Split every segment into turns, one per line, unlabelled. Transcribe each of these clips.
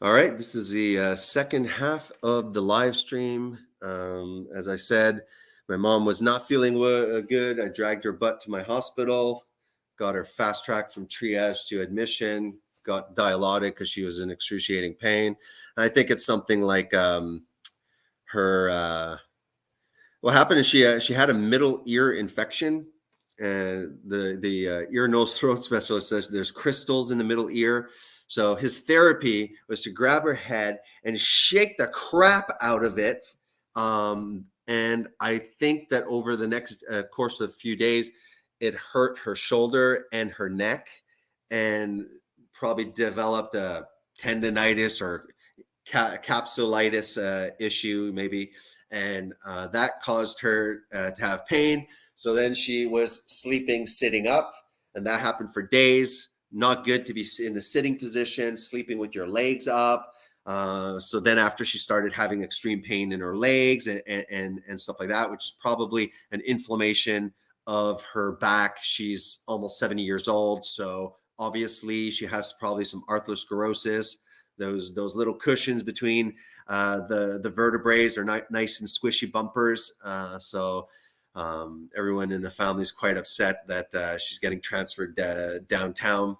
All right, this is the second half of the live stream. As I said, my mom was not feeling good. I dragged her butt to my hospital, got her fast track from triage to admission, got dilaudid because she was in excruciating pain. I think it's something like her. What happened is she had a middle ear infection, and the ear nose throat specialist says there's crystals in the middle ear. So his therapy was to grab her head and shake the crap out of it. And I think that over the next course of a few days, it hurt her shoulder and her neck, and probably developed a tendonitis or capsulitis issue, maybe, and that caused her to have pain. So then she was sleeping sitting up, and that happened for days. Not good to be in a sitting position, sleeping with your legs up. So then after she started having extreme pain in her legs and stuff like that, which is probably an inflammation of her back. She's almost 70 years old, so obviously she has probably some arthrosclerosis. Those little cushions between the vertebrae are nice and squishy bumpers. So everyone in the family is quite upset that she's getting transferred downtown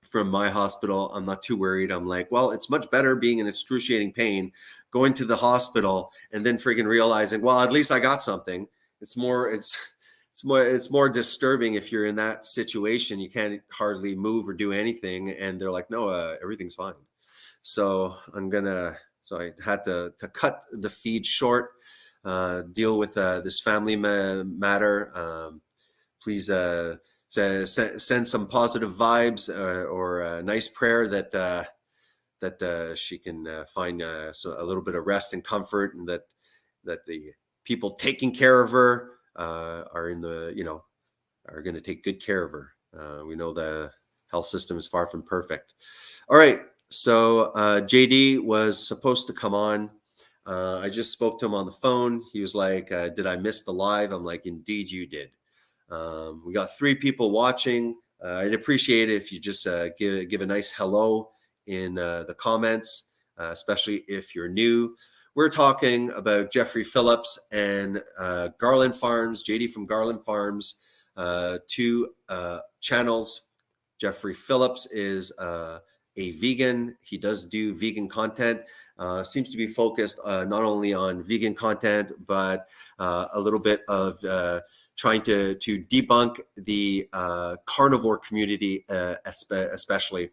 from my hospital. I'm not too worried. I'm like, well, it's much better being in excruciating pain, going to the hospital, and then freaking realizing, well, at least I got something. It's more disturbing if you're in that situation. You can't hardly move or do anything, and they're like, no, everything's fine. So I had to cut the feed short, deal with this family matter. Please send some positive vibes or a nice prayer that she can find a little bit of rest and comfort, and that the people taking care of her are going to take good care of her. We know the health system is far from perfect. All right. So JD was supposed to come on. I just spoke to him on the phone. He was like, did I miss the live? I'm like, indeed you did. We got 3 people watching. I'd appreciate it if you just give a nice hello in the comments, especially if you're new. We're talking about Jeffrey Phillips and Garland Farms, JD from Garland Farms, 2 channels. Jeffrey Phillips is a vegan. He does do vegan content. Seems to be focused not only on vegan content, but a little bit of trying to debunk the carnivore community, especially.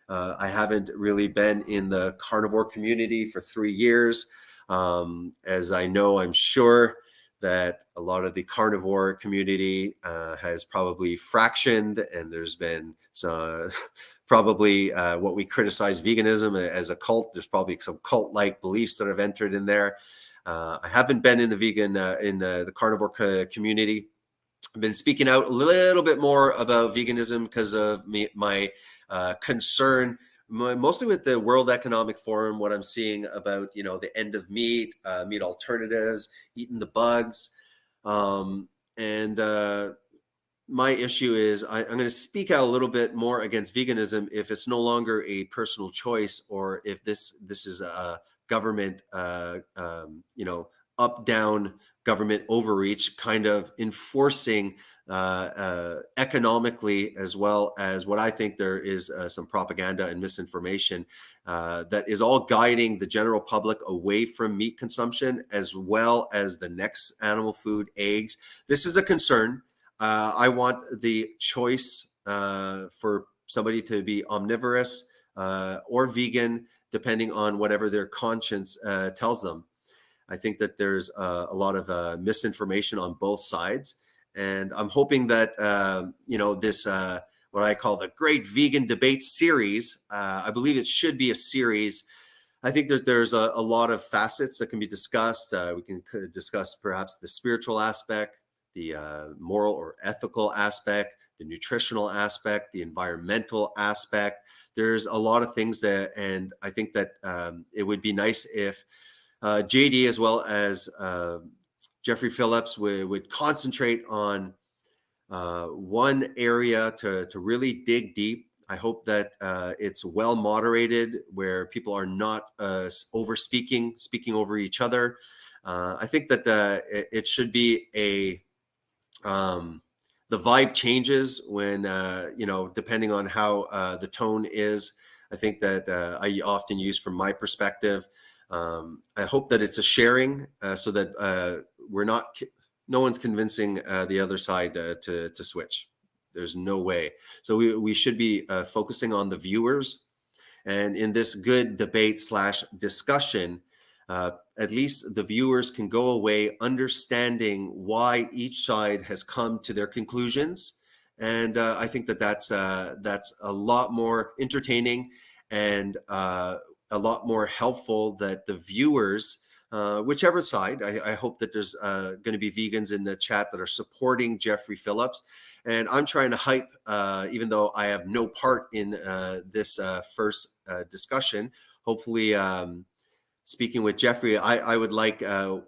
I haven't really been in the carnivore community for 3 years. As I know, I'm sure that a lot of the carnivore community has probably fractioned, and there's been some probably what we criticize veganism as a cult. There's probably some cult-like beliefs that have entered in there. I haven't been in the vegan in the carnivore community. I've been speaking out a little bit more about veganism because of my concern, mostly with the World Economic Forum, what I'm seeing about, the end of meat, meat alternatives, eating the bugs. And my issue is I'm going to speak out a little bit more against veganism if it's no longer a personal choice, or if this is a government, up down government overreach, kind of enforcing economically, as well as what I think there is some propaganda and misinformation that is all guiding the general public away from meat consumption, as well as the next animal food, eggs. This is a concern. I want the choice for somebody to be omnivorous or vegan, depending on whatever their conscience tells them. I think that there's a lot of misinformation on both sides. And I'm hoping that, this, what I call the Great Vegan Debate Series, I believe it should be a series. I think there's a lot of facets that can be discussed. We can discuss perhaps the spiritual aspect, the moral or ethical aspect, the nutritional aspect, the environmental aspect. There's a lot of things and I think that it would be nice if JD, as well as Jeffrey Phillips, would concentrate on one area to really dig deep. I hope that it's well moderated, where people are not speaking over each other. I think that it should be the vibe changes when depending on how the tone is. I think that I often use from my perspective. I hope that it's a sharing, so that we're not no one's convincing the other side to switch. There's no way. So we should be focusing on the viewers, and in this good debate slash discussion, at least the viewers can go away understanding why each side has come to their conclusions. And I think that that's a lot more entertaining, and a lot more helpful, that the viewers, whichever side, I hope that there's going to be vegans in the chat that are supporting Jeffrey Phillips. And I'm trying to hype, even though I have no part in this first discussion. Hopefully, speaking with Jeffrey, I would like to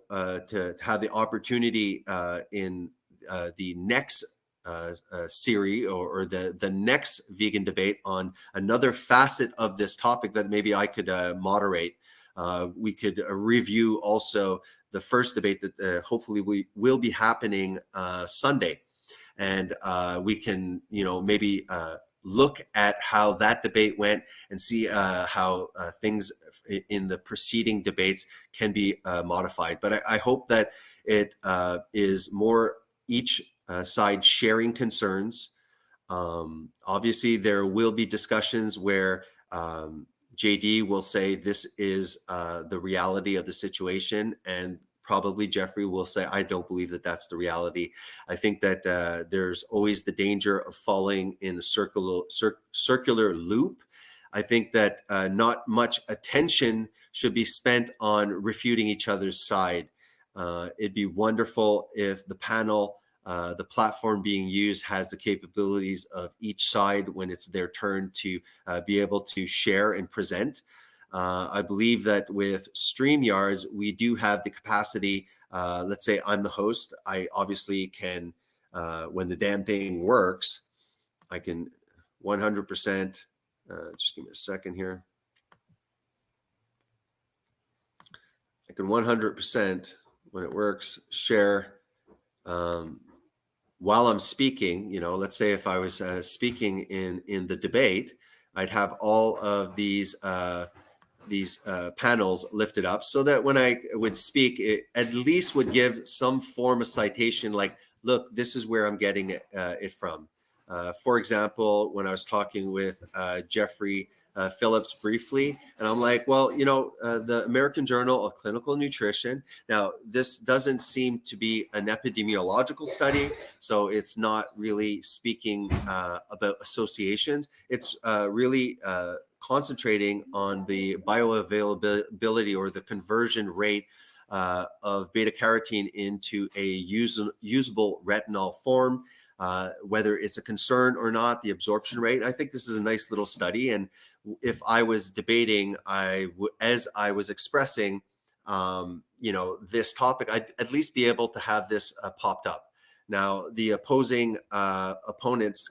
have the opportunity in the next series, or the next vegan debate, on another facet of this topic that maybe I could moderate. We could review also the first debate that hopefully we will be happening Sunday. And we can, maybe look at how that debate went, and see how things in the preceding debates can be modified. But I hope that it is more each side sharing concerns. Obviously, there will be discussions where JD will say this is the reality of the situation, and probably Jeffrey will say, I don't believe that that's the reality. I think that there's always the danger of falling in a circular loop. I think that not much attention should be spent on refuting each other's side. It'd be wonderful if the panel, the platform being used, has the capabilities of each side when it's their turn to be able to share and present. I believe that with StreamYards, we do have the capacity. Let's say I'm the host. I obviously can, when the damn thing works, I can 100%, just give me a second here. I can 100%, when it works, share while I'm speaking. Let's say if I was speaking in the debate, I'd have all of these panels lifted up, so that when I would speak, it at least would give some form of citation, like, look, this is where I'm getting it from. For example, when I was talking with Jeffrey Phillips briefly, and I'm like, well, the American Journal of Clinical Nutrition. Now, this doesn't seem to be an epidemiological study, so it's not really speaking about associations. It's really concentrating on the bioavailability, or the conversion rate of beta carotene into a usable retinol form, whether it's a concern or not, the absorption rate. I think this is a nice little study. And if I was debating, as I was expressing, this topic, I'd at least be able to have this popped up. Now, the opposing opponents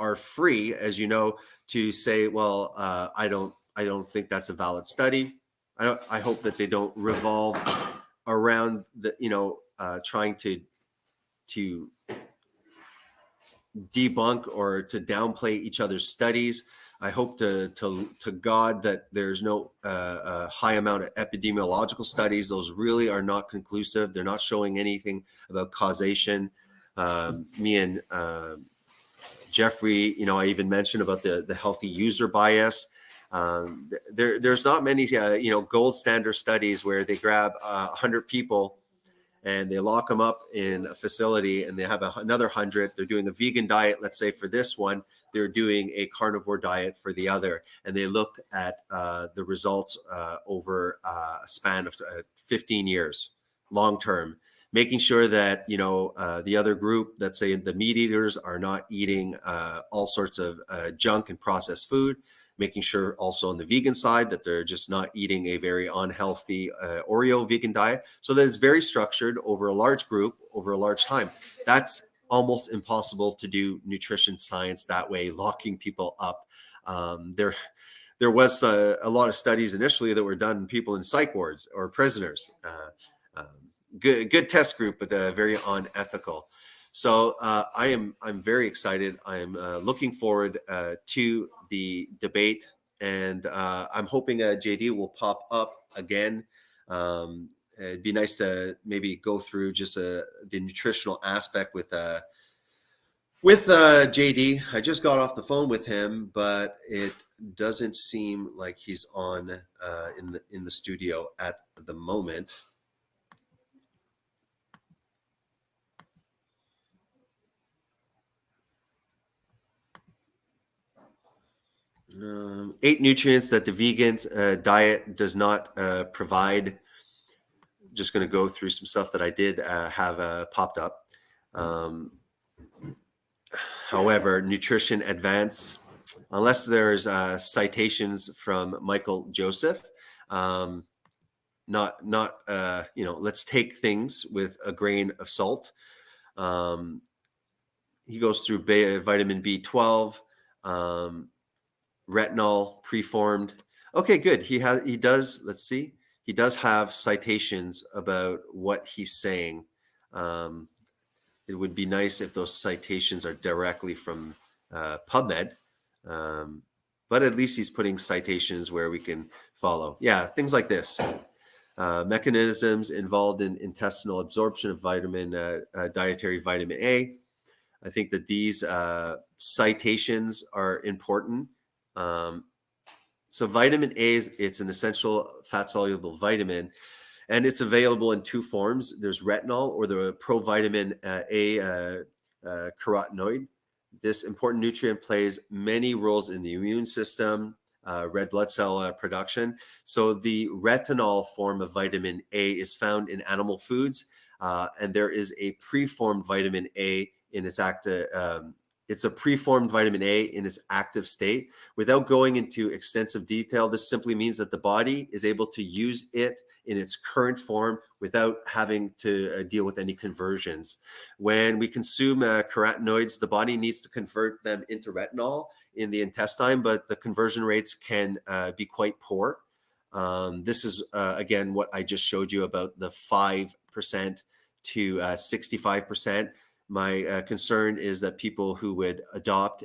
are free, as you know, to say, well, I don't think that's a valid study. I hope that they don't revolve around trying to debunk or to downplay each other's studies. I hope to God that there's no high amount of epidemiological studies. Those really are not conclusive. They're not showing anything about causation. Me and Jeffrey, I even mentioned about the healthy user bias. There's not many, gold standard studies where they grab 100 people and they lock them up in a facility, and they have another 100. They're doing a vegan diet. Let's say for this one, they're doing a carnivore diet for the other, and they look at the results over a span of 15 years, long term, making sure that the other group, let's say the meat eaters, are not eating all sorts of junk and processed food, making sure also on the vegan side that they're just not eating a very unhealthy Oreo vegan diet, so that it's very structured over a large group, over a large time. That's almost impossible to do nutrition science that way, locking people up. There was a lot of studies initially that were done in people in psych wards or prisoners. Um, good test group, but very unethical. So I'm very excited. I'm looking forward to the debate, and I'm hoping JD will pop up again. It'd be nice to maybe go through just the nutritional aspect with JD. I just got off the phone with him, but it doesn't seem like he's on in the studio at the moment. 8 nutrients that the vegan diet does not provide. Just going to go through some stuff that I did have popped up. However, Nutrition Advance, unless there's citations from Michael Joseph, not let's take things with a grain of salt. He goes through vitamin B12, retinol, preformed. Okay, good. He does. Let's see. He does have citations about what he's saying. It would be nice if those citations are directly from PubMed, but at least he's putting citations where we can follow. Yeah, things like this. Mechanisms involved in intestinal absorption of dietary vitamin A. I think that these citations are important. So vitamin A it's an essential fat-soluble vitamin, and it's available in 2 forms. There's retinol, or the provitamin A carotenoid. This important nutrient plays many roles in the immune system, red blood cell production. So the retinol form of vitamin A is found in animal foods, and there is a preformed vitamin A in its active. It's a preformed vitamin A in its active state. Without going into extensive detail, this simply means that the body is able to use it in its current form without having to deal with any conversions. When we consume carotenoids, the body needs to convert them into retinol in the intestine, but the conversion rates can be quite poor. This is, again, what I just showed you about the 5% to 65%. My concern is that people who would adopt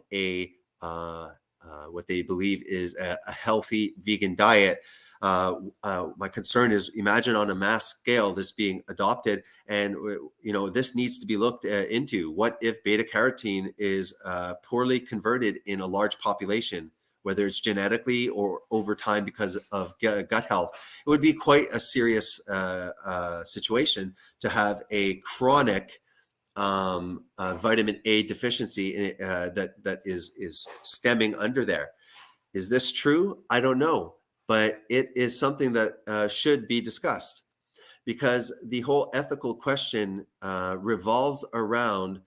what they believe is a healthy vegan diet, my concern is, imagine on a mass scale this being adopted, and this needs to be looked into. What if beta carotene is poorly converted in a large population, whether it's genetically or over time because of gut health? It would be quite a serious situation to have a chronic vitamin A deficiency that is stemming under there. Is this true? I don't know, but it is something that should be discussed, because the whole ethical question revolves around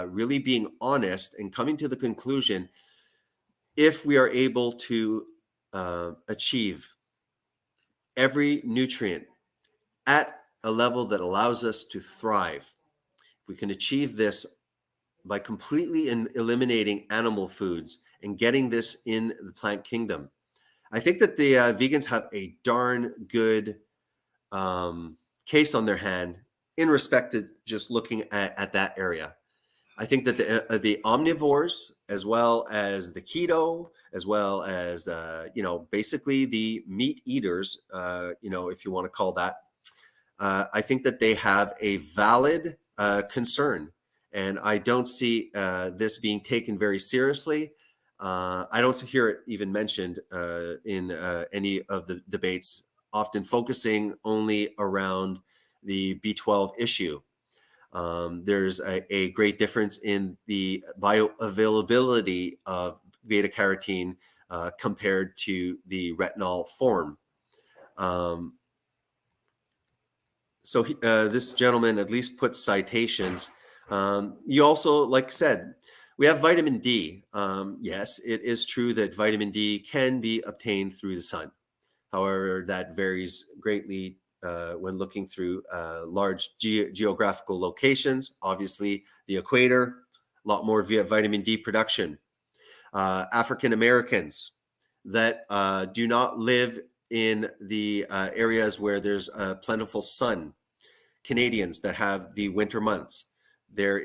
really being honest and coming to the conclusion, if we are able to achieve every nutrient at a level that allows us to thrive. If we can achieve this by completely eliminating animal foods and getting this in the plant kingdom, I think that the vegans have a darn good case on their hand in respect to just looking at that area. I think that the omnivores, as well as the keto, as well as basically the meat eaters, if you want to call that, I think that they have a valid concern, and I don't see this being taken very seriously. I don't hear it even mentioned in any of the debates, often focusing only around the B12 issue. There's a great difference in the bioavailability of beta carotene compared to the retinol form. So this gentleman at least puts citations. You also, like I said, we have vitamin D. Yes, it is true that vitamin D can be obtained through the sun. However, that varies greatly when looking through large geographical locations. Obviously, the equator, a lot more via vitamin D production. African Americans that do not live in the areas where there's plentiful sun. Canadians that have the winter months. There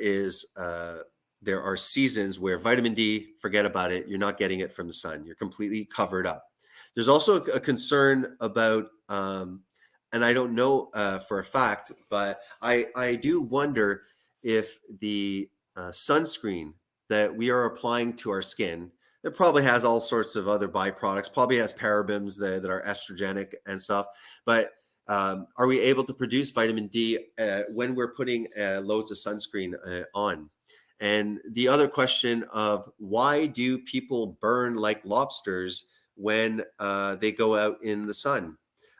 are seasons where vitamin D, forget about it. You're not getting it from the sun. You're completely covered up. There's also a concern about, and I don't know for a fact, but I do wonder if the sunscreen that we are applying to our skin, that probably has all sorts of other byproducts, probably has parabens that are estrogenic and stuff, but are we able to produce vitamin D when we're putting loads of sunscreen on? And the other question of why do people burn like lobsters when they go out in the sun?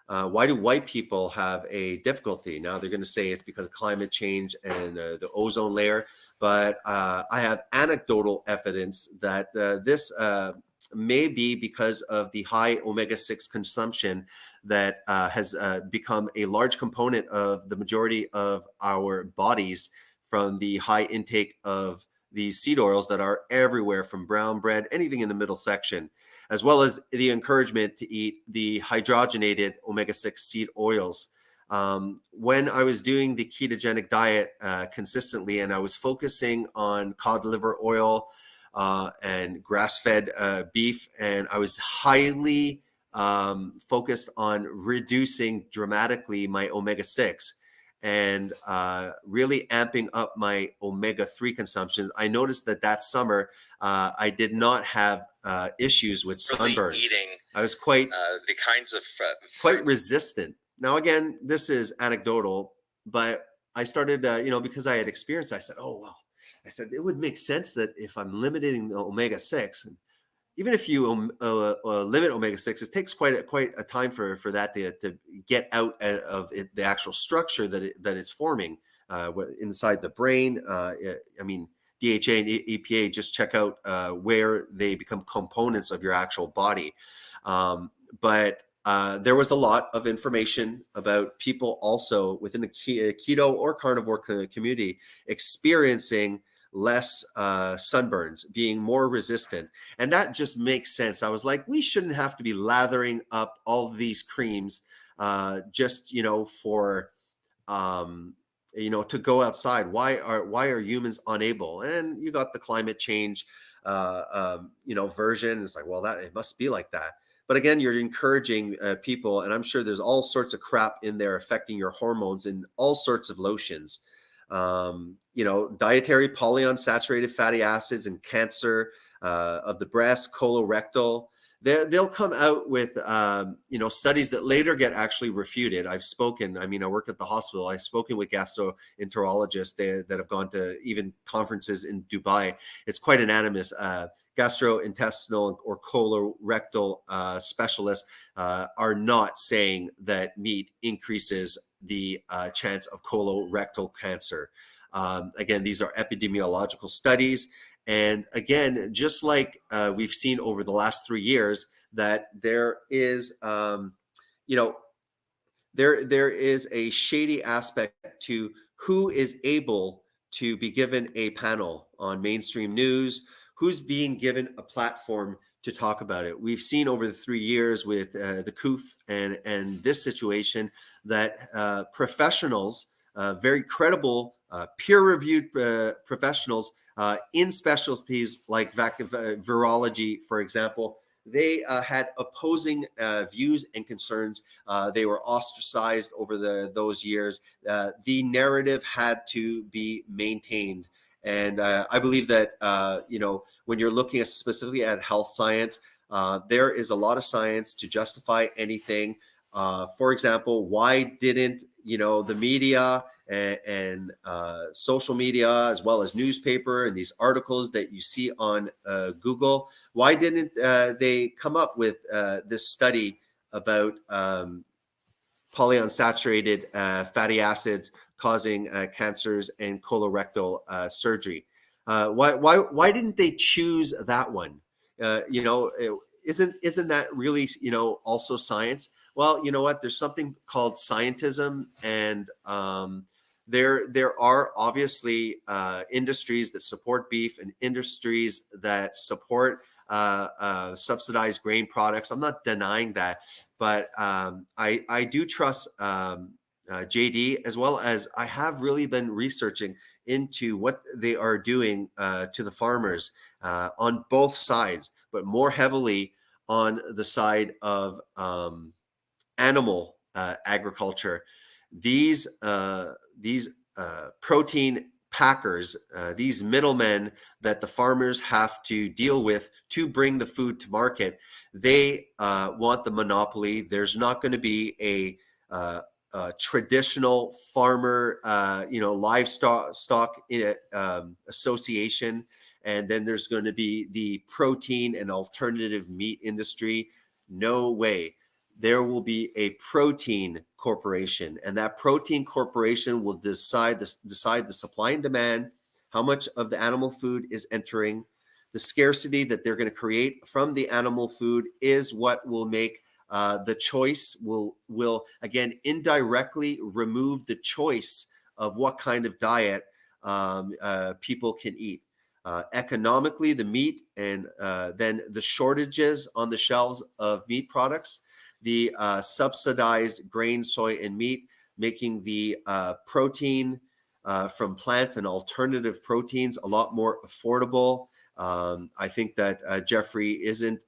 Why do white people have a difficulty? Now they're going to say it's because of climate change and the ozone layer, but I have anecdotal evidence that this may be because of the high omega-6 consumption that has become a large component of the majority of our bodies from the high intake of these seed oils that are everywhere, from brown bread, anything in the middle section, as well as the encouragement to eat the hydrogenated omega-6 seed oils. When I was doing the ketogenic diet consistently, and I was focusing on cod liver oil and grass-fed beef, and I was highly focused on reducing dramatically my omega-6 and really amping up my omega-3 consumption, I noticed that summer I did not have issues with sunburns. Eating, I was quite the kinds of quite resistant. Now, again, this is anecdotal, but I started, because I had experience, I said, oh, well, I said, it would make sense that if I'm limiting the omega-6, even if you limit omega-6, it takes quite a time for that to get out of the actual structure that it's forming inside the brain. I mean, DHA and EPA, just check out where they become components of your actual body. But there was a lot of information about people also within the keto or carnivore community experiencing less sunburns, being more resistant. And that just makes sense. I was like, we shouldn't have to be lathering up all of these creams just, for, to go outside. Why are humans unable? And you got the climate change, version. It's like, well, it must be like that. But again, you're encouraging people, and I'm sure there's all sorts of crap in there affecting your hormones in all sorts of lotions. Dietary polyunsaturated fatty acids and cancer of the breast, colorectal. They'll come out with, studies that later get actually refuted. I work at the hospital. I've spoken with gastroenterologists that have gone to even conferences in Dubai. It's quite anonymous. Gastrointestinal or colorectal specialists are not saying that meat increases the chance of colorectal cancer. Again, these are epidemiological studies. And again, just like we've seen over the last 3 years, that there is, there is a shady aspect to who is able to be given a panel on mainstream news, who's being given a platform to talk about it. We've seen over the 3 years with the COOF and this situation that professionals, very credible, peer-reviewed professionals in specialties like virology, for example, they had opposing views and concerns. They were ostracized over those years. The narrative had to be maintained. And I believe that, when you're looking specifically at health science, there is a lot of science to justify anything. For example, why didn't, the media and social media, as well as newspaper and these articles that you see on Google, why didn't they come up with this study about polyunsaturated fatty acids causing cancers and colorectal surgery? Why didn't they choose that one? Isn't that really also science? Well, you know what? There's something called scientism, and there are obviously industries that support beef and industries that support subsidized grain products. I'm not denying that, but I do trust JD, as well as I have really been researching into what they are doing to the farmers on both sides, but more heavily on the side of animal agriculture. These protein packers, these middlemen that the farmers have to deal with to bring the food to market, they want the monopoly. There's not going to be a traditional farmer, livestock association, and then there's going to be the protein and alternative meat industry. No way. There will be a protein corporation, and that protein corporation will decide the supply and demand, how much of the animal food is entering. The scarcity that they're going to create from the animal food is what will make the choice, will again indirectly remove the choice of what kind of diet people can eat. Economically, the meat, and then the shortages on the shelves of meat products, the subsidized grain, soy, and meat, making the protein from plants and alternative proteins a lot more affordable. I think that Jeffrey isn't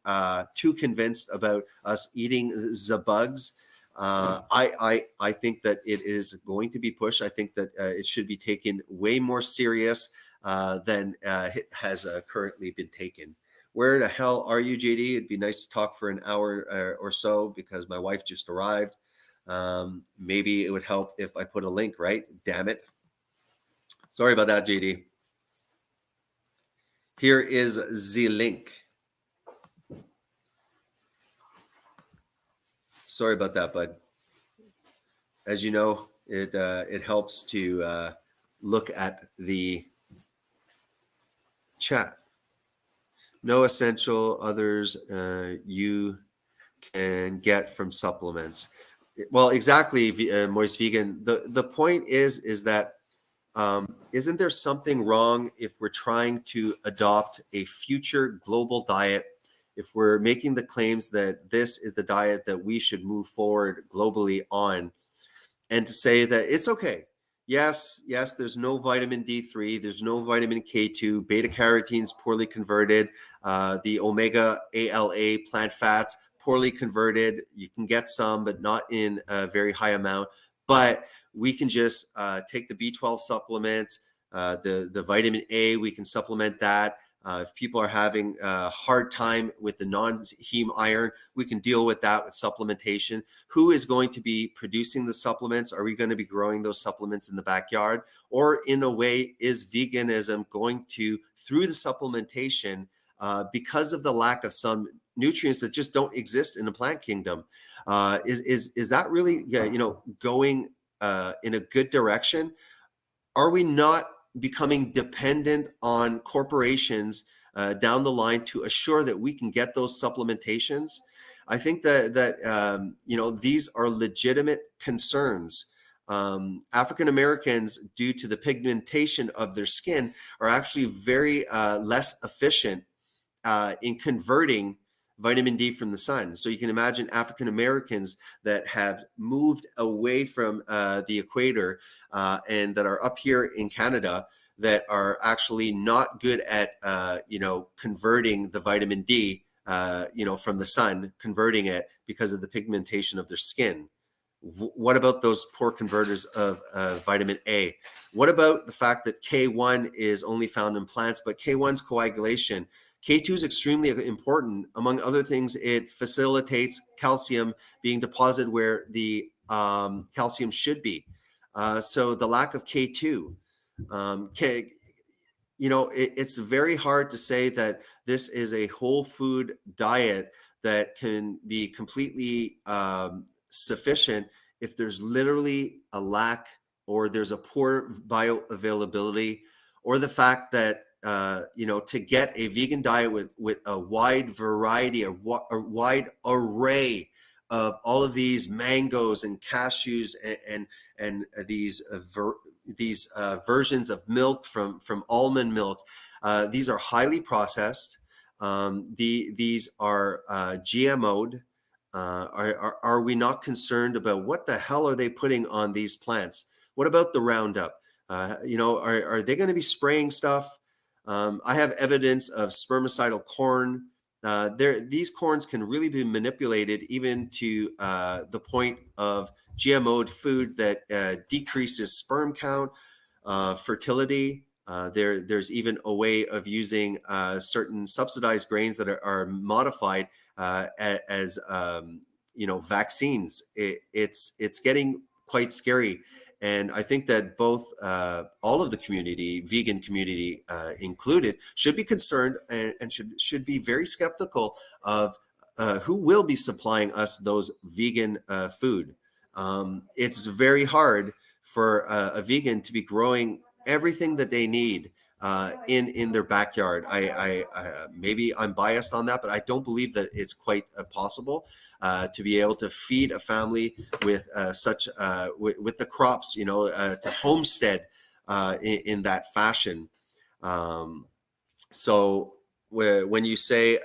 too convinced about us eating the bugs. I think that it is going to be pushed. I think that it should be taken way more serious than it has currently been taken. Where the hell are you, JD? It'd be nice to talk for an hour or so, because my wife just arrived. Maybe it would help if I put a link, right? Damn it. Sorry about that, JD. Here is the link. Sorry about that, bud. As you know, it helps to look at the chat. No essential others you can get from supplements. Well, exactly, Moist Vegan. The point is that isn't there something wrong if we're trying to adopt a future global diet? If we're making the claims that this is the diet that we should move forward globally on, and to say that it's okay. Yes, there's no vitamin D3, there's no vitamin K2, beta carotenes poorly converted, the omega ALA plant fats poorly converted. You can get some, but not in a very high amount. But we can just take the B12 supplement, the vitamin A, we can supplement that. If people are having a hard time with the non-heme iron, we can deal with that with supplementation. Who is going to be producing the supplements? Are we going to be growing those supplements in the backyard? Or in a way, is veganism going to, through the supplementation, because of the lack of some nutrients that just don't exist in the plant kingdom, is that really going in a good direction? Are we not becoming dependent on corporations down the line to assure that we can get those supplementations? I think that these are legitimate concerns. African Americans, due to the pigmentation of their skin, are actually very less efficient in converting vitamin D from the sun. So you can imagine African Americans that have moved away from the equator and that are up here in Canada, that are actually not good at converting the vitamin D from the sun, converting it because of the pigmentation of their skin. What about those poor converters of vitamin A? What about the fact that K1 is only found in plants, but K1's coagulation? K2 is extremely important. Among other things, it facilitates calcium being deposited where the calcium should be. So the lack of K2, it's very hard to say that this is a whole food diet that can be completely sufficient if there's literally a lack, or there's a poor bioavailability, or the fact that to get a vegan diet with a wide variety, a wide array of all of these mangoes and cashews and these versions of milk from almond milk. These are highly processed. These are GMO'd. Are we not concerned about what the hell are they putting on these plants? What about the Roundup? Are they going to be spraying stuff? I have evidence of spermicidal corn. These corns can really be manipulated even to the point of GMO'd food that decreases sperm count, fertility. There's even a way of using certain subsidized grains that are modified as vaccines. It's getting quite scary. And I think that both all of the community, vegan community included, should be concerned and should be very skeptical of who will be supplying us those vegan food. It's very hard for a vegan to be growing everything that they need in their backyard. I maybe I'm biased on that, but I don't believe that it's quite possible to be able to feed a family with with the crops, to homestead in that fashion. So when you say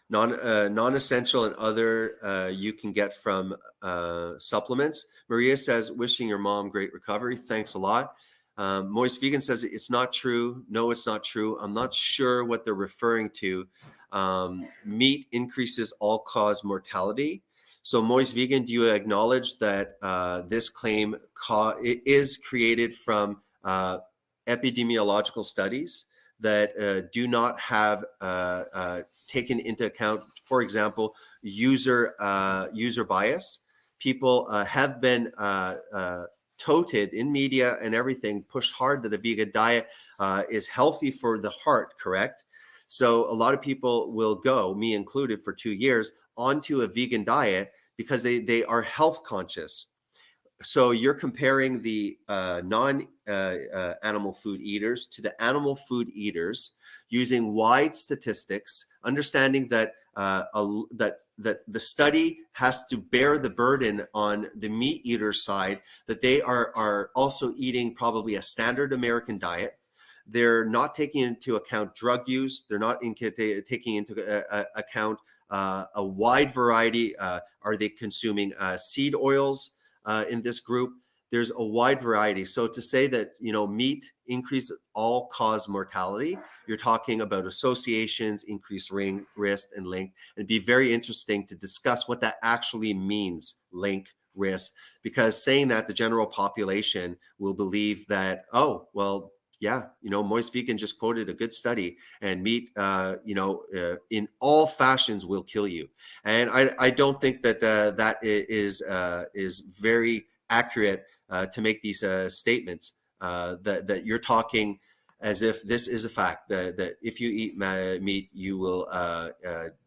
non-essential and other you can get from supplements. Maria says, wishing your mom great recovery. Thanks a lot. Moist Vegan says it's not true. No, it's not true. I'm not sure what they're referring to. Meat increases all-cause mortality. So Moist Vegan, do you acknowledge that this claim is created from epidemiological studies that do not have taken into account, for example, user bias? People have been touted in media and everything, pushed hard that a vegan diet is healthy for the heart, correct? So a lot of people will go, me included, for 2 years onto a vegan diet because they are health conscious. So you're comparing the non-animal food eaters to the animal food eaters using wide statistics, understanding that that the study has to bear the burden on the meat eater side, that they are also eating probably a standard American diet. They're not taking into account drug use. They're not taking into account a wide variety. Are they consuming seed oils in this group? There's a wide variety. So to say that, meat increases all-cause mortality, you're talking about associations, increased risk, and link. It'd be very interesting to discuss what that actually means, link, risk, because saying that the general population will believe that, oh, well, yeah, Moist Vegan just quoted a good study, and meat, in all fashions will kill you. And I don't think that that is very accurate to make these statements that you're talking as if this is a fact, that if you eat meat, you will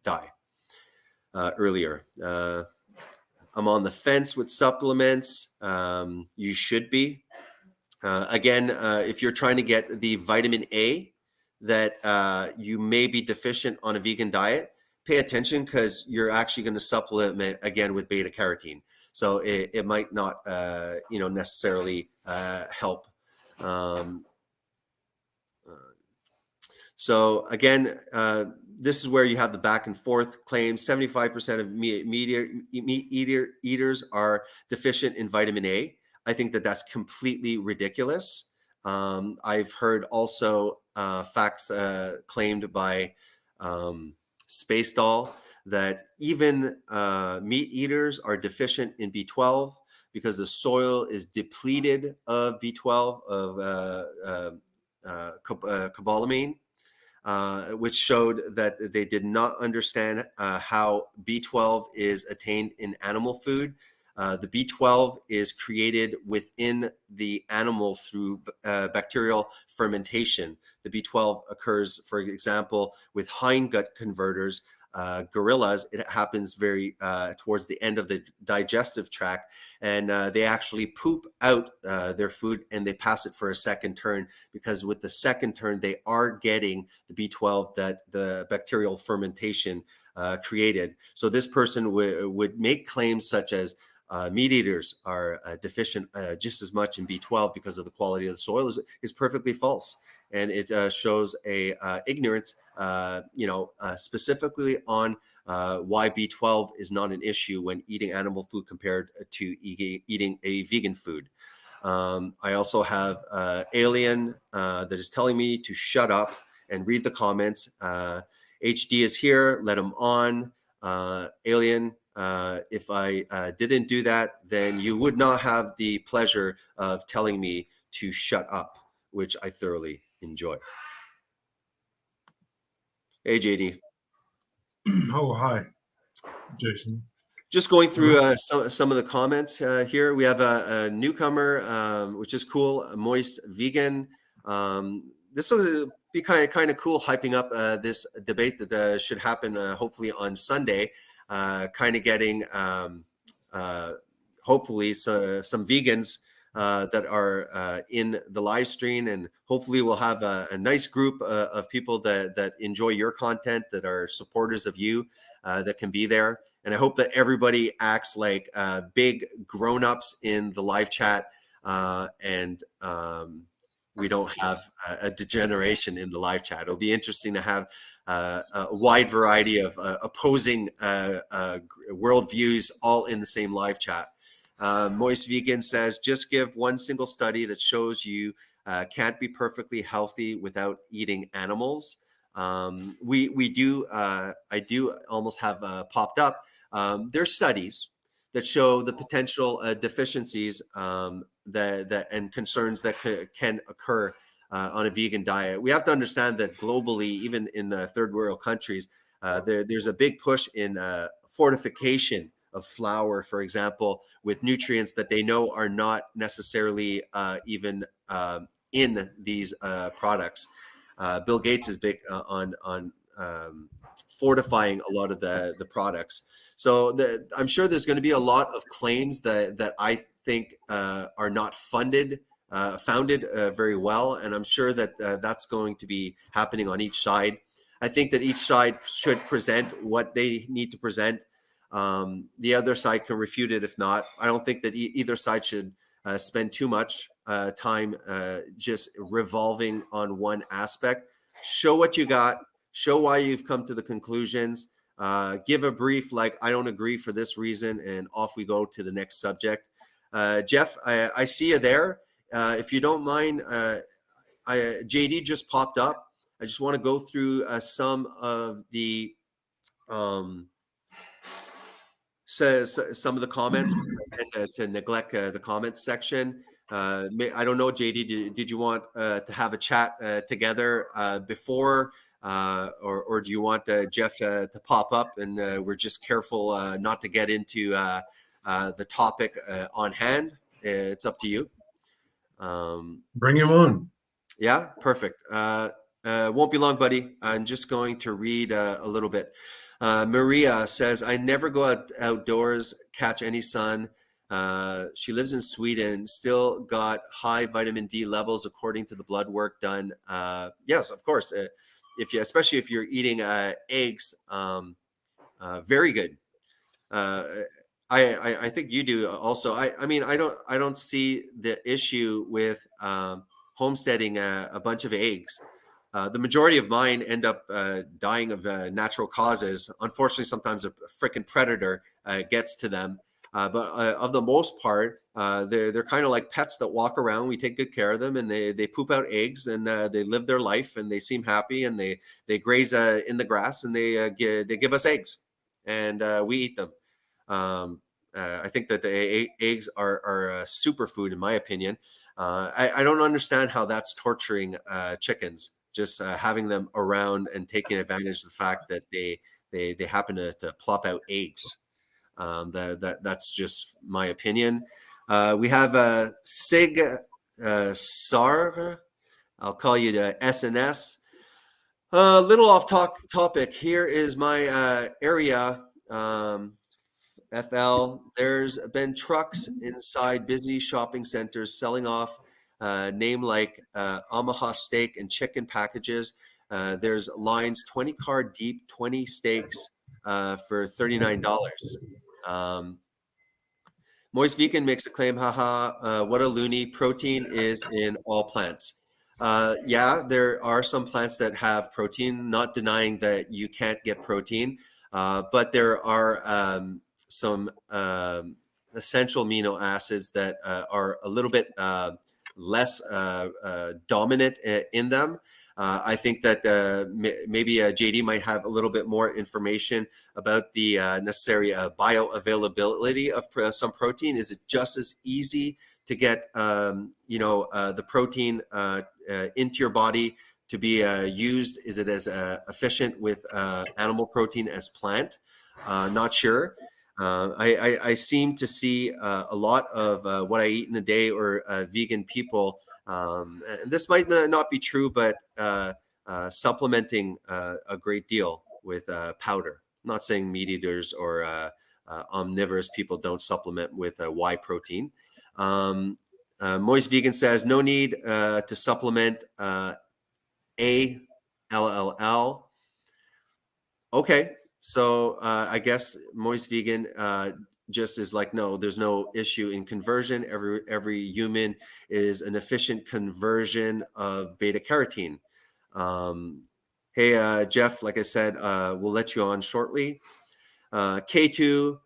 die earlier. I'm on the fence with supplements. You should be. Again, if you're trying to get the vitamin A that you may be deficient on a vegan diet, pay attention, because you're actually going to supplement again with beta carotene. So it might not, necessarily help. So again, this is where you have the back and forth claims. 75% of meat eaters are deficient in vitamin A. I think that that's completely ridiculous. I've heard also facts claimed by Space Doll that even meat eaters are deficient in B12 because the soil is depleted of B12, of cobalamin, which showed that they did not understand how B12 is attained in animal food. The B12 is created within the animal through bacterial fermentation. The B12 occurs, for example, with hindgut converters, gorillas. It happens very towards the end of the digestive tract, and they actually poop out their food and they pass it for a second turn, because with the second turn they are getting the B12 that the bacterial fermentation created. So this person would make claims such as meat eaters are deficient just as much in B12 because of the quality of the soil is perfectly false. And it shows a ignorance, specifically on why B12 is not an issue when eating animal food compared to eating a vegan food. I also have Alien that is telling me to shut up and read the comments. HD is here, let him on. Alien, if I didn't do that, then you would not have the pleasure of telling me to shut up, which I thoroughly enjoy. Hey, JD.
Oh, hi, Jason.
Just going through some of the comments here. We have a newcomer, which is cool, Moist Vegan. This will be kind of cool, hyping up this debate that should happen hopefully on Sunday. Kind of getting hopefully some vegans that are in the live stream, and hopefully we'll have a nice group of people that enjoy your content, that are supporters of you, that can be there. And I hope that everybody acts like big grown-ups in the live chat, and we don't have a degeneration in the live chat. It'll be interesting to have a wide variety of opposing worldviews all in the same live chat. Moist Vegan says, just give one single study that shows you can't be perfectly healthy without eating animals. We do, I do almost have popped up. There's studies that show the potential deficiencies that and concerns that can occur on a vegan diet. We have to understand that globally, even in third world countries, there's a big push in fortification of flour, for example, with nutrients that they know are not necessarily even in these products. Bill Gates is big on fortifying a lot of the products. So I'm sure there's going to be a lot of claims that I think are not founded very well, and I'm sure that that's going to be happening on each side. I think that each side should present what they need to present. The other side can refute it if not. I don't think that either side should spend too much time just revolving on one aspect. Show what you got, show why you've come to the conclusions, give a brief, like, I don't agree for this reason, and off we go to the next subject. Jeff, I see you there. If you don't mind, JD just popped up. I just want to go through some of the some of the comments, and to neglect the comments section. I don't know, JD, did you want to have a chat together before, or do you want Jeff to pop up, and we're just careful not to get into the topic on hand? It's up to you.
Bring him on.
Yeah, perfect. Won't be long, buddy. I'm just going to read a little bit. Maria says, I never go outdoors, catch any sun. She lives in Sweden, still got high vitamin D levels according to the blood work done. Yes, of course. Especially if you're eating eggs, very good. I think you do also. I mean, I don't see the issue with homesteading a bunch of eggs. The majority of mine end up dying of natural causes. Unfortunately, sometimes a freaking predator gets to them. But of the most part, they're kind of like pets that walk around. We take good care of them, and they poop out eggs, and they live their life, and they seem happy, and they graze in the grass, and they give us eggs, and we eat them. I think that the eggs are a superfood, in my opinion. I don't understand how that's torturing chickens. Just having them around and taking advantage of the fact that they happen to plop out eggs. That's just my opinion. We have Sig Sar. I'll call you the SNS. Little off topic. Here is my area. FL. There's been trucks inside busy shopping centers selling off name like Omaha steak and chicken packages. There's lines 20 car deep, 20 steaks for $39. Moist Vegan makes a claim, haha, what a loony. Protein is in all plants. Yeah, there are some plants that have protein, not denying that you can't get protein, but there are some essential amino acids that are a little bit less dominant in them. I think that maybe JD might have a little bit more information about the necessary bioavailability of some protein. Is it just as easy to get, the protein into your body to be used? Is it as efficient with animal protein as plant? Not sure. I seem to see a lot of what I eat in a day or vegan people. And this might not be true, but supplementing a great deal with powder. I'm not saying meat eaters or omnivorous people don't supplement with whey protein. Moist Vegan says no need to supplement ALLL. Okay, so I guess Moist Vegan just is like, no, there's no issue in conversion. Every human is an efficient conversion of beta carotene. Hey, Jeff, like I said, we'll let you on shortly. K2,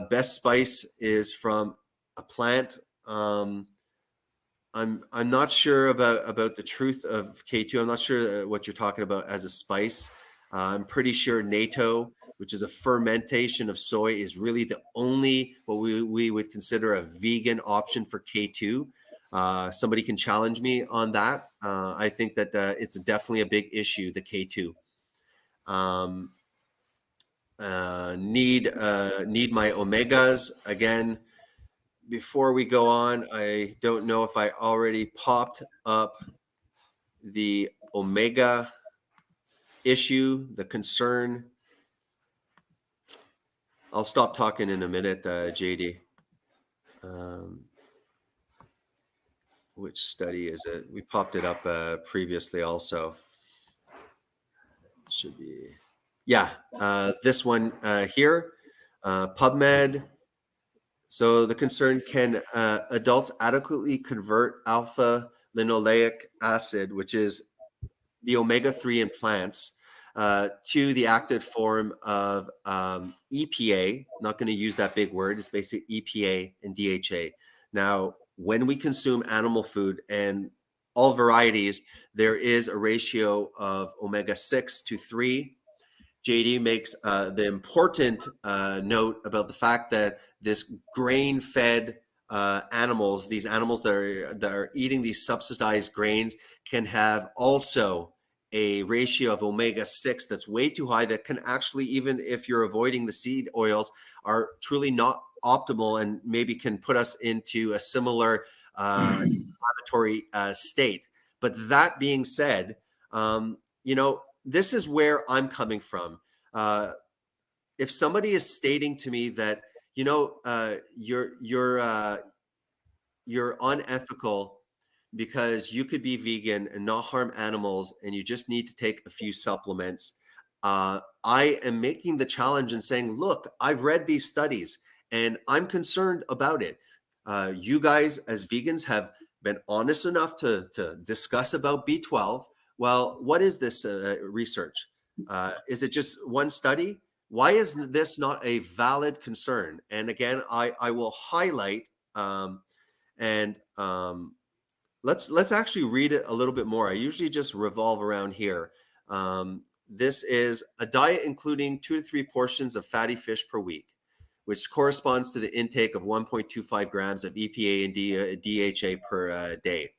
best spice is from a plant. I'm not sure about the truth of K2. I'm not sure what you're talking about as a spice. I'm pretty sure natto, which is a fermentation of soy, is really the only what we would consider a vegan option for K2. Somebody can challenge me on that. I think that it's definitely a big issue, the K2. Need my omegas. Again, before we go on, I don't know if I already popped up the omega issue, the concern. I'll stop talking in a minute, JD. Which study is it? We popped it up previously also. Should be, yeah, this one here, PubMed. So the concern, can adults adequately convert alpha linoleic acid, which is the omega-3 in plants, to the active form of EPA? Not going to use that big word. It's basically EPA and DHA. Now, when we consume animal food and all varieties, there is a ratio of omega-6 to 3. JD makes the important note about the fact that this grain-fed animals, these animals that are eating these subsidized grains, can have also a ratio of omega-6 that's way too high, that can actually, even if you're avoiding the seed oils, are truly not optimal and maybe can put us into a similar inflammatory state. But that being said, this is where I'm coming from. If somebody is stating to me that, you're unethical because you could be vegan and not harm animals and you just need to take a few supplements, I am making the challenge and saying, look, I've read these studies and I'm concerned about it. You guys as vegans have been honest enough to discuss about B12. Well, what is this research? Is it just one study? Why is this not a valid concern? And again, I will highlight let's actually read it a little bit more. I usually just revolve around here. This is a diet including 2 to 3 portions of fatty fish per week, which corresponds to the intake of 1.25 grams of EPA and DHA per day,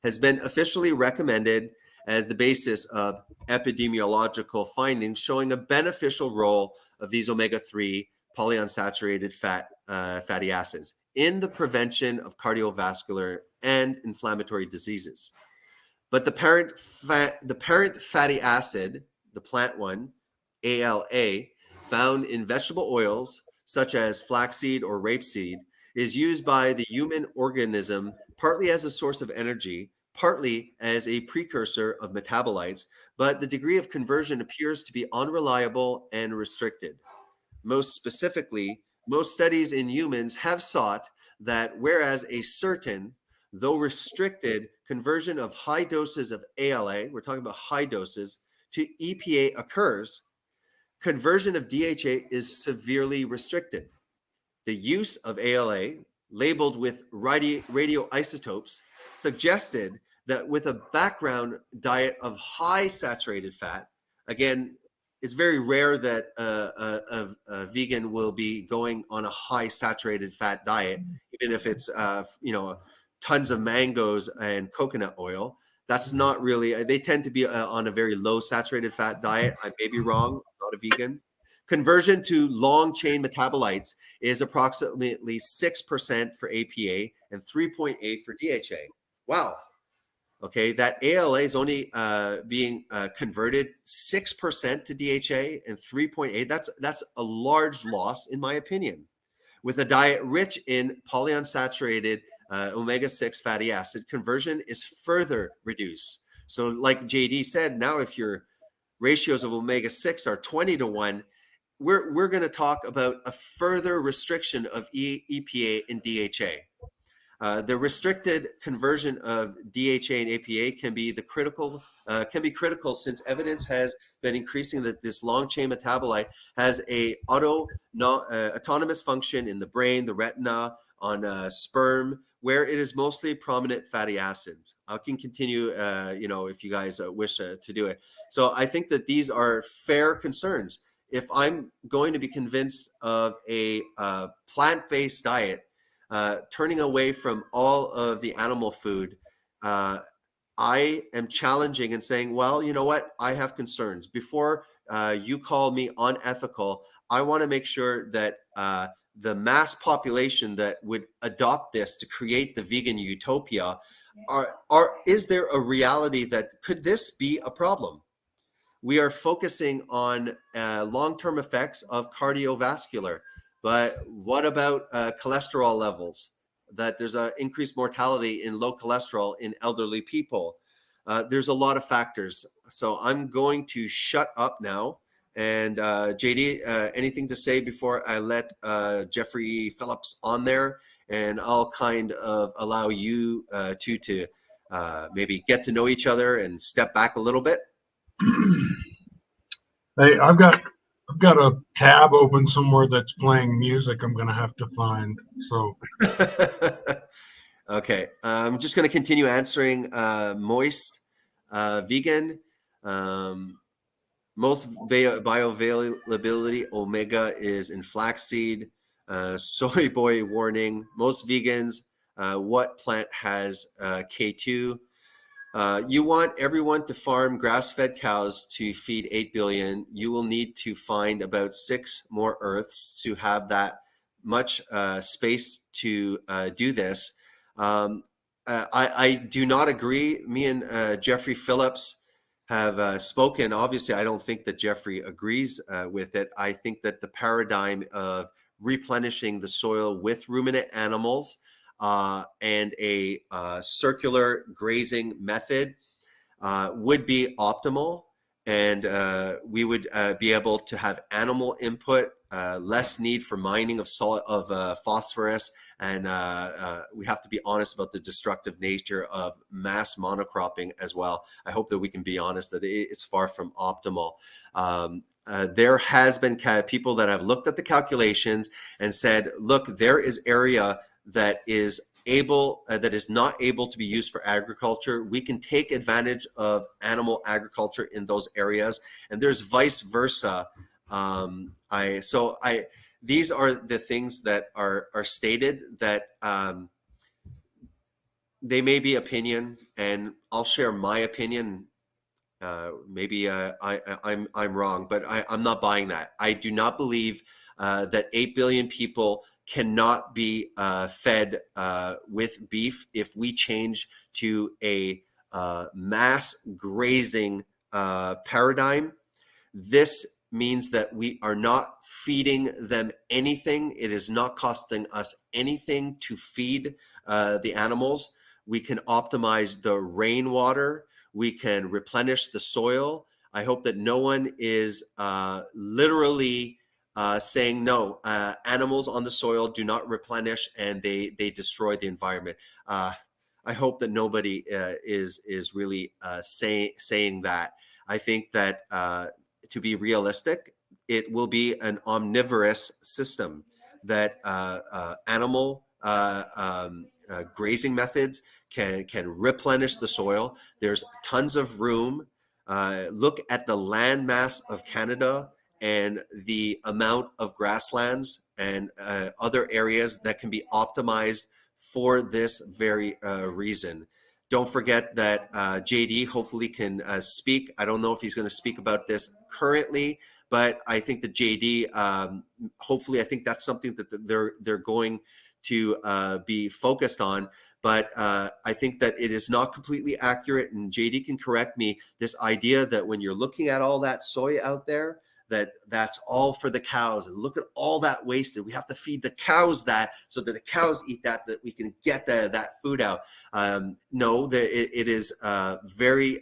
has been officially recommended as the basis of epidemiological findings showing a beneficial role of these omega-3 polyunsaturated fatty acids in the prevention of cardiovascular and inflammatory diseases. But the parent fatty acid, the plant one, ALA, found in vegetable oils such as flaxseed or rapeseed, is used by the human organism partly as a source of energy, partly as a precursor of metabolites, but the degree of conversion appears to be unreliable and restricted. most specifically, most studies in humans have sought that whereas a certain, though restricted, conversion of high doses of ALA, we're talking about high doses, to EPA occurs, conversion of DHA is severely restricted. The use of ALA, labeled with radioisotopes, suggested that with a background diet of high saturated fat, again, it's very rare that a vegan will be going on a high saturated fat diet, even if it's tons of mangoes and coconut oil. That's not really. They tend to be on a very low saturated fat diet. I may be wrong. I'm not a vegan. Conversion to long chain metabolites is approximately 6% for APA and 3.8 for DHA. Wow. Okay, that ALA is only being converted 6% to DHA and 3.8. That's a large loss, in my opinion. With a diet rich in polyunsaturated omega-6 fatty acid, conversion is further reduced. So like JD said, now if your ratios of omega-6 are 20-1, we're going to talk about a further restriction of EPA and DHA. The restricted conversion of DHA and APA can be critical since evidence has been increasing that this long chain metabolite has a autonomous function in the brain, the retina, on sperm, where it is mostly prominent fatty acids. I can continue, if you guys wish to do it. So I think that these are fair concerns. If I'm going to be convinced of a plant-based diet, turning away from all of the animal food, I am challenging and saying, well, you know what? I have concerns. Before you call me unethical, I want to make sure that the mass population that would adopt this to create the vegan utopia, is there a reality that could this be a problem? We are focusing on long-term effects of cardiovascular, but what about cholesterol levels? That there's an increased mortality in low cholesterol in elderly people. There's a lot of factors. So I'm going to shut up now. And JD, anything to say before I let Jeffrey Phillips on there? And I'll kind of allow you two to maybe get to know each other and step back a little bit.
Hey, I've got a tab open somewhere that's playing music. I'm gonna have to find. So
okay, I'm just going to continue answering. Moist vegan, most bioavailability omega is in flaxseed. Soy boy warning. Most vegans. What plant has K2? You want everyone to farm grass-fed cows to feed 8 billion. You will need to find about 6 more Earths to have that much space to do this. I do not agree. Me and Jeffrey Phillips have spoken. Obviously, I don't think that Jeffrey agrees with it. I think that the paradigm of replenishing the soil with ruminant animals and a circular grazing method would be optimal, and we would be able to have animal input, less need for mining of phosphorus, and we have to be honest about the destructive nature of mass monocropping as well. I hope that we can be honest that it's far from optimal. There has been people that have looked at the calculations and said, look, there is area that is not able to be used for agriculture. We can take advantage of animal agriculture in those areas, and there's vice versa. These are the things that are stated that they may be opinion, and I'll share my opinion. Maybe I'm wrong, but I'm not buying that. I do not believe that 8 billion people cannot be fed with beef if we change to a mass grazing paradigm. This means that we are not feeding them anything. It is not costing us anything to feed the animals. We can optimize the rainwater. We can replenish the soil. I hope that no one is literally saying no, animals on the soil do not replenish and they destroy the environment. I hope that nobody is really saying that. I think that to be realistic, it will be an omnivorous system that animal grazing methods can replenish the soil. There's tons of room. Look at the land mass of Canada and the amount of grasslands and other areas that can be optimized for this very reason. Don't forget that JD hopefully can speak. I don't know if he's going to speak about this currently, but I think that JD, hopefully, I think that's something that they're going to be focused on. But I think that it is not completely accurate, and JD can correct me. This idea that when you're looking at all that soy out there, that's all for the cows, and look at all that wasted. We have to feed the cows that so that the cows eat that we can get that food out. No, it is very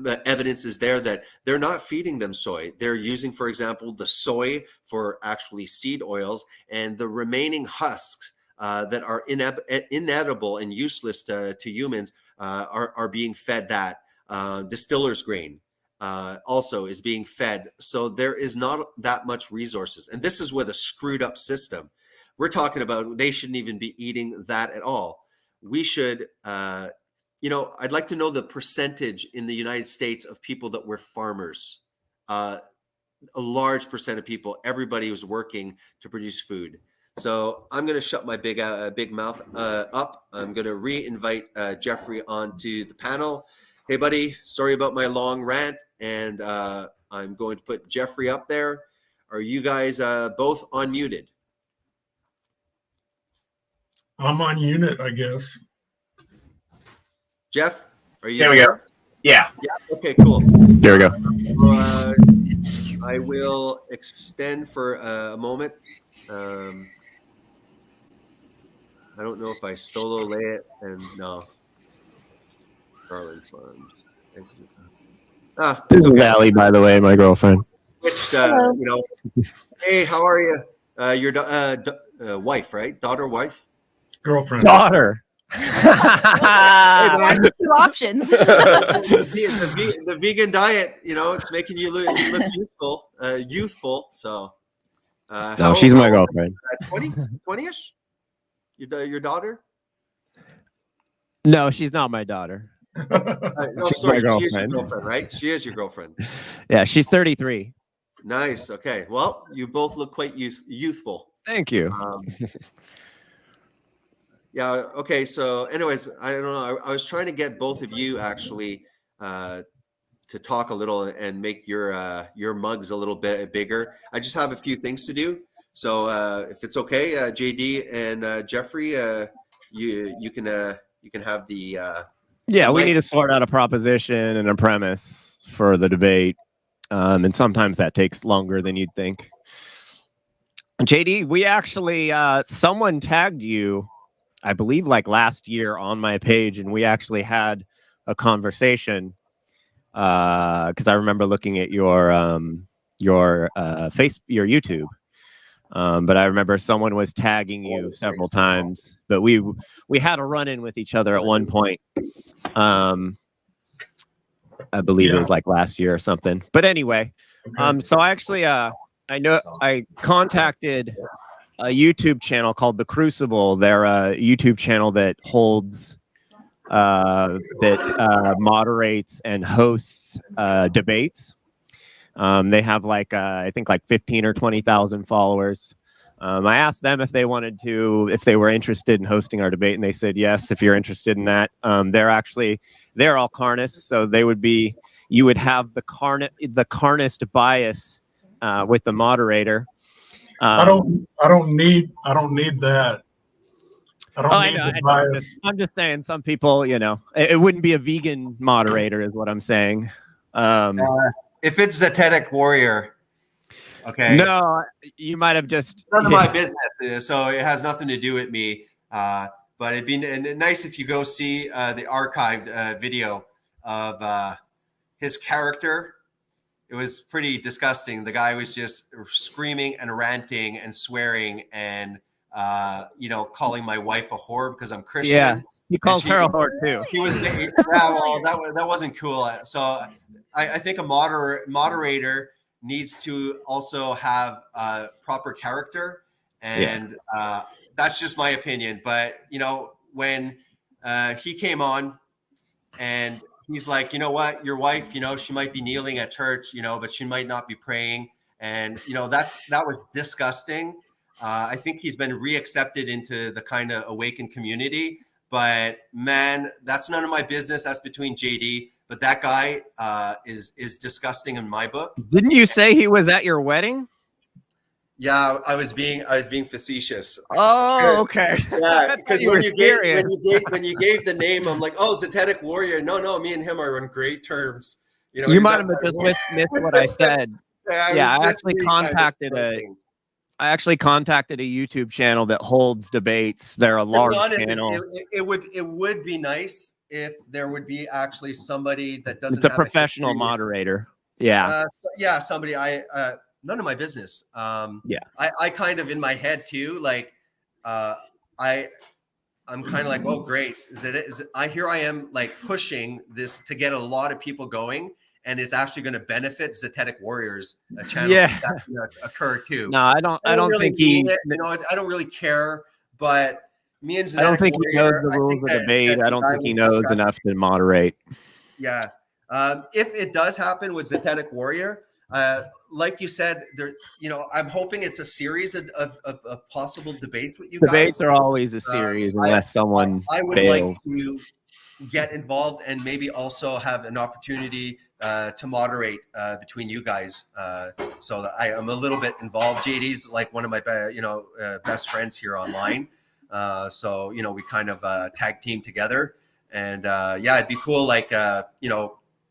the evidence is there that they're not feeding them soy. They're using, for example, the soy for actually seed oils, and the remaining husks that are inedible and useless to humans are being fed that. Distiller's grain also is being fed. So there is not that much resources. And this is with a screwed up system. We're talking about they shouldn't even be eating that at all. We should, I'd like to know the percentage in the United States of people that were farmers. A large percent of people, everybody was working to produce food. So I'm going to shut my big mouth up. I'm going to re-invite Jeffrey onto the panel. Hey, buddy, sorry about my long rant, and I'm going to put Jeffrey up there. Are you guys both unmuted?
I'm on unit, I guess.
Jeff, are you
there?
there?
We go. Yeah.
Yeah. Okay, cool.
There we go.
I will extend for a moment. I don't know if I solo lay it, and no. Garland Farms.
This is Allie, by the way, my girlfriend.
Switched, hey, how are you? Your wife, right? Daughter, wife?
Girlfriend.
Daughter.
Hey,
two options.
the vegan diet, it's making you look youthful. So,
no, she's my girlfriend.
20-ish? Your daughter?
No, she's not my daughter.
Sorry, she is your girlfriend, right? She is your girlfriend.
Yeah, she's 33.
Nice. Okay. Well, you both look quite youthful.
Thank you.
Yeah. Okay. So, anyways, I don't know. I was trying to get both of you actually to talk a little and make your mugs a little bit bigger. I just have a few things to do. So, if it's okay, JD and Jeffrey, you can have the.
Yeah, we need to sort out a proposition and a premise for the debate, and sometimes that takes longer than you'd think. JD, we actually someone tagged you, I believe, like last year on my page, and we actually had a conversation because I remember looking at your YouTube. But I remember someone was tagging you several times, but we had a run-in with each other at one point. I believe it was like last year or something. But anyway, so I actually I contacted a YouTube channel called The Crucible. They're a YouTube channel that holds moderates and hosts debates. They have I think 15 or 20,000 followers. I asked them if they were interested in hosting our debate, and they said yes. If you're interested in that, they're all carnists, so you would have the carnist bias with the moderator.
I don't need that. I don't need the bias.
I'm just saying, some people, it wouldn't be a vegan moderator, is what I'm saying.
If it's Zetetic Warrior, okay.
No, you might have just.
None of my business, so it has nothing to do with me. But it'd be nice if you go see the archived video of his character. it was pretty disgusting. The guy was just screaming and ranting and swearing and calling my wife a whore because I'm Christian.
Yeah, he calls her a whore too.
He was, yeah, well, that wasn't cool. So I think a moderator needs to also have proper character, and that's just my opinion. But when he came on and he's like, you know what, your wife, she might be kneeling at church, but she might not be praying, and that was disgusting. I think he's been reaccepted into the kind of awakened community, but man, that's none of my business. That's between JD. But that guy is disgusting in my book.
Didn't you say he was at your wedding?
Yeah, I was being facetious.
Oh, okay.
Yeah, because when you gave the name, I'm like, oh, Zetetic Warrior. No, me and him are on great terms.
You might have just missed what I said. I actually contacted a YouTube channel that holds debates. They're a large channel.
It would be nice if there would be actually somebody that doesn't.
It's a professional moderator. Yeah.
Somebody. None of my business. I kind of in my head too. Like, I'm kind of like, oh, great. Here I am like pushing this to get a lot of people going. And it's actually going to benefit Zetetic Warriors channel. Yeah, that's going to occur too.
No, I don't really think he.
I don't really care. But me and Zetetic
I don't think
Warrior,
he knows the rules of debate. I don't think he knows enough to moderate.
Yeah, if it does happen with Zetetic Warrior, like you said, there. I'm hoping it's a series of possible debates with you guys.
Debates are always a series unless someone.
I would like to get involved and maybe also have an opportunity to moderate between you guys, so that I am a little bit involved. JD's like one of my best friends here online, so we kind of tag team together, and it'd be cool. Like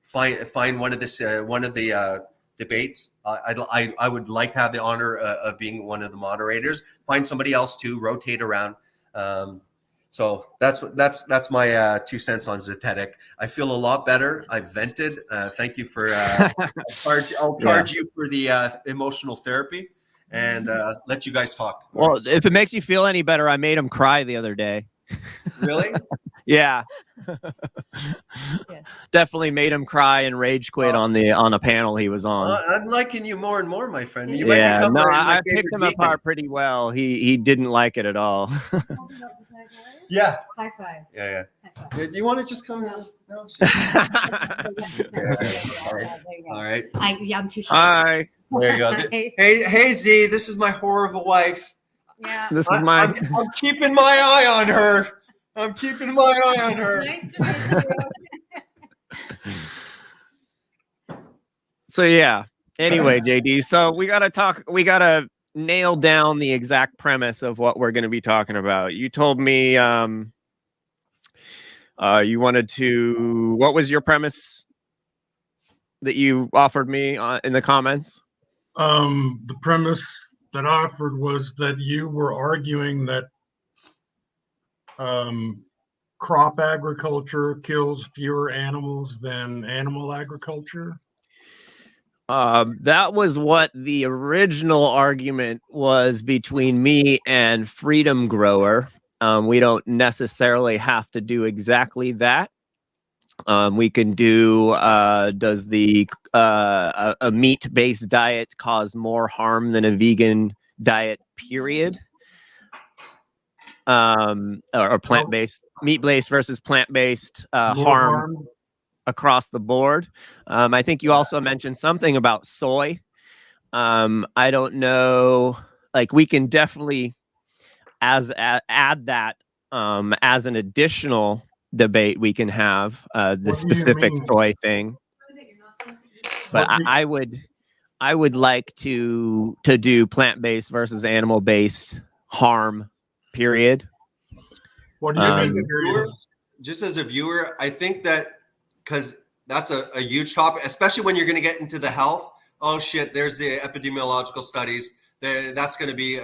find one of the debates. I would like to have the honor of being one of the moderators. Find somebody else to rotate around. So that's my 2 cents on Zetetic. I feel a lot better. I vented. Thank you for. I'll charge you for the emotional therapy, and let you guys talk.
Well, if it makes you feel any better, I made him cry the other day.
Really?
Yeah. Definitely made him cry and rage quit on a panel he was on.
I'm liking you more and more, my friend.
I picked him apart pretty well. He didn't like it at all.
Yeah.
High five.
Yeah.
High five.
Do you want to just come in? No. All right.
I'm too shy.
Hi.
There you go. Hey, Z. This is my whore of a wife.
Yeah.
This is my.
I'm keeping my eye on her. I'm keeping my eye on her.
Nice to meet you.
So yeah. Anyway, JD. So we gotta nail down the exact premise of what we're going to be talking about. You told me you wanted to. What was your premise that you offered me in the comments?
The premise that I offered was that you were arguing that crop agriculture kills fewer animals than animal agriculture.
That was what the original argument was between me and Freedom Grower. We don't necessarily have to do exactly that. We can do, does a meat-based diet cause more harm than a vegan diet, period? Or plant-based, meat-based versus plant-based harm across the board. I think you also mentioned something about soy. I don't know, like we can definitely add that as an additional debate we can have the specific soy thing. But I would like to do plant-based versus animal-based harm, period.
What do
just as a viewer, I think that because that's a huge topic, especially when you're going to get into the health. Oh shit, there's the epidemiological studies. That's going to be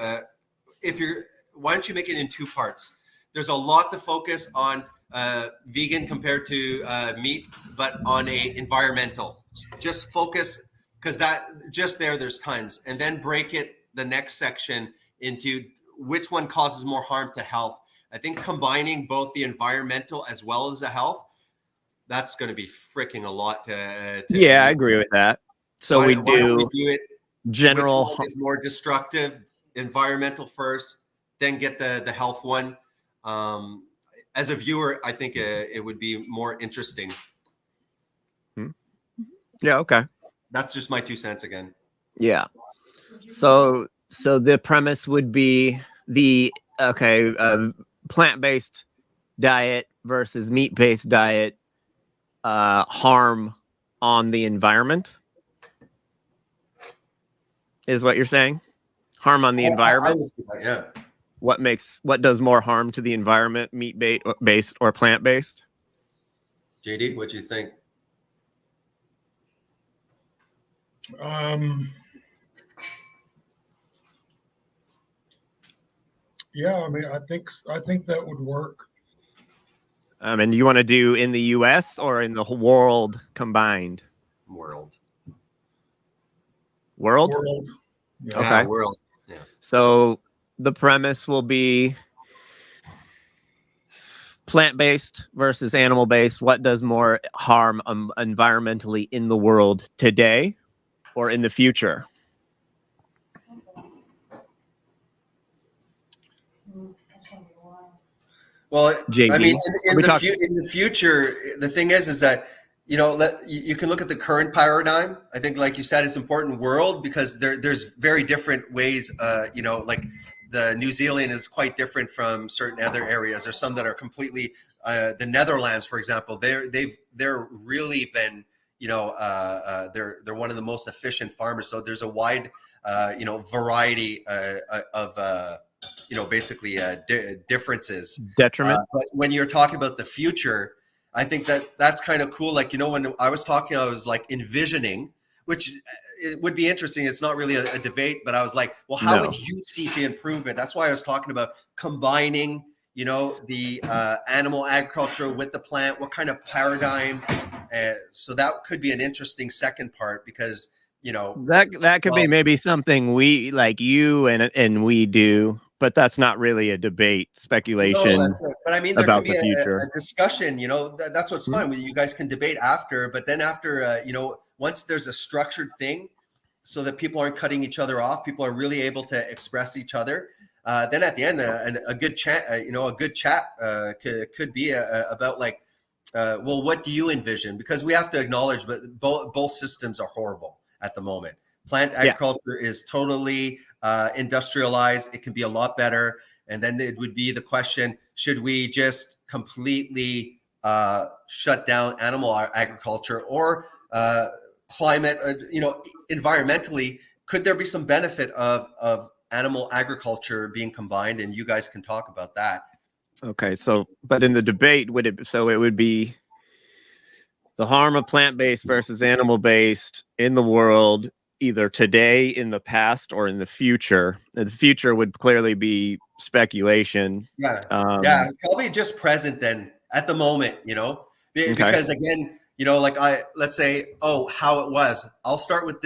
why don't you make it in 2 parts? There's a lot to focus on vegan compared to meat, but on a environmental. Just focus because that just there's tons, and then break it the next section into which one causes more harm to health. I think combining both the environmental as well as the health, that's going to be freaking a lot to
Yeah, I agree with that. So
why
we
don't we
do
do it
general.
which one is more destructive, environmental first, then get the health one. As a viewer, I think it would be more interesting.
Yeah. Okay.
That's just my 2 cents again.
Yeah. So the premise would be plant-based diet versus meat-based diet harm on the environment is what you're saying? Harm on the environment?
Yeah.
What does more harm to the environment, meat-based or plant-based?
JD, what do you think?
Yeah, I mean, I think that would work.
And you want to do in the US or in the whole world combined?
World.
World?
Yeah.
Okay.
Yeah, world. Yeah.
So the premise will be plant-based versus animal-based. What does more harm environmentally in the world today or in the future?
Well,
JD,
I mean,
in
the future, the thing is that, you know, you can look at the current paradigm. I think, like you said, it's important world because there's very different ways. You know, like the New Zealand is quite different from certain other areas. There's some that are completely. The Netherlands, for example, they're really been, you know, they're one of the most efficient farmers. So there's a wide, you know, variety of. You know, basically differences.
Detriment.
But when you're talking about the future, I think that's kind of cool. Like, you know, when I was talking, I was like envisioning, which it would be interesting. It's not really a debate, but I was like, well, how would you see to improve it? That's why I was talking about combining, you know, the animal agriculture with the plant. What kind of paradigm? So that could be an interesting second part because, you know,
that could be maybe something we like you and we do, but that's not really a debate, speculation.
No, that's it. But I mean, there
about
could be
the future.
a discussion. You know, that's what's fun. You guys can debate after, but then after, you know, once there's a structured thing, so that people aren't cutting each other off, people are really able to express each other. Then at the end, a good chat, you know, a good chat could be about like, well, what do you envision? Because we have to acknowledge, but both systems are horrible at the moment. Plant agriculture is totally industrialized. It can be a lot better. And then it would be the question, should we just completely shut down animal agriculture or climate, you know, environmentally, could there be some benefit of animal agriculture being combined? And you guys can talk about that.
Okay. So, but in the debate, it would be the harm of plant-based versus animal-based in the world, either today, in the past, or in the future. And the future would clearly be speculation.
Yeah, probably just present then at the moment, you know, because again, you know, like let's say, how it was. I'll start with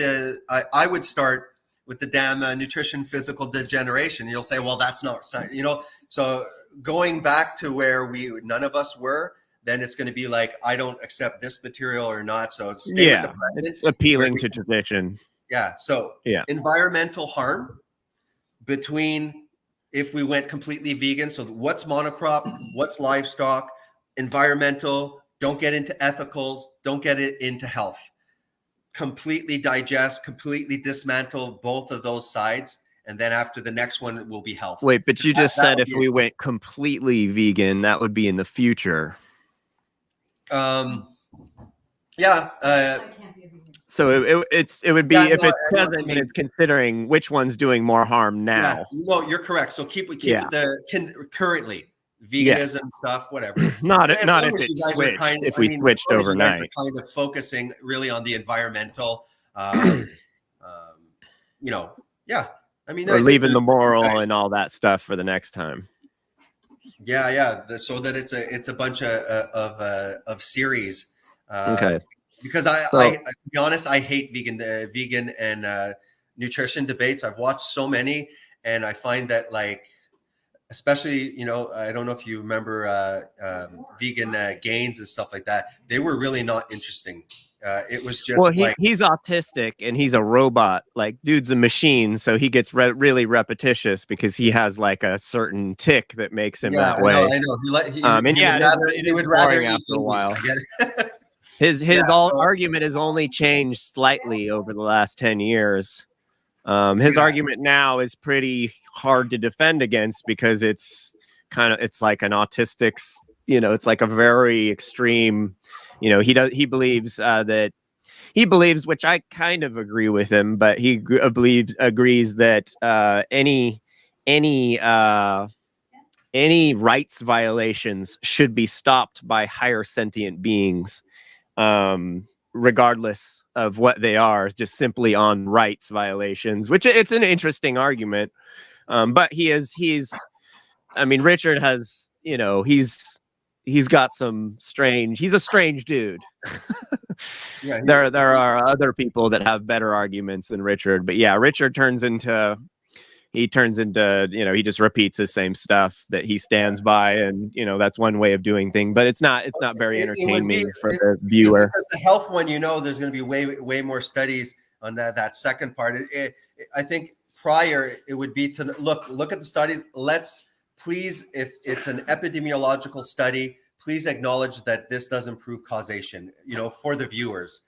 I would start with the damn nutrition physical degeneration. You'll say, well, that's not, you know, so going back to where none of us were, then it's going to be like, I don't accept this material or not. So stay with the present.
It's appealing to tradition.
Yeah. So environmental harm between if we went completely vegan. So what's monocrop, what's livestock, environmental, don't get into ethicals, don't get it into health. Completely digest, completely dismantle both of those sides. And then after the next one will be health.
Wait, but you just said if we went completely vegan, that would be in the future. So it would be if it's present, but it's considering which one's doing more harm now.
Yeah, no, you're correct. So keep currently veganism stuff, whatever.
Not if it switched. If we switched overnight,
you guys are kind of focusing really on the environmental. You know, yeah. I mean,
or leaving the moral and all that stuff for the next time.
Yeah. So that it's a bunch of series.
Okay.
because to be honest, I hate vegan and nutrition debates. I've watched so many, and I find that, like, especially, I don't know if you remember vegan gains and stuff like that. They were really not interesting. It was just
he's autistic and he's a robot. Like, dude's a machine, so he gets really repetitious because he has like a certain tick that makes him that way.
I know. He would rather eat
after a while.
I get it.
His argument has only changed slightly over the last 10 years. His argument now is pretty hard to defend against because it's like an autistic's, it's like a very extreme, he believes he believes, which I kind of agree with him, but he agrees that any rights violations should be stopped by higher sentient beings, regardless of what they are, just simply on rights violations, which it's an interesting argument. But Richard has, he's got some he's a strange dude. There are other people that have better arguments than Richard, but yeah, Richard turns into, he just repeats the same stuff that he stands by, and that's one way of doing things, but it's not very entertaining for the viewer.
Because the health one, there's going to be way more studies on that second part. I think prior it would be to look at the studies. Let's please, if it's an epidemiological study, please acknowledge that this doesn't prove causation. For the viewers,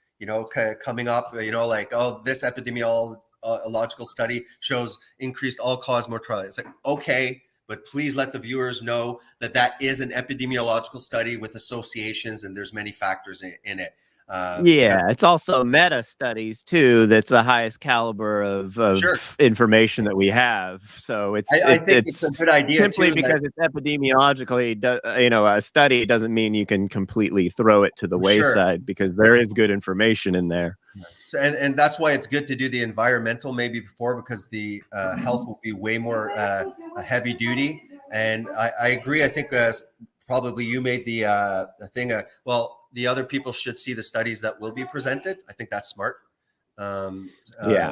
coming up, like, oh, this epidemiological study shows increased all-cause mortality. It's like, okay, but please let the viewers know that is an epidemiological study with associations, and there's many factors in it.
It's also meta studies too. That's the highest caliber of information that we have. So
I think it's a good idea.
Simply because it's epidemiologically, a study doesn't mean you can completely throw it to the wayside, because there is good information in there.
So, and that's why it's good to do the environmental maybe before, because the health will be way more heavy duty. And I agree. I think probably you made the thing. The other people should see the studies that will be presented. I think that's smart. Yeah.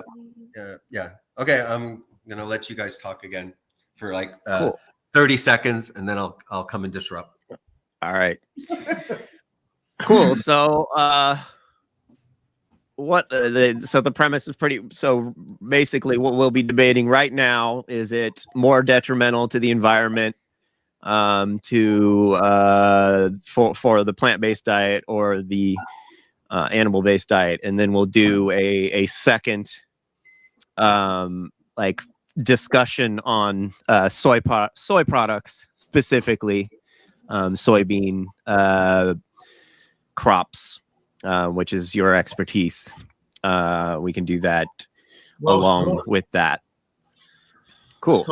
Okay, I'm gonna let you guys talk again for like
cool.
30 seconds, and then I'll come and disrupt.
All right. Cool. So the premise is so basically what we'll be debating right now, is it more detrimental to the environment for the plant-based diet or the animal-based diet? And then we'll do a second discussion on soy products, specifically soybean crops, which is your expertise. We can do that along with that. Cool.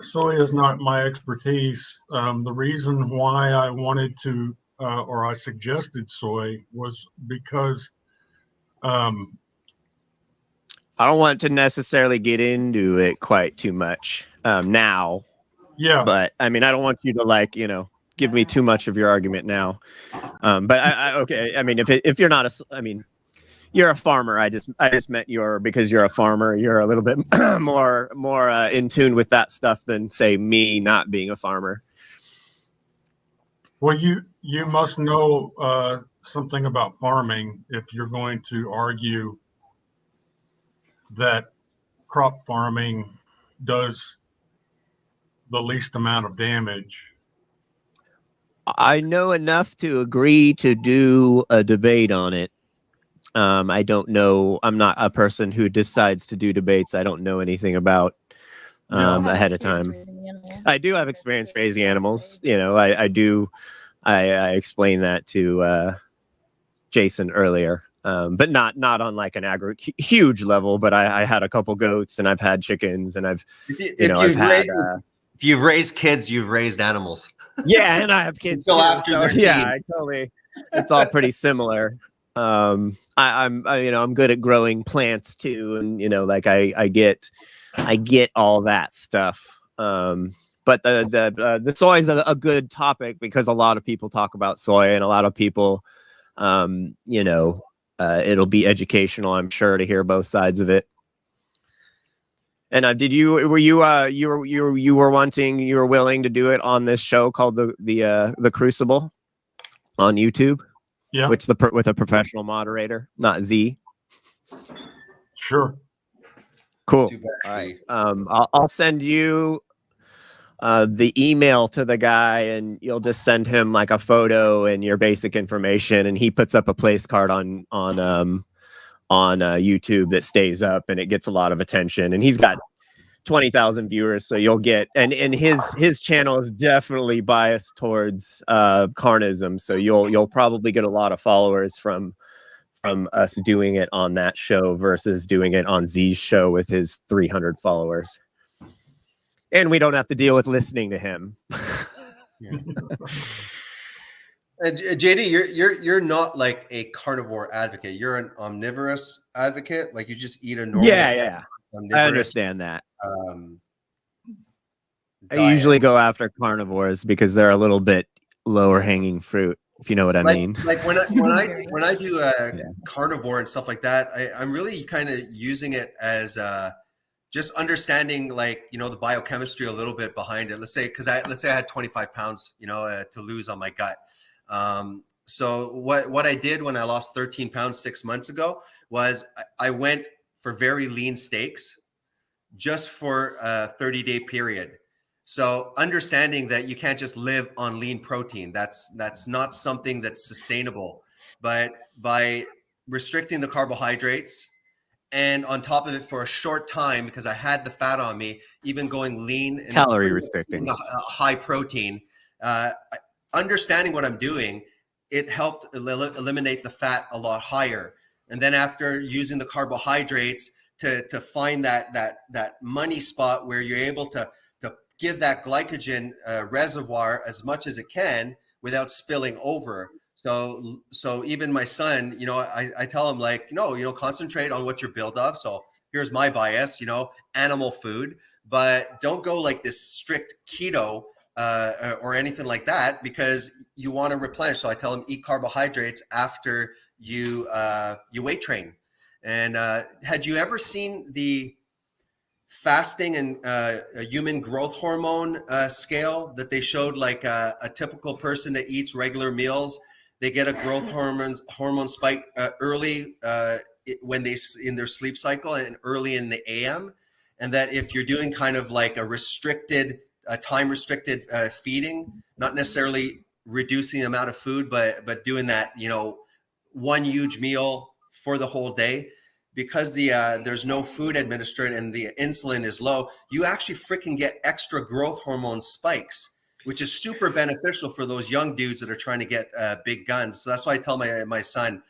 Soy is not my expertise. The reason why I wanted to, or I suggested soy, was because
I don't want to necessarily get into it quite too much now.
Yeah.
But I don't want you to give me too much of your argument now. But okay. If you're not you're a farmer. I just meant because you're a farmer, you're a little bit more in tune with that stuff than, say, me not being a farmer.
Well, you must know something about farming if you're going to argue that crop farming does the least amount of damage.
I know enough to agree to do a debate on it. I don't know. I'm not a person who decides to do debates. I don't know anything about ahead of time. I do have experience raising animals. I do. I explained that to Jason earlier, but not on like an huge level. But I had a couple goats, and I've had chickens, and
if you've raised kids, you've raised animals.
Yeah, and I have kids. It's all pretty similar. I'm good at growing plants too, and I get all that stuff. But the soy is a good topic because a lot of people talk about soy, and a lot of people It'll be educational, I'm sure, to hear both sides of it. And you were willing to do it on this show called the Crucible on YouTube?
Yeah,
With a professional moderator, not Z.
sure.
Cool.
Too bad,
All right.
Z.
I'll send you the email to the guy, and you'll just send him like a photo and your basic information, and he puts up a place card on YouTube that stays up, and it gets a lot of attention. And he's got 20,000 viewers, so you'll get and his channel is definitely biased towards carnism, so you'll probably get a lot of followers from us doing it on that show versus doing it on Z's show with his 300 followers. And we don't have to deal with listening to him.
JD, you're not like a carnivore advocate. You're an omnivorous advocate. Like you just eat a normal.
Yeah. I understand that. I usually go after carnivores because they're a little bit lower hanging fruit, if you know what I mean.
Like when I do carnivore and stuff like that, I'm really kind of using it as just understanding, like, you know, the biochemistry a little bit behind it. Let's say I had 25 pounds, you know, to lose on my gut. So what I did when I lost 13 pounds 6 months ago was I went for very lean steaks just for a 30-day period. So understanding that you can't just live on lean protein, that's not something that's sustainable. But by restricting the carbohydrates, and on top of it for a short time, because I had the fat on me, even going lean and
calorie restricting,
high protein, understanding what I'm doing, it helped eliminate the fat a lot higher. And then after using the carbohydrates to find that money spot where you're able to give that glycogen reservoir as much as it can without spilling over. So even my son, you know, I tell him, like, no, you know, concentrate on what you're built of. So here's my bias, you know, animal food, but don't go like this strict keto or anything like that, because you want to replenish. So I tell him, eat carbohydrates after you weight train. And had you ever seen the fasting and a human growth hormone scale that they showed? Like a typical person that eats regular meals, they get a growth hormone spike early when they in their sleep cycle and early in the AM. And that if you're doing kind of like a restricted, time restricted feeding, not necessarily reducing the amount of food, but doing that, you know, one huge meal for the whole day, because there's no food administered and the insulin is low, you actually freaking get extra growth hormone spikes, which is super beneficial for those young dudes that are trying to get big guns. So that's why I tell my son,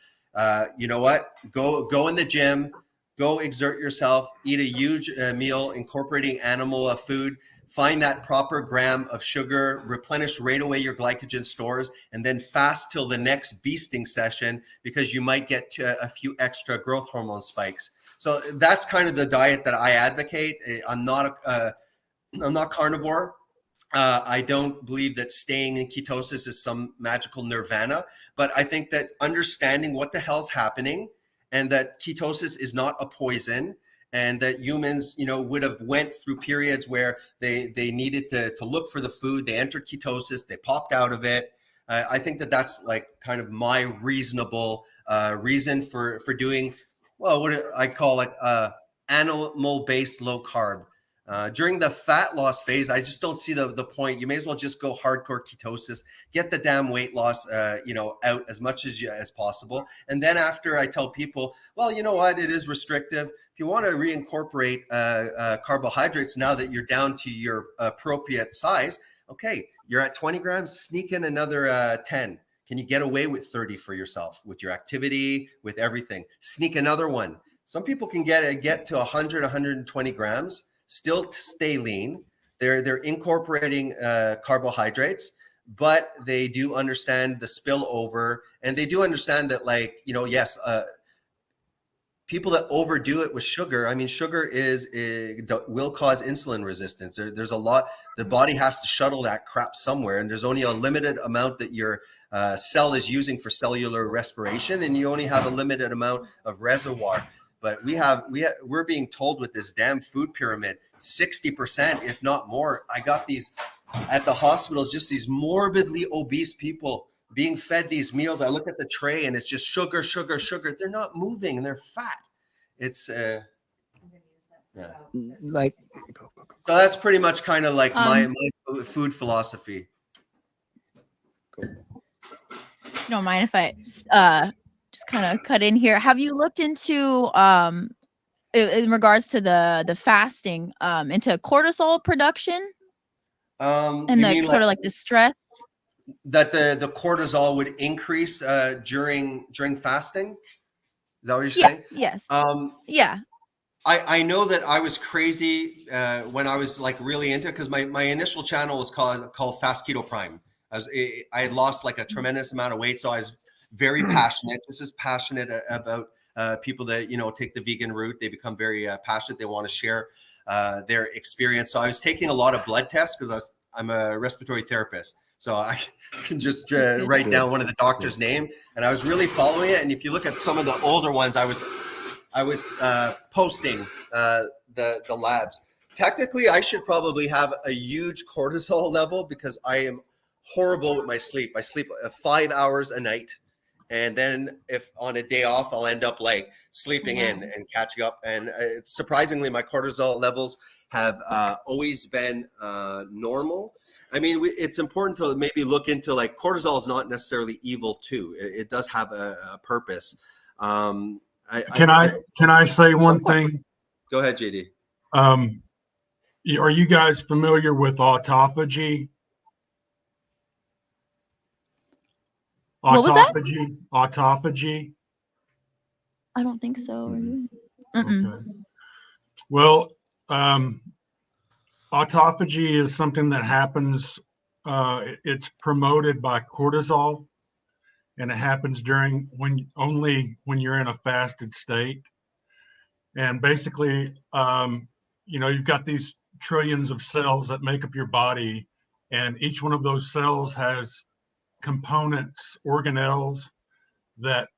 you know what, go in the gym, go exert yourself, eat a huge meal incorporating animal food, find that proper gram of sugar, replenish right away your glycogen stores, and then fast till the next beasting session, because you might get a few extra growth hormone spikes. So that's kind of the diet that I advocate. I'm not carnivore. I don't believe that staying in ketosis is some magical nirvana, but I think that understanding what the hell's happening and that ketosis is not a poison, and that humans, you know, would have went through periods where they needed to look for the food. They entered ketosis, they popped out of it. I think that that's like kind of my reasonable reason for doing, well, what I call like animal-based low carb. During the fat loss phase, I just don't see the point. You may as well just go hardcore ketosis, get the damn weight loss, you know, out as much as possible. And then after, I tell people, well, you know what, it is restrictive. If you want to reincorporate carbohydrates now that you're down to your appropriate size, okay, you're at 20 grams, sneak in another 10. Can you get away with 30 for yourself with your activity, with everything? Sneak another one. Some people can get to 100, 120 grams. Still stay lean. They're incorporating carbohydrates, but they do understand the spillover, and they do understand that, like, you know, yes, people that overdo it with sugar, I mean, sugar will cause insulin resistance. There's a lot, the body has to shuttle that crap somewhere, and there's only a limited amount that your cell is using for cellular respiration, and you only have a limited amount of reservoir. But we're being told with this damn food pyramid, 60%, if not more. I got these at the hospital, just these morbidly obese people being fed these meals. I look at the tray and it's just sugar, sugar, sugar. They're not moving and they're fat. It's yeah.
Like,
So that's pretty much kind of like my food philosophy.
You don't mind if I just kind of cut in here. Have you looked into in regards to the fasting into cortisol production and the sort of like the stress?
That the cortisol would increase during fasting? Is that what you're saying?
Yes.
Yeah. I know that I was crazy when I was like really into it, because my initial channel was called Fast Keto Prime. I had lost like a tremendous amount of weight, so I was very passionate. Just as passionate about people that take the vegan route. They become very passionate. They want to share their experience. So I was taking a lot of blood tests because I'm a respiratory therapist. So I can just write down one of the doctor's name, and I was really following it. And if you look at some of the older ones, I was posting the labs. Technically, I should probably have a huge cortisol level because I am horrible with my sleep. I sleep 5 hours a night, and then if on a day off, I'll end up like sleeping in and catching up. And surprisingly, my cortisol levels have always been normal. I mean, it's important to maybe look into like cortisol is not necessarily evil too. It does have a purpose. Can
I say one thing?
Go ahead, JD.
Are you guys familiar with autophagy?
What was that?
Autophagy.
I don't think so.
Okay. Well, autophagy is something that happens. It's promoted by cortisol, and it happens only when you're in a fasted state. And basically, you've got these trillions of cells that make up your body, and each one of those cells has components, organelles that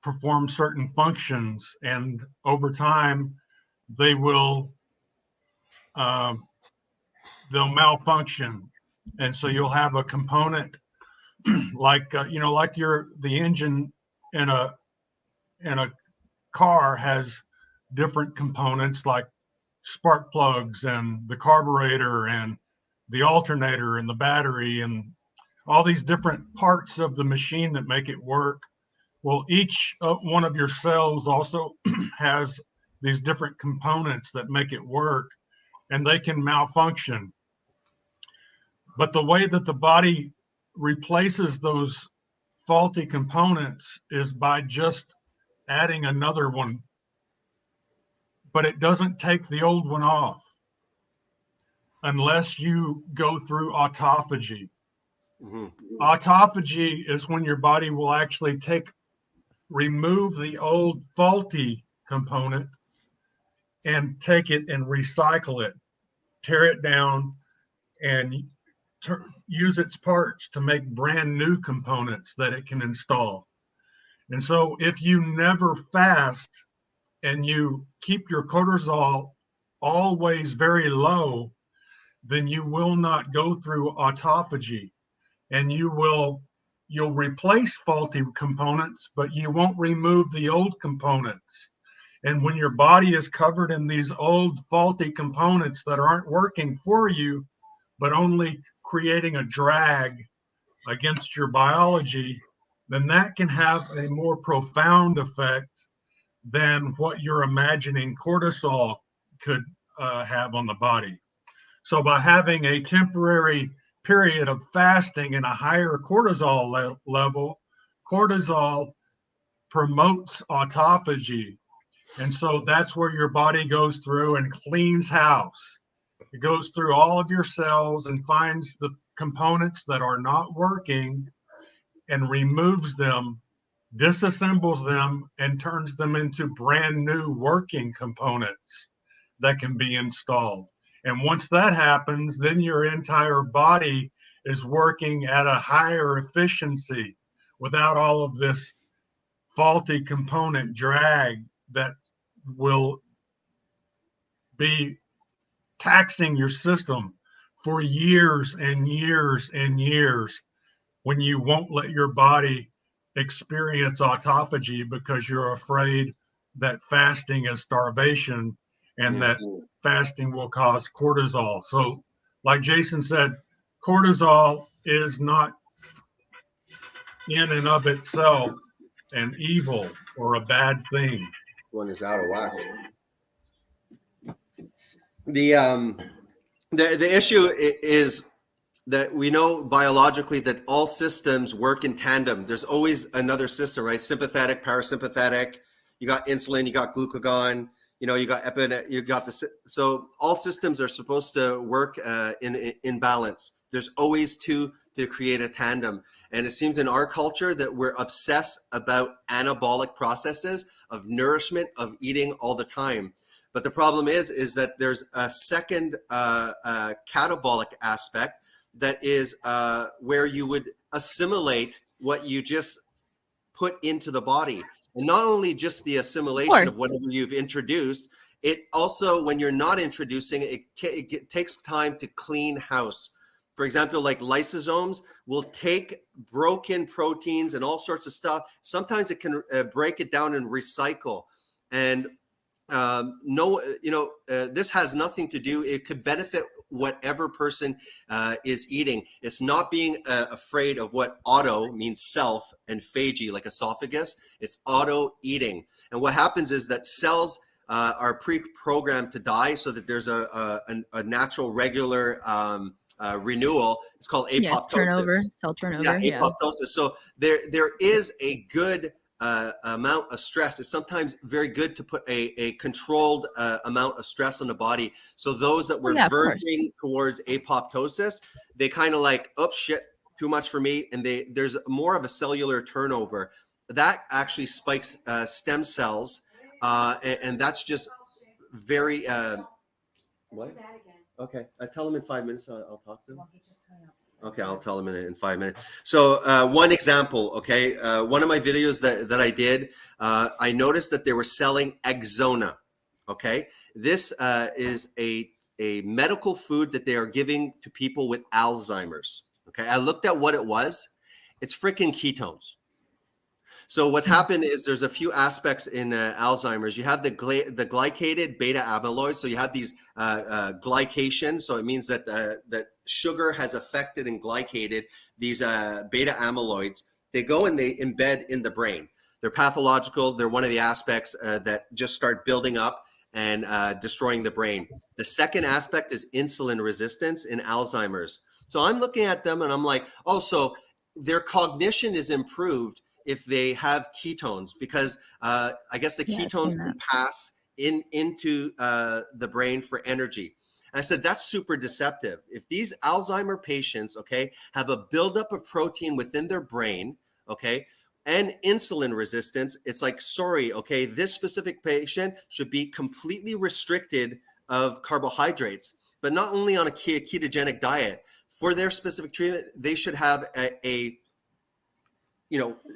perform certain functions, and over time they will they'll malfunction, and so you'll have a component like the engine in a car has different components like spark plugs and the carburetor and the alternator and the battery and all these different parts of the machine that make it work. Well, each one of your cells also has these different components that make it work, and they can malfunction. But the way that the body replaces those faulty components is by just adding another one, but it doesn't take the old one off unless you go through autophagy. Mm-hmm. Autophagy is when your body will actually remove the old faulty component and take it and recycle it, tear it down, and use its parts to make brand new components that it can install. And so if you never fast and you keep your cortisol always very low, then you will not go through autophagy, and you'll replace faulty components, but you won't remove the old components. And when your body is covered in these old faulty components that aren't working for you, but only creating a drag against your biology, then that can have a more profound effect than what you're imagining cortisol could have on the body. So by having a temporary period of fasting and a higher cortisol level, cortisol promotes autophagy. And so that's where your body goes through and cleans house. It goes through all of your cells and finds the components that are not working and removes them disassembles them and turns them into brand new working components that can be installed. And once that happens, then your entire body is working at a higher efficiency without all of this faulty component drag that will be taxing your system for years and years and years when you won't let your body experience autophagy because you're afraid that fasting is starvation and that fasting will cause cortisol. So, like Jason said, cortisol is not in and of itself an evil or a bad thing.
One is out of whack. The issue is that we know biologically that all systems work in tandem. There's always another system, right? Sympathetic, parasympathetic. You got insulin, you got glucagon, you got you got the. So all systems are supposed to work in balance. There's always two to create a tandem. And it seems in our culture that we're obsessed about anabolic processes of nourishment, of eating all the time. But the problem is that there's a second catabolic aspect that is where you would assimilate what you just put into the body. And not only just the assimilation of whatever you've introduced, it also, when you're not introducing it, it takes time to clean house. For example, like lysosomes will take broken proteins and all sorts of stuff. Sometimes it can break it down and recycle. And this has nothing to do. It could benefit whatever person is eating. It's not being afraid of what auto means self and phagy, like esophagus. It's auto eating. And what happens is that cells are pre-programmed to die so that there's a natural regular renewal. It's called apoptosis.
Cell turnover.
Yeah, apoptosis. So there is a good amount of stress. It's sometimes very good to put a controlled amount of stress on the body. So those that were verging towards apoptosis, they kind of like, oh shit, too much for me. And there's more of a cellular turnover that actually spikes stem cells. And that's just very, what? Okay. I tell him in 5 minutes. I'll talk to him. Okay, I'll tell him in 5 minutes. So one example, okay, one of my videos that I did, I noticed that they were selling Exona, okay? This is a medical food that they are giving to people with Alzheimer's, okay? I looked at what it was. It's freaking ketones. So what's happened is there's a few aspects in Alzheimer's. You have the glycated beta amyloid. So you have these glycation. So it means that that sugar has affected and glycated these beta amyloids. They go and they embed in the brain. They're pathological. They're one of the aspects that just start building up and destroying the brain. The second aspect is insulin resistance in Alzheimer's. So I'm looking at them and I'm like, oh, so their cognition is improved if they have ketones, because I guess the ketones can pass into the brain for energy. And I said, that's super deceptive. If these Alzheimer patients, okay, have a buildup of protein within their brain, okay, and insulin resistance, it's like, sorry, okay, this specific patient should be completely restricted of carbohydrates, but not only on a ketogenic diet. For their specific treatment, they should have a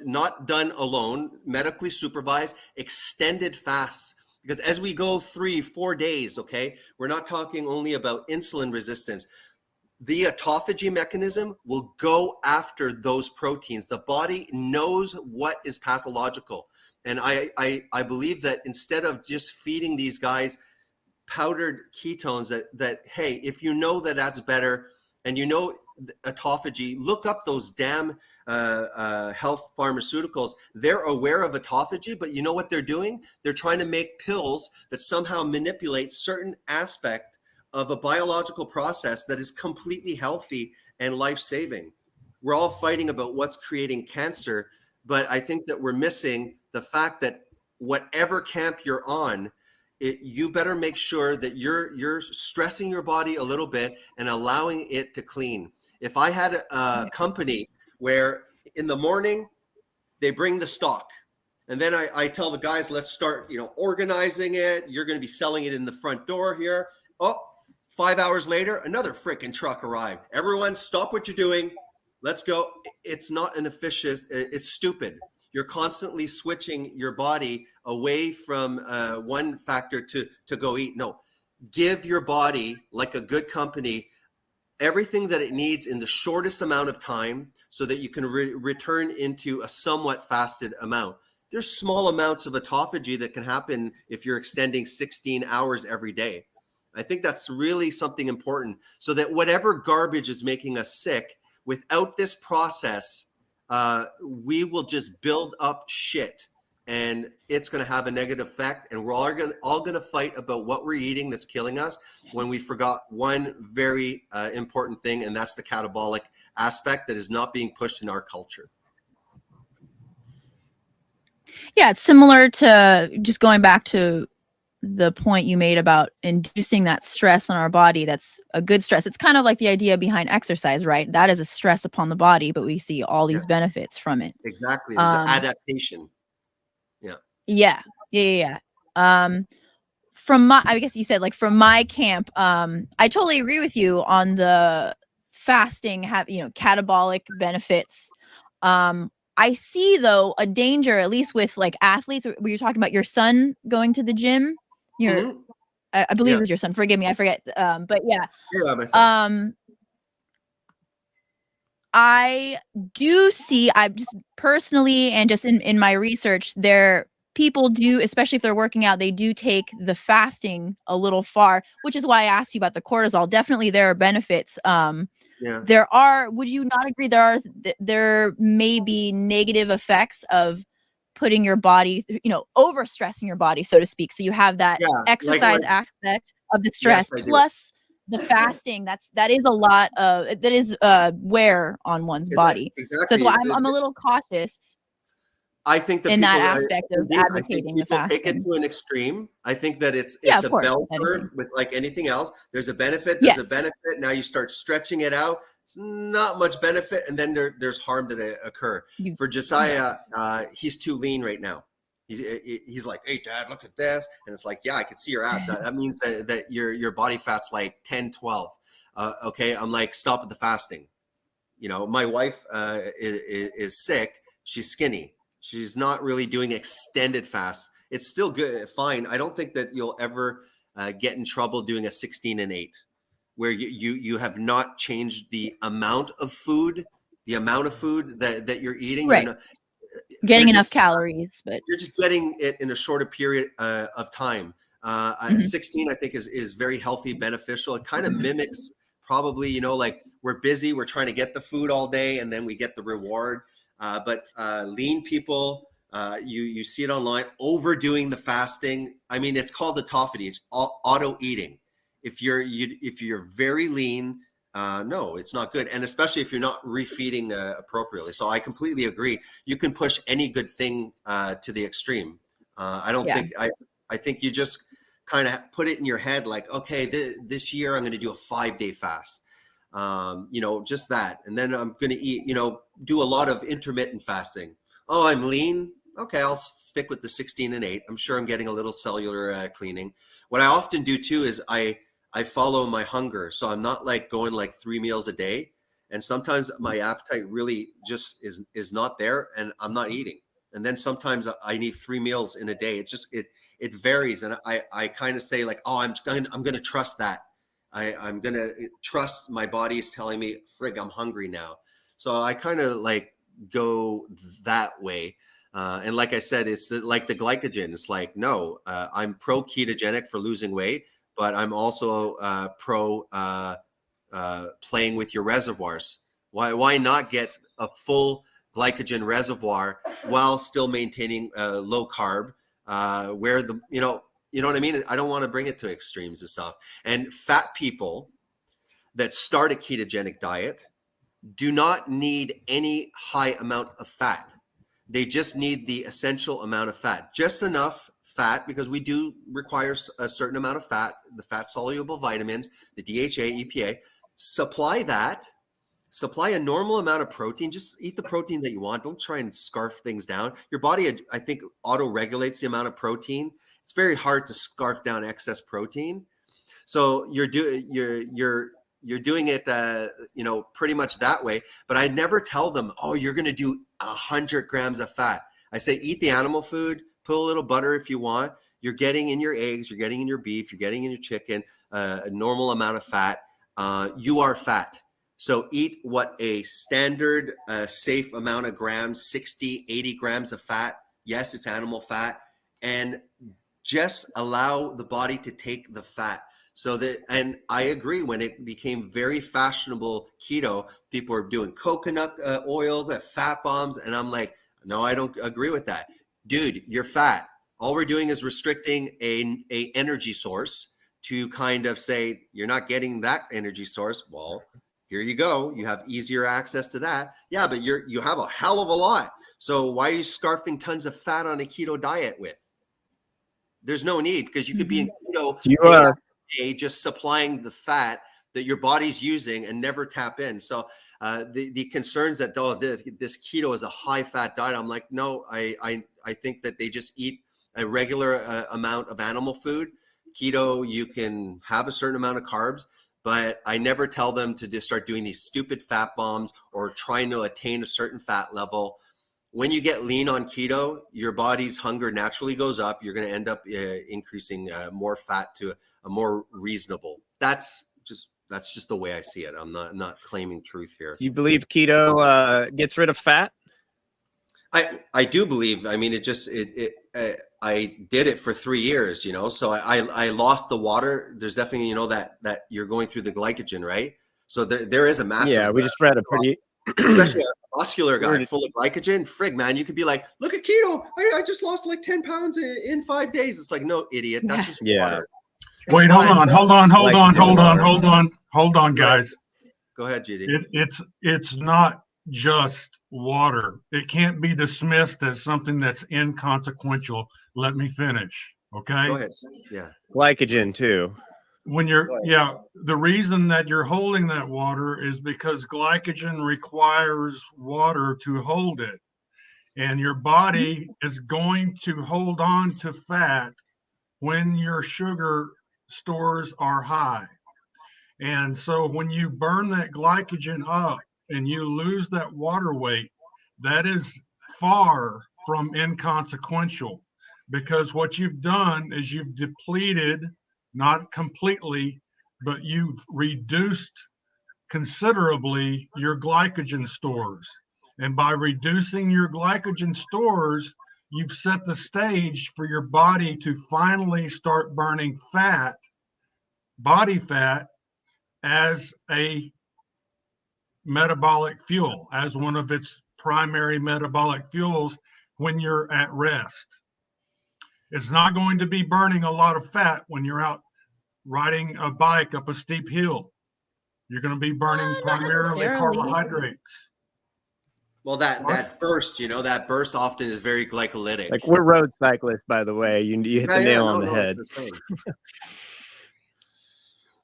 not done alone, medically supervised, extended fasts. Because as we go 3-4 days, okay, we're not talking only about insulin resistance. The autophagy mechanism will go after those proteins. The body knows what is pathological. And I believe that instead of just feeding these guys powdered ketones that, hey, if you know that that's better, and you know autophagy, look up those damn health pharmaceuticals. They're aware of autophagy, but you know what they're doing? They're trying to make pills that somehow manipulate certain aspect of a biological process that is completely healthy and life-saving. We're all fighting about what's creating cancer, but I think that we're missing the fact that whatever camp you're on, you better make sure that you're stressing your body a little bit and allowing it to clean. If I had a company where in the morning they bring the stock. And then I tell the guys, let's start, organizing it. You're going to be selling it in the front door here. Oh, 5 hours later, another freaking truck arrived. Everyone stop what you're doing. Let's go. It's not an efficient, it's stupid. You're constantly switching your body away from one factor to go eat. No, give your body, like a good company, everything that it needs in the shortest amount of time so that you can return into a somewhat fasted amount. There's small amounts of autophagy that can happen if you're extending 16 hours every day. I think that's really something important, so that whatever garbage is making us sick, without this process, we will just build up shit, and it's going to have a negative effect. And we're all going to fight about what we're eating that's killing us, when we forgot one very important thing, and that's the catabolic aspect that is not being pushed in our culture.
Yeah, it's similar to, just going back to the point you made about inducing that stress on our body. That's a good stress. It's kind of like the idea behind exercise, right? That is a stress upon the body, but we see all these benefits from it.
Exactly. There's an adaptation.
Yeah. From my, I guess you said, like, from my camp, I totally agree with you on the fasting catabolic benefits. I see, though, a danger, at least with like athletes, where you're talking about your son going to the gym. I believe it was your son. Forgive me, I forget. But yeah.
Yeah, my son.
I do see, I just personally, and just in my research, people do, especially if they're working out, they do take the fasting a little far, which is why I asked you about the cortisol. Definitely there are benefits. Would you not agree, there may be negative effects of putting your body, overstressing your body, so to speak. So you have that exercise aspect of the stress, plus the fasting. That is a lot of, that is wear on one's body.
Exactly.
So that's why I'm a little cautious.
I think that
in that aspect of advocating the fasting.
Take it to an extreme. I think that it's a bell curve with like anything else. There's a benefit. There's a benefit. Now you start stretching it out. It's not much benefit, and then there's harm that occur. For Josiah, he's too lean right now. He's like, hey, Dad, look at this, and it's like, yeah, I can see your abs. That means that your body fat's like 10, 12. Okay, I'm like, stop with the fasting. My wife is sick. She's skinny. She's not really doing extended fast. It's still good, fine. I don't think that you'll ever get in trouble doing a 16 and 8, where you have not changed the amount of food that you're eating.
Right. Getting enough calories, but
you're just getting it in a shorter period of time. 16, I think, is very healthy, beneficial. It kind of mimics probably, like, we're busy, we're trying to get the food all day, and then we get the reward. But lean people, you see it online, overdoing the fasting. I mean, it's called autophagy. It's auto eating. If you're very lean, no, it's not good. And especially if you're not refeeding appropriately. So I completely agree. You can push any good thing to the extreme. I don't think, I think you just kind of put it in your head like, okay, this year I'm going to do a 5-day fast. Just that. And then I'm going to eat, do a lot of intermittent fasting. Oh, I'm lean. Okay, I'll stick with the 16 and 8. I'm sure I'm getting a little cellular cleaning. What I often do too is I follow my hunger. So I'm not like going like 3 meals a day. And sometimes my appetite really just is not there, and I'm not eating. And then sometimes I need 3 meals in a day. It varies. And I kind of say like, oh, I'm going to trust that. I'm going to trust my body is telling me, frig, I'm hungry now. So I kind of like go that way. And like I said, it's like the glycogen. It's like, no, I'm pro ketogenic for losing weight, but I'm also pro playing with your reservoirs. Why not get a full glycogen reservoir while still maintaining low carb, where you know what I mean? I don't want to bring it to extremes and stuff. And fat people that start a ketogenic diet do not need any high amount of fat. They just need the essential amount of fat, just enough fat, because we do require a certain amount of fat, the fat soluble vitamins, the DHA, EPA. Supply supply a normal amount of protein. Just eat the protein that you want. Don't try and scarf things down. Your body, I think, auto regulates the amount of protein. It's very hard to scarf down excess protein. So you're doing it, pretty much that way. But I never tell them, oh, you're going to do 100 grams of fat. I say, eat the animal food, put a little butter if you want. You're getting in your eggs, you're getting in your beef, you're getting in your chicken, a normal amount of fat. You are fat. So eat what a standard safe amount of grams, 60, 80 grams of fat. Yes, it's animal fat. And just allow the body to take the fat. So that, and I agree, when it became very fashionable keto, people were doing coconut oil, the fat bombs. And I'm like, no, I don't agree with that. Dude, you're fat. All we're doing is restricting a energy source to kind of say, you're not getting that energy source. Well, here you go. You have easier access to that. Yeah, but you have a hell of a lot. So why are you scarfing tons of fat on a keto diet with? There's no need, because you could be in keto just supplying the fat that your body's using and never tap in. So the concerns that this keto is a high fat diet, I'm like, no, I think that they just eat a regular amount of animal food. Keto, you can have a certain amount of carbs, but I never tell them to just start doing these stupid fat bombs or trying to attain a certain fat level. When you get lean on keto, your body's hunger naturally goes up. You're going to end up increasing more fat to a more reasonable. That's just the way I see it. I'm not claiming truth here.
Do you believe keto gets rid of fat?
I do believe. I mean, I did it for 3 years, so I lost the water. There's definitely, that you're going through the glycogen, right? So there is a massive.
Yeah, we just read a pretty.
Especially a muscular guy full of glycogen. Frig, man, you could be like, look at keto. I just lost like 10 pounds in 5 days. It's like, no, idiot. That's just water.
Wait, hold on, guys.
Go ahead, GD.
It's not just water. It can't be dismissed as something that's inconsequential. Let me finish. Okay.
Go ahead. Yeah.
Glycogen too.
When the reason that you're holding that water is because glycogen requires water to hold it. And your body is going to hold on to fat when your sugar stores are high. And so when you burn that glycogen up and you lose that water weight, that is far from inconsequential, because what you've done is you've depleted, not completely, but you've reduced considerably your glycogen stores. And by reducing your glycogen stores, you've set the stage for your body to finally start burning fat, body fat, as a metabolic fuel, as one of its primary metabolic fuels when you're at rest. It's not going to be burning a lot of fat when you're out riding a bike up a steep hill. You're going to be burning primarily carbohydrates.
Well, that burst, that burst often is very glycolytic.
Like, we're road cyclists, by the way. You hit the nail on the head.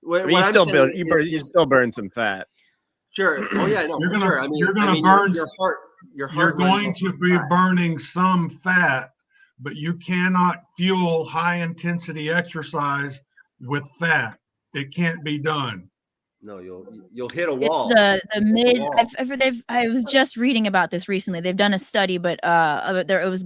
You still burn some fat.
Sure. Oh yeah, no,
you're
sure.
You're going to be burning some fat, but you cannot fuel high intensity exercise with fat. It can't be done.
No, you'll hit a wall.
It's the mid. I was just reading about this recently. They've done a study, but it was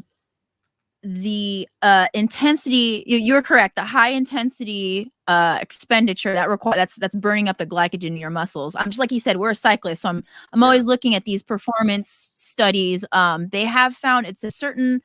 the intensity. You're correct. The high intensity expenditure that's burning up the glycogen in your muscles. I'm just like you said, we're a cyclist, so I'm always looking at these performance studies. They have found it's a certain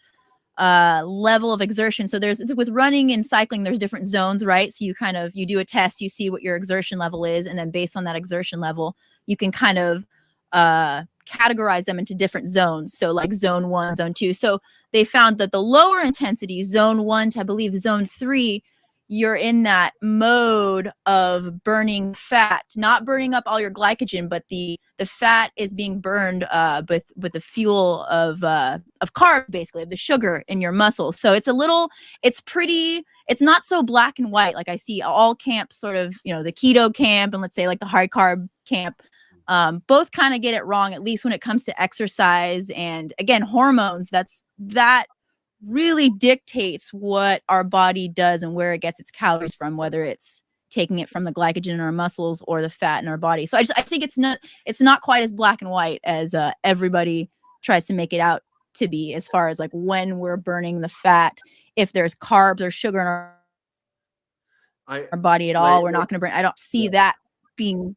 level of exertion. So with running and cycling, there's different zones, right? So you do a test, you see what your exertion level is, and then based on that exertion level, you can kind of categorize them into different zones. So like zone 1, zone 2. So they found that the lower intensity, zone 1 to I believe zone 3, you're in that mode of burning fat, not burning up all your glycogen, but the fat is being burned with the fuel of carbs, basically, of the sugar in your muscles. So it's not so black and white. Like I see all camps sort of, the keto camp and let's say like the high carb camp. Both kind of get it wrong, at least when it comes to exercise and again hormones. That really dictates what our body does and where it gets its calories from, whether it's taking it from the glycogen in our muscles or the fat in our body. So I think it's not quite as black and white as everybody tries to make it out to be, as far as like when we're burning the fat. If there's carbs or sugar in our body at all, we're not going to burn. I don't see that being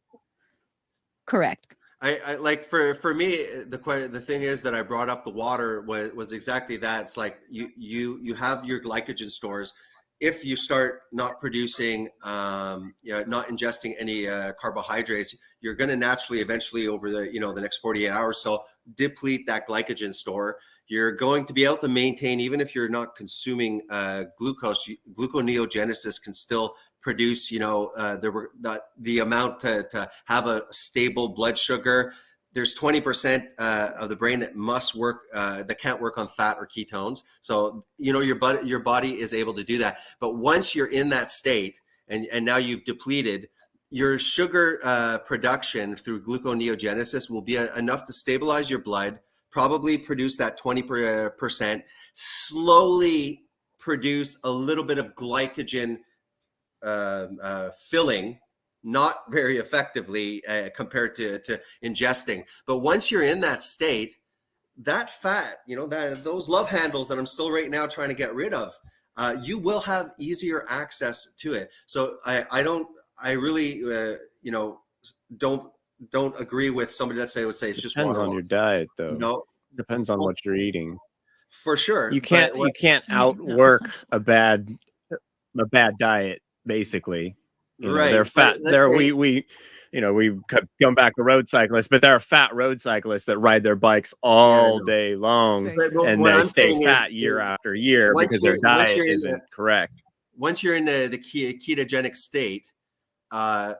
correct.
I like for me the thing is that I brought up the water was exactly that. It's like you have your glycogen stores. If you start not producing, not ingesting any carbohydrates, you're going to naturally eventually over the next 48 hours so deplete that glycogen store. You're going to be able to maintain, even if you're not consuming glucose. Gluconeogenesis can still produce, the amount to have a stable blood sugar. There's 20% of the brain that must work, that can't work on fat or ketones. So, your body is able to do that. But once you're in that state and now you've depleted, your sugar production through gluconeogenesis will be enough to stabilize your blood, probably produce that 20%, slowly produce a little bit of glycogen filling, not very effectively compared to ingesting. But once you're in that state, that fat, those love handles that I'm still right now trying to get rid of, you will have easier access to it. So I really don't agree with somebody that would say it's just
Depends
water.
on your diet, though.
No,
Depends on what you're eating.
for sure.
You can't outwork a bad diet, basically.
Right.
They're fat. We come back to road cyclists, but there are fat road cyclists that ride their bikes all day long, and they stay fat year after year because their diet isn't correct.
Once you're in the ketogenic state, I'm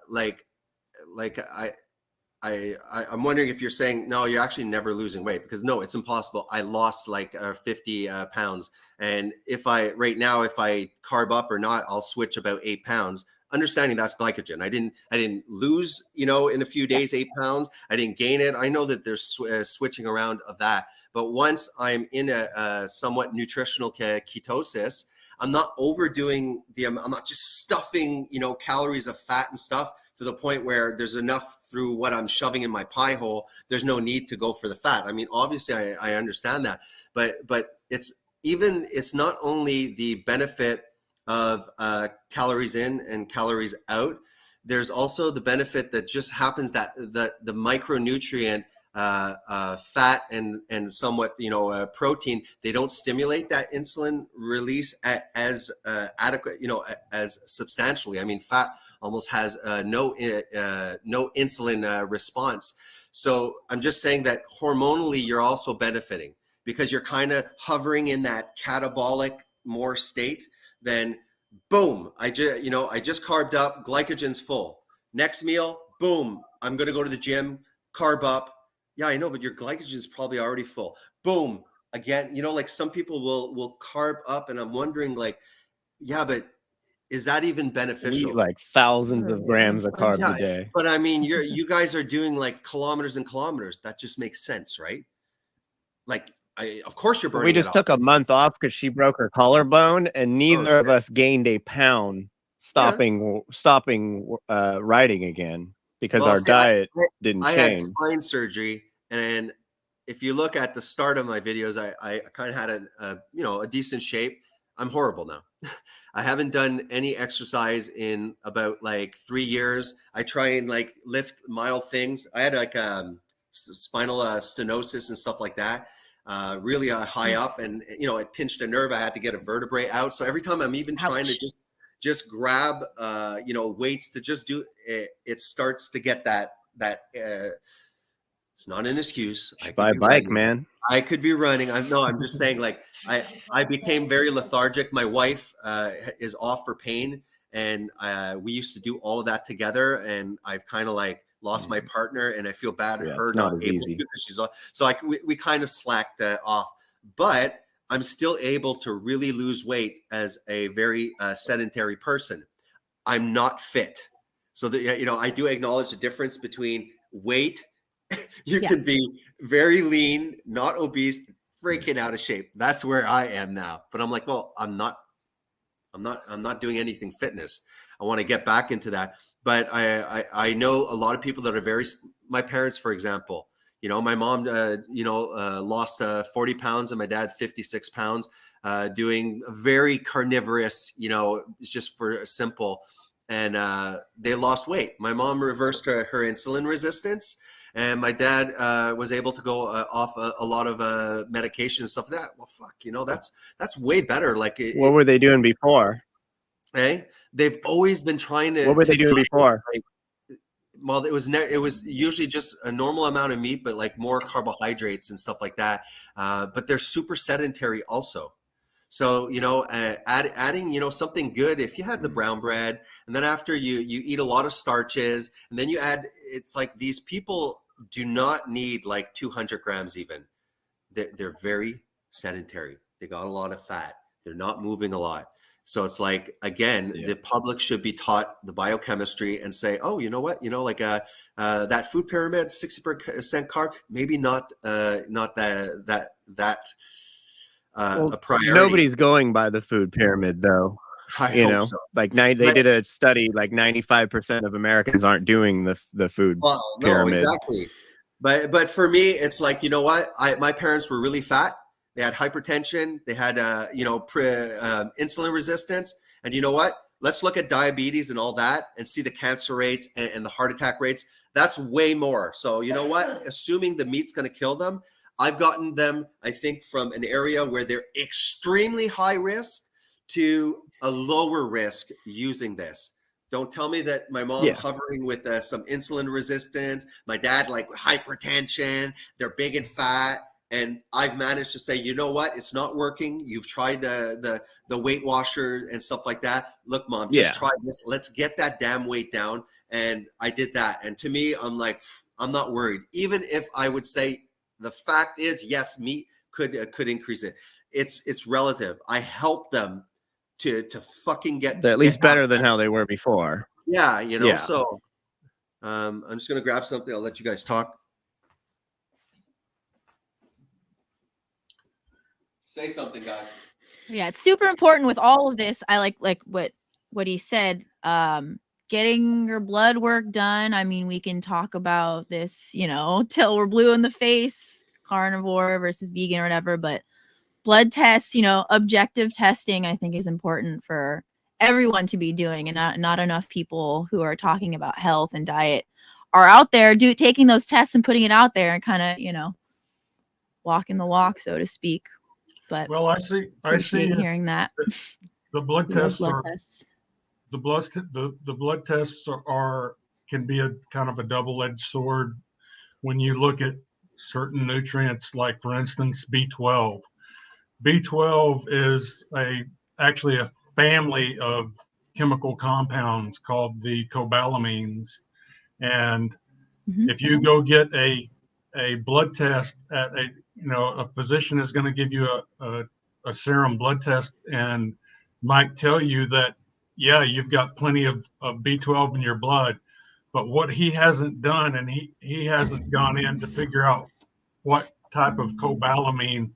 wondering if you're saying, no, you're actually never losing weight, because no, it's impossible. I lost 50 pounds. And if I carb up or not, I'll switch about 8 pounds. Understanding that's glycogen. I didn't lose, in a few days, 8 pounds. I didn't gain it. I know that there's switching around of that. But once I'm in a somewhat nutritional ketosis, I'm not overdoing I'm not just stuffing, calories of fat and stuff to the point where there's enough through what I'm shoving in my pie hole. There's no need to go for the fat. I mean, obviously I understand that, but it's not only the benefit of calories in and calories out. There's also the benefit that just happens that the micronutrient fat and somewhat protein, they don't stimulate that insulin release as adequate, as substantially. I mean, fat almost has no insulin response. So I'm just saying that hormonally you're also benefiting, because you're kind of hovering in that catabolic more state. Then boom, I just carbed up, glycogen's full. Next meal, boom, I'm going to go to the gym, carb up. Yeah, I know, but your glycogen's probably already full. Boom, again, some people will carb up, and I'm wondering, yeah, but is that even beneficial?
We eat thousands of grams of carbs a day.
But I mean, you guys are doing kilometers and kilometers. That just makes sense, right? Of course you're burning.
We just took a month off because she broke her collarbone, and neither of us gained a pound stopping riding again because our diet didn't change.
I had spine surgery, and if you look at the start of my videos, I kind of had a decent shape. I'm horrible now. I haven't done any exercise in about 3 years. I try and lift mild things. I had spinal stenosis and stuff like that. Really high up, and it pinched a nerve. I had to get a vertebrae out. So every time I'm even trying to just grab weights to just do it, it starts to get that it's not an excuse.
Buy a bike, man.
I could be running. I'm just saying, I became very lethargic. My wife is off for pain, and we used to do all of that together, and I've kind of lost my partner, and I feel bad at her not able to, because she's off. So we kind of slacked off, but I'm still able to really lose weight as a very sedentary person. I'm not fit. So I do acknowledge the difference between weight, you
Yeah.
could be very lean, not obese, freaking out of shape. That's where I am now. But I'm like, well, I'm not doing anything fitness. I want to get back into that. But I know a lot of people that are my parents, for example, my mom, lost 40 pounds and my dad 56 pounds, doing very carnivorous, it's just for simple. And they lost weight. My mom reversed her insulin resistance. And my dad was able to go off a lot of medication and stuff like that. Well, fuck, that's way better. Like,
What were they doing before?
hey, they've always been trying to.
What were they doing before?
Well, it was usually just a normal amount of meat, but like more carbohydrates and stuff like that. But they're super sedentary also. So, adding, something good, if you had the brown bread and then after you eat a lot of starches and then you add, it's like these people do not need like 200 grams even. They're very sedentary. They got a lot of fat. They're not moving a lot. So it's like, again, the public should be taught the biochemistry and say, oh, you know what, that food pyramid, 60% carb, maybe not that a priority.
Nobody's going by the food pyramid, though.
I hope so.
Like they did a study, like 95% of Americans aren't doing the food pyramid.
No, exactly. But for me, it's like, you know what? My parents were really fat. They had hypertension. They had, insulin resistance. And you know what? Let's look at diabetes and all that and see the cancer rates and the heart attack rates. That's way more. So you know what? Assuming the meat's going to kill them, I've gotten them, I think, from an area where they're extremely high risk to a lower risk using this. Don't tell me that my mom hovering with some insulin resistance, my dad like hypertension, they're big and fat. And I've managed to say, you know what? It's not working. You've tried the Weight Washer and stuff like that. Look, Mom, just try this. Let's get that damn weight down. And I did that. And to me, I'm like, I'm not worried. Even if I would say the fact is, yes, meat could increase it. It's relative. I help them to fucking get.
They're at least better than how they were before.
Yeah, So I'm just gonna grab something. I'll let you guys talk. Say something, guys.
Yeah, it's super important with all of this. I like what he said. Getting your blood work done. I mean, we can talk about this, till we're blue in the face, carnivore versus vegan or whatever, but blood tests, objective testing, I think is important for everyone to be doing, and not enough people who are talking about health and diet are out there taking those tests and putting it out there and kind of, walking the walk, so to speak. But
well, I see
hearing that
the blood tests
tests.
The blood tests can be a kind of a double-edged sword when you look at certain nutrients, like for instance B12. B12 is actually a family of chemical compounds called the cobalamines, and if you go get a blood test at a physician is going to give you a serum blood test and might tell you that, yeah, you've got plenty of B12 in your blood, but what he hasn't done, and he hasn't gone in to figure out what type of cobalamine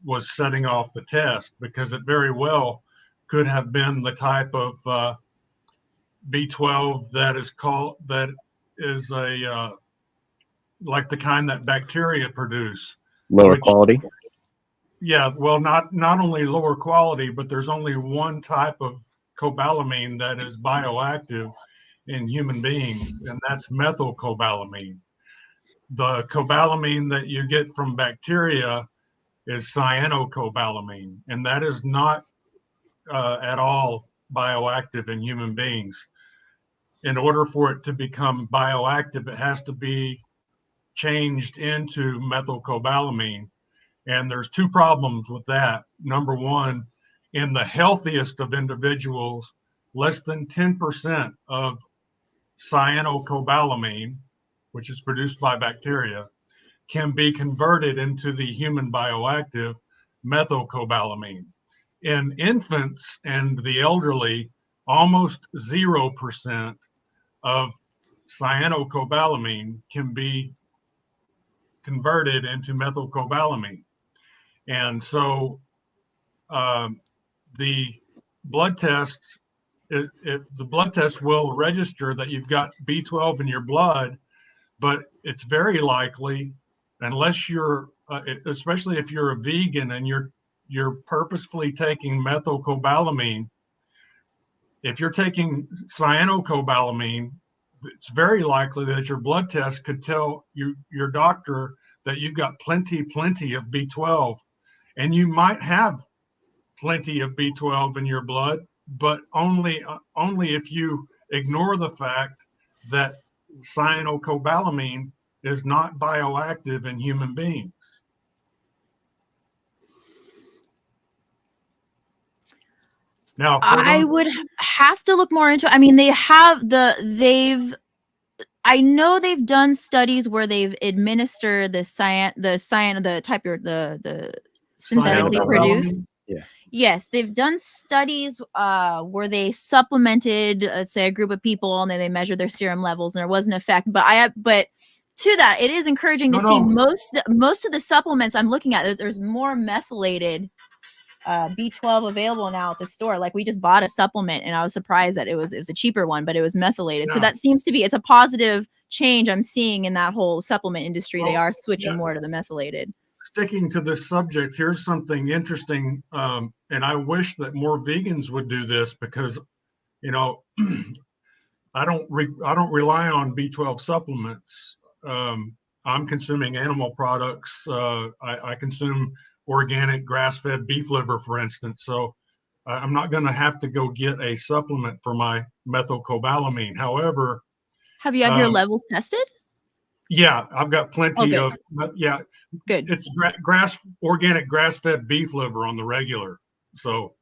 was setting off the test, because it very well could have been the type of B12 that is like the kind that bacteria produce.
Lower quality.
Yeah, well, not only lower quality, but there's only one type of cobalamine that is bioactive in human beings, and that's methylcobalamin. The cobalamine that you get from bacteria is cyanocobalamin, and that is not at all bioactive in human beings. In order for it to become bioactive, it has to be changed into methylcobalamin. And there's two problems with that. Number one, in the healthiest of individuals, less than 10% of cyanocobalamin, which is produced by bacteria, can be converted into the human bioactive methylcobalamin. In infants and the elderly, almost 0% of cyanocobalamin can be converted into methylcobalamin. And so the blood tests, the blood test will register that you've got B12 in your blood, but it's very likely, unless you're, especially if you're a vegan and you're purposefully taking methylcobalamin, if you're taking cyanocobalamin, it's very likely that your blood test could tell your doctor that you've got plenty of B12, and you might have plenty of B12 in your blood, but only if you ignore the fact that cyanocobalamin is not bioactive in human beings. Now,
I would have to look more into it. I mean, I know they've done studies where they've administered the synthetically produced.
Yeah.
Yes, they've done studies where they supplemented, let's say, a group of people, and then they measured their serum levels, and there was an effect. But to that, it is encouraging to see most of the supplements I'm looking at. There's more methylated B12 available now at the store. Like, we just bought a supplement, and I was surprised that it was a cheaper one, but it was methylated. So that seems to be, it's a positive change I'm seeing in that whole supplement industry. They are switching more to the methylated.
Sticking to this subject, here's something interesting, and I wish that more vegans would do this, because, you know, I don't rely on B12 supplements. I'm consuming animal products. I consume organic grass-fed beef liver, for instance. So I'm not going to have to go get a supplement for my methylcobalamin. However,
have you had your levels tested?
Yeah, I've got plenty of, yeah.
Good.
It's organic grass-fed beef liver on the regular. So,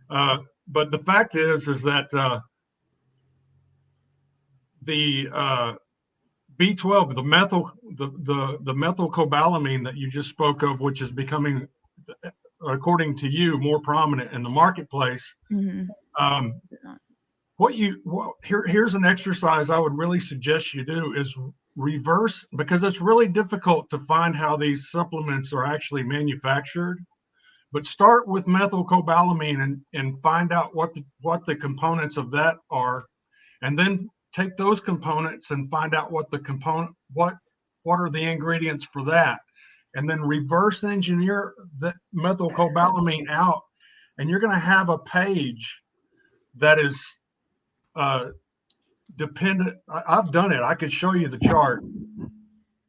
but the fact is that the B12, the methylcobalamin that you just spoke of, which is becoming, according to you, more prominent in the marketplace. Mm-hmm. Here's an exercise I would really suggest you do is reverse, because it's really difficult to find how these supplements are actually manufactured. But start with methylcobalamin and find out what the components of that are, and then take those components and find out what are the ingredients for that, and then reverse engineer the methylcobalamin out, and you're going to have a page that is dependent. I've done it. I could show you the chart.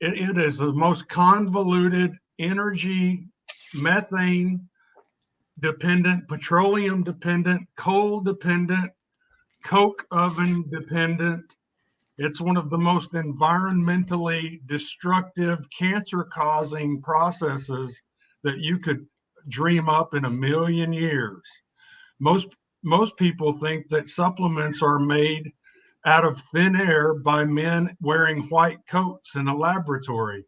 It is the most convoluted, energy, methane dependent, petroleum dependent, coal dependent, coke oven dependent. It's one of the most environmentally destructive, cancer-causing processes that you could dream up in a million years. Most people think that supplements are made out of thin air by men wearing white coats in a laboratory.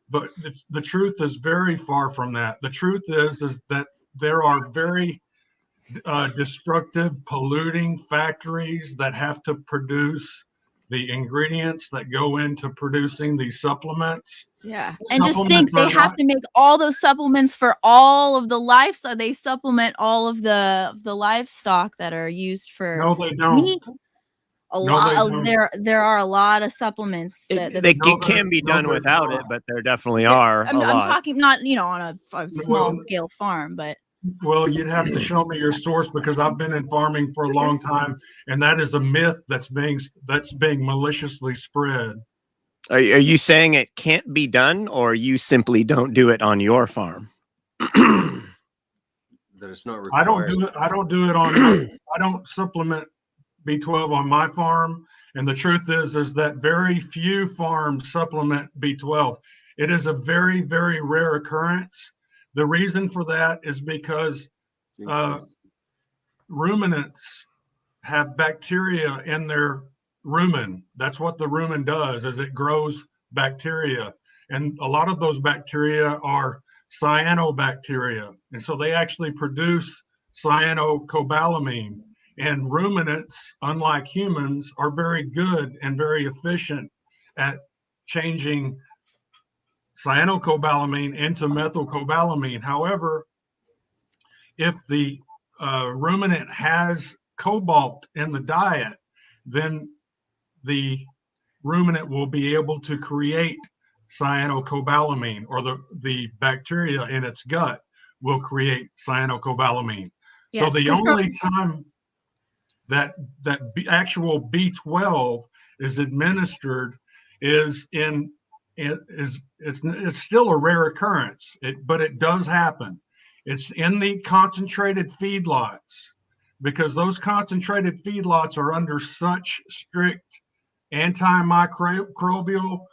But the truth is very far from that. The truth is that there are very destructive, polluting factories that have to produce the ingredients that go into producing these supplements.
Yeah. And just think, they have to make all those supplements for all of the livestock. They supplement all of the livestock that are used for
No, they don't.
meat. There are a lot of supplements
it can be done without it, but there definitely are.
I'm talking not on a small scale farm, but
well, you'd have to show me your source, because I've been in farming for a long time, and that is a myth that's being maliciously spread.
Are you saying it can't be done, or you simply don't do it on your farm?
That it's not required.
I don't do it on. I don't supplement B12 on my farm, and the truth is that very few farms supplement B12. It is a very, very rare occurrence. The reason for that is because ruminants have bacteria in their rumen. That's what the rumen does, is it grows bacteria. And a lot of those bacteria are cyanobacteria. And so they actually produce cyanocobalamin. And ruminants, unlike humans, are very good and very efficient at changing cyanocobalamin into methylcobalamin. However, if the ruminant has cobalt in the diet, then the ruminant will be able to create cyanocobalamin, or the bacteria in its gut will create cyanocobalamin. So
Yes,
the
'cause
only time that actual B12 is administered is it's still a rare occurrence, but it does happen. It's in the concentrated feedlots, because those concentrated feedlots are under such strict antimicrobial.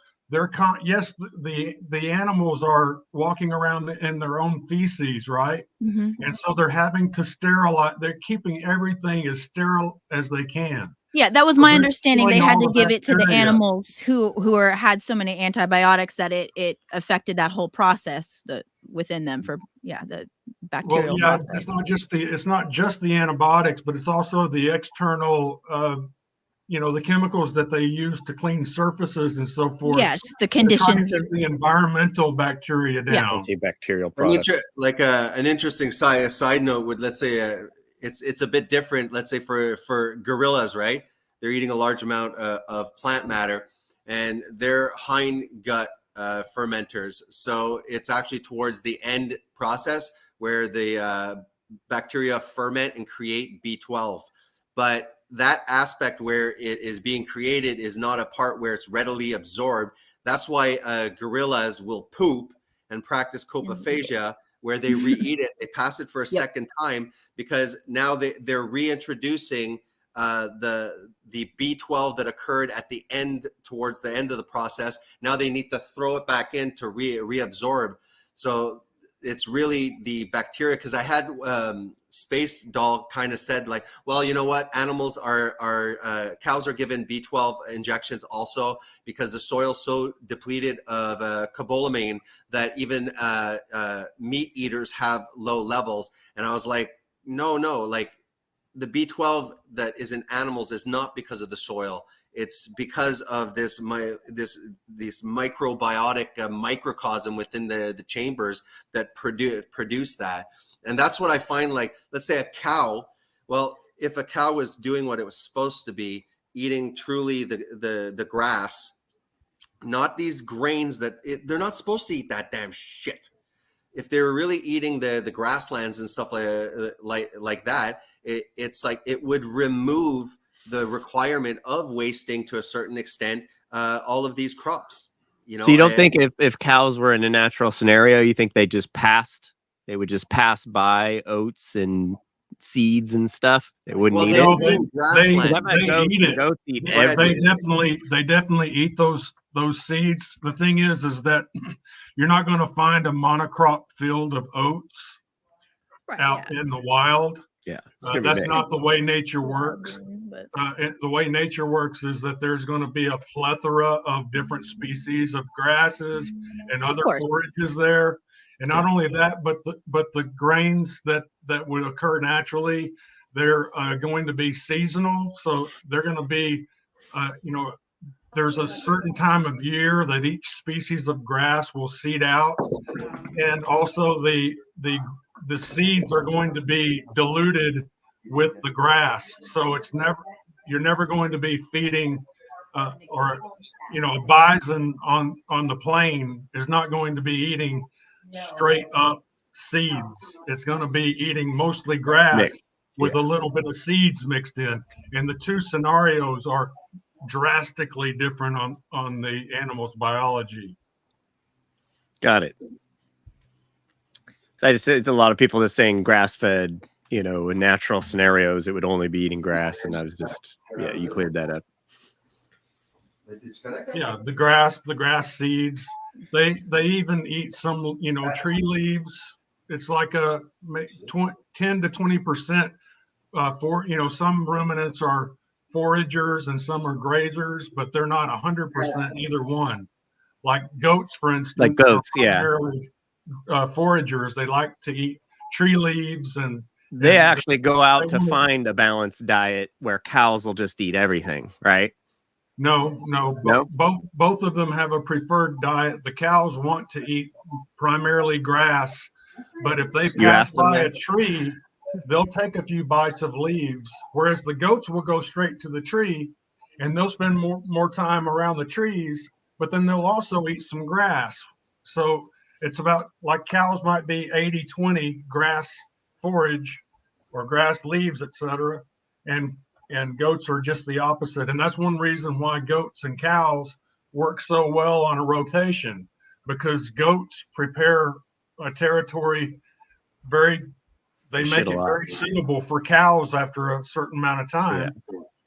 Yes, the animals are walking around in their own feces, right?
Mhm.
And so they're having to sterilize. They're keeping everything as sterile as they can.
Yeah, that was
So
my
they're
understanding. They
killing
had
all
to
the
give it to the
bacteria.
animals who had so many antibiotics that it affected that whole process within them for the
Well,
bacterial
yeah,
process.
it's not just the antibiotics, but it's also the external, the chemicals that they use to clean surfaces and so forth.
Yes, the
They're trying to
conditions of
keep the environmental bacteria
Yeah.
down.
Antibacterial
An
products.
like an interesting side note would, let's say, it's a bit different. Let's say for gorillas, right? They're eating a large amount of plant matter, and they're hind gut fermenters. So it's actually towards the end process where the bacteria ferment and create B12. But that aspect where it is being created is not a part where it's readily absorbed. That's why gorillas will poop and practice coprophagia, where they re-eat it, they pass it for a second time, because now they're reintroducing the B12 that occurred at the end, towards the end of the process. Now they need to throw it back in to reabsorb. So it's really the bacteria, because I had Space Doll kind of said, like, well, you know what, animals cows are given B12 injections also because the soil's so depleted of cobalamin that even meat eaters have low levels. And I was like, no, like, the B12 that is in animals is not because of the soil. It's because of this microbiotic microcosm within the chambers that produce that. And that's what I find, like, let's say a cow. Well, if a cow was doing what it was supposed to be, eating truly the grass, not these grains they're not supposed to eat that damn shit. If they were really eating the grasslands and stuff like that, it's like it would remove the requirement of wasting, to a certain extent, all of these crops.
So you don't think if cows were in a natural scenario, you think they would just pass by oats and seeds and stuff? They wouldn't eat it.
They eat it.
Goats eat
They definitely eat those seeds. The thing is that you're not going to find a monocrop field of oats out in the wild.
Yeah,
that's not the way nature works. The way nature works is that there's going to be a plethora of different species of grasses and other forages there. And not only that, but the grains that would occur naturally, they're going to be seasonal. So they're going to be, there's a certain time of year that each species of grass will seed out, and also the seeds are going to be diluted with the grass. So you're never going to be feeding a bison on the plain is not going to be eating straight up seeds. It's going to be eating mostly grass with a little bit of seeds mixed in. And the two scenarios are drastically different on the animal's biology.
Got it. So it's a lot of people just saying grass-fed, in natural scenarios, it would only be eating grass, and that was just, you cleared that up.
Yeah, the grass seeds. They even eat some, tree leaves. It's like a 10 to 20% for, some ruminants are foragers and some are grazers, but they're not 100% either one. Like goats, for instance,
are primarily,
foragers. They like to eat tree leaves and
They
And
actually go out to
they-
find a balanced diet where cows will just eat everything, right?
No,
No?
both of them have a preferred diet. The cows want to eat primarily grass, but if they
You
pass
asked them
by a
that?
tree, they'll take a few bites of leaves, whereas the goats will go straight to the tree and they'll spend more time around the trees, but then they'll also eat some grass. So it's about like cows might be 80-20 grass forage or grass leaves, etc. And goats are just the opposite. And that's one reason why goats and cows work so well on a rotation, because goats prepare a territory they
Shit
make
a
it
lot.
very suitable for cows after a certain amount of time.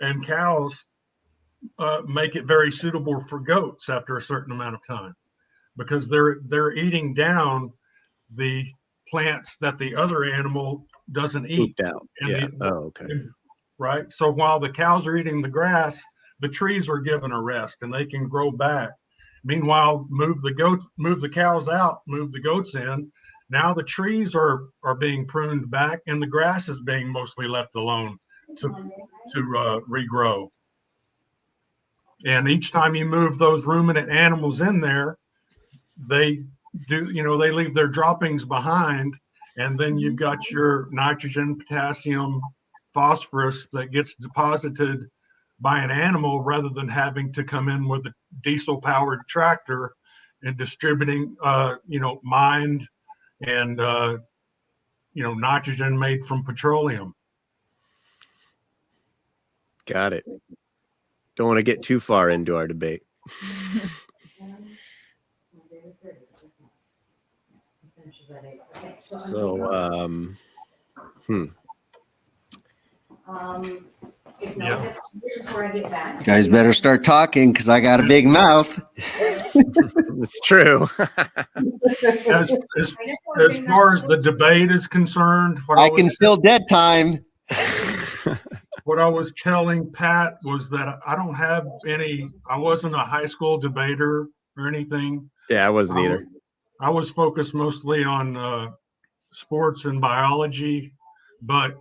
And cows make it very suitable for goats after a certain amount of time, because they're eating down the plants that the other animal doesn't eat.
Pooped out.
And
Yeah.
the-
Okay.
right? So while the cows are eating the grass, the trees are given a rest and they can grow back. Meanwhile, move the cows out, move the goats in. Now the trees are being pruned back and the grass is being mostly left alone to regrow. And each time you move those ruminant animals in there, they leave their droppings behind, and then you've got your nitrogen, potassium, phosphorus that gets deposited by an animal rather than having to come in with a diesel powered tractor and distributing mined and nitrogen made from petroleum.
Got it. Don't want to get too far into our debate. So,
Before I get back.
You guys better start talking because I got a big mouth.
it's true.
As far as the debate is concerned,
I can fill dead time.
what I was telling Pat was that I don't have I wasn't a high school debater or anything.
Yeah, I wasn't either.
I was focused mostly on sports and biology, but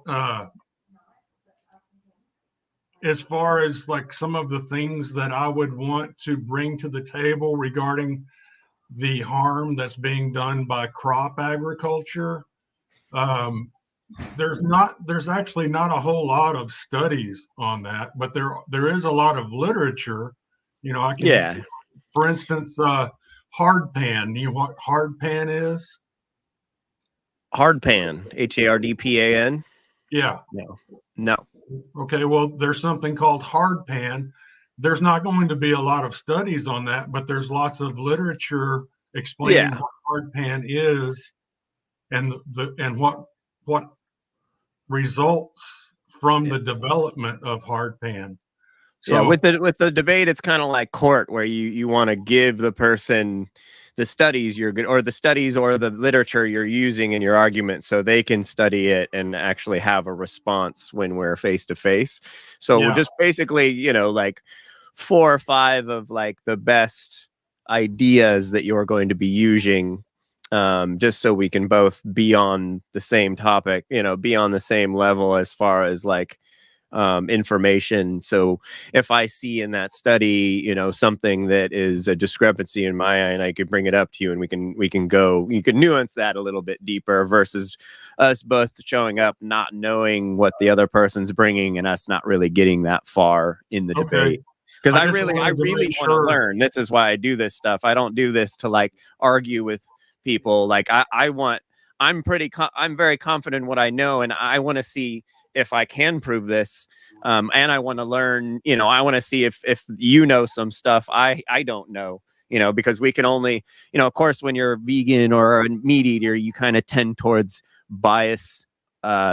as far as like some of the things that I would want to bring to the table regarding the harm that's being done by crop agriculture, there's actually not a whole lot of studies on that, but there is a lot of literature. For instance, hard pan. You know what hard pan is?
Hard pan, HARDPAN.
Yeah.
No.
Okay, well, there's something called hard pan. There's not going to be a lot of studies on that, but there's lots of literature explaining what hard pan is and what results from the development of hard pan. So
with the debate, it's kind of like court, where you want to give the person the studies or the literature you're using in your argument so they can study it and actually have a response when we're face to face. So just basically, like 4 or 5 of like the best ideas that you're going to be using, just so we can both be on the same topic, be on the same level as far as like information. So if I see in that study, something that is a discrepancy in my eye, and I could bring it up to you, and we can go, you can nuance that a little bit deeper versus us both showing up not knowing what the other person's bringing and us not really getting that far in the debate. Because I really want to learn. This is why I do this stuff. I don't do this to like argue with people. Like I'm very confident in what I know, and I want to see if I can prove this. And I want to learn, I want to see if some stuff I don't know, because we can only, of course, when you're vegan or a meat eater, you kind of tend towards bias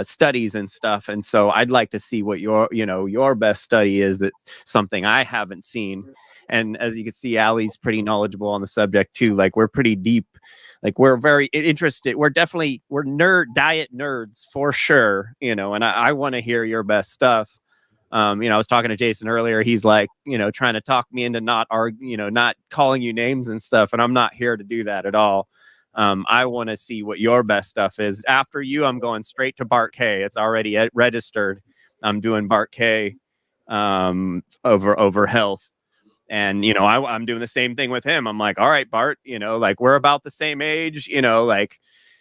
studies and stuff. And so I'd like to see what your best study is. That's something I haven't seen. And as you can see, Allie's pretty knowledgeable on the subject too. Like we're pretty deep. Like we're very interested. We're diet nerds for sure, and I want to hear your best stuff. I was talking to Jason earlier. He's like, trying to talk me into not calling you names and stuff. And I'm not here to do that at all. I want to see what your best stuff is. After you, I'm going straight to Bart K. It's already registered. I'm doing Bart K over health. And, you know, I'm doing the same thing with him. I'm like, all right, Bart, you know, like we're about the same age, you know, like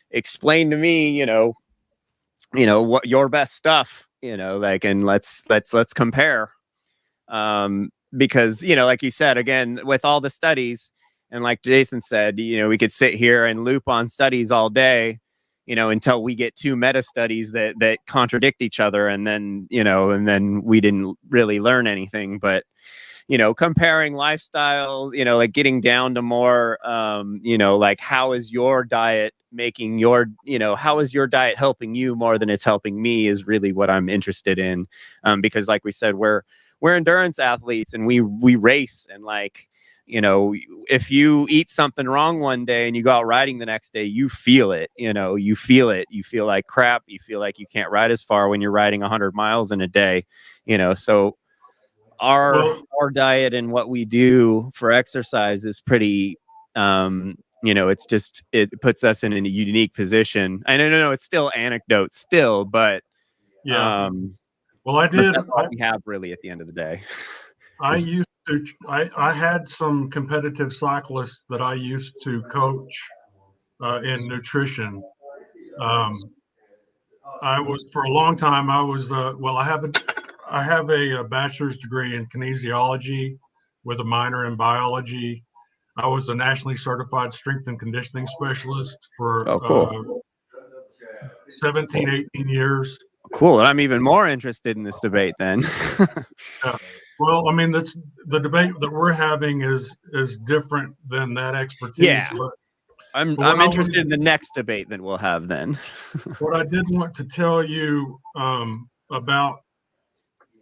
explain to me, you know, what your best stuff, you know, like, and let's compare. Because, you know, like you said, again, with all the studies, and like Jason said, you know, we could sit here and loop on studies all day, you know, until we get 2 meta studies that contradict each other. And then, you know, and then we didn't really learn anything. But, you know, comparing lifestyles, you know, like getting down to more, you know, like how is your diet making your, you know, how is your diet helping you more than it's helping me is really what I'm interested in. Because like we said, we're endurance athletes and we race, and like, you know, if you eat something wrong one day and you go out riding the next day, you feel it, you know, you feel like crap. You feel like you can't ride as far when you're riding 100 miles in a day, you know, so our diet and what we do for exercise is pretty, you know, it's just, it puts us in a unique position. I know it's still anecdote still, but
Yeah. Well,
that's all we have really at the end of the day.
I had some competitive cyclists that I used to coach in nutrition. I was, for a long time, I have a bachelor's degree in kinesiology with a minor in biology. I was a nationally certified strength and conditioning specialist for 17, 18 years.
Cool. I'm even more interested in this debate then.
Yeah. Well, I mean, that's the debate that we're having is different than that expertise.
Yeah.
But
I'm interested in the next debate that we'll have then.
What I did want to tell you about,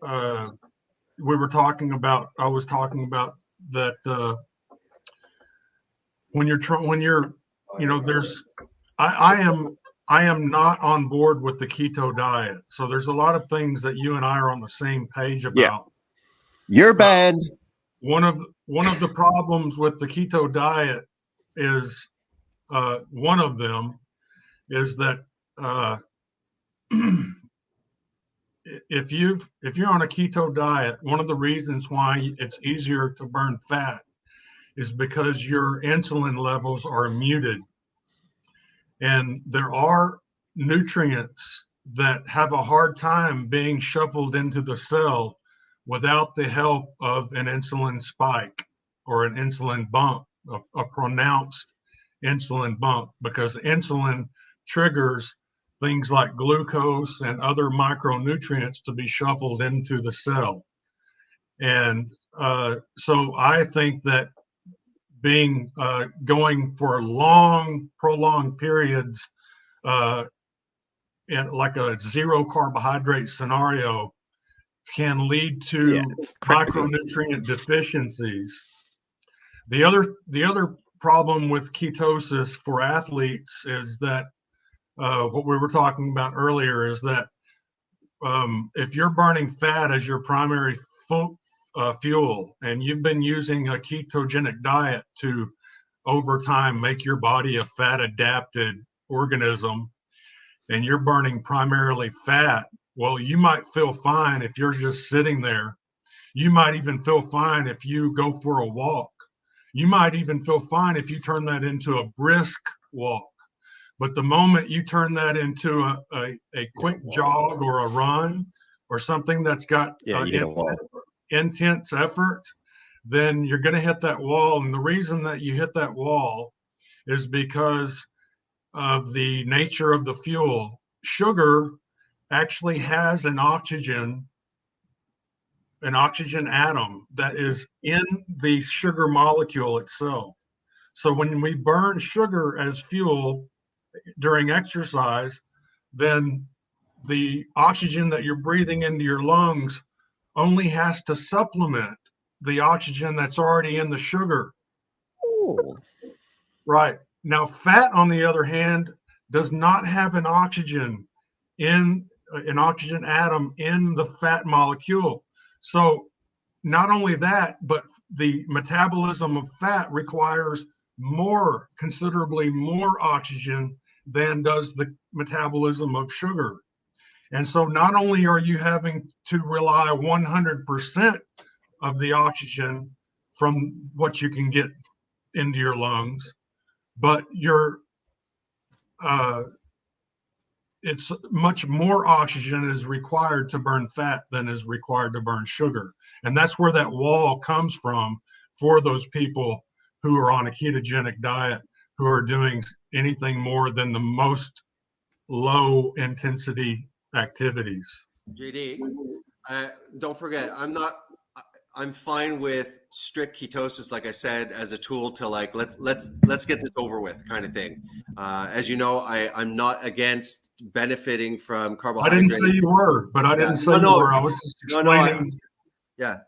I was talking about that when you're, you know, I am not on board with the keto diet. So there's a lot of things that you and I are on the same page about.
Yeah.
You're banned.
One of the problems with the keto diet is one of them is that if you're on a keto diet, one of the reasons why it's easier to burn fat is because your insulin levels are muted. And there are nutrients that have a hard time being shuffled into the cell without the help of an insulin spike or an insulin bump, a pronounced insulin bump, because insulin triggers things like glucose and other micronutrients to be shuffled into the cell. And so I think that going for long, prolonged periods in like a zero carbohydrate scenario can lead to micronutrient deficiencies. The other problem with ketosis for athletes is that what we were talking about earlier is that if you're burning fat as your primary fuel, and you've been using a ketogenic diet to over time make your body a fat adapted organism, and you're burning primarily fat, well, you might feel fine if you're just sitting there. You might even feel fine if you go for a walk. You might even feel fine if you turn that into a brisk walk. But the moment you turn that into a quick jog or a run or something that's got intense effort, then you're going to hit that wall. And the reason that you hit that wall is because of the nature of the fuel. Sugar actually has an oxygen atom that is in the sugar molecule itself. So when we burn sugar as fuel during exercise, then the oxygen that you're breathing into your lungs only has to supplement the oxygen that's already in the sugar.
Ooh.
Right. Now, fat, on the other hand, does not have an oxygen atom in the fat molecule. So not only that, but the metabolism of fat requires considerably more oxygen than does the metabolism of sugar. And so not only are you having to rely 100% of the oxygen from what you can get into your lungs, but it's much more oxygen is required to burn fat than is required to burn sugar. And that's where that wall comes from for those people who are on a ketogenic diet, who are doing anything more than the most low intensity activities.
JD, don't forget, I'm fine with strict ketosis, like I said, as a tool to like let's get this over with kind of thing. As you know, I'm not against benefiting from
I
carbohydrates.
didn't say you were, but I didn't say you were. I was just explaining.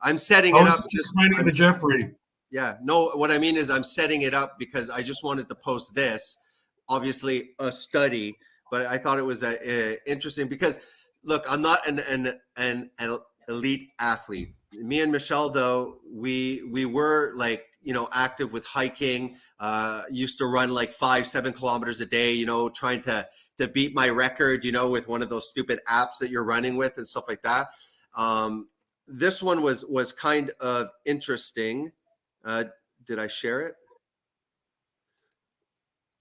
I'm setting
I
it
was
up.
just explaining to Jeffrey.
Yeah, no, what I mean is I'm setting it up because I just wanted to post this, obviously a study, but I thought it was interesting because look, I'm not an elite athlete. Me and Michelle, though, we were like, active with hiking, used to run like 5-7 kilometers a day, trying to beat my record, with one of those stupid apps that you're running with and stuff like that. This one was kind of interesting. Did I share it?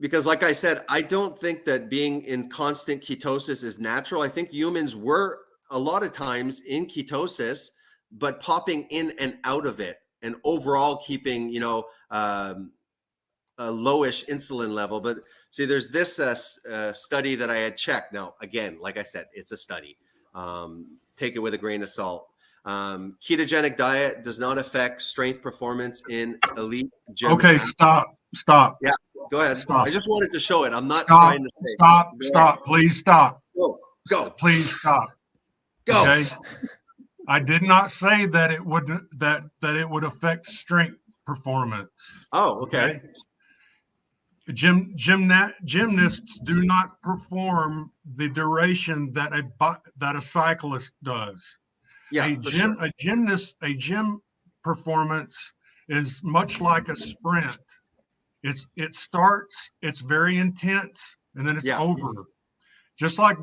Because like I said, I don't think that being in constant ketosis is natural. I think humans were a lot of times in ketosis, but popping in and out of it and overall keeping, a lowish insulin level. But see, there's this study that I had checked. Now, again, like I said, it's a study. Take it with a grain of salt. Ketogenic diet does not affect strength performance in elite gym.
Okay, stop.
Yeah, go ahead.
Stop.
I just wanted to show it. I'm not trying to say.
Stop. Please stop.
Go.
Please stop.
Go.
Okay. I did not say that it would affect strength performance.
Oh, okay.
Gymnasts do not perform the duration that a cyclist does.
Yeah,
a gym performance is much like a sprint. It starts, it's very intense, and then it's over. Just like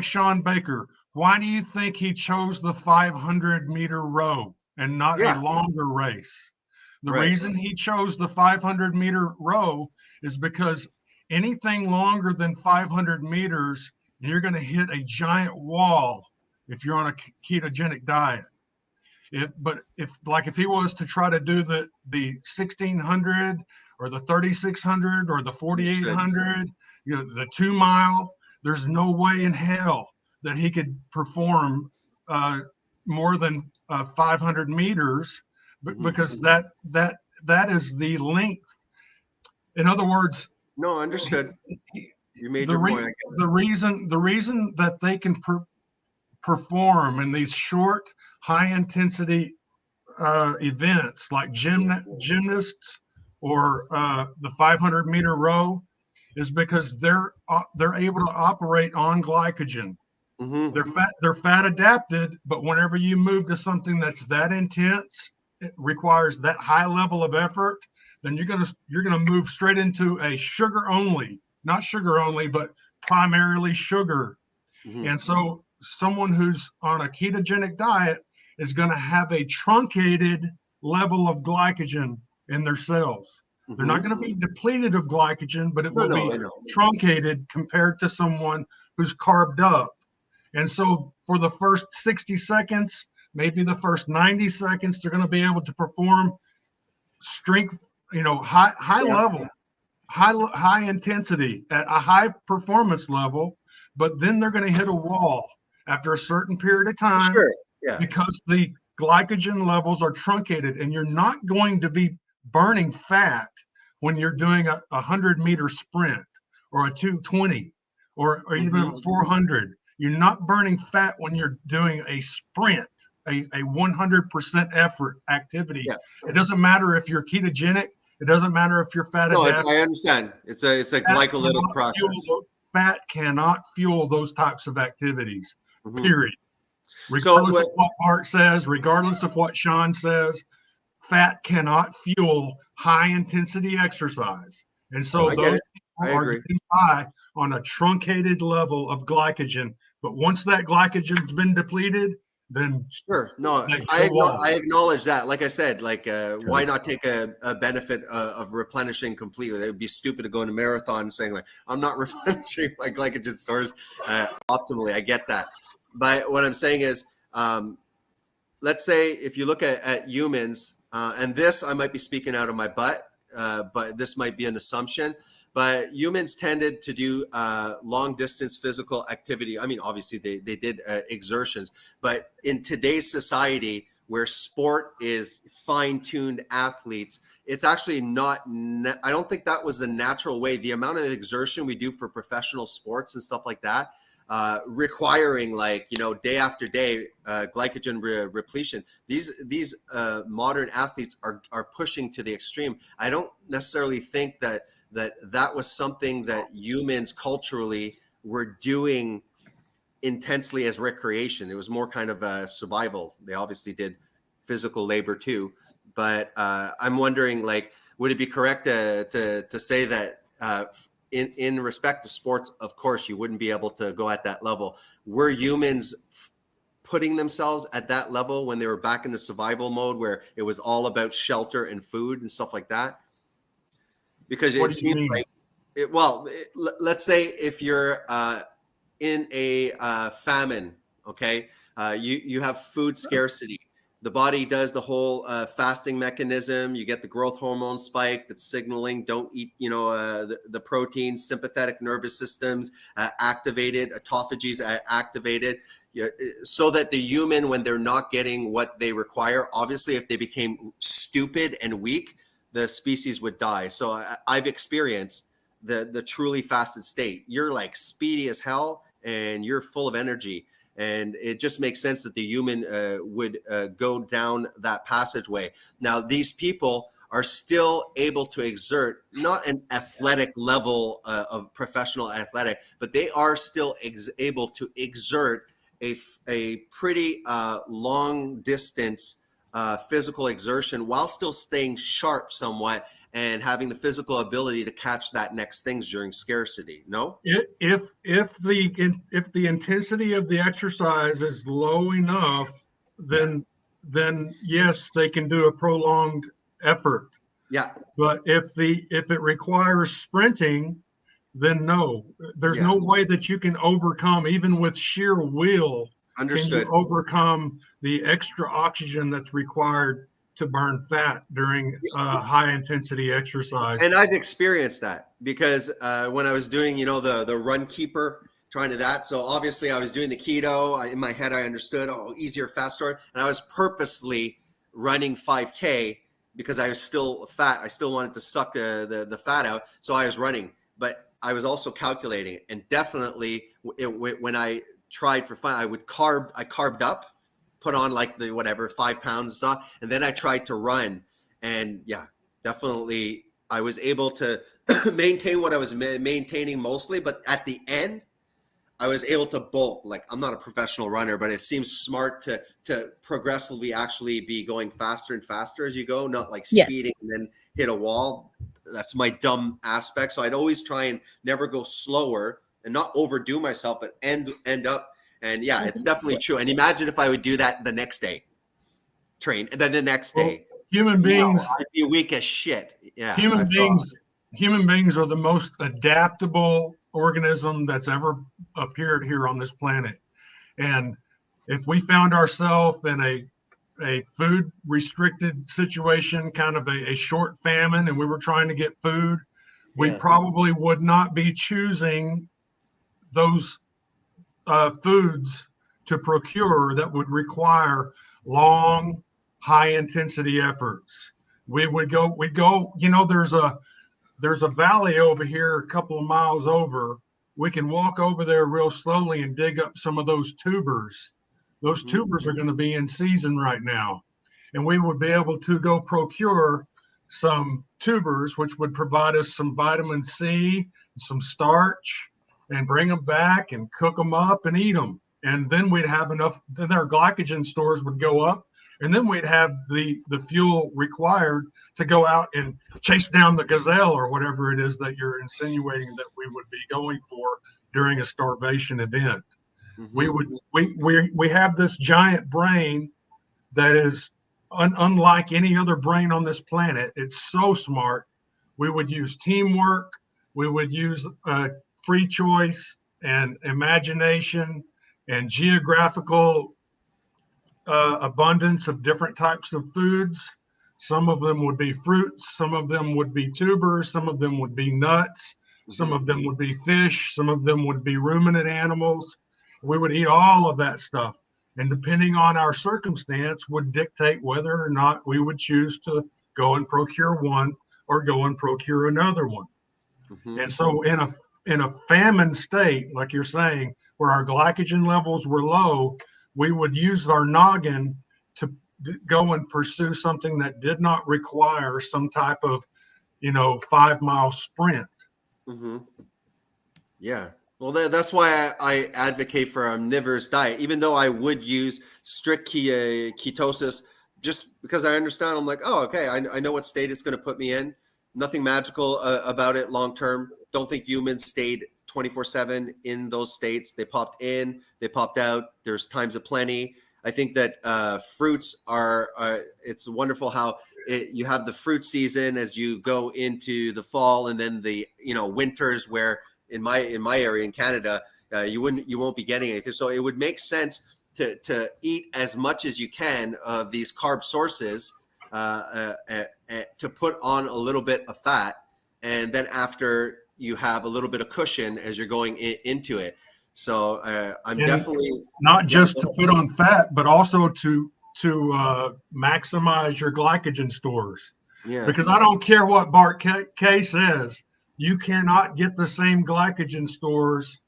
Sean Baker. Why do you think he chose the 500-meter row and not a longer race? The reason he chose the 500-meter row is because anything longer than 500 meters, you're going to hit a giant wall if you're on a ketogenic diet. If he was to try to do the 1600 or the 3600 or the 4800, the 2 mile, there's no way in hell that he could perform more than 500 meters because that is the length. In other words,
no, understood. You made your point.
The reason that they can perform in these short, high intensity events like gymnasts or the 500-meter row is because they're able to operate on glycogen. Mm-hmm. They're fat adapted, but whenever you move to something that's that intense, it requires that high level of effort, then you're gonna move straight into a not sugar only, but primarily sugar. Mm-hmm. And so someone who's on a ketogenic diet is going to have a truncated level of glycogen in their cells. Mm-hmm. They're not going to be depleted of glycogen, but it will be truncated compared to someone who's carved up. And so for the first 60 seconds, maybe the first 90 seconds, they're going to be able to perform strength, high level, high intensity at a high performance level, but then they're going to hit a wall after a certain period of time because the glycogen levels are truncated, and you're not going to be burning fat when you're doing a 100-meter sprint or a 220 or even a 400. You're not burning fat when you're doing a sprint, a 100% effort activity. Yeah. It doesn't matter if you're ketogenic. It doesn't matter if you're fat.
No, I understand. It's a glycolytic process.
Fat cannot fuel those types of activities, period. Regardless of what Art says, regardless of what Sean says, fat cannot fuel high intensity exercise. And so
I get
those
it. I
people are
agree.
getting by on a truncated level of glycogen. But once that glycogen's been depleted, then
Sure. No,
they go off.
I acknowledge that. Like I said, like why not take a benefit of replenishing completely? It would be stupid to go in a marathon and saying like I'm not replenishing my glycogen stores optimally. I get that, but what I'm saying is, let's say if you look at humans, and this I might be speaking out of my butt, but this might be an assumption. But humans tended to do long distance physical activity. I mean, obviously they did exertions, but in today's society where sport is fine-tuned athletes, it's actually not, I don't think that was the natural way. The amount of exertion we do for professional sports and stuff like that, requiring like, day after day glycogen repletion. These modern athletes are pushing to the extreme. I don't necessarily think that was something that humans culturally were doing intensely as recreation. It was more kind of a survival. They obviously did physical labor too, but I'm wondering, like, would it be correct to say that in respect to sports, of course, you wouldn't be able to go at that level. Were humans putting themselves at that level when they were back in the survival mode where it was all about shelter and food and stuff like that? Because it seems like, let's say if you're in a famine, okay, you have food scarcity. The body does the whole fasting mechanism. You get the growth hormone spike that's signaling don't eat, the protein, sympathetic nervous systems activated, autophagies activated, so that the human, when they're not getting what they require, obviously if they became stupid and weak, the species would die. So I've experienced the truly fasted state. You're like speedy as hell and you're full of energy. And it just makes sense that the human would go down that passageway. Now, these people are still able to exert, not an athletic level of professional athletic, but they are still able to exert a pretty long distance physical exertion while still staying sharp somewhat and having the physical ability to catch that next things during scarcity. No?
If the intensity of the exercise is low enough, then yes, they can do a prolonged effort.
Yeah.
But if it requires sprinting, then no. There's no way that you can overcome, even with sheer will.
Understood.
Can you overcome the extra oxygen that's required to burn fat during high intensity exercise?
And I've experienced that because when I was doing, the run keeper, trying to that. So obviously I was doing the keto. In my head, I understood, easier fat store. And I was purposely running 5K because I was still fat. I still wanted to suck the fat out. So I was running, but I was also calculating. And definitely when I tried for fun, I carved up, put on like the 5 pounds stuff, and then I tried to run, and yeah, definitely I was able to maintain what I was maintaining mostly, but at the end I was able to bulk. Like, I'm not a professional runner, but it seems smart to progressively actually be going faster and faster as you go, not like speeding and then hit a wall. That's my dumb aspect. So I'd always try and never go slower and not overdo myself, but end up. And yeah, it's definitely true. And imagine if I would do that the next day, train, and then the next day.
Human beings,
I'd be weak as shit. Yeah.
Human beings are the most adaptable organism that's ever appeared here on this planet. And if we found ourselves in a food restricted situation, kind of a short famine, and we were trying to get food, we probably would not be choosing those foods to procure that would require long, high intensity efforts. We'd go, there's a valley over here a couple of miles over. We can walk over there real slowly and dig up some of those tubers. Those tubers are going to be in season right now. And we would be able to go procure some tubers, which would provide us some vitamin C, some starch, and bring them back and cook them up and eat them. And then we'd have enough, then our glycogen stores would go up and then we'd have the fuel required to go out and chase down the gazelle or whatever it is that you're insinuating that we would be going for during a starvation event. We have this giant brain that is unlike any other brain on this planet. It's so smart. We would use teamwork. We would use free choice and imagination and geographical abundance of different types of foods. Some of them would be fruits, some of them would be tubers, some of them would be nuts, some of them would be fish, some of them would be ruminant animals. We would eat all of that stuff, and depending on our circumstance would dictate whether or not we would choose to go and procure one or go and procure another one. And so in a famine state, like you're saying, where our glycogen levels were low, we would use our noggin to go and pursue something that did not require some type of, 5-mile sprint.
Yeah. Well, that's why I advocate for an omnivorous diet, even though I would use strict ketosis, just because I understand. I'm like, oh, okay, I know what state it's going to put me in. Nothing magical about it long term. Don't think humans stayed 24/7 in those states. They popped in, they popped out. There's times of plenty. I think that fruits are, it's wonderful how you have the fruit season as you go into the fall, and then the winters where in my area in Canada you won't be getting anything. So it would make sense to eat as much as you can of these carb sources, to put on a little bit of fat, and then after you have a little bit of cushion as you're going into it. So I'm definitely
not just to put on fat, but also to maximize your glycogen stores.
Yeah.
Because I don't care what Bart K says, you cannot get the same glycogen stores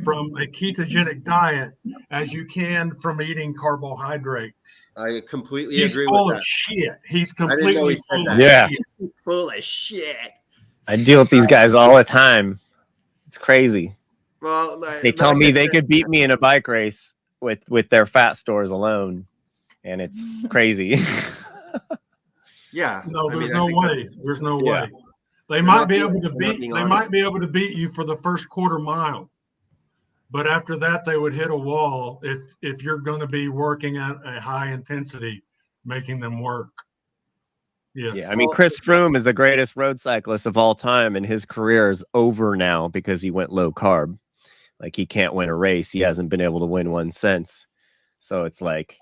from a ketogenic diet as you can from eating carbohydrates.
I completely
He's
agree
full
with
of
that.
shit. He's
I didn't know
completely
he said
full
that.
of
Yeah.
shit.
He's full of shit.
I deal with these guys all the time. It's crazy.
Well,
They tell
like
me
I
they
said-
could beat me in a bike race with their fat stores alone, and it's crazy.
Yeah.
No,
I
there's
mean, I
no
think
way.
that's-
There's no
Yeah.
way. They
They're
might
not
be
being-
able to
they're not
beat.
being
They
honest.
might be able to beat you for the first quarter mile, but after that, they would hit a wall if you're going to be working at a high intensity, making them work. Yes.
Yeah, I mean,
Well-
Chris Froome is the greatest road cyclist of all time, and his career is over now because he went low carb. Like, he can't win a race. He hasn't been able to win one since. So it's like,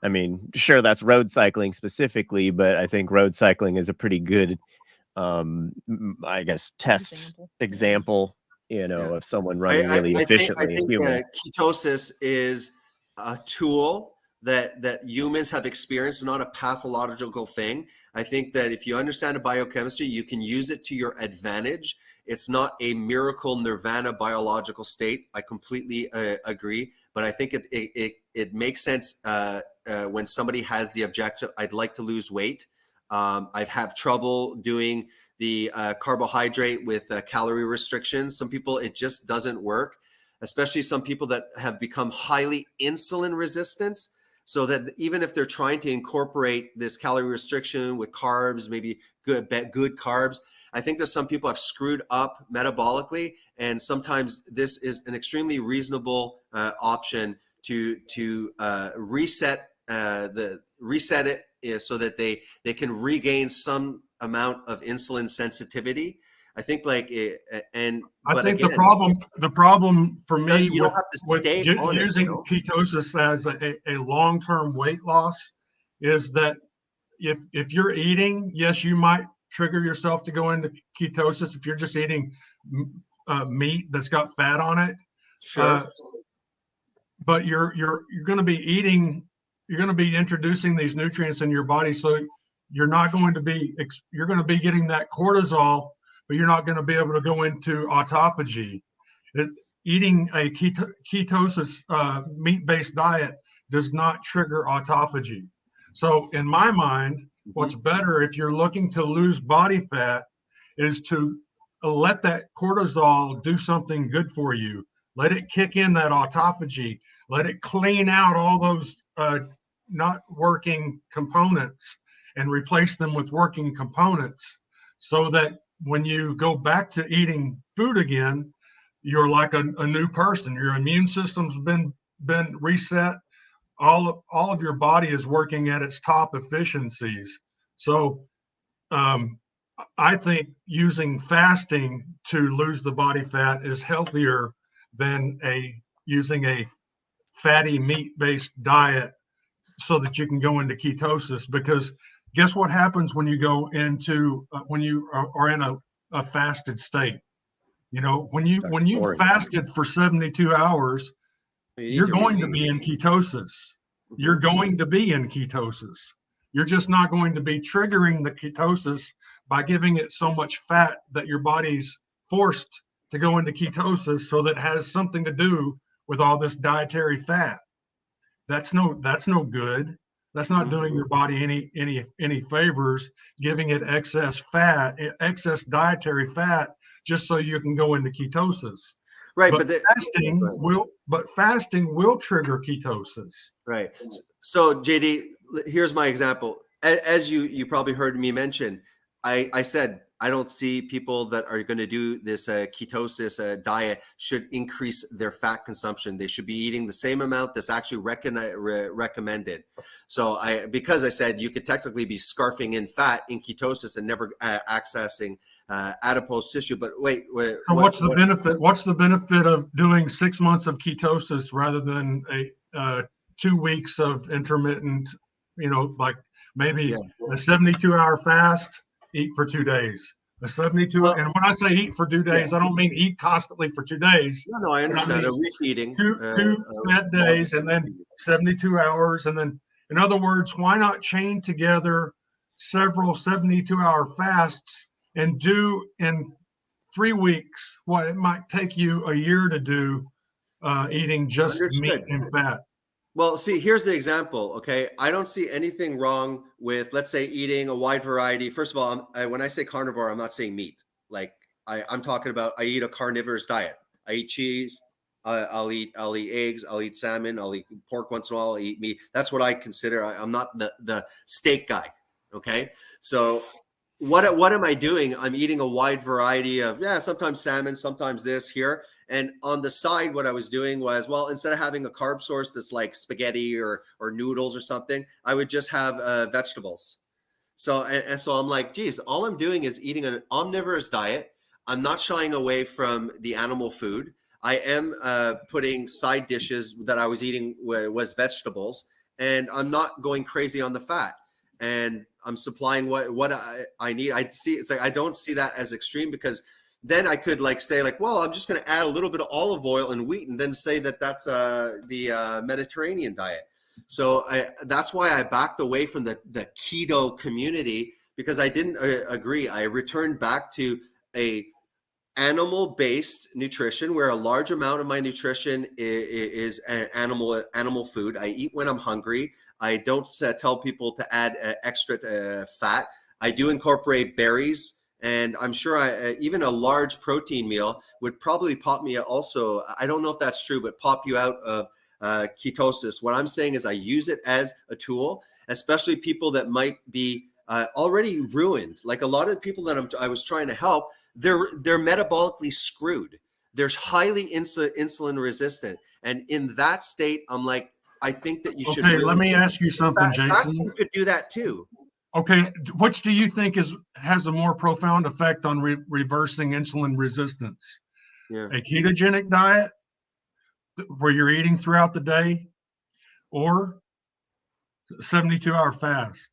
I mean, sure, that's road cycling specifically, but I think road cycling is a pretty good, I guess, test example, of someone running really efficiently
I
and
think
human.
ketosis is a tool that humans have experienced, not a pathological thing. I think that if you understand the biochemistry, you can use it to your advantage. It's not a miracle nirvana biological state. I completely agree, but I think it makes sense when somebody has the objective, I'd like to lose weight. I've had trouble doing the carbohydrate with calorie restrictions. Some people, it just doesn't work, especially some people that have become highly insulin resistant. So that even if they're trying to incorporate this calorie restriction with carbs, maybe good carbs, I think there's some people have screwed up metabolically, and sometimes this is an extremely reasonable option to reset it so that they can regain some amount of insulin sensitivity. I think
the problem for me
you don't have to stay on it,
using ketosis as a long-term weight loss is that if you're eating, yes, you might trigger yourself to go into ketosis if you're just eating meat that's got fat on it.
Sure.
But you're going to be eating, you're going to be introducing these nutrients in your body, so you're going to be getting that cortisol, but you're not going to be able to go into autophagy. Eating a ketosis meat-based diet does not trigger autophagy. So in my mind, what's better if you're looking to lose body fat is to let that cortisol do something good for you. Let it kick in that autophagy. Let it clean out all those not working components and replace them with working components, so that when you go back to eating food again, you're like a new person. Your immune system's been reset. All of your body is working at its top efficiencies. So I think using fasting to lose the body fat is healthier than using a fatty meat-based diet so that you can go into ketosis. Because guess what happens when you go into when you are in a fasted state? You know, when you fasted for 72 hours, you're going to be in ketosis. You're going to be in ketosis. You're just not going to be triggering the ketosis by giving it so much fat that your body's forced to go into ketosis, so that has something to do with all this dietary fat. That's no good. That's not doing your body any favors, giving it excess dietary fat, just so you can go into ketosis.
Right,
but fasting will trigger ketosis.
Right. So JD, here's my example. As you probably heard me mention, I said I don't see people that are going to do this ketosis diet should increase their fat consumption. They should be eating the same amount that's actually recommended. So because I said you could technically be scarfing in fat in ketosis and never accessing adipose tissue. But wait,
so what's the benefit? What's the benefit of doing 6 months of ketosis rather than 2 weeks of intermittent? You know, like maybe a 72-hour fast. Eat for 2 days. The 72, and when I say eat for 2 days, I don't mean eat constantly for 2 days.
No, I understand. A refeeding.
Two fed days, and then 72 hours. And then, in other words, why not chain together several 72-hour fasts and do in 3 weeks what it might take you a year to do, eating just meat and fat?
Well, see, here's the example, okay? I don't see anything wrong with, let's say, eating a wide variety. First of all, when I say carnivore, I'm not saying meat. Like, I'm talking about I eat a carnivorous diet. I eat cheese. I'll eat eggs. I'll eat salmon. I'll eat pork once in a while. I'll eat meat. That's what I consider. I'm not the steak guy, okay? So what am I doing? I'm eating a wide variety of, sometimes salmon, sometimes this here. And on the side, what I was doing was, well, instead of having a carb source that's like spaghetti or noodles or something, I would just have vegetables. So, and so I'm like, geez, all I'm doing is eating an omnivorous diet. I'm not shying away from the animal food. I am putting side dishes that I was eating was vegetables, and I'm not going crazy on the fat. And I'm supplying what I need. It's like I don't see that as extreme, because then I could say well, I'm just going to add a little bit of olive oil and wheat, and then say that that's the Mediterranean diet. So that's why I backed away from the keto community, because I didn't agree. I returned back to a animal-based nutrition, where a large amount of my nutrition is animal food. I eat when I'm hungry. I don't tell people to add extra fat. I do incorporate berries. And I'm sure even a large protein meal would probably pop me also. I don't know if that's true, but pop you out of ketosis. What I'm saying is I use it as a tool, especially people that might be already ruined. Like a lot of people that I was trying to help, they're metabolically screwed. They're highly insulin resistant. And in that state, I'm like, I think that you should.
Okay, let me ask you something, Jason.
Fasting could do that too.
Okay, which do you think has a more profound effect on reversing insulin resistance?
Yeah.
A ketogenic diet where you're eating throughout the day, or 72-hour fast?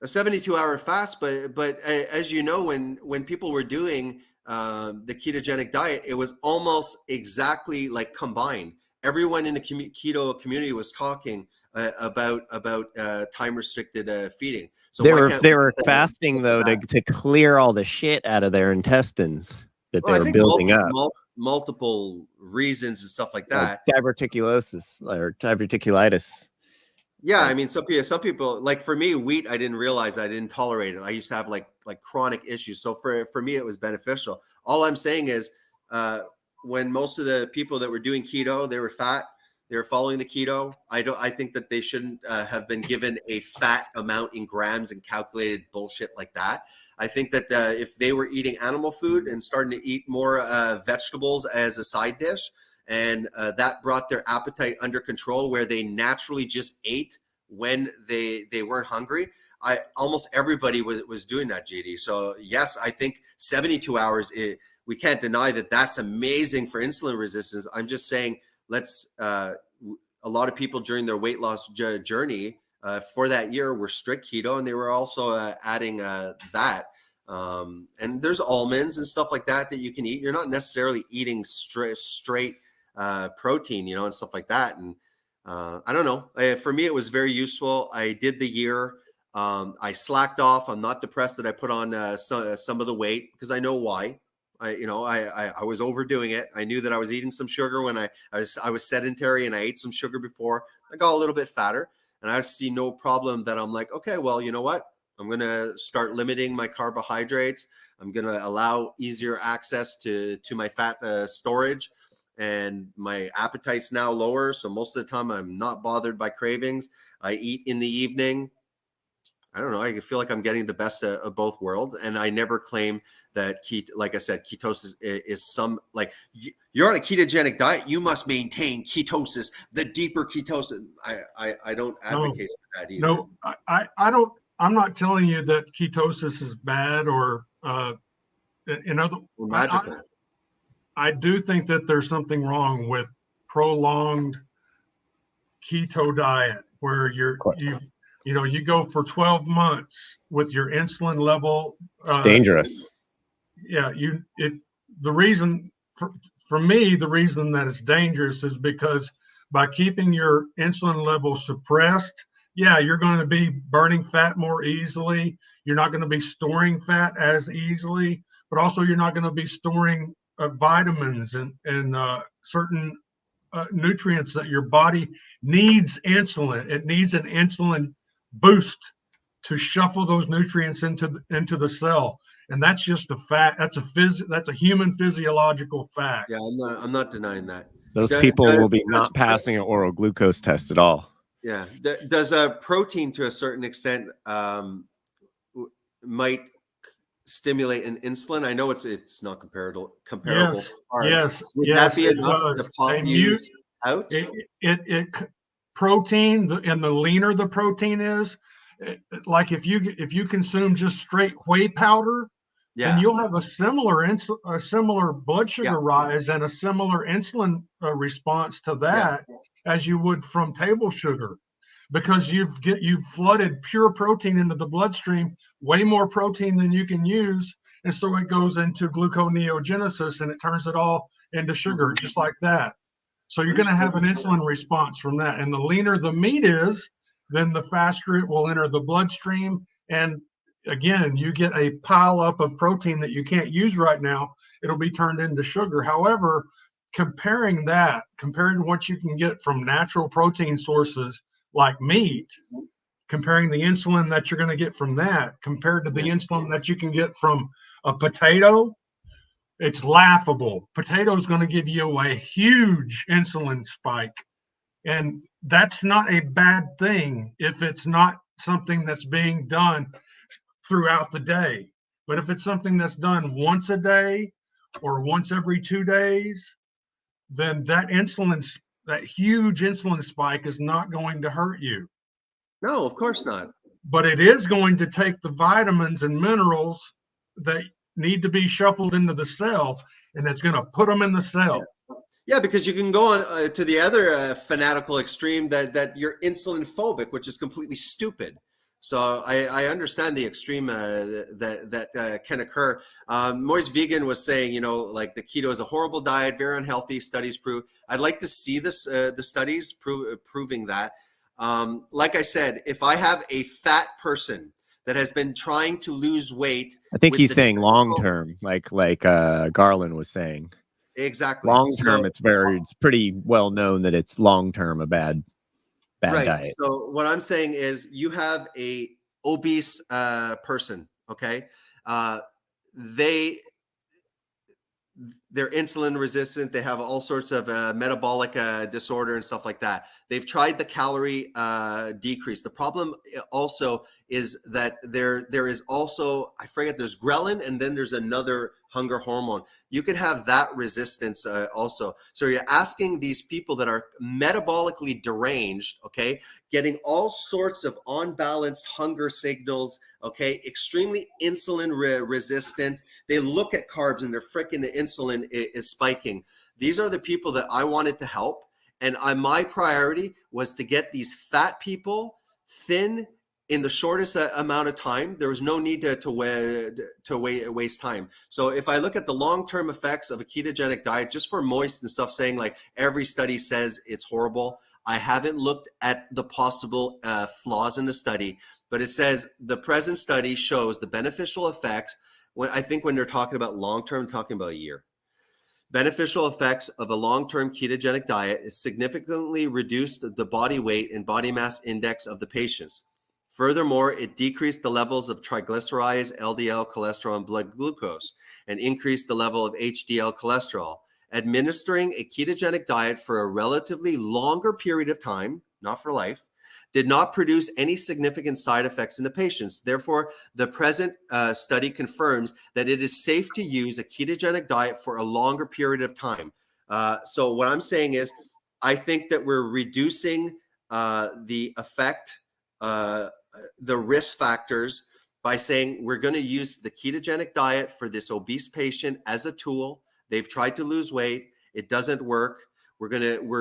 A 72-hour fast, but as you know, when people were doing the ketogenic diet, it was almost exactly like combined. Everyone in the keto community was talking about time restricted feeding. So
they were fasting though to clear all the shit out of their intestines that they were building up.
Multiple reasons and stuff like that.
Diverticulosis or diverticulitis.
Yeah, I mean, some people, like for me, wheat, I didn't realize I didn't tolerate it. I used to have like chronic issues. So for me, it was beneficial. All I'm saying is when most of the people that were doing keto, they were fat, They're following the keto. I think that they shouldn't have been given a fat amount in grams and calculated bullshit like that. I think that if they were eating animal food and starting to eat more vegetables as a side dish, and that brought their appetite under control, where they naturally just ate when they weren't hungry. Almost everybody was doing that, JD. So yes, I think 72 hours. We can't deny that that's amazing for insulin resistance. I'm just saying, let's. A lot of people during their weight loss journey for that year were strict keto, and they were also adding that. And there's almonds and stuff like that you can eat. You're not necessarily eating straight protein, and stuff like that. And I don't know. For me, it was very useful. I did the year. I slacked off. I'm not depressed that I put on some of the weight, because I know why. I was overdoing it. I knew that I was eating some sugar when I was sedentary, and I ate some sugar before. I got a little bit fatter, and I see no problem that I'm like, okay, well, you know what? I'm going to start limiting my carbohydrates. I'm going to allow easier access to my fat storage, and my appetite's now lower. So most of the time I'm not bothered by cravings. I eat in the evening. I don't know. I feel like I'm getting the best of both worlds. And I never claim that like I said, ketosis is some, like, you're on a ketogenic diet, you must maintain ketosis, the deeper ketosis. I don't advocate for that either.
No, I don't. I'm not telling you that ketosis is bad or
magical.
I do think that there's something wrong with prolonged keto diet where you go for 12 months with your insulin level.
It's dangerous.
Yeah, the reason for me, the reason that it's dangerous is because by keeping your insulin level suppressed, you're going to be burning fat more easily. You're not going to be storing fat as easily, but also you're not going to be storing vitamins and certain nutrients that your body needs. Insulin. It needs an insulin boost to shuffle those nutrients into the cell, and that's just a fact. That's a human physiological fact.
Yeah, I'm not denying that.
Those people will be not passing an oral glucose test at all.
Yeah. Does protein to a certain extent might stimulate an insulin? I know it's not comparable.
Yes.
Would that be enough to pop you out?
Protein, and the leaner the protein is, like if you consume just straight whey powder, then you'll have a similar blood sugar rise and a similar insulin response to that as you would from table sugar, because you've flooded pure protein into the bloodstream, way more protein than you can use, and so it goes into gluconeogenesis and it turns it all into sugar, just like that. So you're going to have an insulin response from that. And the leaner the meat is, then the faster it will enter the bloodstream. And again, you get a pile up of protein that you can't use right now. It'll be turned into sugar. However, comparing to what you can get from natural protein sources like meat, comparing the insulin that you're going to get from that compared to the insulin that you can get from a potato, it's laughable. Potato is going to give you a huge insulin spike. And that's not a bad thing if it's not something that's being done throughout the day. But if it's something that's done once a day or once every 2 days, then that huge insulin spike is not going to hurt you.
No, of course not.
But it is going to take the vitamins and minerals that need to be shuffled into the cell, and it's going to put them in the cell.
Yeah, because you can go on to the other fanatical extreme that you're insulin phobic, which is completely stupid. So I understand the extreme that can occur. Moise Vegan was saying, like the keto is a horrible diet, very unhealthy. Studies prove. I'd like to see the studies proving that. Like I said, if I have a fat person that has been trying to lose weight,
I think he's saying long term, like Garland was saying.
Exactly.
Long term, it's pretty well known that it's long term a bad diet.
So what I'm saying is, you have a obese they're insulin resistant. They have all sorts of metabolic disorder and stuff like that. They've tried the calorie decrease. The problem also is that there is also, I forget, there's ghrelin, and then there's another hunger hormone. You could have that resistance also. So you're asking these people that are metabolically deranged, okay, getting all sorts of unbalanced hunger signals, okay, extremely insulin resistant. They look at carbs and their freaking insulin is spiking. These are the people that I wanted to help. And my priority was to get these fat people thin in the shortest amount of time. There was no need to waste time. So if I look at the long-term effects of a ketogenic diet, just for moist and stuff, saying like every study says it's horrible, I haven't looked at the possible flaws in the study, but it says the present study shows the beneficial effects. I think when they're talking about long-term, talking about a year. Beneficial effects of a long-term ketogenic diet is significantly reduced the body weight and body mass index of the patients. Furthermore, it decreased the levels of triglycerides, LDL cholesterol, and blood glucose, and increased the level of HDL cholesterol. Administering a ketogenic diet for a relatively longer period of time, not for life, did not produce any significant side effects in the patients. Therefore, the present study confirms that it is safe to use a ketogenic diet for a longer period of time. So what I'm saying is, I think that we're reducing the effect, the risk factors, by saying we're going to use the ketogenic diet for this obese patient as a tool. They've tried to lose weight. It doesn't work. We're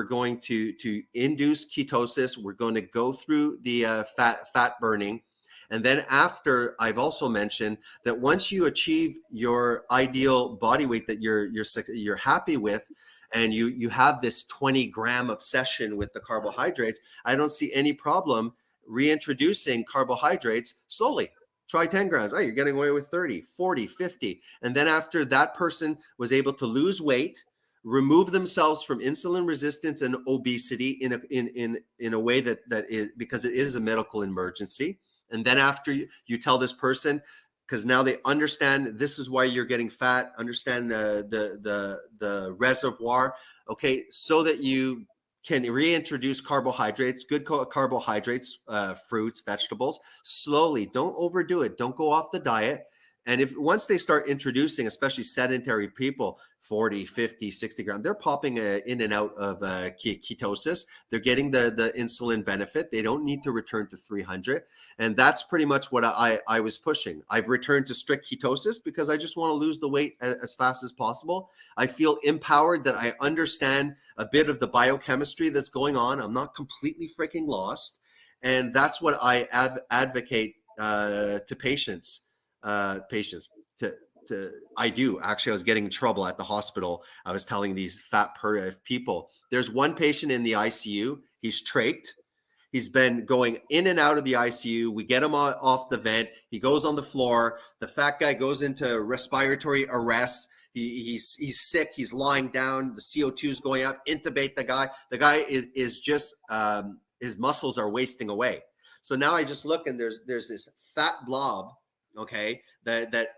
going to induce ketosis. We're going to go through the fat burning. And then after, I've also mentioned that once you achieve your ideal body weight that you're happy with, and you have this 20-gram obsession with the carbohydrates, I don't see any problem reintroducing carbohydrates slowly. Try 10 grams. Oh, you're getting away with 30, 40, 50. And then after that person was able to lose weight, remove themselves from insulin resistance and obesity in a way that is, because it is a medical emergency. And then after you tell this person, because now they understand this is why you're getting fat, understand the reservoir, okay, so that you can reintroduce carbohydrates, good carbohydrates, fruits, vegetables, slowly. Don't overdo it. Don't go off the diet. And if once they start introducing, especially sedentary people, 40, 50, 60 grams, they're popping in and out of ketosis. They're getting the insulin benefit. They don't need to return to 300. And that's pretty much what I was pushing. I've returned to strict ketosis because I just want to lose the weight as fast as possible. I feel empowered that I understand a bit of the biochemistry that's going on. I'm not completely freaking lost. And that's what I advocate to patients. I do actually. I was getting in trouble at the hospital. I was telling these fat people, there's one patient in the ICU. He's trached. He's been going in and out of the ICU. We get him off the vent. He goes on the floor. The fat guy goes into respiratory arrest. He's sick. He's lying down. The CO2 is going up. Intubate the guy. The guy is just his muscles are wasting away. So now I just look and there's this fat blob, okay, that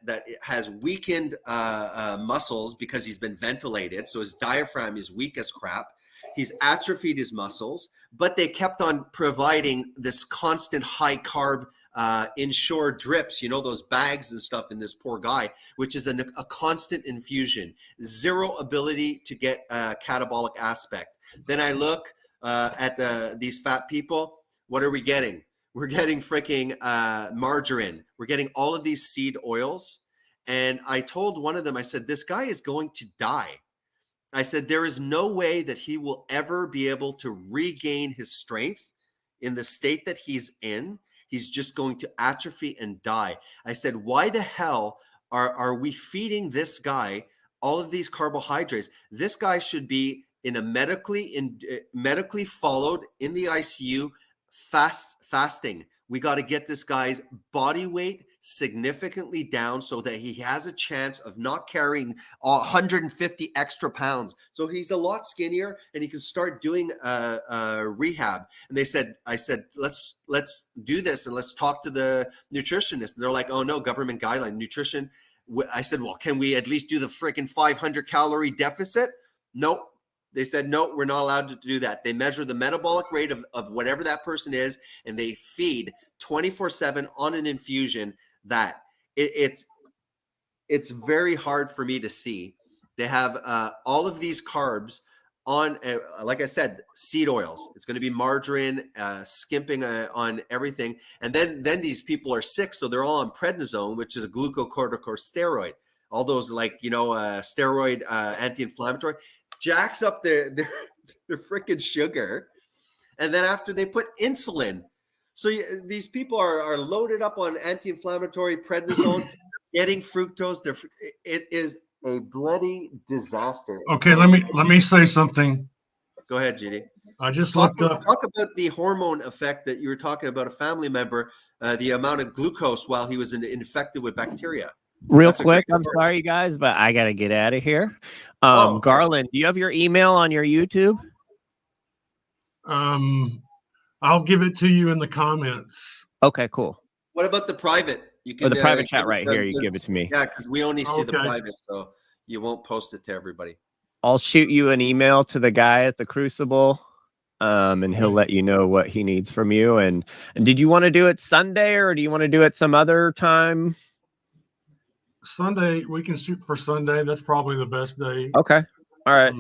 has weakened muscles because he's been ventilated. So his diaphragm is weak as crap. He's atrophied his muscles, but they kept on providing this constant high carb Ensure drips, you know, those bags and stuff in this poor guy, which is a constant infusion, zero ability to get a catabolic aspect. Then I look at these fat people. What are we getting? We're getting freaking margarine. We're getting all of these seed oils. And I told one of them, I said, this guy is going to die. I said, there is no way that he will ever be able to regain his strength in the state that he's in. He's just going to atrophy and die. I said, why the hell are we feeding this guy all of these carbohydrates? This guy should be in a medically followed in the ICU fasting. We got to get this guy's body weight significantly down so that he has a chance of not carrying 150 extra pounds. So he's a lot skinnier and he can start doing rehab. And I said, let's do this and let's talk to the nutritionist. And they're like, oh no, government guideline nutrition. I said, well, can we at least do the freaking 500 calorie deficit? Nope. They said, no, we're not allowed to do that. They measure the metabolic rate of whatever that person is, and they feed 24/7 on an infusion that it's very hard for me to see. They have all of these carbs on, like I said, seed oils. It's going to be margarine, skimping on everything. And then these people are sick, so they're all on prednisone, which is a glucocorticosteroid. All those steroid anti-inflammatory jacks up their freaking sugar. And then after they put insulin. So these people are loaded up on anti-inflammatory prednisone, getting fructose. It is a bloody disaster.
Okay, let me say something.
Go ahead, GD.
I just
Talk
looked up.
about the hormone effect that you were talking about, a family member, the amount of glucose while he was infected with bacteria.
Real
That's a
quick,
great
I'm
story.
sorry, you guys, but I got to get out of here.
Okay.
Garland, do you have your email on your YouTube?
I'll give it to you in the comments.
Okay, cool.
What about the private? You
Or the private
give
chat
it
right
to-
here. You give it to me.
Yeah, because we only see the
Okay.
private, so you won't post it to everybody.
I'll shoot you an email to the guy at the Crucible, and he'll let you know what he needs from you. And did you want to do it Sunday, or do you want to do it some other time?
Sunday, we can shoot for Sunday. That's probably the best day.
Okay. All right.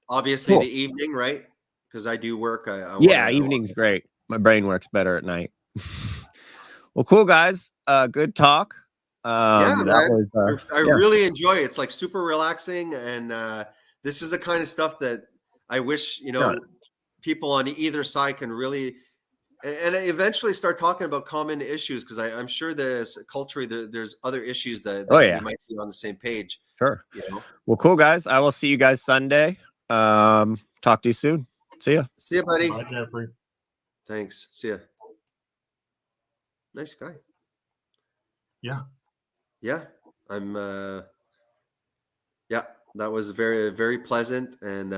Obviously,
Cool.
the evening, right? Because I do work.
Yeah, evening's great. My brain works better at night. Well, cool, guys. Good talk.
Yeah,
that
man.
was,
I really enjoy it. It's like super relaxing, and this is the kind of stuff that I wish people on either side can really, and eventually start talking about common issues, because I'm sure culturally there's other issues that we might be on the same page.
Sure.
You know?
Well, cool, guys. I will see you guys Sunday. Talk to you soon. See ya.
See you, buddy.
Bye, Jeffrey.
Thanks. See ya. Nice guy.
Yeah.
Yeah. I'm yeah, that was very, very pleasant and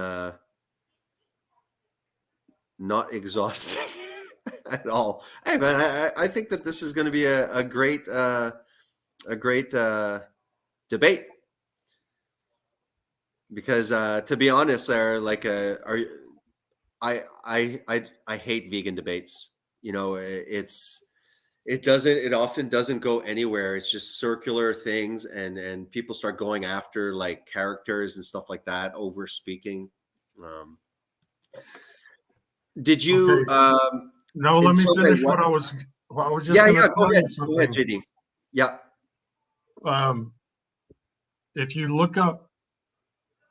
not exhausting at all. Hey man, I think that this is going to be a great debate, because to be honest, I hate vegan debates. It often doesn't go anywhere. It's just circular things, and people start going after like characters and stuff like that, over speaking. Did you
No, let me
until
finish
what
I was just
yeah,
gonna
go
tell
ahead.
you
Go ahead,
something.
JD. Yeah.
If you look up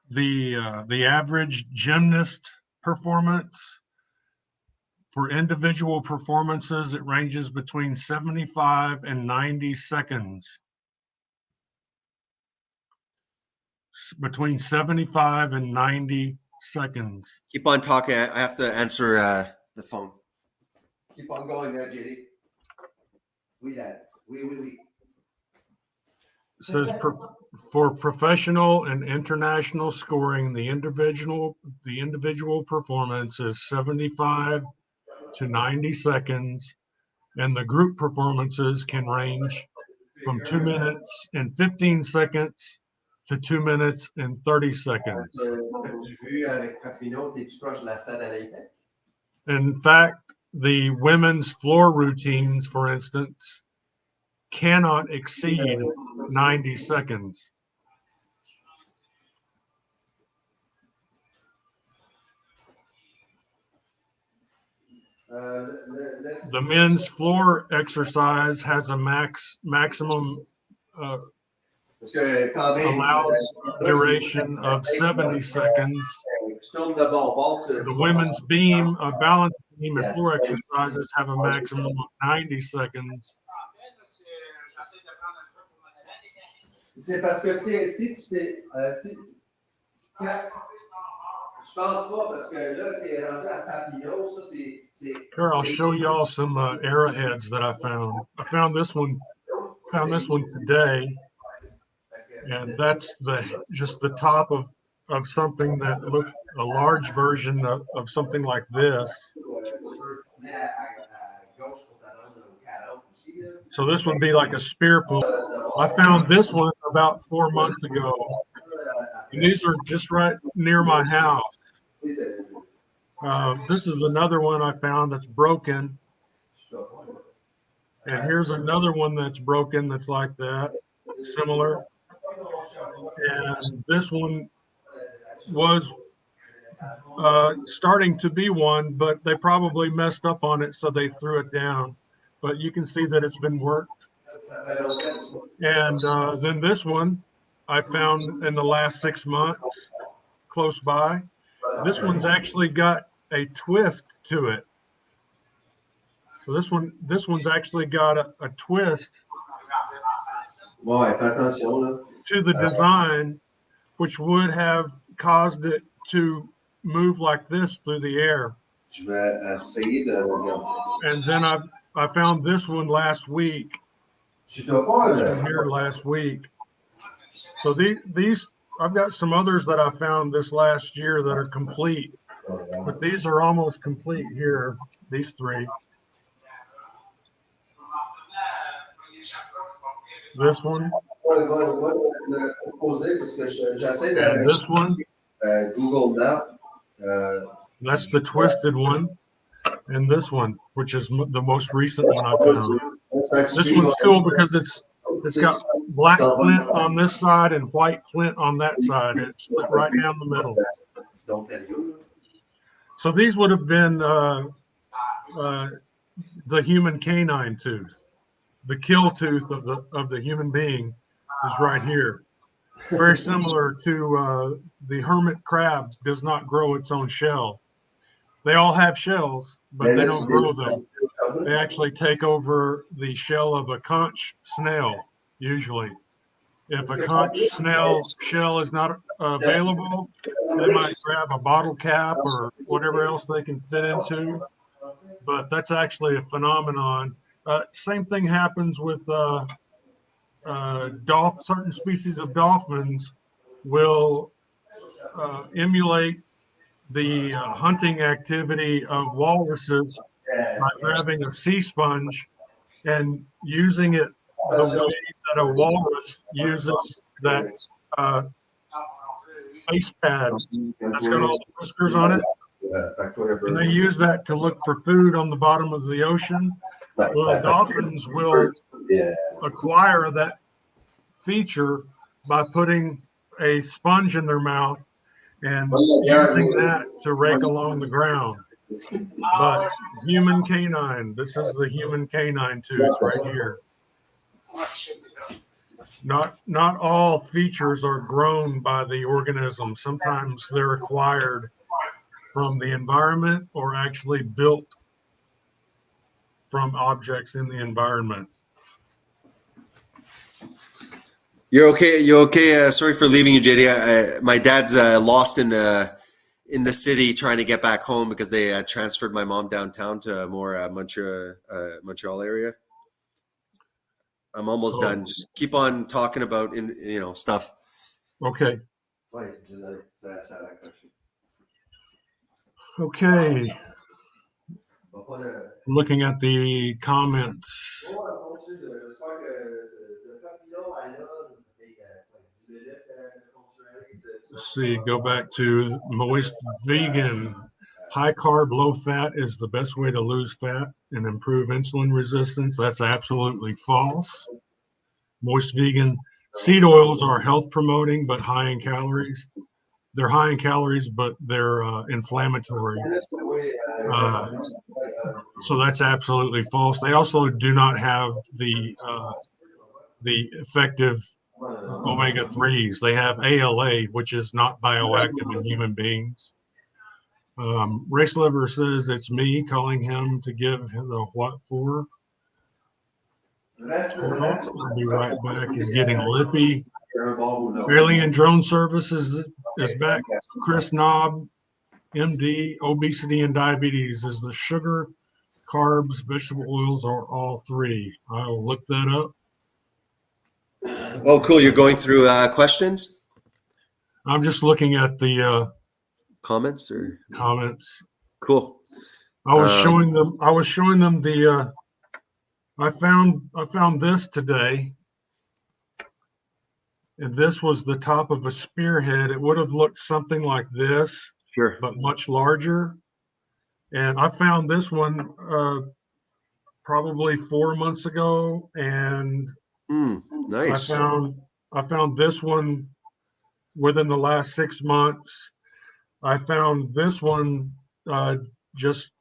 the average gymnast performance for individual performances, it ranges between 75 and 90 seconds. Between 75 and 90 seconds.
Keep on talking. I have to answer the phone. Keep on going there, JD. Oui, Dad. Oui.
It says for professional and international scoring, the individual performance is 75 to 90 seconds, and the group performances can range from 2 minutes and 15 seconds to 2 minutes and 30 seconds. In fact, the women's floor routines, for instance, cannot exceed 90 seconds. The men's floor exercise has a maximum allowed duration of 70 seconds. The women's beam, balance beam, and floor exercises have a maximum of 90 seconds.
C'est parce que si tu t'es. Je pense pas, parce que là, tu es rendu à Papineau, ça c'est.
Here, I'll show y'all some arrowheads that I found. I found this one today, and that's just the top of something that looked a large version of something like this. So this would be like a spear pool. I found this one about 4 months ago. And these are just right near my house. This is another one I found that's broken. And here's another one that's broken that's like that, similar. And this one was starting to be one, but they probably messed up on it, so they threw it down. But you can see that it's been worked. And then this one I found in the last 6 months close by. This one's actually got a twist to it. So this one's actually got a twist to the design, which would have caused it to move like this through the air. And then I found this one last week. This one here last week. So these I've got some others that I found this last year that are complete, but these are almost complete here. These three. This one. And this one.
Google Map.
That's the twisted one. And this one, which is the most recent one I found. This one's cool because it's got black flint on this side and white flint on that side. It's split right down the middle. So these would have been the human canine tooth. The kill tooth of the human being is right here. Very similar to the hermit crab does not grow its own shell. They all have shells, but they don't grow them. They actually take over the shell of a conch snail, usually. If a conch snail shell is not available, they might grab a bottle cap or whatever else they can fit into. But that's actually a phenomenon. Same thing happens with certain species of dolphins will emulate the hunting activity of walruses by grabbing a sea sponge and using it the way that a walrus uses that ice pad that's got all the whiskers on it. And they use that to look for food on the bottom of the ocean. Well, dolphins will acquire that feature by putting a sponge in their mouth and using that to rake along the ground. But human canine, this is the human canine tooth right here. Not all features are grown by the organism. Sometimes they're acquired from the environment or actually built from objects in the environment.
You're okay. You're okay. Sorry for leaving you, JD. My dad's lost in the city trying to get back home because they transferred my mom downtown to more Montreal area. I'm almost done. Just keep on talking about stuff.
Okay. Okay. Looking at the comments. Let's see, go back to Moist Vegan. High carb, low fat is the best way to lose fat and improve insulin resistance. That's absolutely false. Moist Vegan seed oils are health promoting, but high in calories. They're high in calories, but they're inflammatory. So that's absolutely false. They also do not have the effective omega-3s. They have ALA, which is not bioactive in human beings. Race Lover says it's me calling him to give him the what for. I'll be right back. He's getting lippy. Alien Drone Services is back. Chris Knob, MD, obesity and diabetes. Is the sugar, carbs, vegetable oils, or all three? I'll look that up.
Oh, cool. You're going through questions?
I'm just looking at the
comments or
comments.
Cool.
I was showing them the I found this today. and this was the top of a spearhead, it would have looked something like this,
Sure.
but much larger. And I found this one probably 4 months ago, and
Nice.
I found this one within the last 6 months. I found this one just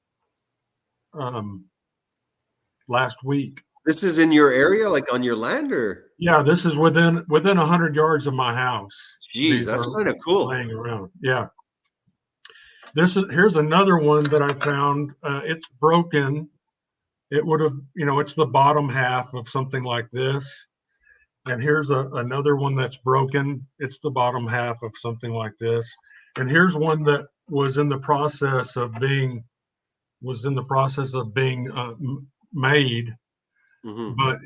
last week.
This is in your area, like on your land, or?
Yeah, this is within 100 yards of my house.
Geez,
These
that's
are
kind of cool.
laying around. Yeah. Here's another one that I found. It's broken. It would have, it's the bottom half of something like this. And here's another one that's broken. It's the bottom half of something like this. And here's one that was in the process of being made, but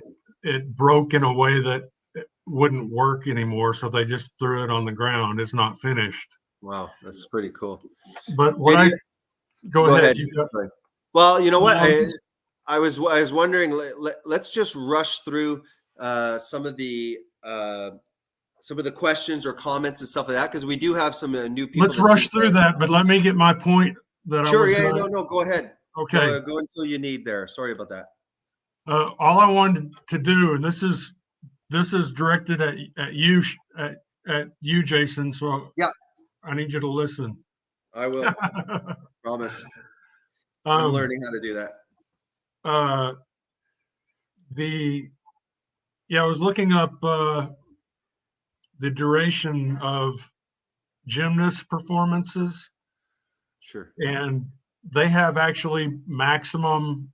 it broke in a way that it wouldn't work anymore. So they just threw it on the ground. It's not finished.
Wow, that's pretty cool.
But go ahead.
Well, you know what? I was wondering. Let's just rush through some of the questions or comments and stuff like that, because we do have some new people.
Let's rush through that, but let me get my point.
Sure. Yeah. No. Go ahead.
Okay.
Go until you need there. Sorry about that.
All I wanted to do, and this is directed at you, Jason. So
yeah,
I need you to listen.
I will. Promise. I'm learning how to do that.
I was looking up the duration of gymnast performances.
Sure.
And they have actually maximum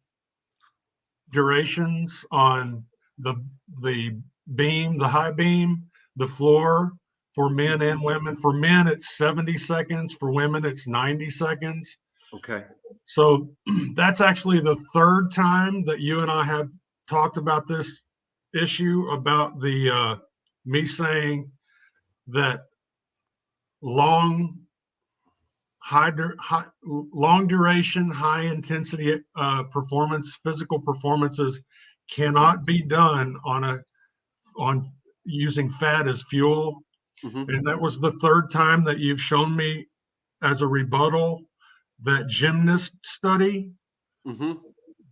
durations on the beam, the high beam, the floor, for men and women. For men, it's 70 seconds. For women, it's 90 seconds.
Okay.
So that's actually the third time that you and I have talked about this issue, about the me saying that long duration, high intensity physical performances cannot be done on using fat as fuel. And that was the third time that you've shown me as a rebuttal that gymnast study.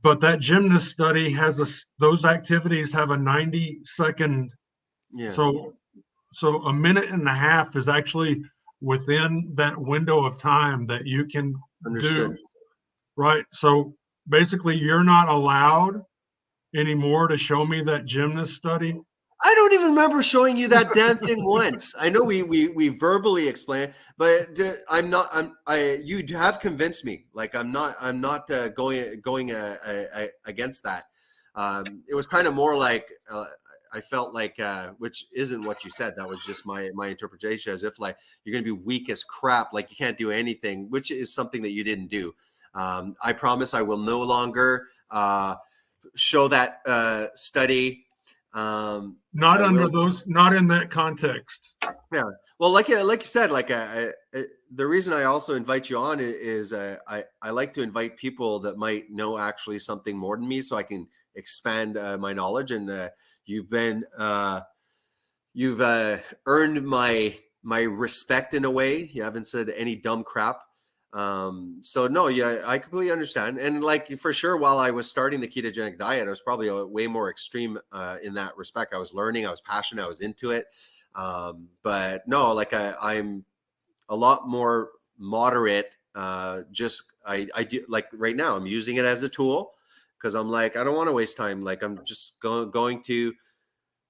But that gymnast study has those activities have a 90-second.
Yeah.
So a minute and a half is actually within that window of time that you can do. Right. So basically, you're not allowed anymore to show me that gymnast study.
I don't even remember showing you that damn thing once. I know we verbally explained, but you have convinced me. Like I'm not going against that. It was kind of more like I felt like, which isn't what you said. That was just my interpretation, as if like you're going to be weak as crap, like you can't do anything, which is something that you didn't do. I promise I will no longer show that study.
Not in that context.
Yeah. Well, like you said, like the reason I also invite you on is I like to invite people that might know actually something more than me, so I can expand my knowledge. And you've earned my respect in a way. You haven't said any dumb crap. So no, yeah, I completely understand. And like, for sure, while I was starting the ketogenic diet, I was probably way more extreme in that respect. I was learning, I was passionate, I was into it. But no, like I'm a lot more moderate. I do, like right now I'm using it as a tool, because I'm like, I don't want to waste time. Like I'm just going to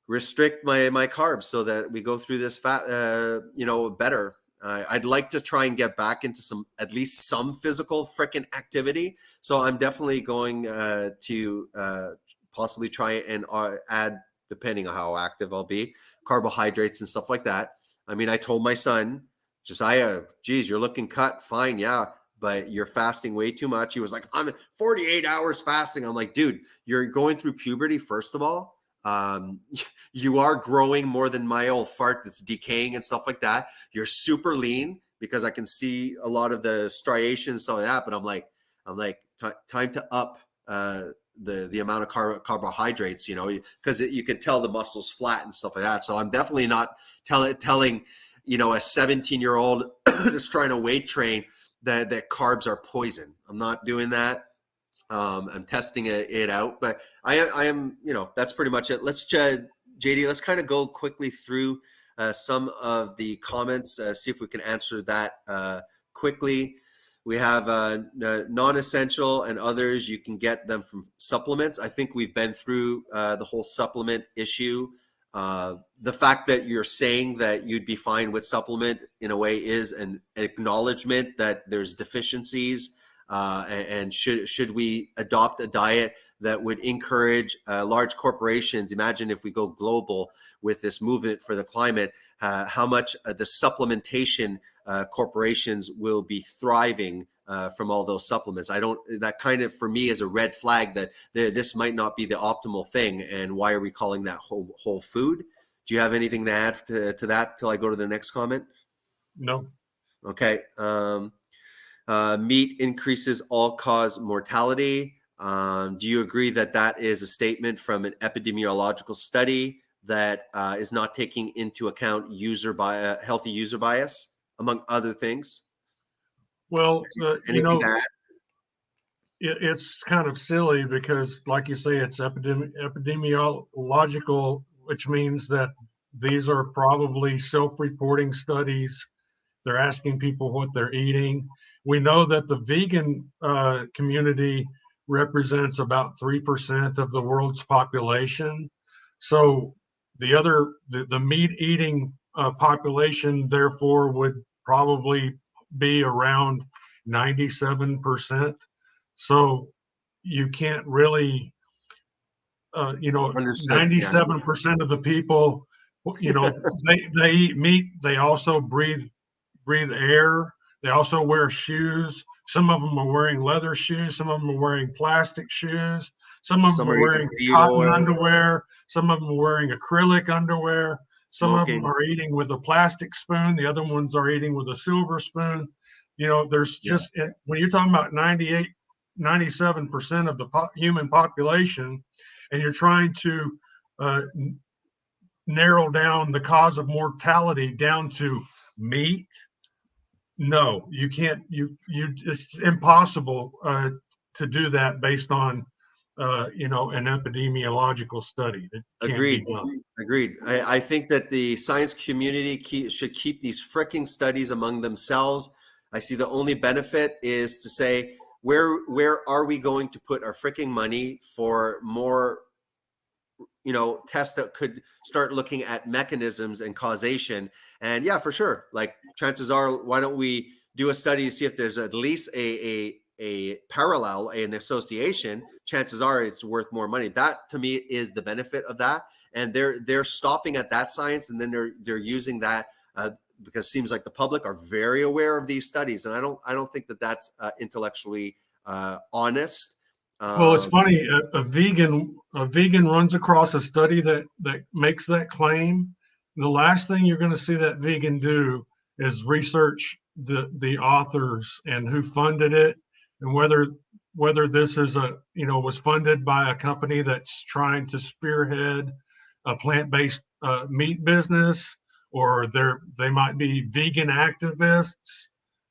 restrict my carbs so that we go through this better. I'd like to try and get back into at least some physical freaking activity. So I'm definitely going to possibly try and add, depending on how active I'll be, carbohydrates and stuff like that. I mean, I told my son, Josiah, geez, you're looking cut. Fine. Yeah. But you're fasting way too much. He was like, I'm 48 hours fasting. I'm like, dude, you're going through puberty, first of all. You are growing more than my old fart that's decaying and stuff like that. You're super lean, because I can see a lot of the striations, some of that. But I'm like, time to up the amount of carbohydrates, because you can tell the muscles flat and stuff like that. So I'm definitely not telling a 17-year-old just trying to weight train that carbs are poison. I'm not doing that. I'm testing it out, but I am, that's pretty much it. Let's JD, let's kind of go quickly through some of the comments, see if we can answer that quickly. We have non-essential and others. You can get them from supplements. I think we've been through the whole supplement issue. The fact that you're saying that you'd be fine with supplement in a way is an acknowledgement that there's deficiencies. And should we adopt a diet that would encourage large corporations? Imagine if we go global with this movement for the climate, how much the supplementation corporations will be thriving from all those supplements. That kind of, for me, is a red flag that this might not be the optimal thing. And why are we calling that whole food? Do you have anything to add to that till I go to the next comment?
No.
Okay. Meat increases all-cause mortality. Do you agree that that is a statement from an epidemiological study that is not taking into account healthy user bias, among other things?
Well,
Anything to add?
it's kind of silly because, like you say, it's epidemiological, which means that these are probably self-reporting studies. They're asking people what they're eating. We know that the vegan community represents about 3% of the world's population. So the meat eating population, therefore, would probably be around 97%. So you can't really,
Understood.
97% of the people, they eat meat. They also breathe air. They also wear shoes. Some of them are wearing leather shoes. Some of them are wearing plastic shoes. Some of them are wearing cotton underwear. Some of them are wearing acrylic underwear. Some of them are eating with a plastic spoon. The other ones are eating with a silver spoon. There's just, when you're talking about 97% of the human population, and you're trying to narrow down the cause of mortality down to meat, no, you can't. It's impossible to do that based on an epidemiological study. It can't be done.
Agreed. I think that the science community should keep these fricking studies among themselves. I see the only benefit is to say, where are we going to put our fricking money for more tests that could start looking at mechanisms and causation? And yeah, for sure, like, chances are, why don't we do a study to see if there's at least a parallel, an association? Chances are it's worth more money. That, to me, is the benefit of that. And they're stopping at that science, and then they're using that because it seems like the public are very aware of these studies, and I don't think that that's intellectually honest.
Well, it's funny. A vegan runs across a study that makes that claim. The last thing you're going to see that vegan do is research the authors and who funded it, and whether this is was funded by a company that's trying to spearhead a plant-based meat business, or they might be vegan activists.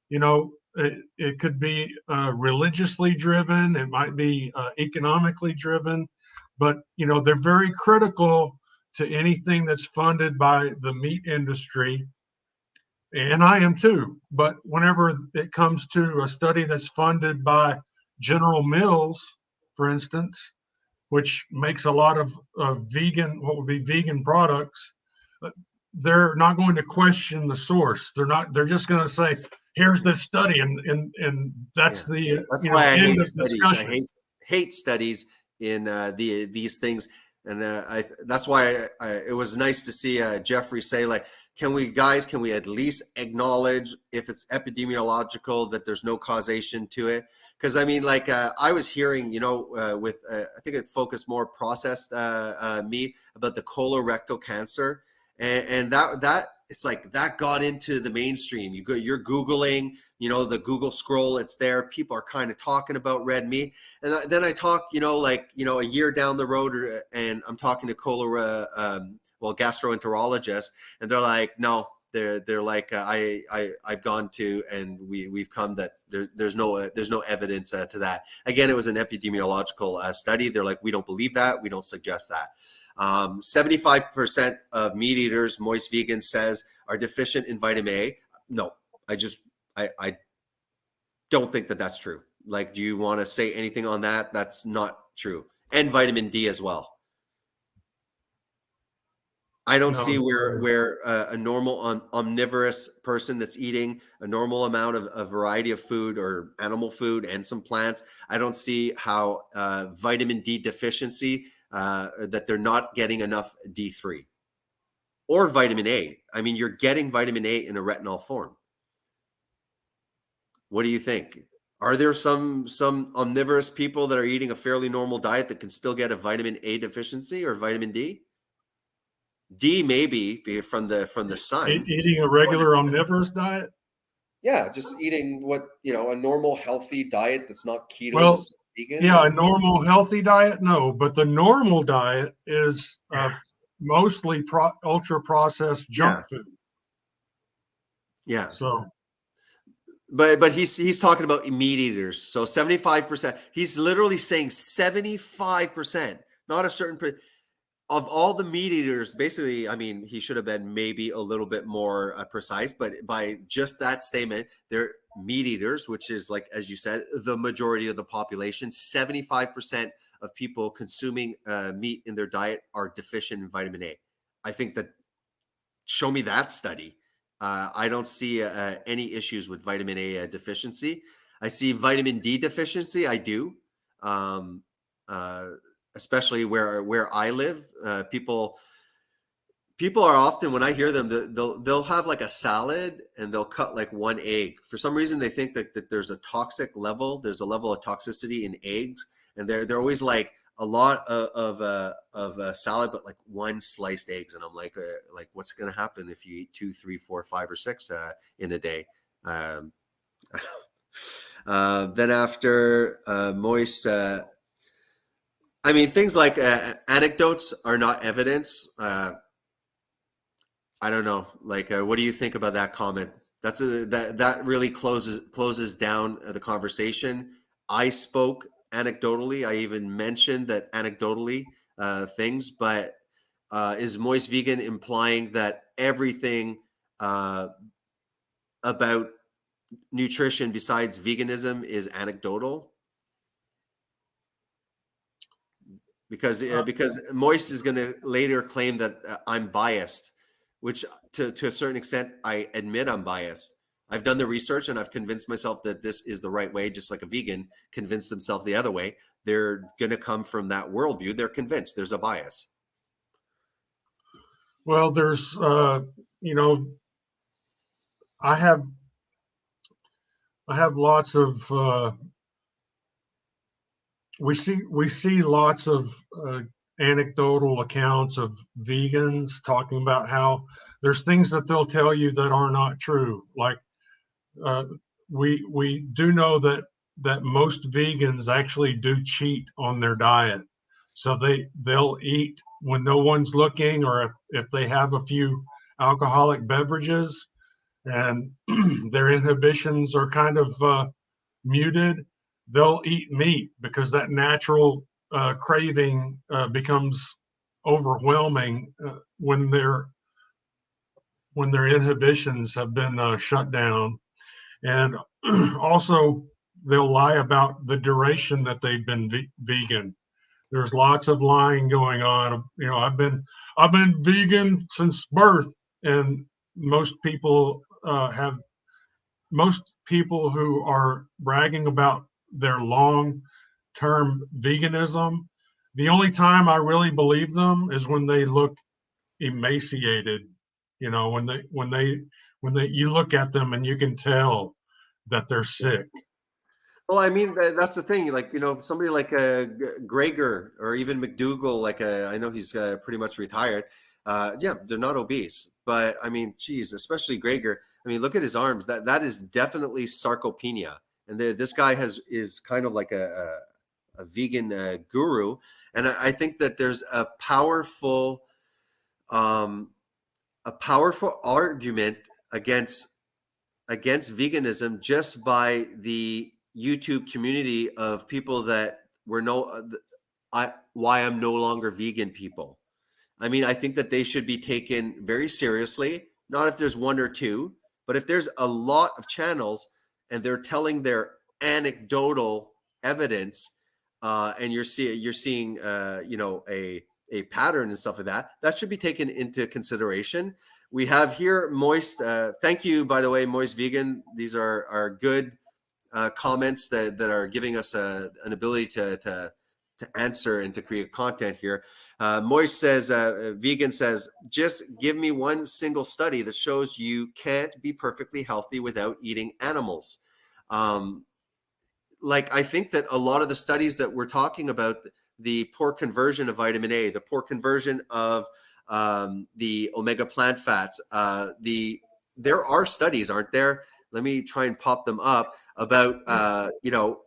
It could be religiously driven. It might be economically driven, but they're very critical to anything that's funded by the meat industry. And I am too. But whenever it comes to a study that's funded by General Mills, for instance, which makes a lot of what would be vegan products, they're not going to question the source. They're just going to say, here's this study, and that's
that's why I hate studies. I hate studies in these things, and that's why it was nice to see Jeffrey say, like, can we at least acknowledge, if it's epidemiological, that there's no causation to it? Because I mean, like, I was hearing, with I think it focused more processed meat about the colorectal cancer. and that it's like that got into the mainstream. You're Googling, the Google scroll, it's there. People are kind of talking about red meat. And then I talk, a year down the road, and I'm talking to gastroenterologists, and they're like, no, they're like, I've gone to, and we've come that there's no evidence to that. Again, it was an epidemiological study. They're like, we don't believe that. We don't suggest that. 75% of meat eaters, Moist Vegan says, are deficient in vitamin A. No, I don't think that that's true. Like, do you want to say anything on that? That's not true. And vitamin D as well. I don't see where a normal omnivorous person that's eating a normal amount of a variety of food or animal food and some plants, I don't see how vitamin D deficiency, that they're not getting enough D3 or vitamin A. I mean, you're getting vitamin A in a retinol form. What do you think? Are there some omnivorous people that are eating a fairly normal diet that can still get a vitamin A deficiency or vitamin D? D maybe from the sun.
Eating a regular omnivorous diet?
Yeah, just eating a normal healthy diet that's not keto.
Well,
vegan.
Yeah, a normal healthy diet, no, but the normal diet is mostly ultra processed junk food.
Yeah.
So,
but he's talking about meat eaters. So 75%. He's literally saying 75%, not a certain of all the meat eaters. Basically, I mean, he should have been maybe a little bit more precise, but by just that statement, they're meat eaters, which is, like, as you said, the majority of the population. 75% of people consuming meat in their diet are deficient in vitamin A. I think that, show me that study. I don't see any issues with vitamin A deficiency. I see vitamin D deficiency. I do. Especially where I live, people are often, when I hear them, they'll have like a salad and they'll cut like one egg. For some reason, they think that there's a toxic level. There's a level of toxicity in eggs, and they're always like a lot of salad, but like one sliced eggs. And I'm like what's going to happen if you eat 2, 3, 4, 5, or 6 in a day? Then after Moist. I mean, things like anecdotes are not evidence. I don't know. Like, what do you think about that comment? That really closes down the conversation. I spoke anecdotally. I even mentioned that anecdotally things, but is Moist Vegan implying that everything about nutrition besides veganism is anecdotal? Because Moist is going to later claim that I'm biased, which to a certain extent, I admit I'm biased. I've done the research and I've convinced myself that this is the right way, just like a vegan convinced themselves the other way. They're going to come from that worldview. They're convinced there's a bias.
well, there's, I have lots of, we see lots of anecdotal accounts of vegans talking about how there's things that they'll tell you that are not true. Like we do know that most vegans actually do cheat on their diet. So they'll eat when no one's looking, or if they have a few alcoholic beverages and their inhibitions are kind of muted, they'll eat meat because that natural craving becomes overwhelming when their inhibitions have been shut down. And also, they'll lie about the duration that they've been vegan. There's lots of lying going on. I've been vegan since birth, and most people who are bragging about their long-term veganism, the only time I really believe them is when they look emaciated. When you look at them and you can tell that they're sick.
Well, I mean, that's the thing. Like, somebody like Gregor or even McDougall, like I know he's pretty much retired. Yeah, they're not obese, but I mean, geez, especially Gregor. I mean, look at his arms. That is definitely sarcopenia, and this guy is kind of like a vegan guru, and I think that there's um, a powerful argument against veganism just by the YouTube community of people that were why I'm no longer vegan people. I mean, I think that they should be taken very seriously, not if there's one or two, but if there's a lot of channels and they're telling their anecdotal evidence, and you're seeing a pattern and stuff like that, that should be taken into consideration. We have here Moist. Thank you, by the way, Moist Vegan. These are good comments that are giving us an ability to answer and to create content here. Moist says, Vegan says, just give me one single study that shows you can't be perfectly healthy without eating animals. Like, I think that a lot of the studies that we're talking about, the poor conversion of vitamin A, the poor conversion of the omega plant fats, there are studies, aren't there? Let me try and pop them up about,
I know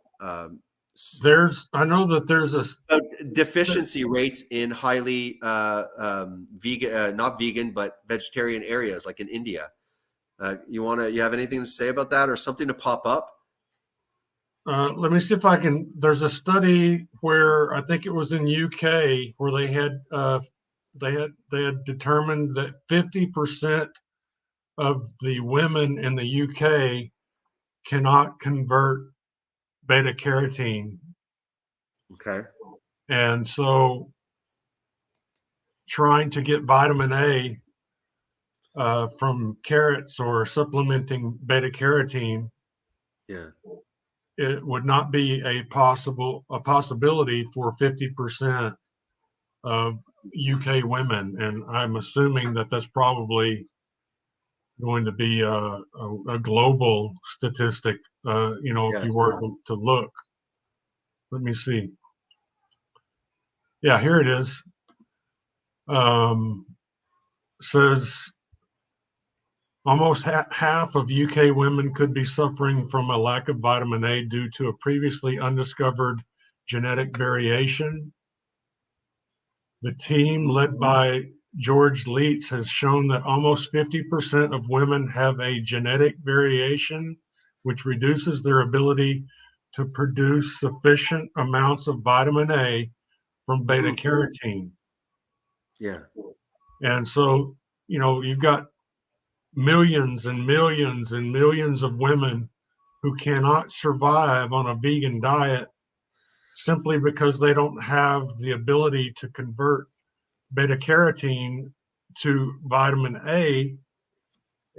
that there's a
deficiency rates in highly vegan, not vegan, but vegetarian areas like in India. You have anything to say about that or something to pop up?
let me see if I can. There's a study where I think it was in UK where they had determined that 50% of the women in the UK cannot convert beta carotene.
Okay.
And so trying to get vitamin A from carrots or supplementing beta carotene,
Yeah.
it would not be a possibility for 50% of UK women. And I'm assuming that that's probably going to be a global statistic, if you were to look. Let me see. Yeah, here it is. Says almost half of UK women could be suffering from a lack of vitamin A due to a previously undiscovered genetic variation. The team led by George Leitz has shown that almost 50% of women have a genetic variation, which reduces their ability to produce sufficient amounts of vitamin A from beta carotene.
Yeah.
And so, you've got millions and millions and millions of women who cannot survive on a vegan diet simply because they don't have the ability to convert beta carotene to vitamin A.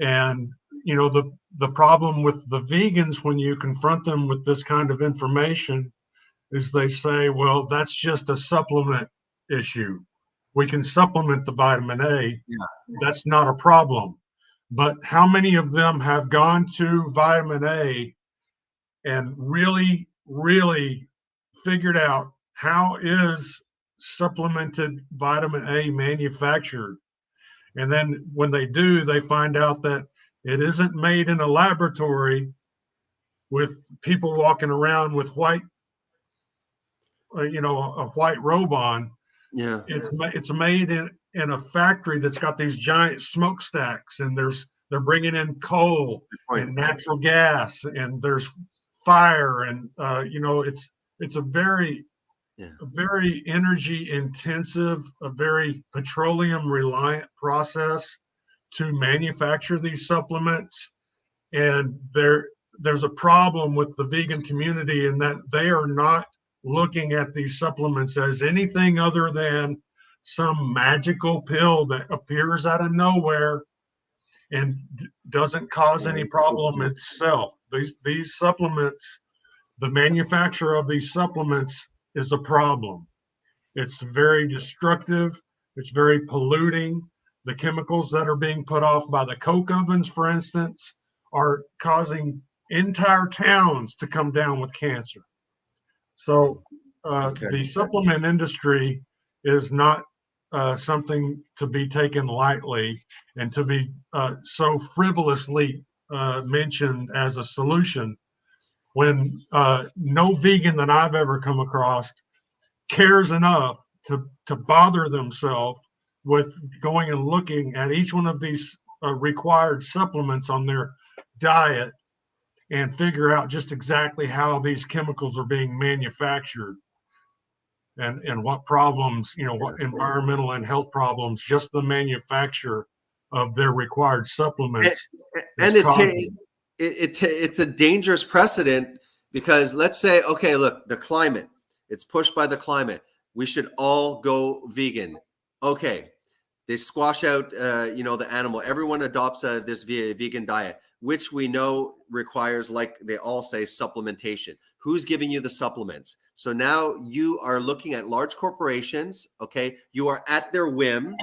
And the problem with the vegans when you confront them with this kind of information is they say, well, that's just a supplement issue. We can supplement the vitamin A.
Yeah.
That's not a problem. But how many of them have gone to vitamin A and really, really figured out how is supplemented vitamin A manufactured? And then when they do, they find out that it isn't made in a laboratory with people walking around with white, a white robe on.
Yeah.
It's made in a factory that's got these giant smokestacks, and they're bringing in coal and natural gas, and there's fire, and it's a very energy intensive, a very petroleum reliant process to manufacture these supplements. And there's a problem with the vegan community in that they are not looking at these supplements as anything other than some magical pill that appears out of nowhere and doesn't cause any problem itself. These supplements, the manufacture of these supplements is a problem. It's very destructive. It's very polluting. The chemicals that are being put off by the coke ovens, for instance, are causing entire towns to come down with cancer. So the supplement industry is not something to be taken lightly and to be so frivolously mentioned as a solution when no vegan that I've ever come across cares enough to bother themselves with going and looking at each one of these required supplements on their diet and figure out just exactly how these chemicals are being manufactured and what problems, what environmental and health problems just the manufacture of their required supplements
And
is causing.
it's a dangerous precedent because let's say, okay, look, the climate, it's pushed by the climate. We should all go vegan. Okay. They squash out, the animal. Everyone adopts this vegan diet, which we know requires, like they all say, supplementation. Who's giving you the supplements? So now you are looking at large corporations. Okay, you are at their whim.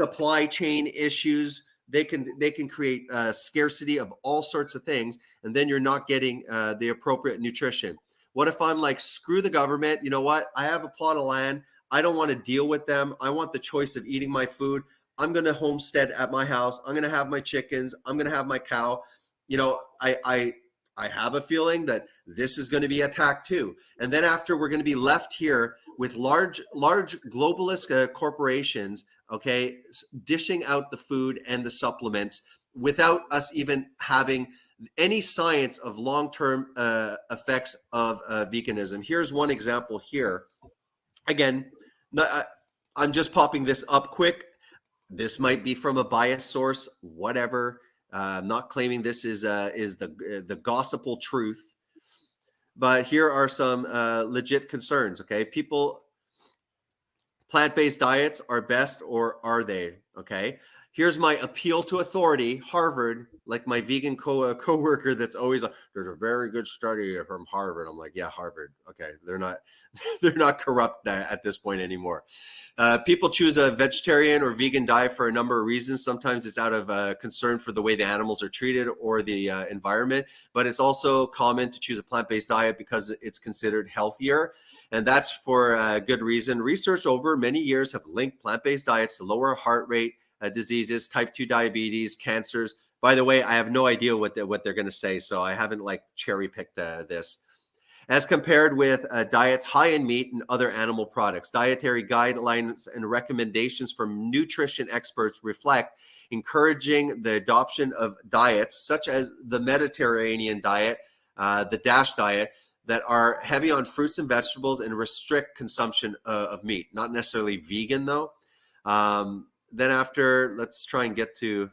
Supply chain issues. They can create scarcity of all sorts of things, and then you're not getting the appropriate nutrition. What if I'm like, screw the government? You know what? I have a plot of land. I don't want to deal with them. I want the choice of eating my food. I'm going to homestead at my house. I'm going to have my chickens. I'm going to have my cow. I have a feeling that this is going to be attacked too. And then after, we're going to be left here with large globalist corporations, okay, dishing out the food and the supplements without us even having any science of long-term effects of veganism. Here's one example here. Again, I'm just popping this up quick. This might be from a biased source, whatever. I'm not claiming this is the gospel truth, but here are some legit concerns. Okay, plant-based diets are best, or are they? Okay, here's my appeal to authority. Harvard, like my vegan co-worker that's always like, there's a very good study from Harvard. I'm like, yeah, Harvard. Okay, they're not corrupt at this point anymore. People choose a vegetarian or vegan diet for a number of reasons. Sometimes it's out of concern for the way the animals are treated or the environment, but it's also common to choose a plant-based diet because it's considered healthier. And that's for good reason. Research over many years have linked plant-based diets to lower heart rate diseases, type 2 diabetes, cancers. By the way, I have no idea what they're going to say, so I haven't cherry picked this. As compared with diets high in meat and other animal products, dietary guidelines and recommendations from nutrition experts reflect encouraging the adoption of diets such as the Mediterranean diet, the DASH diet, that are heavy on fruits and vegetables and restrict consumption of meat. Not necessarily vegan though. Then after, let's try and get to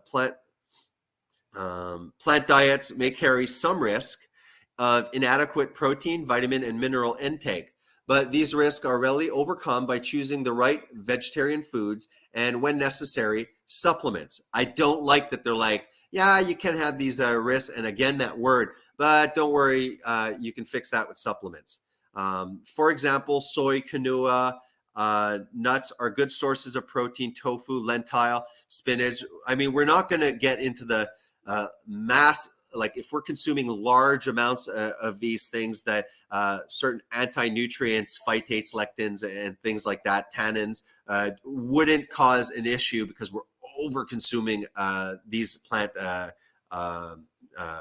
plant diets may carry some risk of inadequate protein, vitamin, and mineral intake, but these risks are readily overcome by choosing the right vegetarian foods and, when necessary, supplements. I don't like that they're like, yeah, you can have these risks, and again, that word, but don't worry, you can fix that with supplements. For example, soy, quinoa, nuts are good sources of protein, tofu, lentil, spinach. I mean, we're not going to get into the mass, like if we're consuming large amounts of these things, that certain anti-nutrients, phytates, lectins, and things like that, tannins, wouldn't cause an issue because we're over consuming these plant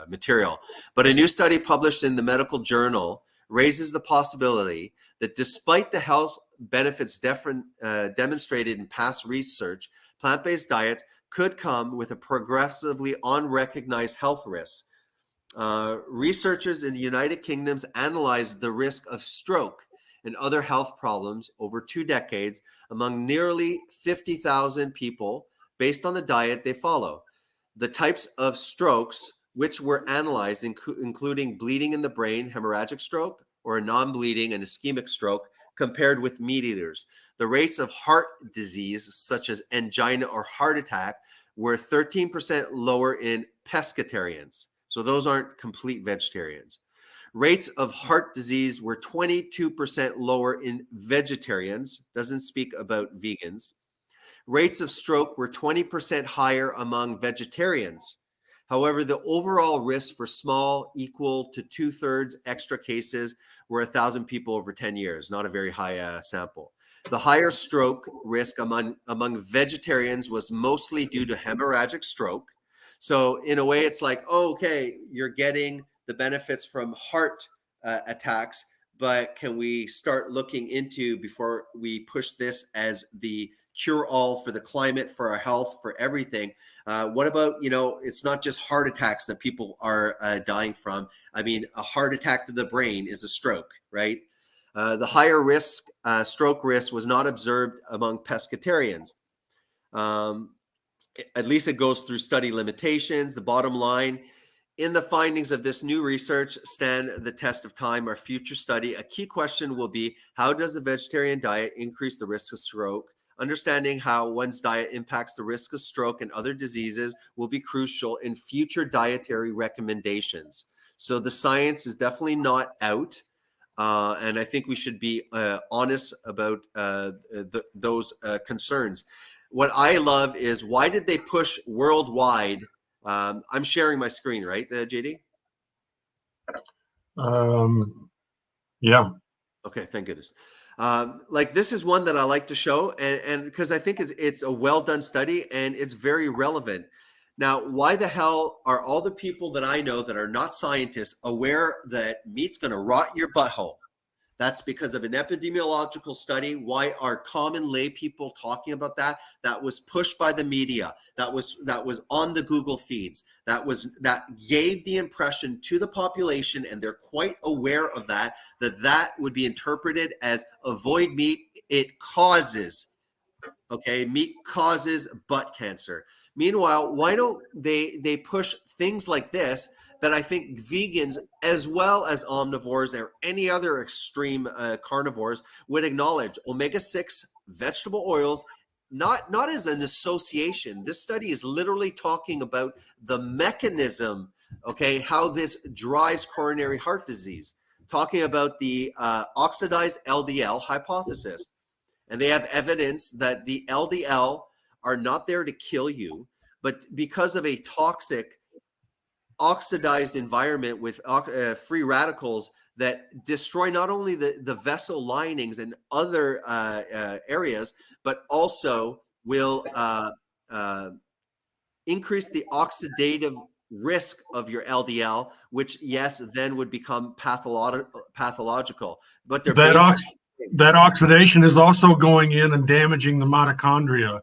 material. But a new study published in the medical journal raises the possibility that despite the health benefits demonstrated in past research, plant-based diets could come with a progressively unrecognized health risk. Researchers in the United Kingdom's analyzed the risk of stroke and other health problems over 2 decades among nearly 50,000 people based on the diet they follow. The types of strokes which were analyzed, including bleeding in the brain, hemorrhagic stroke, or a non-bleeding and ischemic stroke, compared with meat eaters. The rates of heart disease, such as angina or heart attack, were 13% lower in pescatarians. So those aren't complete vegetarians. Rates of heart disease were 22% lower in vegetarians, doesn't speak about vegans. Rates of stroke were 20% higher among vegetarians. However, the overall risk for small, equal to 2/3 extra cases were 1,000 people over 10 years, not a very high sample. The higher stroke risk among vegetarians was mostly due to hemorrhagic stroke. So in a way, it's like, oh, okay, you're getting the benefits from heart attacks, but can we start looking into, before we push this as the cure-all for the climate, for our health, for everything? What about, it's not just heart attacks that people are dying from. I mean, a heart attack to the brain is a stroke, right? The higher risk, stroke risk, was not observed among pescatarians. At least it goes through study limitations. The bottom line, in the findings of this new research stand the test of time. Our future study, a key question will be, how does the vegetarian diet increase the risk of stroke? Understanding how one's diet impacts the risk of stroke and other diseases will be crucial in future dietary recommendations. So the science is definitely not out. And I think we should be honest about those concerns. What I love is, why did they push worldwide? I'm sharing my screen, right, JD?
Yeah.
Okay, thank goodness. Like, this is one that I like to show, and because I think it's a well done study and it's very relevant. Now, why the hell are all the people that I know that are not scientists aware that meat's going to rot your butthole? That's because of an epidemiological study. Why are common lay people talking about that? That was pushed by the media. That was on the Google feeds. That gave the impression to the population, and they're quite aware of that would be interpreted as avoid meat. It causes, okay, meat causes butt cancer. Meanwhile, why don't they push things like this that I think vegans, as well as omnivores or any other extreme carnivores, would acknowledge? Omega-6 vegetable oils, not as an association. This study is literally talking about the mechanism, okay, how this drives coronary heart disease, talking about the oxidized LDL hypothesis. And they have evidence that the LDL are not there to kill you, but because of a toxic oxidized environment with free radicals that destroy not only the vessel linings and other areas, but also will increase the oxidative risk of your LDL, which, yes, then would become pathological. But
that oxidation is also going in and damaging the mitochondria.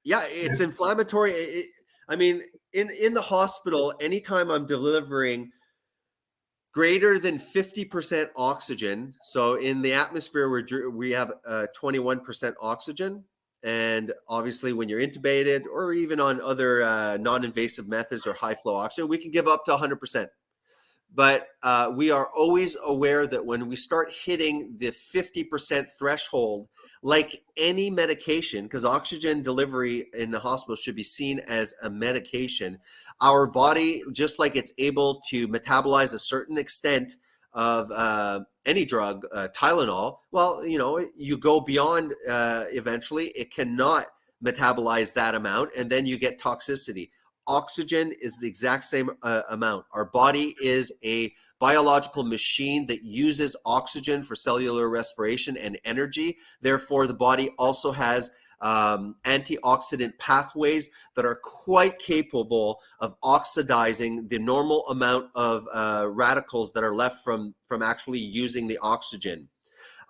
Yeah, it's inflammatory. I mean, in the hospital, anytime I'm delivering greater than 50% oxygen, so in the atmosphere we have 21% oxygen, and obviously when you're intubated or even on other non-invasive methods or high flow oxygen, we can give up to 100%. But we are always aware that when we start hitting the 50% threshold, like any medication, because oxygen delivery in the hospital should be seen as a medication, our body, just like it's able to metabolize a certain extent of any drug, Tylenol, well, you go beyond eventually, it cannot metabolize that amount, and then you get toxicity. Oxygen is the exact same amount. Our body is a biological machine that uses oxygen for cellular respiration and energy. Therefore, the body also has antioxidant pathways that are quite capable of oxidizing the normal amount of radicals that are left from actually using the oxygen.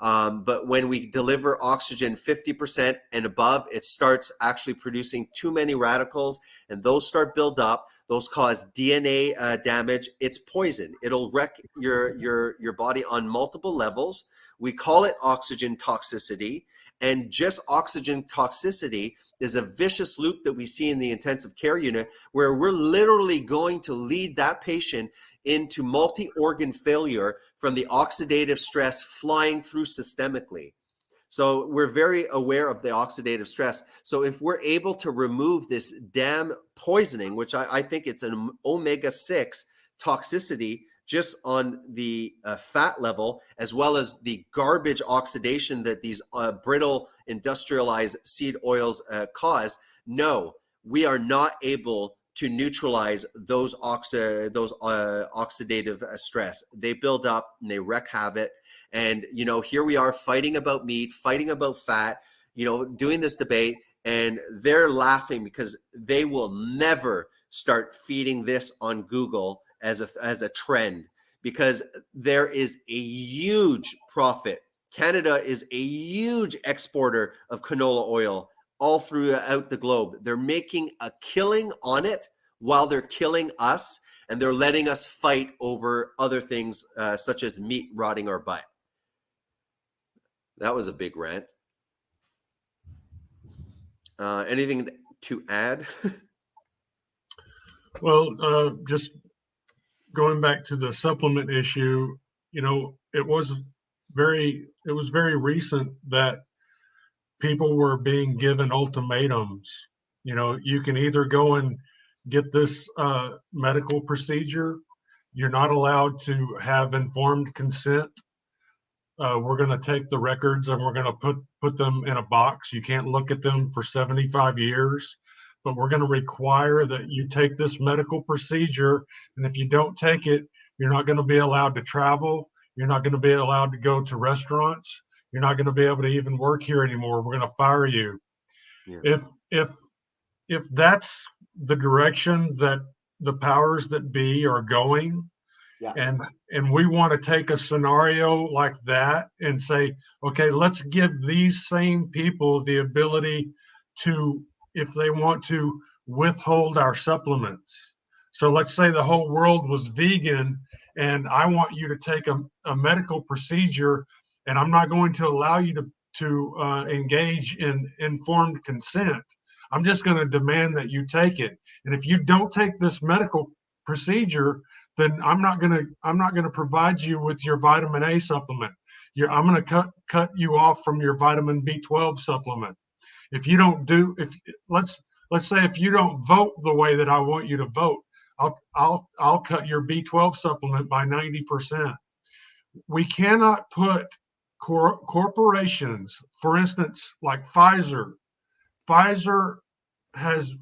But when we deliver oxygen 50% and above, it starts actually producing too many radicals, and those start build up. Those cause DNA damage. It's poison. It'll wreck your body on multiple levels. We call it oxygen toxicity, and just oxygen toxicity is a vicious loop that we see in the intensive care unit, where we're literally going to lead that patient into multi-organ failure from the oxidative stress flying through systemically. So we're very aware of the oxidative stress. So if we're able to remove this damn poisoning, which I think it's an omega-6 toxicity just on the fat level, as well as the garbage oxidation that these brittle industrialized seed oils cause, no, we are not able to neutralize those oxidative stress. They build up and they wreak havoc. And, you know, here we are fighting about meat, fighting about fat, you know, doing this debate, and they're laughing because they will never start feeding this on Google as a trend, because there is a huge profit. Canada is a huge exporter of canola oil all throughout the globe. They're making a killing on it while they're killing us, and they're letting us fight over other things such as meat rotting our butt. That was a big rant. Anything to add?
Well, just going back to the supplement issue, you know, it was very recent that people were being given ultimatums. You know, you can either go and get this medical procedure. You're not allowed to have informed consent. We're going to take the records and we're going to put them in a box. You can't look at them for 75 years, but we're going to require that you take this medical procedure. And if you don't take it, you're not going to be allowed to travel. You're not going to be allowed to go to restaurants. You're not going to be able to even work here anymore. We're going to fire you. Yeah. If that's the direction that the powers that be are going, yeah, and we want to take a scenario like that and say, okay, let's give these same people the ability to, if they want to, withhold our supplements. So let's say the whole world was vegan, and I want you to take a medical procedure, and I'm not going to allow you to engage in informed consent. I'm just going to demand that you take it. And if you don't take this medical procedure, then I'm not going to provide you with your vitamin A supplement. I'm going to cut you off from your vitamin B12 supplement. If you don't do, let's say if you don't vote the way that I want you to vote, I'll cut your B12 supplement by 90%. We cannot put corporations, for instance, like Pfizer. Pfizer has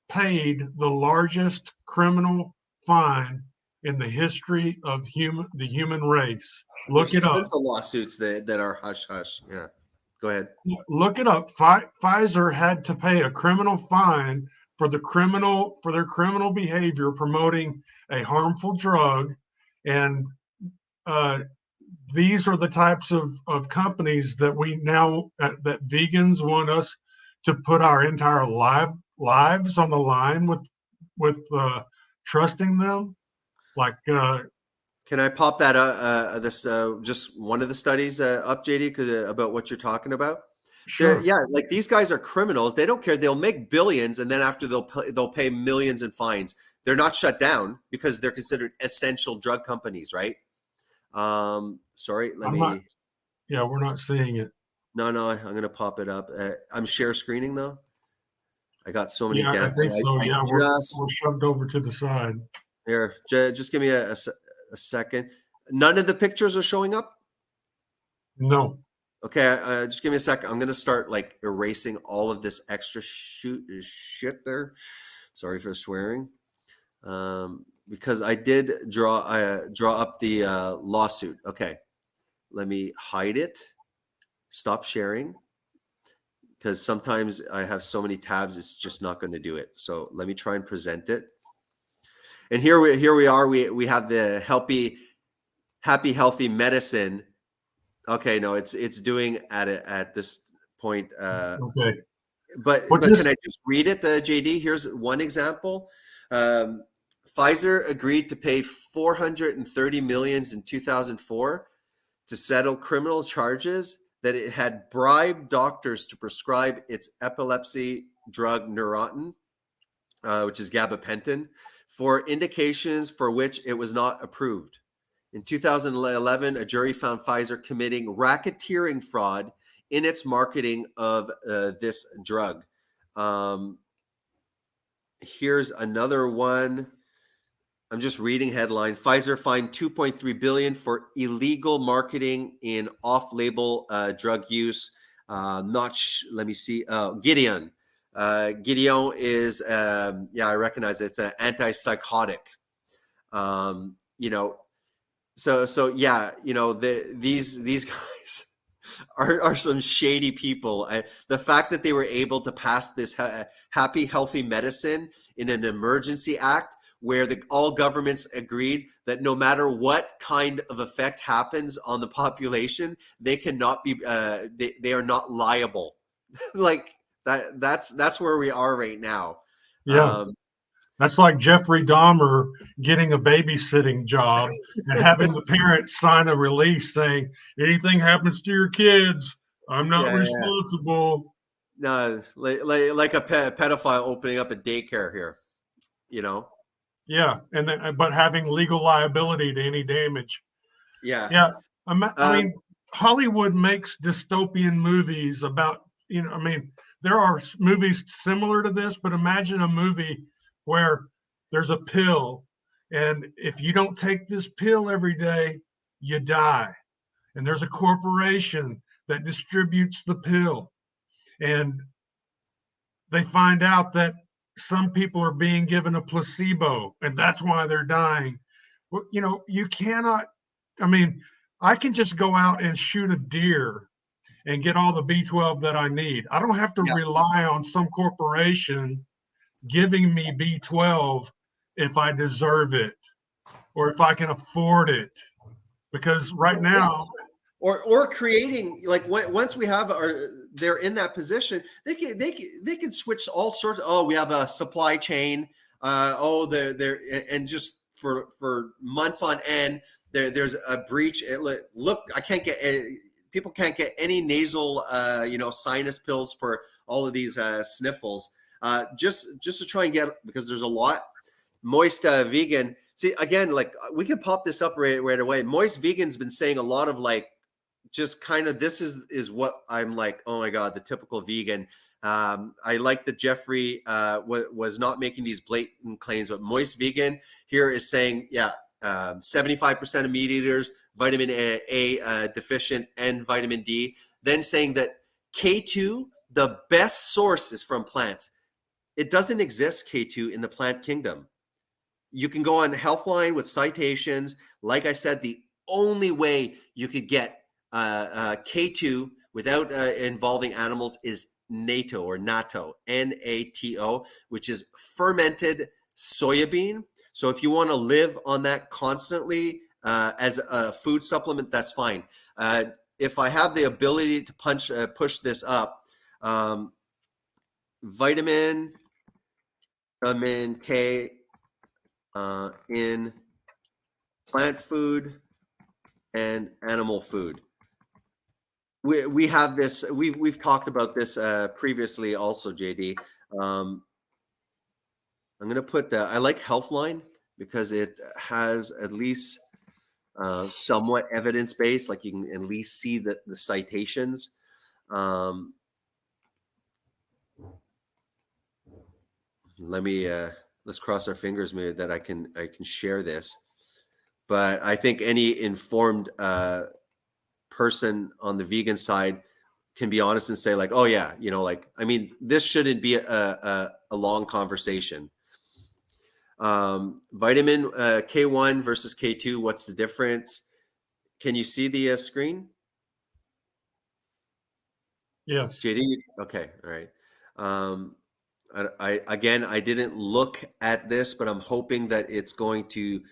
paid the largest criminal fine in the history of the human race. Look it up.
There's tons of lawsuits that are hush hush. Yeah, go ahead.
Look it up. Pfizer had to pay a criminal fine for their criminal behavior promoting a harmful drug, and these are the types of companies that we now that vegans want us to put our entire lives on the line with trusting them. Like,
can I pop that this just one of the studies up, JD, about what you're talking about? Sure. Yeah, like these guys are criminals. They don't care. They'll make billions, and then after they'll pay millions in fines. They're not shut down because they're considered essential drug companies, right? Sorry,
Yeah, we're not seeing it.
No, I'm gonna pop it up. I'm share screening though. I got so many.
Yeah, I think so. Yeah, we're shoved over to the side.
Here, just give me a second. None of the pictures are showing up?
No.
Okay, just give me a second. I'm going to start like erasing all of this extra shit there. Sorry for swearing. Because I did draw up the lawsuit. Okay, let me hide it. Stop sharing. Because sometimes I have so many tabs, it's just not going to do it. So let me try and present it. And here we are. We have the happy, healthy medicine. Okay, no, it's doing at this point.
Okay.
But can I just read it, JD? Here's one example. Pfizer agreed to pay $430 million in 2004 to settle criminal charges that it had bribed doctors to prescribe its epilepsy drug Neurontin, which is gabapentin, for indications for which it was not approved. In 2011, a jury found Pfizer committing racketeering fraud in its marketing of this drug. Here's another one. I'm just reading headline. Pfizer fined $2.3 billion for illegal marketing in off-label drug use. Let me see. Gideon. Gideon is, I recognize it. It's an antipsychotic. You know, so yeah, you know, these guys are some shady people. The fact that they were able to pass this happy, healthy medicine in an emergency act where all governments agreed that no matter what kind of effect happens on the population, they cannot be, they are not liable. Like that's where we are right now.
Yeah. That's like Jeffrey Dahmer getting a babysitting job and having the parents sign a release saying, anything happens to your kids, I'm not
Yeah.
responsible.
No, like a pedophile opening up a daycare here, you know?
Yeah. And then, but having legal liability to any damage.
Yeah.
Yeah. I mean, Hollywood makes dystopian movies about, you know, I mean, there are movies similar to this, but imagine a movie where there's a pill, and if you don't take this pill every day, you die. And there's a corporation that distributes the pill, and they find out that some people are being given a placebo, and that's why they're dying. Well, you know, you cannot, I mean, I can just go out and shoot a deer and get all the B12 that I need. I don't have to rely on some corporation giving me B12 if I deserve it or if I can afford it. Because right now,
or creating, like, once we have they're in that position, they can switch all sorts. Oh, we have a supply chain. They're and just for months on end, there's a breach. Look, I can't get people can't get any nasal sinus pills for all of these sniffles. Just to try and get, because there's a lot. Moist Vegan. See, again, like, we can pop this up right away. Moist Vegan's been saying a lot of, like, just kind of, this is what I'm like, oh my God, the typical vegan. I like that Jeffrey was not making these blatant claims, but Moist Vegan here is saying, 75% of meat eaters, vitamin A deficient, and vitamin D. Then saying that K2, the best source is from plants. It doesn't exist, K2, in the plant kingdom. You can go on Healthline with citations. Like I said, the only way you could get K2 without involving animals is natto or natto, N-A-T-O, which is fermented soybean. So if you want to live on that constantly as a food supplement, that's fine. If I have the ability to push this up, vitamin K in plant food and animal food. We have this. We've talked about this previously, also, JD. I'm gonna put. I like Healthline because it has at least somewhat evidence based. Like, you can at least see the citations. Let's cross our fingers, maybe, that I can share this. But I think any informed person on the vegan side can be honest and say, like, oh yeah, like, I mean, this shouldn't be a long conversation. Vitamin K1 versus K2, what's the difference? Can you see the screen?
yes.
JD? Okay, all right. I didn't look at this, but I'm hoping that it's going to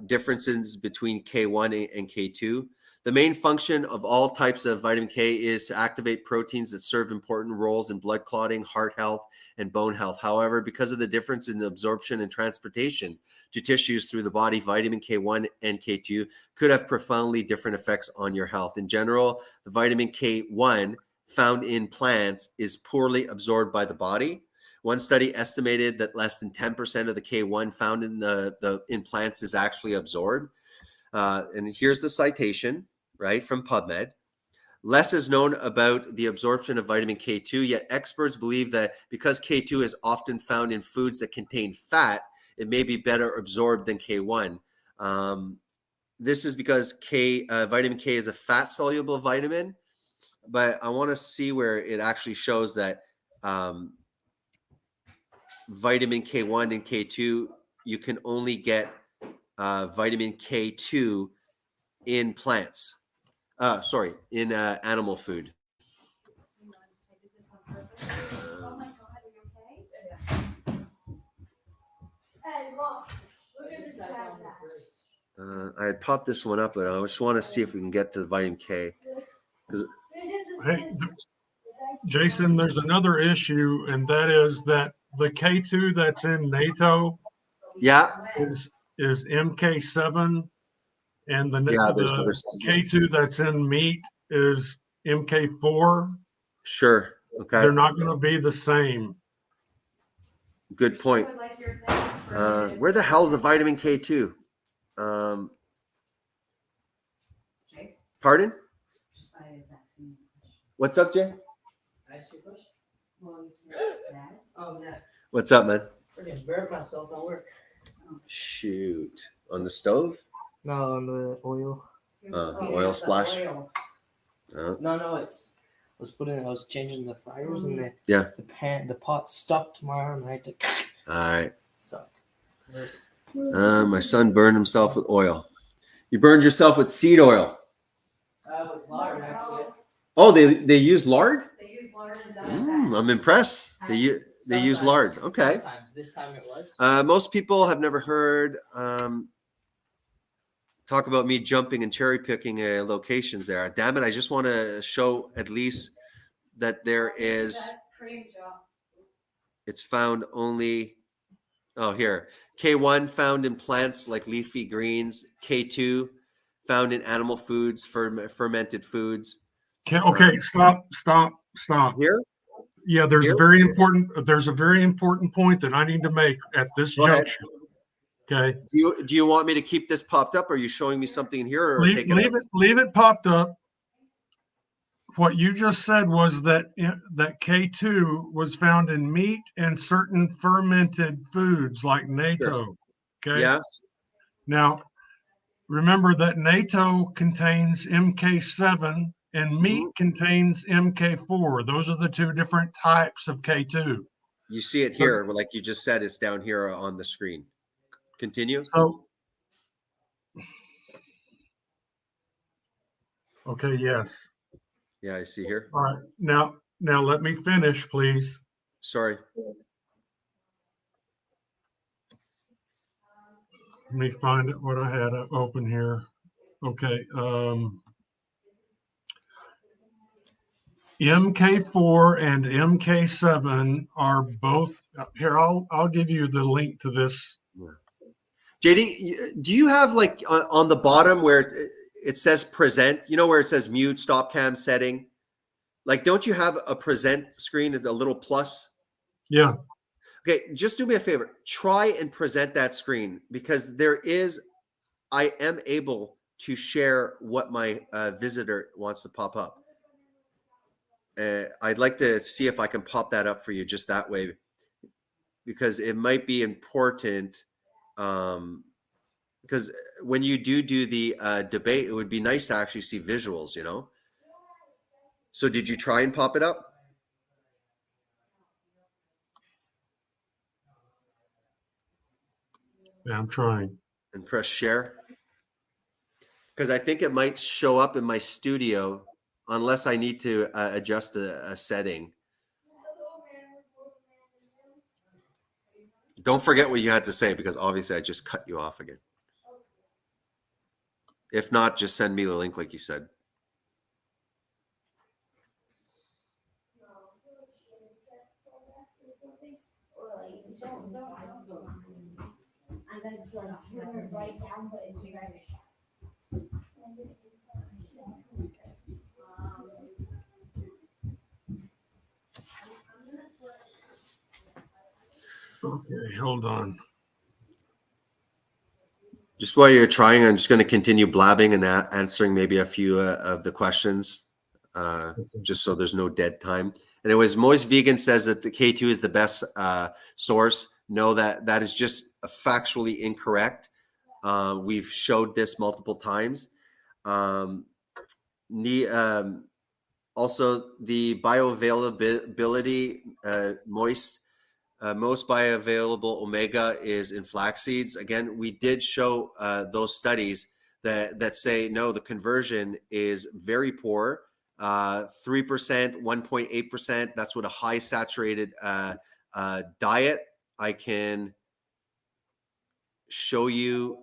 differences between K1 and K2. The main function of all types of vitamin K is to activate proteins that serve important roles in blood clotting, heart health, and bone health. However, because of the difference in absorption and transportation to tissues through the body, vitamin K1 and K2 could have profoundly different effects on your health. In general, the vitamin K1 found in plants is poorly absorbed by the body. One study estimated that less than 10% of the K1 found in plants is actually absorbed. And here's the citation, right, from PubMed. Less is known about the absorption of vitamin K2, yet experts believe that because K2 is often found in foods that contain fat, it may be better absorbed than K1. This is because vitamin K is a fat-soluble vitamin, but I want to see where it actually shows that vitamin K1 and K2, you can only get vitamin K2 in plants. Sorry, in animal food.
Oh my God, are you okay? Hey, look, at this guy's ass.
I had popped this one up, but I just want to see if we can get to the vitamin K.
Hey, Jason, there's another issue, and that is that the K2 that's in NATO
Yeah,
is MK7, and
yeah. There's other
the
stuff.
K2 that's in meat is MK4.
Sure. Okay.
They're not going to be the same.
Good point.
Would like your thing.
Where the hell's the vitamin K2?
Chase,
Pardon?
Josiah is asking you a question.
What's up, Jay?
Ask you a question?
Well, you said that.
Oh, yeah.
What's up, man?
Freaking burnt myself at work.
Shoot. On the stove?
No, on the oil.
Oil
the
splash.
oil.
No, it's. I was changing the fryers and
Yeah.
the pot stuck to my arm. I had to.
All right.
Sucked.
My son burned himself with oil. You burned yourself with seed oil.
With lard, actually.
Oh, they use lard?
They use lard and done
I'm impressed. They use
Sometimes.
lard. Okay.
Sometimes. This time it was.
Most people have never heard talk about me jumping and cherry picking locations there. Damn it! I just want to show at least that there is.
cream job.
It's found only. Oh, here. K1 found in plants like leafy greens. K2 found in animal foods, fermented foods.
Okay, stop.
Here.
Yeah, there's
Here?
a very important point that I need to make at this
Go ahead.
juncture. Okay,
Do you want me to keep this popped up? Or are you showing me something in here, or take it out?
leave it popped up. What you just said was that K2 was found in meat and certain fermented foods like NATO. Okay.
Yeah.
Now, remember that NATO contains MK7 and meat contains MK4. Those are the two different types of K2.
You see it here, like you just said, it's down here on the screen. Continue.
So, okay, yes.
Yeah, I see here.
All right. Now let me finish, please.
Sorry.
Let me find what I had open here. Okay. MK4 and MK7 are both here. I'll give you the link to this.
JD, do you have like on the bottom where it says present, you know, where it says mute, stop cam setting? Like, don't you have a present screen, a little plus?
Yeah.
Okay, just do me a favor. Try and present that screen, because I am able to share what my visitor wants to pop up. I'd like to see if I can pop that up for you just that way, because it might be important. Because when you do the debate, it would be nice to actually see visuals, you know? So did you try and pop it up?
Yeah, I'm trying.
And press share? Because I think it might show up in my studio unless I need to adjust a setting. Don't forget what you had to say, because obviously I just cut you off again. If not, just send me the link like you said.
Okay, hold on.
Just while you're trying, I'm just going to continue blabbing and answering maybe a few of the questions, just so there's no dead time. And it was Moist Vegan says that the K2 is the best source. No, that is just factually incorrect. We've showed this multiple times. Also, the bioavailability, Moist, most bioavailable omega is in flax seeds. Again, we did show those studies that say no, the conversion is very poor. 3%, 1.8%. That's what a high saturated diet. I can show you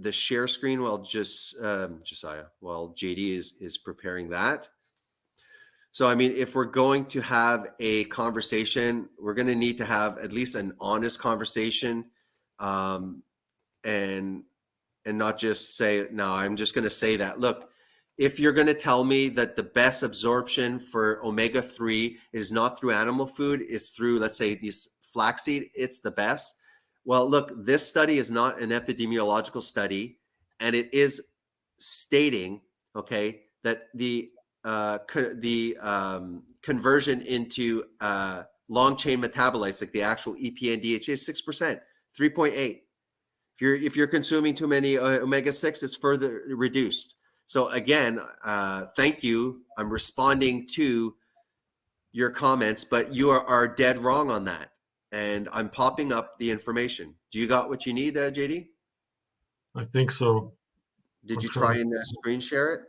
the share screen while Josiah, while JD is preparing that. So, I mean, if we're going to have a conversation, we're going to need to have at least an honest conversation, and not just say, no, I'm just going to say that. Look, if you're going to tell me that the best absorption for omega-3 is not through animal food, it's through, let's say, these flaxseed, it's the best. Well, look, this study is not an epidemiological study, and it is stating, okay, that the conversion into long chain metabolites like the actual EPA and DHA is 6%, 3.8. If you're consuming too many omega-6, it's further reduced. So again, thank you. I'm responding to your comments, but you are dead wrong on that. And I'm popping up the information. Do you got what you need, JD?
I think so.
Did you
Okay.
try and screen share it?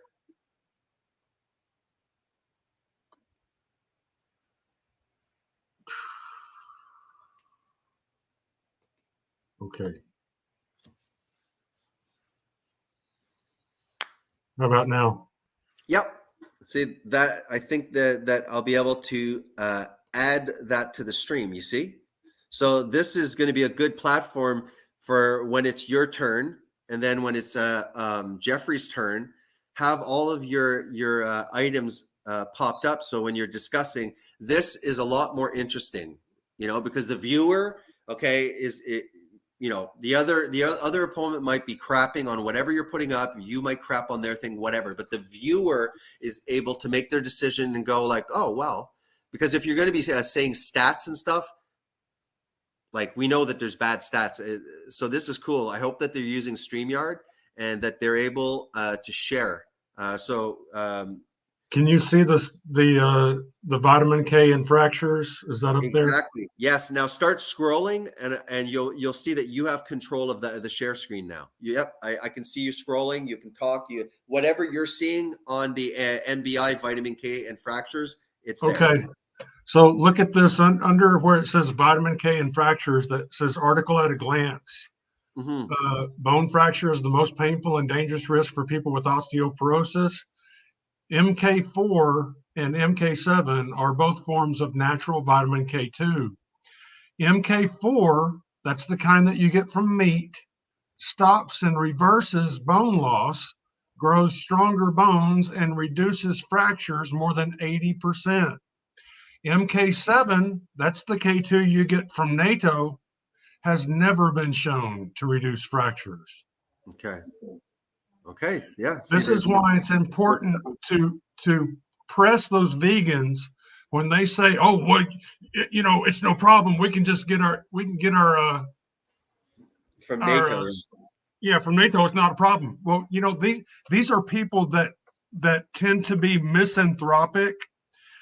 Okay. How about now?
Yep. See that, I think that I'll be able to add that to the stream, you see? So this is going to be a good platform for when it's your turn, and then when it's Jeffrey's turn, have all of your items popped up. So when you're discussing, this is a lot more interesting, because the viewer, okay, the other opponent might be crapping on whatever you're putting up. You might crap on their thing, whatever. But the viewer is able to make their decision and go like, oh, well, because if you're going to be saying stats and stuff, like we know that there's bad stats. So this is cool. I hope that they're using StreamYard and that they're able to share.
Can you see the vitamin K in fractures? Is that up there?
Exactly. Yes. Now start scrolling, and you'll see that you have control of the share screen now. Yep. I can see you scrolling. You can talk. Whatever you're seeing on the NBI vitamin K and fractures, it's there.
Okay. So look at this under where it says vitamin K and fractures, that says article at a glance.
Mm-hmm.
Bone fracture is the most painful and dangerous risk for people with osteoporosis. MK4 and MK7 are both forms of natural vitamin K2. MK4, that's the kind that you get from meat, stops and reverses bone loss, grows stronger bones, and reduces fractures more than 80%. MK7, that's the K2 you get from NATO, has never been shown to reduce fractures.
Okay. Yeah.
This is why it's important to press those vegans when they say, "Oh, well, it's no problem. We can get our
from NATO."
From NATO. It's not a problem. Well, these are people that tend to be misanthropic,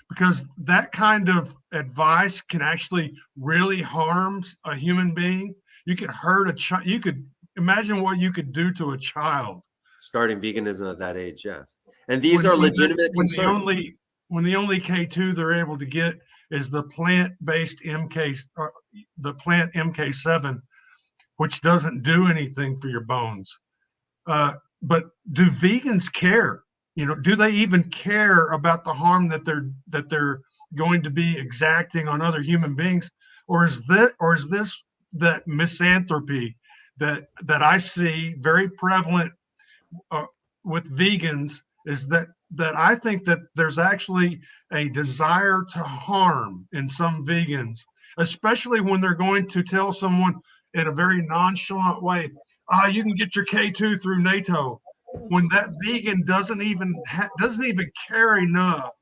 because that kind of advice can actually really harm a human being. You could hurt a child. You could imagine what you could do to a child.
Starting veganism at that age, yeah. And these are legitimate concerns.
When the only K2 they're able to get is the plant-based the plant MK7, which doesn't do anything for your bones. But do vegans care? Do they even care about the harm that they're going to be exacting on other human beings, or is this that misanthropy that I see very prevalent with vegans? Is that I think that there's actually a desire to harm in some vegans, especially when they're going to tell someone in a very nonchalant way, you can get your K2 through NATO, when that vegan doesn't even care enough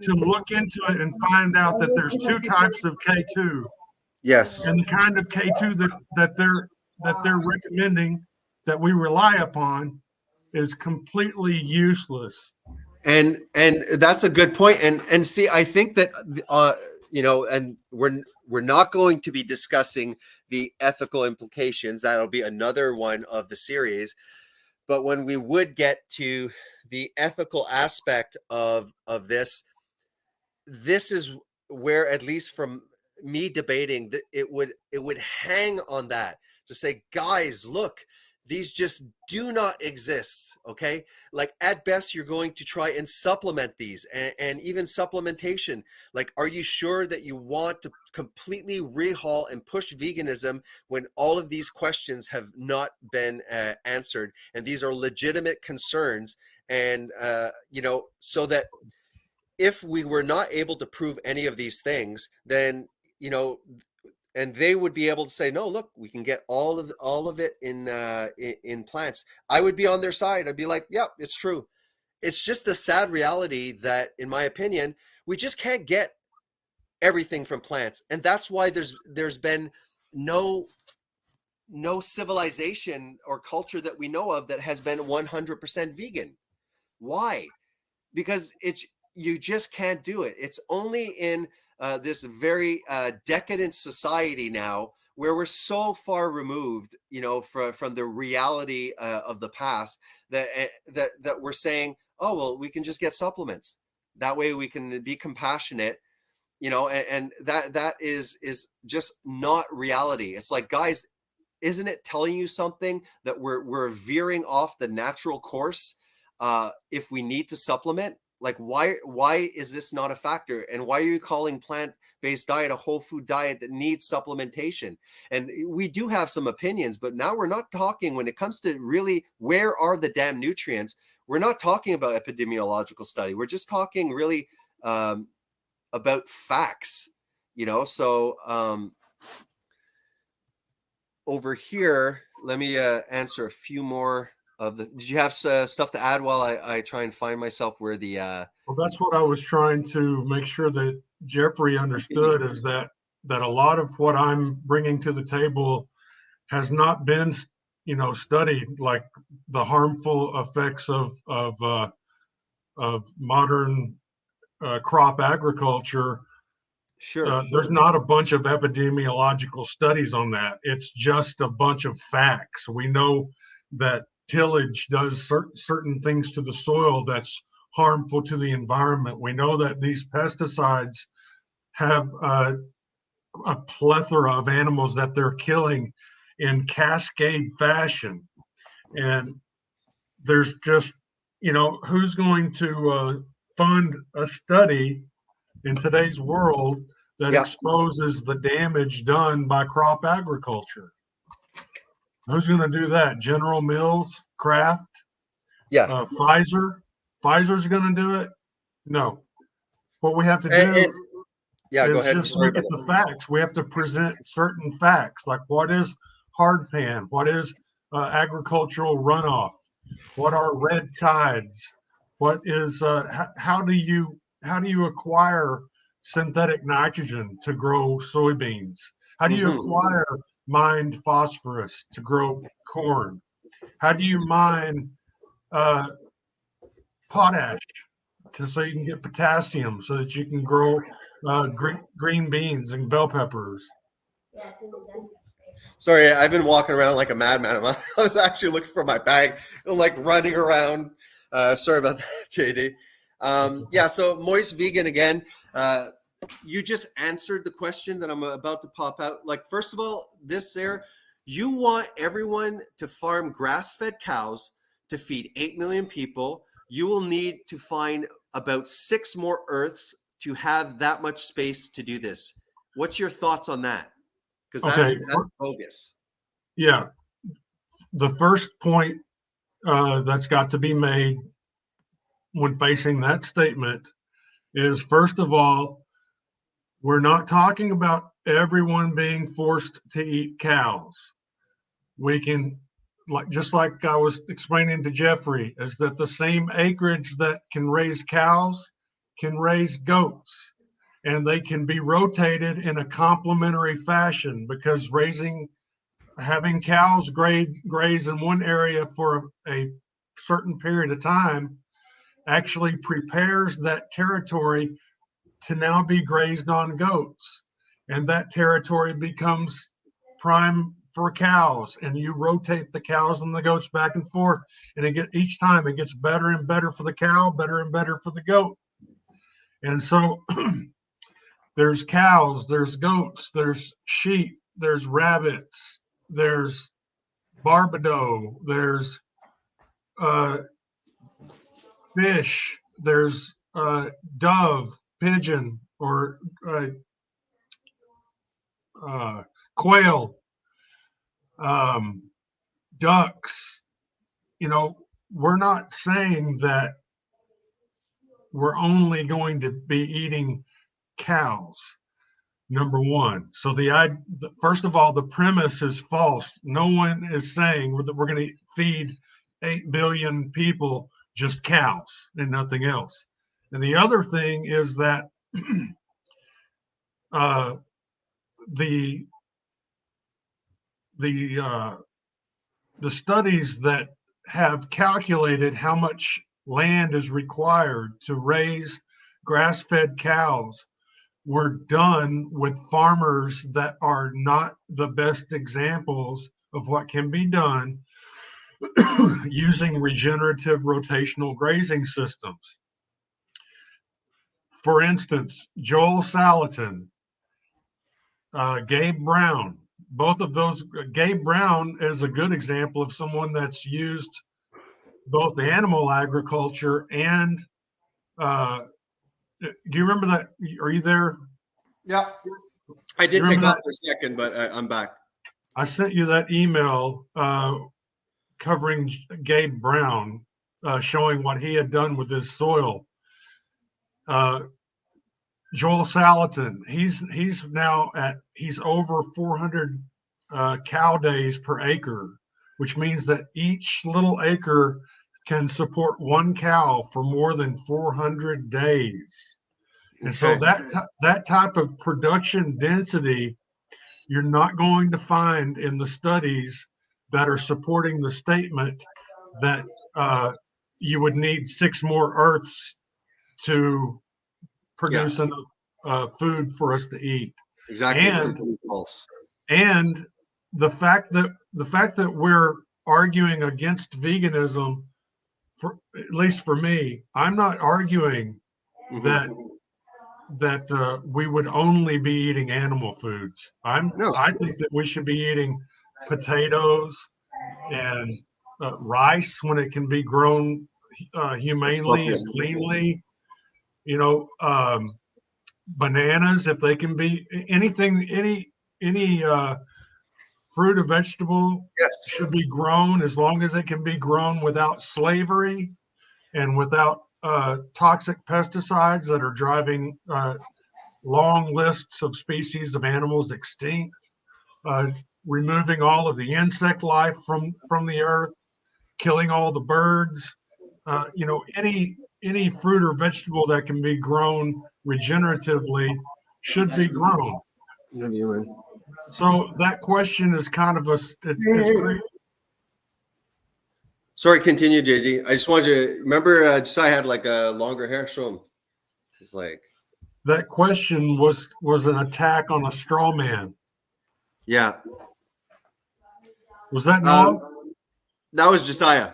to look into it and find out that there's two types of K2.
Yes.
And the kind of K2 that they're recommending that we rely upon is completely useless.
And that's a good point. And see, I think that and we're not going to be discussing the ethical implications. That'll be another one of the series. But when we would get to the ethical aspect of this is where, at least from me debating, that it would hang on that, to say, guys, look, these just do not exist. Okay, like at best you're going to try and supplement these, and even supplementation, like, are you sure that you want to completely rehaul and push veganism when all of these questions have not been answered, and these are legitimate concerns? And so that if we were not able to prove any of these things, then and they would be able to say, no, look, we can get all of it in plants, I would be on their side. I'd be like, yeah, it's true. It's just the sad reality that, in my opinion, we just can't get everything from plants, and that's why there's been no civilization or culture that we know of that has been 100% vegan. Why? Because you just can't do it. It's only in this very decadent society now, where we're so far removed, from the reality of the past, that we're saying, oh, well, we can just get supplements. That way we can be compassionate, and that is just not reality. It's like, guys, isn't it telling you something that we're veering off the natural course if we need to supplement? Like, why is this not a factor? And why are you calling plant-based diet a whole food diet that needs supplementation? And we do have some opinions, but now we're not talking, when it comes to really where are the damn nutrients, we're not talking about epidemiological study. We're just talking really about facts, so over here, let me answer a few more of the. Did you have stuff to add while I try and find myself where the
Well, that's what I was trying to make sure that Jeffrey understood, is that a lot of what I'm bringing to the table has not been, studied, like the harmful effects of modern crop agriculture.
Sure.
There's not a bunch of epidemiological studies on that. It's just a bunch of facts. We know that tillage does certain things to the soil that's harmful to the environment. We know that these pesticides have a plethora of animals that they're killing in cascade fashion. And there's just, who's going to fund a study in today's world that exposes the damage done by crop agriculture? Who's going to do that? General Mills, Kraft, Pfizer? Pfizer's going to do it? No. What we have to do is
go ahead.
just look at the facts. We have to present certain facts, like what is hard pan? What is agricultural runoff? What are red tides? What is how do you acquire synthetic nitrogen to grow soybeans? How do you acquire mined phosphorus to grow corn? How do you mine potash so you can get potassium so that you can grow green beans and bell peppers?
Yeah, it's in the desert.
Sorry, I've been walking around like a madman. I was actually looking for my bag, like running around. Sorry about that, JD. So Moist Vegan again. You just answered the question that I'm about to pop out. Like, first of all, you want everyone to farm grass-fed cows to feed 8 million people. You will need to find about 6 more Earths to have that much space to do this. What's your thoughts on that? Because that's bogus.
Yeah. The first point that's got to be made when facing that statement is, first of all, we're not talking about everyone being forced to eat cows. We can, just like I was explaining to Jeffrey, is that the same acreage that can raise cows can raise goats, and they can be rotated in a complementary fashion, because having cows graze in one area for a certain period of time actually prepares that territory to now be grazed on goats. And that territory becomes prime for cows. And you rotate the cows and the goats back and forth. And each time it gets better and better for the cow, better and better for the goat. And so there's cows, there's goats, there's sheep, there's rabbits, there's barbadoe, there's fish, there's dove, pigeon, or quail, ducks. We're not saying that we're only going to be eating cows, number one. So first of all, the premise is false. No one is saying that we're going to feed 8 billion people just cows and nothing else. And the other thing is that the studies that have calculated how much land is required to raise grass-fed cows were done with farmers that are not the best examples of what can be done using regenerative rotational grazing systems. For instance, Joel Salatin, Gabe Brown, both of those. Gabe Brown is a good example of someone that's used both animal agriculture and do you remember that? Are you there?
Yeah, I did take off for a second, but I'm back.
I sent you that email covering Gabe Brown, showing what he had done with his soil. Joel Salatin, he's now he's over 400 cow days per acre, which means that each little acre can support one cow for more than 400 days. And so that type of production density, you're not going to find in the studies that are supporting the statement that you would need 6 more Earths to produce enough food for us to eat.
Exactly.
And,
false.
And the fact that we're arguing against veganism, at least for me, I'm not arguing that we would only be eating animal foods. I think that we should be eating potatoes and rice when it can be grown humanely and cleanly. Bananas, if they can be anything, any fruit or vegetable should be grown as long as it can be grown without slavery and without toxic pesticides that are driving long lists of species of animals extinct, removing all of the insect life from the earth, killing all the birds. Any fruit or vegetable that can be grown regeneratively should be grown. So that question is kind of it's great.
Sorry, continue, JG. I just wanted to remember. Josiah had like a longer hair. Show him. It's like
that question was an attack on a straw man.
Yeah.
Was that Noah?
That was Josiah.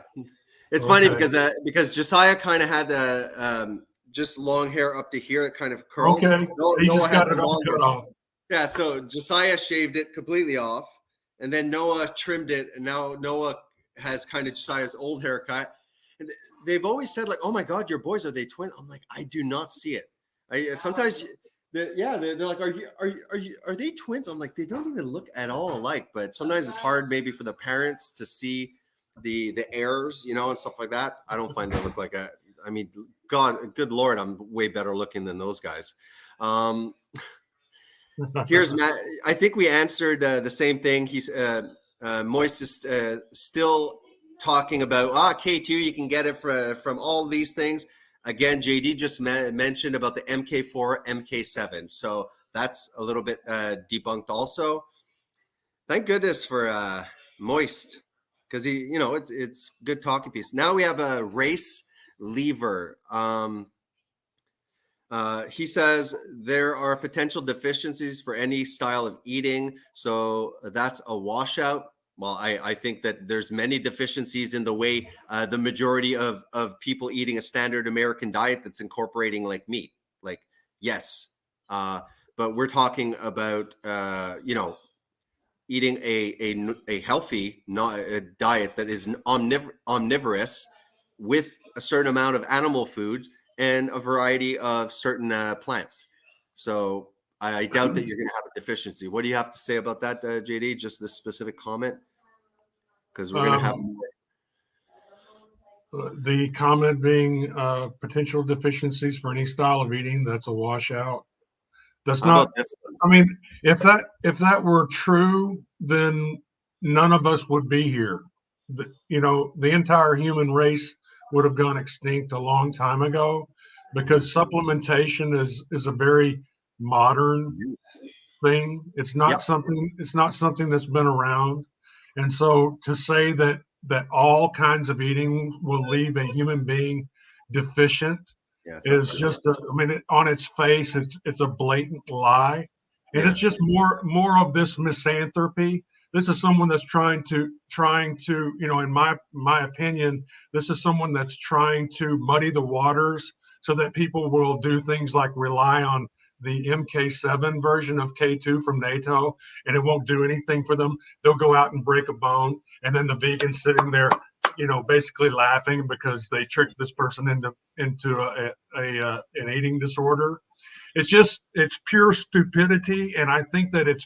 It's funny because Josiah kind of had just long hair up to here. It kind of curled.
Okay. He just got it all cut off.
Yeah. So Josiah shaved it completely off, and then Noah trimmed it, and now Noah has kind of Josiah's old haircut. And they've always said like, "Oh my God, your boys, are they twins?" I'm like, I do not see it. Sometimes they're like, are they twins? I'm like, they don't even look at all alike. But sometimes it's hard maybe for the parents to see the errors, and stuff like that. I don't find they look like God, good Lord, I'm way better looking than those guys. Here's Matt. I think we answered the same thing. He's Moist is still talking about K2. You can get it from all these things. Again, JD just mentioned about the MK4, MK7. So that's a little bit debunked also. Thank goodness for Moist, because it's good talking piece. Now we have a race lever. He says there are potential deficiencies for any style of eating, so that's a washout. Well, I think that there's many deficiencies in the way the majority of people eating a standard American diet that's incorporating like meat. Like, yes, but we're talking about eating a healthy not a diet that is omnivorous with a certain amount of animal foods and a variety of certain plants. So I doubt that you're going to have a deficiency. What do you have to say about that, JD? Just this specific comment, because we're going to have.
The comment being potential deficiencies for any style of eating, that's a washout. That's
How
not.
about this?
I mean, if that were true, then none of us would be here. The entire human race would have gone extinct a long time ago, because supplementation is a very modern thing. It's not
Yep.
something that's been around. And so to say that all kinds of eating will leave a human being deficient
Yeah, it's not
is
true.
just on its face, it's a blatant lie. And
Yeah.
it's just more of this misanthropy. This is someone that's trying to in my opinion, this is someone that's trying to muddy the waters so that people will do things like rely on the MK7 version of K2 from NATO, and it won't do anything for them. They'll go out and break a bone, and then the vegan's sitting there, basically laughing because they tricked this person into an eating disorder. It's pure stupidity, and I think that it's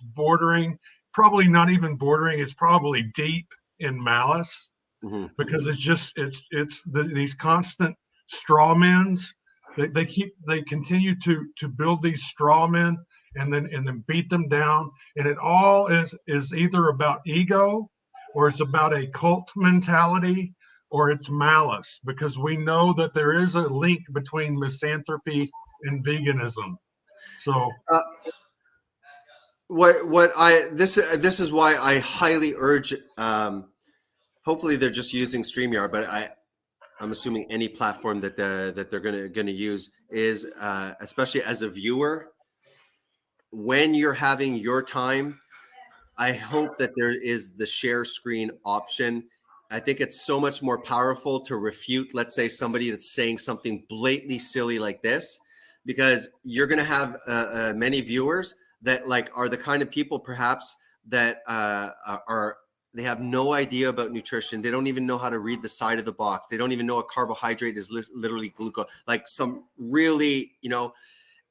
probably not even bordering, it's probably deep in malice, because these constant straw men's. They continue to build these straw men and then beat them down, and it all is either about ego, or it's about a cult mentality, or it's malice, because we know that there is a link between misanthropy and veganism. So
this is why I highly urge. Hopefully, they're just using StreamYard, but I'm assuming any platform that they're gonna use is, especially as a viewer, when you're having your time, I hope that there is the share screen option. I think it's so much more powerful to refute, let's say, somebody that's saying something blatantly silly like this, because you're going to have many viewers that are the kind of people perhaps that they have no idea about nutrition. They don't even know how to read the side of the box. They don't even know a carbohydrate is literally glucose, like some really,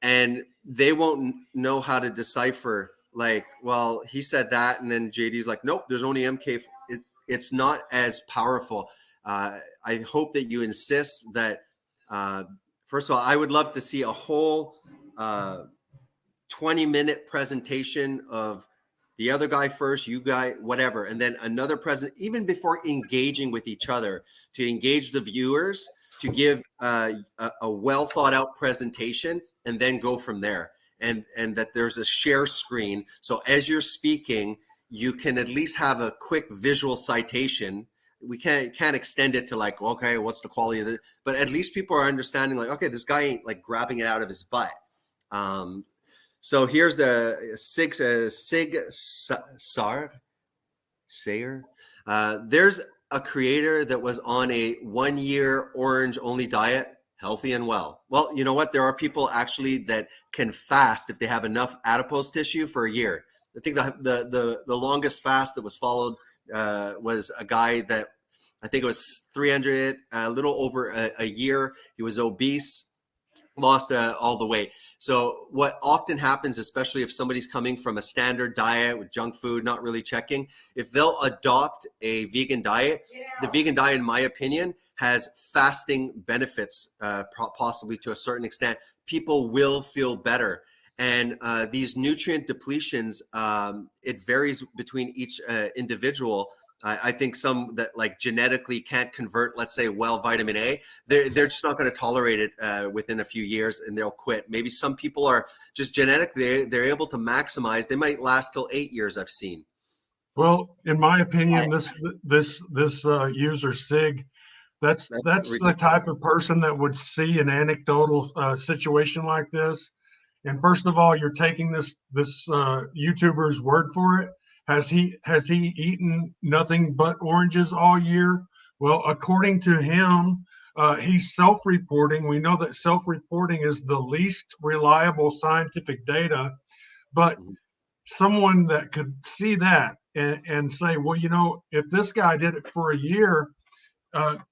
and they won't know how to decipher, well, he said that, and then JD's like, nope, there's only MK. It's not as powerful. I hope that you insist that, first of all, I would love to see a whole 20-minute presentation of the other guy first, you guy, whatever, and then another present, even before engaging with each other, to engage the viewers, to give a well thought out presentation, and then go from there. And that there's a share screen, so as you're speaking, you can at least have a quick visual citation. We can't extend it to okay, what's the quality of it? But at least people are understanding, okay, this guy ain't grabbing it out of his butt. So here's the Sig Sayer. There's a creator that was on a 1-year orange only diet, healthy and well. Well, you know what? There are people actually that can fast if they have enough adipose tissue for a year. I think the longest fast that was followed was a guy that I think it was 300, a little over a year. He was obese, lost all the weight. So what often happens, especially if somebody's coming from a standard diet with junk food, not really checking, if they'll adopt a vegan diet, the vegan diet, in my opinion, has fasting benefits, possibly to a certain extent. People will feel better. And these nutrient depletions, it varies between each individual. I think some that genetically can't convert, let's say, vitamin A, they're just not going to tolerate it within a few years, and they'll quit. Maybe some people are just genetically, they're able to maximize. They might last till 8 years, I've seen.
Well, in my opinion, this user Sig That's the
ridiculous.
type of person that would see an anecdotal situation like this. And first of all, you're taking this YouTuber's word for it. Has he eaten nothing but oranges all year? Well, according to him, he's self-reporting. We know that self-reporting is the least reliable scientific data, but someone that could see that and say, well, if this guy did it for a year,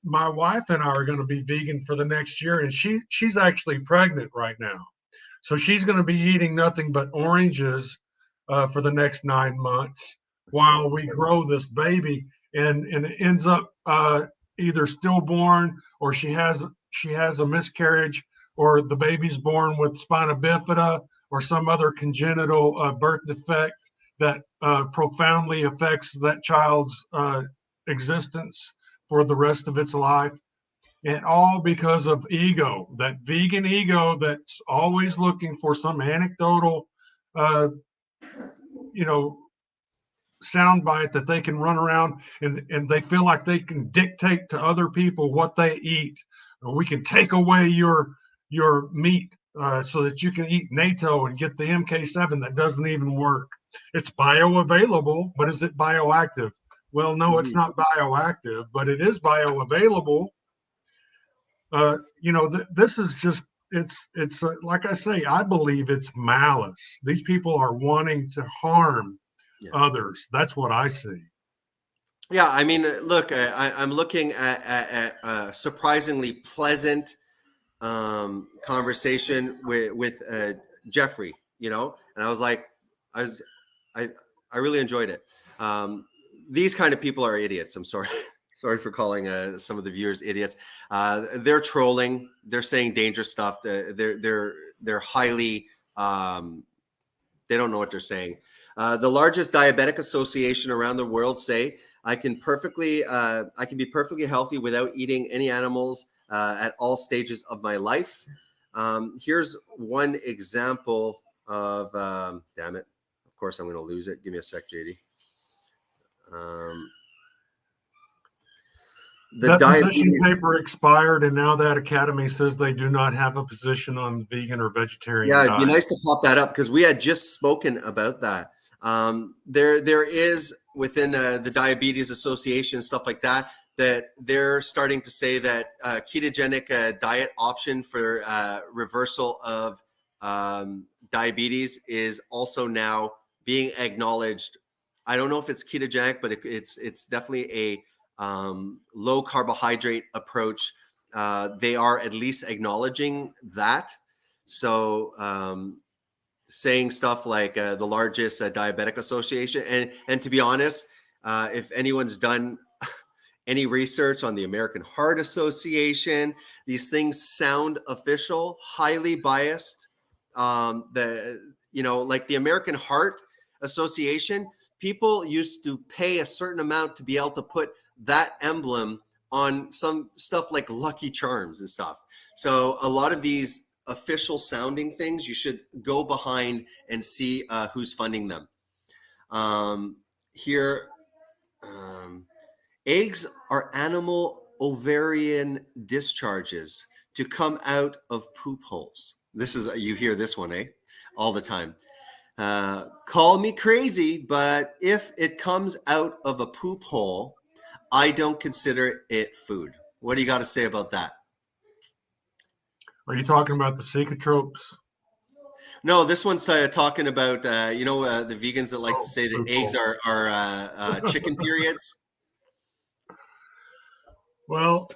my wife and I are going to be vegan for the next year, and she's actually pregnant right now, so she's going to be eating nothing but oranges for the next 9 months while we grow this baby, and it ends up either stillborn, or she has a miscarriage, or the baby's born with spina bifida or some other congenital birth defect that profoundly affects that child's existence for the rest of its life. And all because of ego, that vegan ego that's always looking for some anecdotal, soundbite that they can run around, and they feel like they can dictate to other people what they eat. We can take away your meat so that you can eat NATO and get the MK7 that doesn't even work. It's bioavailable, but is it bioactive? Well, no, it's not bioactive, but it is bioavailable. This is just, it's like I say, I believe it's malice. These people are wanting to harm others. That's what I see.
Yeah, I mean, look, I'm looking at a surprisingly pleasant conversation with Jeffrey, and I was like, I really enjoyed it. These kind of people are idiots. I'm sorry. Sorry for calling some of the viewers idiots. They're trolling. They're saying dangerous stuff. They're highly. They don't know what they're saying. The largest diabetic association around the world say I can be perfectly healthy without eating any animals at all stages of my life. Here's one example of. Damn it! Of course, I'm going to lose it. Give me a sec, JD.
That position paper expired, and now that academy says they do not have a position on vegan or vegetarian
Yeah,
diet.
it'd be nice to pop that up because we had just spoken about that. There is within the Diabetes Association, stuff like that they're starting to say that ketogenic diet option for reversal of diabetes is also now being acknowledged. I don't know if it's ketogenic, but it's definitely a low carbohydrate approach. They are at least acknowledging that. So saying stuff like the largest diabetic association, and to be honest, if anyone's done any research on the American Heart Association, these things sound official, highly biased. Like the American Heart Association, people used to pay a certain amount to be able to put that emblem on some stuff like Lucky Charms and stuff. So a lot of these official sounding things, you should go behind and see who's funding them. Eggs are animal ovarian discharges to come out of poop holes. This is, you hear this one, all the time. Call me crazy, but if it comes out of a poop hole, I don't consider it food. What do you got to say about that?
Are you talking about the Cecotropes?
No, this one's talking about, the vegans that like to say that eggs are chicken periods.
Well,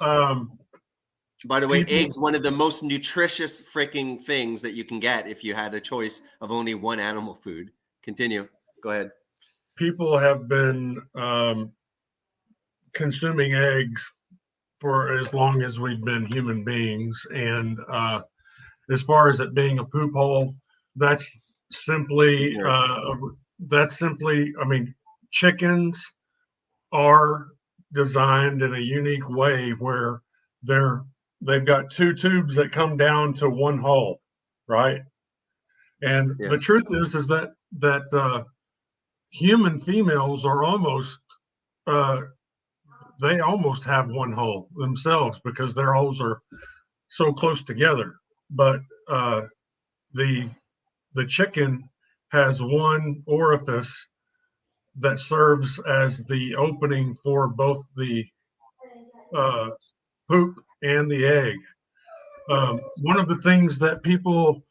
by the way, eggs, one of the most nutritious freaking things that you can get if you had a choice of only one animal food. Continue. Go ahead.
People have been consuming eggs for as long as we've been human beings. And as far as it being a poop hole, that's simply, I mean, chickens are designed in a unique way where they've got two tubes that come down to one hole, right? And the truth is that human females are almost they almost have one hole themselves because their holes are so close together. But the chicken has one orifice that serves as the opening for both the poop and the egg. One of the things that people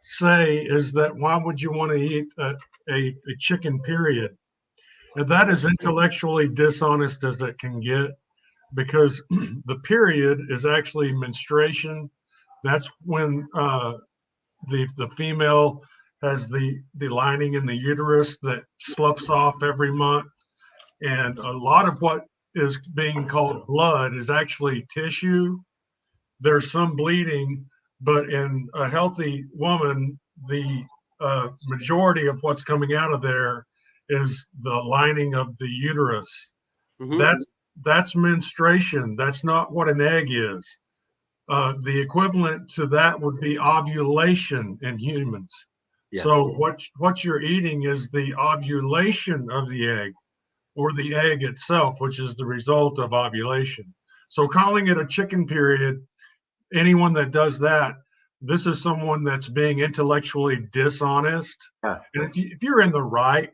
say is that why would you want to eat a chicken, period? And that is intellectually dishonest as it can get, because the period is actually menstruation. That's when the female has the lining in the uterus that sloughs off every month. And a lot of what is being called blood is actually tissue. There's some bleeding, but in a healthy woman, the majority of what's coming out of there is the lining of the uterus.
Mhm.
That's menstruation. That's not what an egg is. The equivalent to that would be ovulation in humans.
Yeah.
So what you're eating is the ovulation of the egg, or the egg itself, which is the result of ovulation. So calling it a chicken, period, anyone that does that, this is someone that's being intellectually dishonest.
Yeah.
And if you're in the right,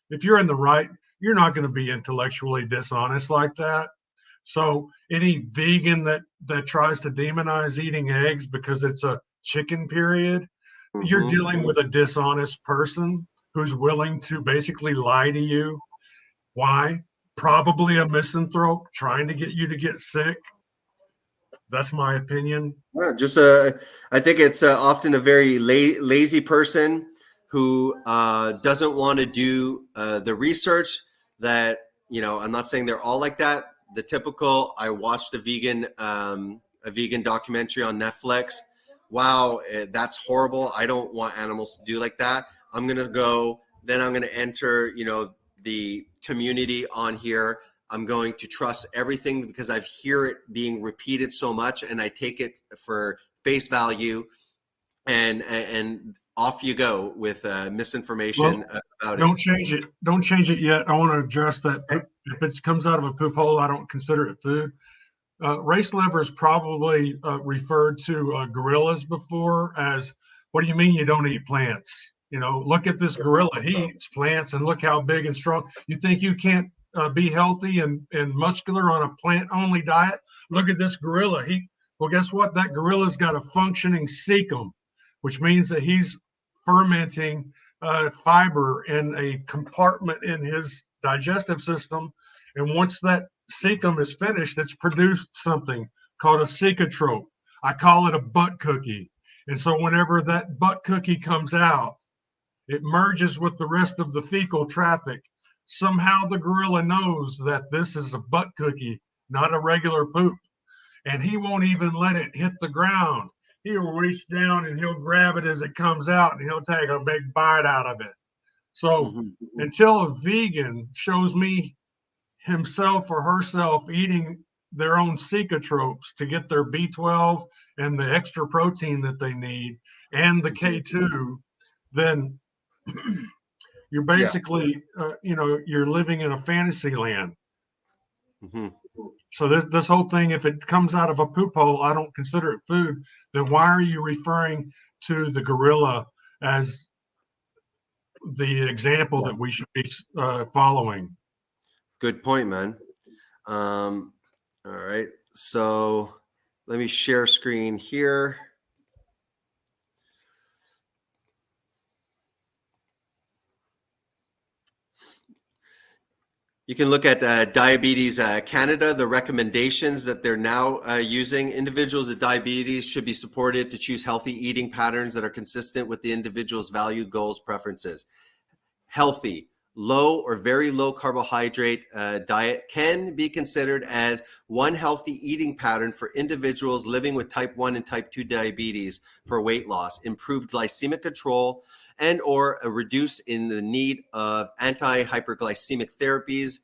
you're not going to be intellectually dishonest like that. So any vegan that tries to demonize eating eggs because it's a chicken, period, you're
Mhm.
dealing with a dishonest person who's willing to basically lie to you. Why? Probably a misanthrope trying to get you to get sick. That's my opinion.
Yeah, just I think it's often a very lazy person who doesn't want to do the research. That, I'm not saying they're all like that. The typical. I watched a vegan documentary on Netflix. Wow, that's horrible. I don't want animals to do like that. I'm gonna go. Then I'm gonna enter. The community on here. I'm going to trust everything because I've hear it being repeated so much, and I take it for face value, and off you go with misinformation about it.
Don't change it. Don't change it yet. I want to address that. If it comes out of a poop hole, I don't consider it food. Race livers probably referred to gorillas before as, what do you mean you don't eat plants? Look at this gorilla. He eats plants, and look how big and strong. You think you can't be healthy and muscular on a plant-only diet? Look at this gorilla. Well, guess what? That gorilla's got a functioning cecum, which means that he's fermenting fiber in a compartment in his digestive system. And once that cecum is finished, it's produced something called a cecotrope. I call it a butt cookie. And so whenever that butt cookie comes out, it merges with the rest of the fecal traffic. Somehow the gorilla knows that this is a butt cookie, not a regular poop. And he won't even let it hit the ground. He'll reach down and he'll grab it as it comes out, and he'll take a big bite out of it. So until a vegan shows me himself or herself eating their own cecotropes to get their B12 and the extra protein that they need and the K2, then you're basically, you're living in a fantasy land.
Mm-hmm.
So this whole thing, if it comes out of a poop hole, I don't consider it food. Then why are you referring to the gorilla as the example that we should be following?
Good point, man. All right, so let me share screen here. You can look at Diabetes Canada, the recommendations that they're now using. Individuals with diabetes should be supported to choose healthy eating patterns that are consistent with the individual's value, goals, preferences. Healthy, low or very low carbohydrate diet can be considered as one healthy eating pattern for individuals living with type 1 and type 2 diabetes for weight loss, improved glycemic control, and or a reduce in the need of anti-hyperglycemic therapies.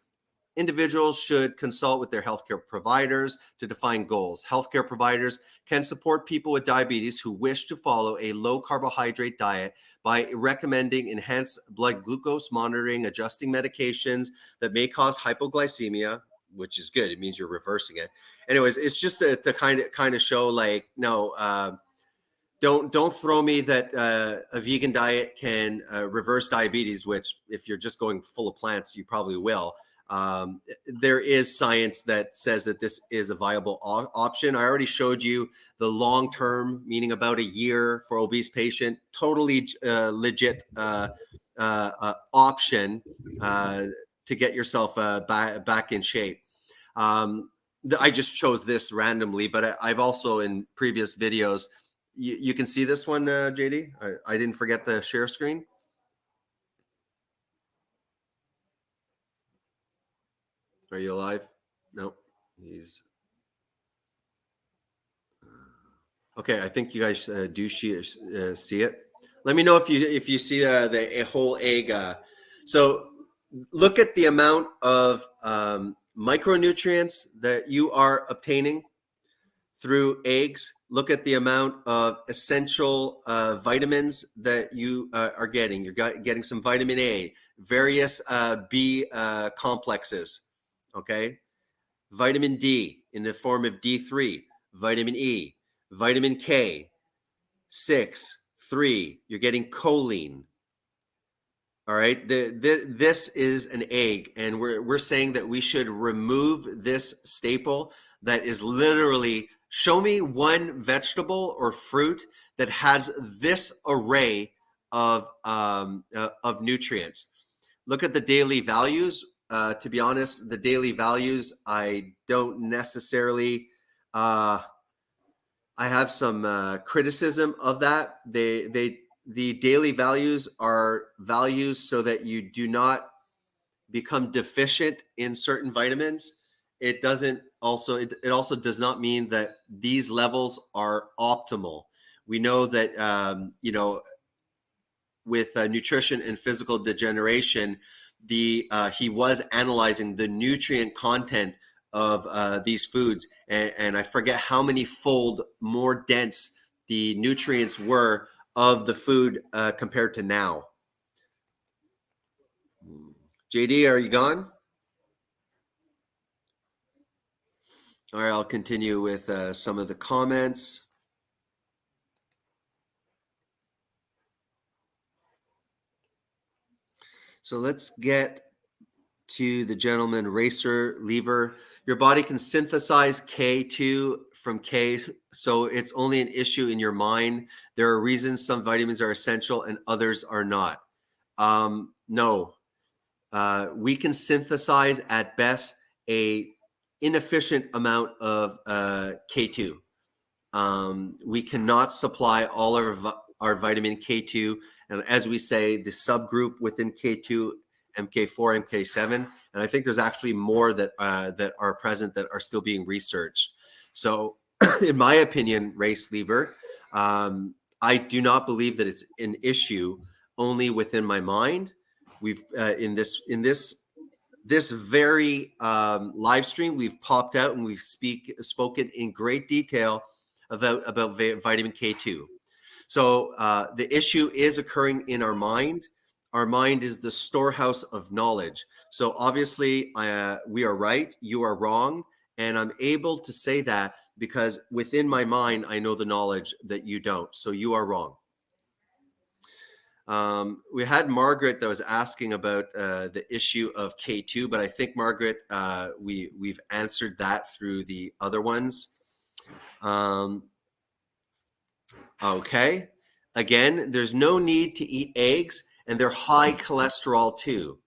Individuals should consult with their healthcare providers to define goals. Healthcare providers can support people with diabetes who wish to follow a low carbohydrate diet by recommending enhanced blood glucose monitoring, adjusting medications that may cause hypoglycemia, which is good. It means you're reversing it. Anyways, it's just to kind of show like, no, don't throw me that a vegan diet can reverse diabetes, which if you're just going full of plants, you probably will. There is science that says that this is a viable option. I already showed you the long-term, meaning about a year for obese patient, totally legit option to get yourself back in shape. I just chose this randomly, but I've also in previous videos, you can see this one, JD. I didn't forget the share screen. Are you alive? No, he's okay. I think you guys do see it. Let me know if you see the whole egg. So look at the amount of micronutrients that you are obtaining through eggs. Look at the amount of essential vitamins that you are getting. You're getting some vitamin A, various B complexes. Okay, vitamin D in the form of D3, vitamin E, vitamin K, 6, 3. You're getting choline. All right, this is an egg, and we're saying that we should remove this staple that is literally. Show me one vegetable or fruit that has this array of nutrients. Look at the daily values. To be honest, the daily values, I don't necessarily, I have some criticism of that. The daily values are values so that you do not become deficient in certain vitamins. It doesn't also, it also does not mean that these levels are optimal. We know that, with nutrition and physical degeneration, he was analyzing the nutrient content of these foods, and I forget how many fold more dense the nutrients were of the food compared to now. JD, are you gone? All right, I'll continue with some of the comments. So let's get to the gentleman, Racer Lever. Your body can synthesize K2 from K, so it's only an issue in your mind. There are reasons some vitamins are essential and others are not. No, we can synthesize at best a inefficient amount of K2. We cannot supply all of our vitamin K2, and as we say, the subgroup within K2, MK4, MK7, and I think there's actually more that are present that are still being researched. So, in my opinion, Race Lever, I do not believe that it's an issue only within my mind. We've in this very live stream, we've popped out and we've spoken in great detail about vitamin K2. So the issue is occurring in our mind. Our mind is the storehouse of knowledge. So obviously we are right, you are wrong. And I'm able to say that because within my mind, I know the knowledge that you don't. So you are wrong. We had Margaret that was asking about the issue of K2, but I think Margaret, we've answered that through the other ones. Okay. Again, there's no need to eat eggs, and they're high cholesterol too.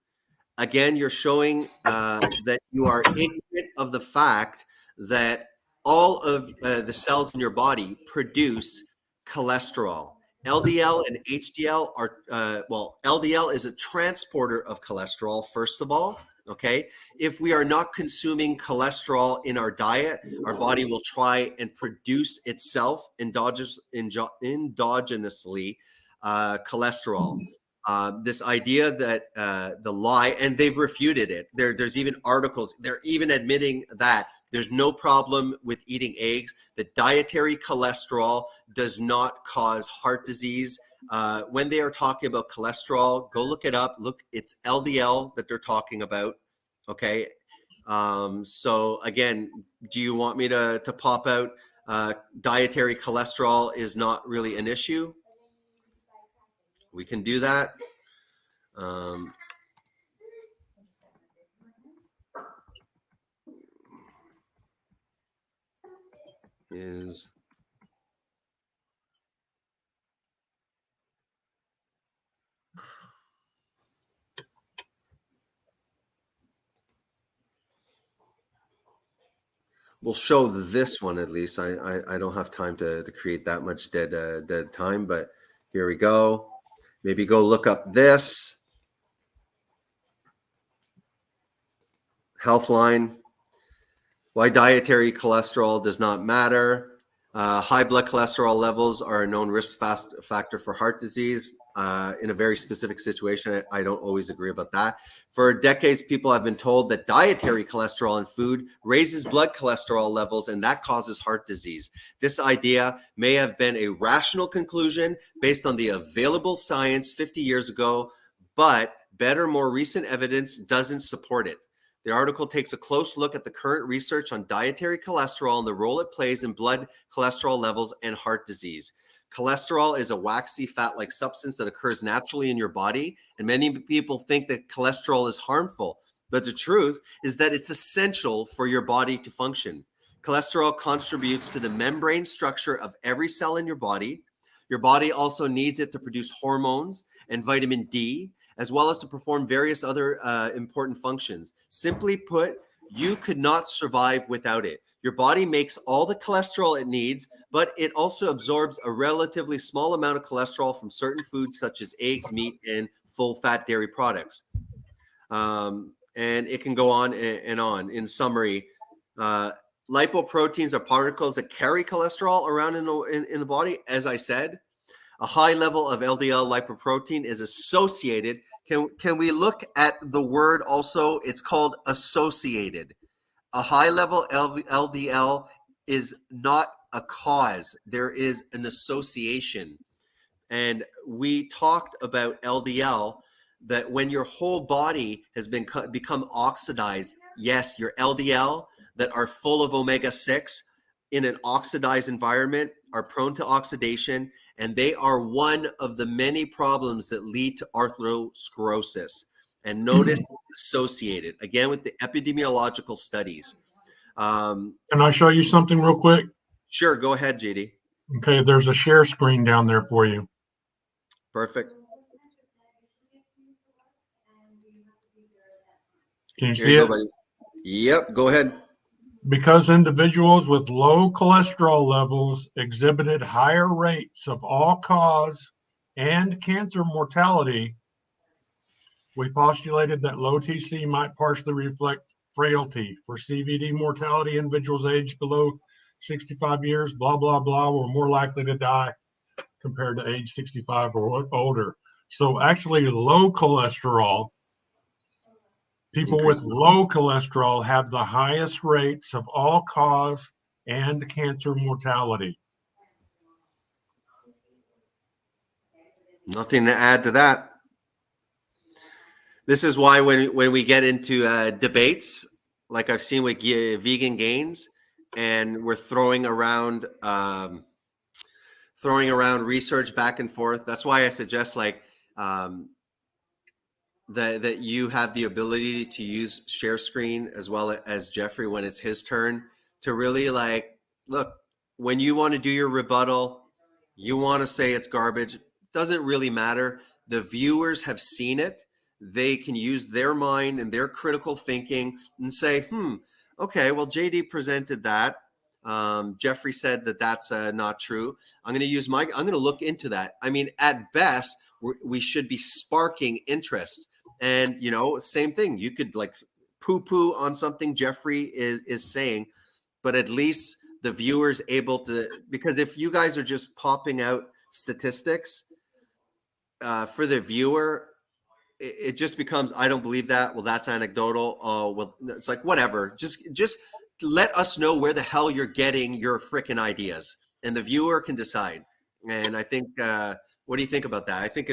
Again, you're showing that you are ignorant of the fact that all of the cells in your body produce cholesterol. LDL and HDL are, LDL is a transporter of cholesterol, first of all, okay? If we are not consuming cholesterol in our diet, our body will try and produce itself endogenously cholesterol. This idea that the lie, and they've refuted it. There's even articles, they're even admitting that there's no problem with eating eggs. That dietary cholesterol does not cause heart disease. When they are talking about cholesterol, go look it up. Look, it's LDL that they're talking about, okay? So again, do you want me to pop out dietary cholesterol is not really an issue? We can do that. Is we'll show this one at least. I don't have time to create that much dead time, but here we go. Maybe go look up this Healthline. Why dietary cholesterol does not matter. High blood cholesterol levels are a known risk factor for heart disease. In a very specific situation, I don't always agree about that. For decades, people have been told that dietary cholesterol in food raises blood cholesterol levels, and that causes heart disease. This idea may have been a rational conclusion based on the available science 50 years ago, but better, more recent evidence doesn't support it. The article takes a close look at the current research on dietary cholesterol and the role it plays in blood cholesterol levels and heart disease. Cholesterol is a waxy fat-like substance that occurs naturally in your body, and many people think that cholesterol is harmful. But the truth is that it's essential for your body to function. Cholesterol contributes to the membrane structure of every cell in your body. Your body also needs it to produce hormones and vitamin D, as well as to perform various other important functions. Simply put, you could not survive without it. Your body makes all the cholesterol it needs, but it also absorbs a relatively small amount of cholesterol from certain foods such as eggs, meat, and full-fat dairy products. And it can go on and on. In summary, lipoproteins are particles that carry cholesterol around in the body. As I said, a high level of LDL lipoprotein is associated. Can we look at the word also? It's called associated. A high level LDL is not a cause. There is an association. And we talked about LDL, that when your whole body has become oxidized, yes, your LDL that are full of omega-6 in an oxidized environment are prone to oxidation, and they are one of the many problems that lead to atherosclerosis. And notice it's associated, again, with the epidemiological studies.
Can I show you something real quick?
Sure, go ahead, JD.
Okay, there's a share screen down there for you.
Perfect.
Can you
Here
see
you
it?
go, buddy. Yep, go ahead.
Because individuals with low cholesterol levels exhibited higher rates of all-cause and cancer mortality, we postulated that low TC might partially reflect frailty. For CVD mortality, individuals aged below 65 years, blah, blah, blah, were more likely to die compared to age 65 or older. So actually low cholesterol, people with low cholesterol have the highest rates of all cause and cancer mortality.
Nothing to add to that. This is why when we get into debates, like I've seen with Vegan Gains, and we're throwing around research back and forth. That's why I suggest that you have the ability to use share screen as well as Jeffrey when it's his turn to really look, when you want to do your rebuttal, you want to say it's garbage. It doesn't really matter. The viewers have seen it. They can use their mind and their critical thinking and say, okay, well, JD presented that. Jeffrey said that that's not true. I'm going to look into that. I mean, at best, we should be sparking interest. And, same thing. You could poo-poo on something Jeffrey is saying, but at least the viewer's able to, because if you guys are just popping out statistics for the viewer, it just becomes, I don't believe that. Well, that's anecdotal. Oh, well, it's like, whatever. Just let us know where the hell you're getting your freaking ideas, and the viewer can decide. And I think, what do you think about that? I think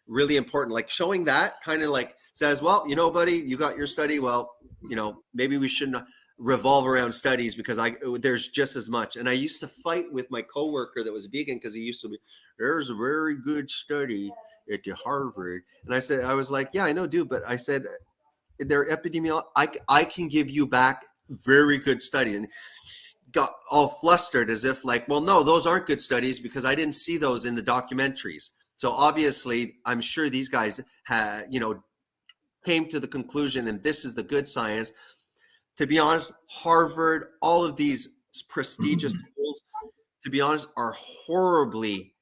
really important. Like showing that kind of like says, well, you know, buddy, you got your study. Well, you know, maybe we shouldn't revolve around studies because there's just as much. And I used to fight with my coworker that was vegan because he used to be, there's a very good study at the Harvard. And I was like, yeah, I know, dude. But I said, they're epidemiological. I can give you back very good study. And got all flustered as if like, well, no, those aren't good studies because I didn't see those in the documentaries. So obviously, I'm sure these guys came to the conclusion, and this is the good science. To be honest, Harvard, all of these prestigious schools, to be honest, are horribly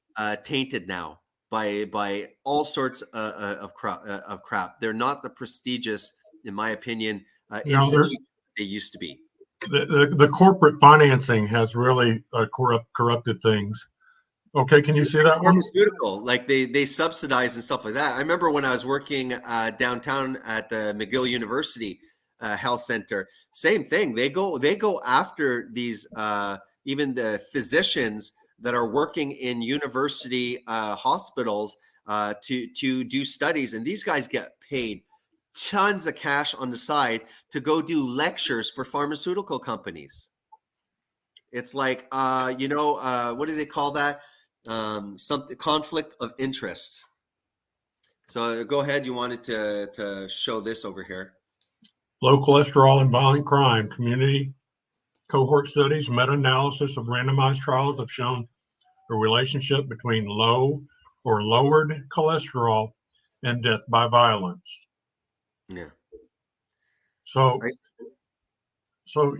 tainted now by all sorts of crap. They're not the prestigious, in my opinion, institutions they used to be.
The corporate financing has really corrupted things. Okay, can you see that one?
Pharmaceutical, like they subsidize and stuff like that. I remember when I was working downtown at the McGill University Health Center, same thing. They go after these even the physicians that are working in university hospitals to do studies, and these guys get paid tons of cash on the side to go do lectures for pharmaceutical companies. It's like what do they call that? Something conflict of interest. So go ahead. You wanted to show this over here.
Low cholesterol and violent crime. Community cohort studies, meta-analysis of randomized trials have shown a relationship between low or lowered cholesterol and death by violence.
Yeah.
So,
right.
So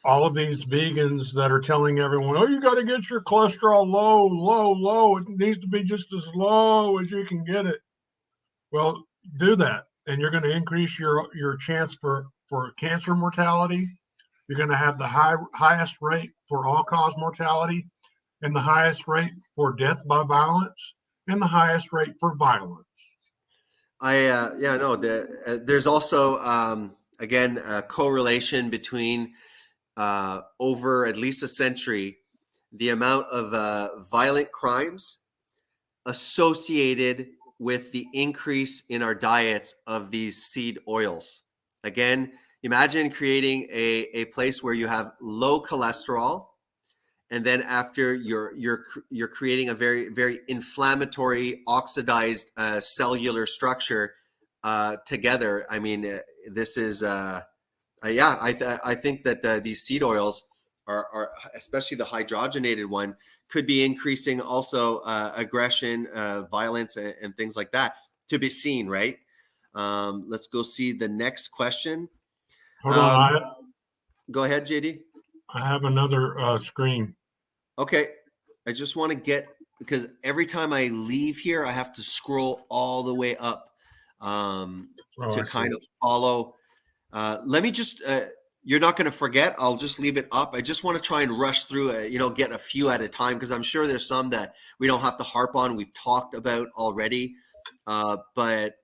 all of these vegans that are telling everyone, oh, you got to get your cholesterol low. It needs to be just as low as you can get it. Well, do that. And you're going to increase your chance for cancer mortality. You're going to have the highest rate for all-cause mortality and the highest rate for death by violence and the highest rate for violence.
There's also, again, a correlation between over at least a century, the amount of violent crimes associated with the increase in our diets of these seed oils. Again, imagine creating a place where you have low cholesterol, and then after you're creating a very, very inflammatory, oxidized cellular structure together. I mean, this is I think that these seed oils are especially the hydrogenated one could be increasing also aggression, violence, and things like that to be seen, right? Let's go see the next question.
Hold on.
Go ahead, JD.
I have another screen.
Okay. I just want to get, because every time I leave here, I have to scroll all the way up to kind of follow. Let me just, you're not going to forget. I'll just leave it up. I just want to try and rush through, get a few at a time, because I'm sure there's some that we don't have to harp on. We've talked about already. But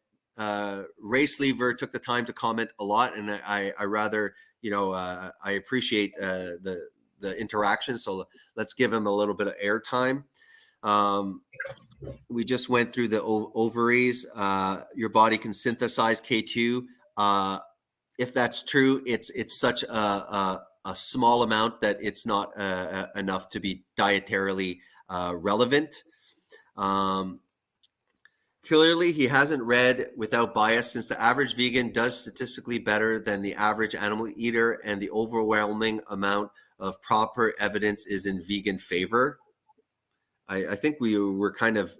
Race Lever took the time to comment a lot, and I rather, I appreciate the interaction. So let's give him a little bit of airtime. We just went through the ovaries. Your body can synthesize K2. If that's true, it's such a small amount that it's not enough to be dietarily relevant. Clearly, he hasn't read Without Bias, since the average vegan does statistically better than the average animal eater, and the overwhelming amount of proper evidence is in vegan favor. I think we were kind of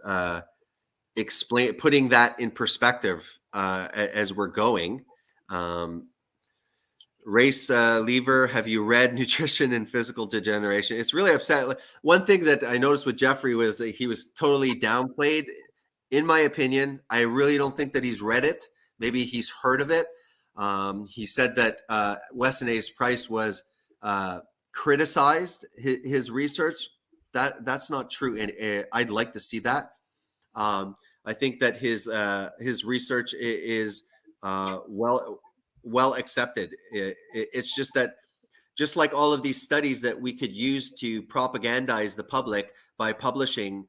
putting that in perspective as we're going. Race Lever, have you read Nutrition and Physical Degeneration? It's really upsetting. One thing that I noticed with Jeffrey was that he was totally downplayed. In my opinion, I really don't think that he's read it. Maybe he's heard of it. He said that Weston A. Price was criticized his research. That's not true, and I'd like to see that. I think that his research is well accepted. It's just that, just like all of these studies that we could use to propagandize the public by publishing,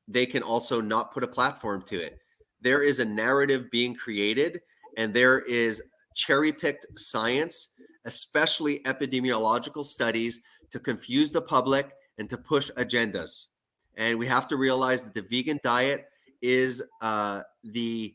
they can also not put a platform to it. There is a narrative being created, and there is cherry-picked science, especially epidemiological studies, to confuse the public and to push agendas. And we have to realize that the vegan diet is the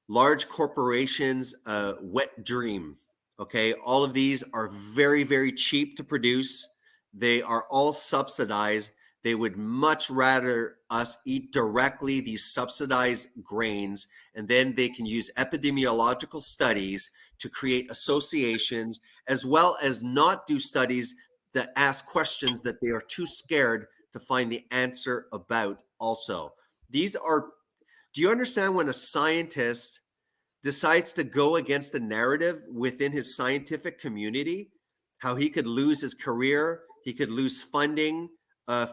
large corporations' wet dream. Okay, all of these are very, very cheap to produce. They are all subsidized. They would much rather us eat directly these subsidized grains, and then they can use epidemiological studies to create associations, as well as not do studies that ask questions that they are too scared to find the answer about also. These are, do you understand when a scientist decides to go against the narrative within his scientific community, how he could lose his career, he could lose funding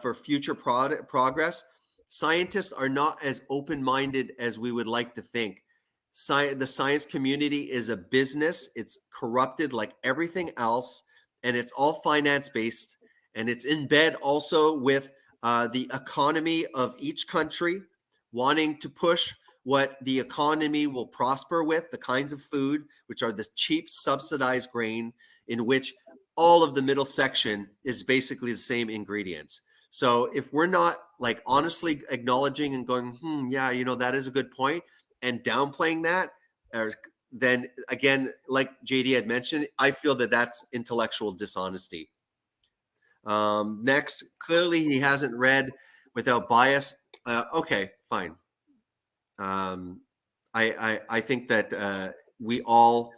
for future progress? Scientists are not as open-minded as we would like to think. The science community is a business. It's corrupted like everything else, and it's all finance-based, and it's in bed also with the economy of each country, wanting to push what the economy will prosper with, the kinds of food, which are the cheap subsidized grain, in which all of the middle section is basically the same ingredients. So if we're not like honestly acknowledging and going, yeah, you know, that is a good point, and downplaying that, then again, like JD had mentioned, I feel that that's intellectual dishonesty. Next, clearly he hasn't read without bias. Okay, fine. I think that we all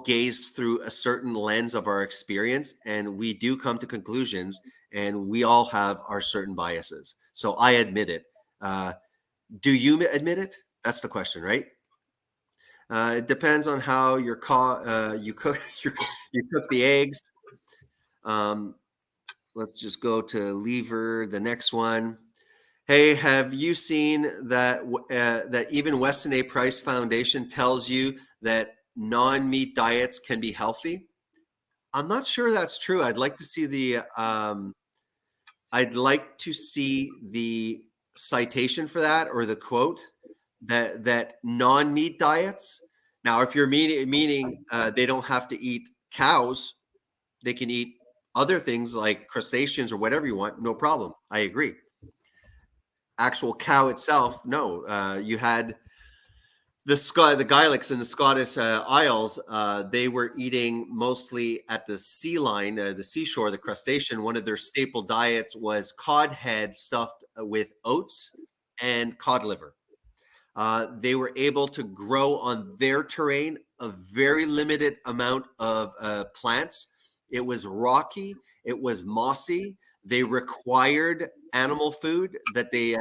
gaze through a certain lens of our experience, and we do come to conclusions, and we all have our certain biases. So I admit it. Do you admit it? That's the question, right? It depends on how you cook the eggs. Let's just go to Lever, the next one. Hey, have you seen that that even Weston A. Price Foundation tells you that non-meat diets can be healthy? I'm not sure that's true. I'd like to see the citation for that, or the quote that non-meat diets. Now, if you're meaning they don't have to eat cows, they can eat other things like crustaceans or whatever you want. No problem. I agree. Actual cow itself, no. You had the Gaelics in the Scottish Isles. They were eating mostly at the sea line, the seashore, the crustacean. One of their staple diets was cod head stuffed with oats and cod liver. They were able to grow on their terrain a very limited amount of plants. It was rocky. It was mossy. They required animal food that they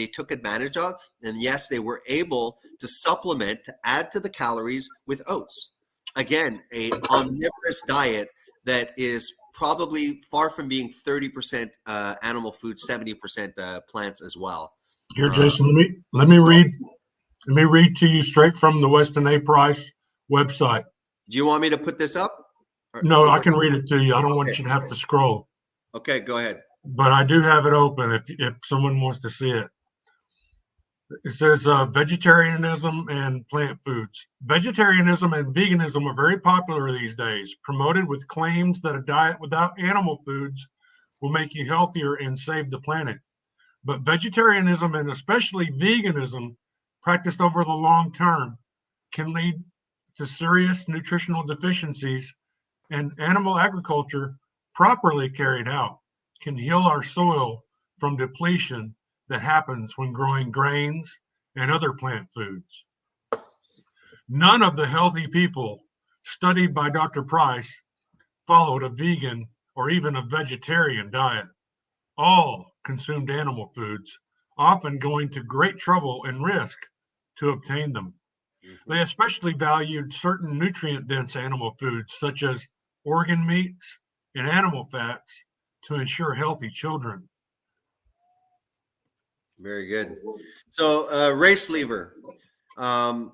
took advantage of, and yes, they were able to supplement, to add to the calories with oats. Again, a omnivorous diet that is probably far from being 30% animal food, 70% plants as well.
Here, Jason, let me read to you straight from the Weston A. Price website.
Do you want me to put this up?
No, I can read it to you. I don't want you to have to scroll.
Okay, go ahead.
But I do have it open if someone wants to see it. It says vegetarianism and plant foods. Vegetarianism and veganism are very popular these days, promoted with claims that a diet without animal foods will make you healthier and save the planet. But vegetarianism, and especially veganism, practiced over the long term, can lead to serious nutritional deficiencies, and animal agriculture, properly carried out, can heal our soil from depletion that happens when growing grains and other plant foods. None of the healthy people studied by Dr. Price followed a vegan or even a vegetarian diet. All consumed animal foods, often going to great trouble and risk to obtain them. They especially valued certain nutrient-dense animal foods, such as organ meats and animal fats, to ensure healthy children.
Very good. So, Race Lever, I'm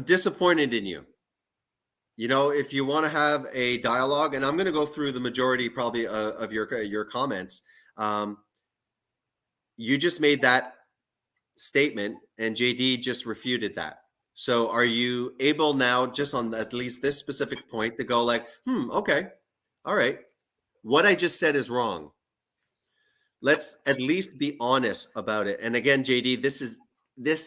disappointed in you. You know, if you want to have a dialogue, and I'm going to go through the majority probably of your comments. you just made that statement and JD just refuted that. So are you able now, just on at least this specific point, to go like, okay, all right, what I just said is wrong. Let's at least be honest about it. And again, JD, this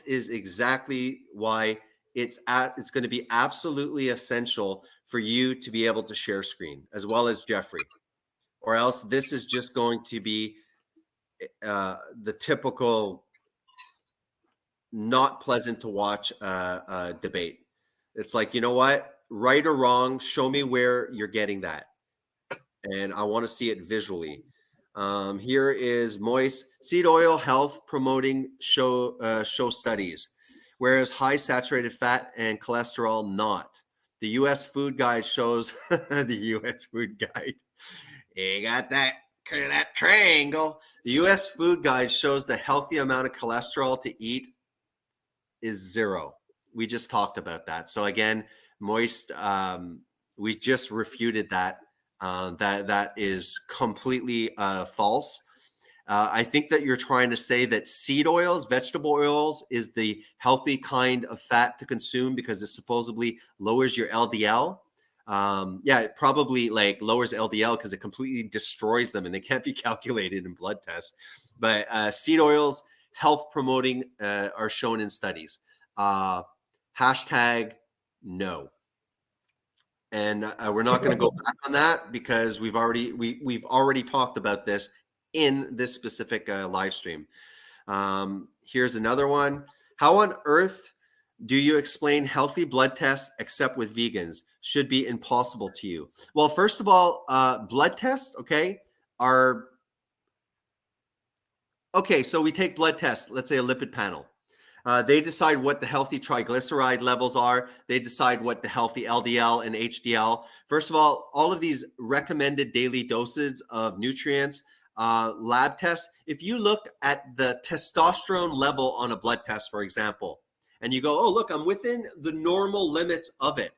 is exactly why it's going to be absolutely essential for you to be able to share screen, as well as Jeffrey, or else this is just going to be the typical not pleasant to watch debate. It's like, you know what, right or wrong, show me where you're getting that, and I want to see it visually. Here is Moist seed oil health promoting show studies, whereas high saturated fat and cholesterol not. The U.S. Food Guide shows the U.S. Food Guide. You got that triangle. The U.S. Food Guide shows the healthy amount of cholesterol to eat is 0. We just talked about that. So again, Moist, we just refuted that. That is completely false. I think that you're trying to say that seed oils, vegetable oils, is the healthy kind of fat to consume because it supposedly lowers your LDL. Yeah, it probably like lowers LDL because it completely destroys them and they can't be calculated in blood tests. But seed oils, health promoting, are shown in studies. Hashtag no. And we're not going to go back on that because we've already talked about this in this specific live stream. Here's another one. How on earth do you explain healthy blood tests except with vegans? Should be impossible to you. Well, first of all, blood tests, okay, are okay. So we take blood tests. Let's say a lipid panel. They decide what the healthy triglyceride levels are. They decide what the healthy LDL and HDL. First of all of these recommended daily doses of nutrients, lab tests. If you look at the testosterone level on a blood test, for example, and you go, oh, look, I'm within the normal limits of it.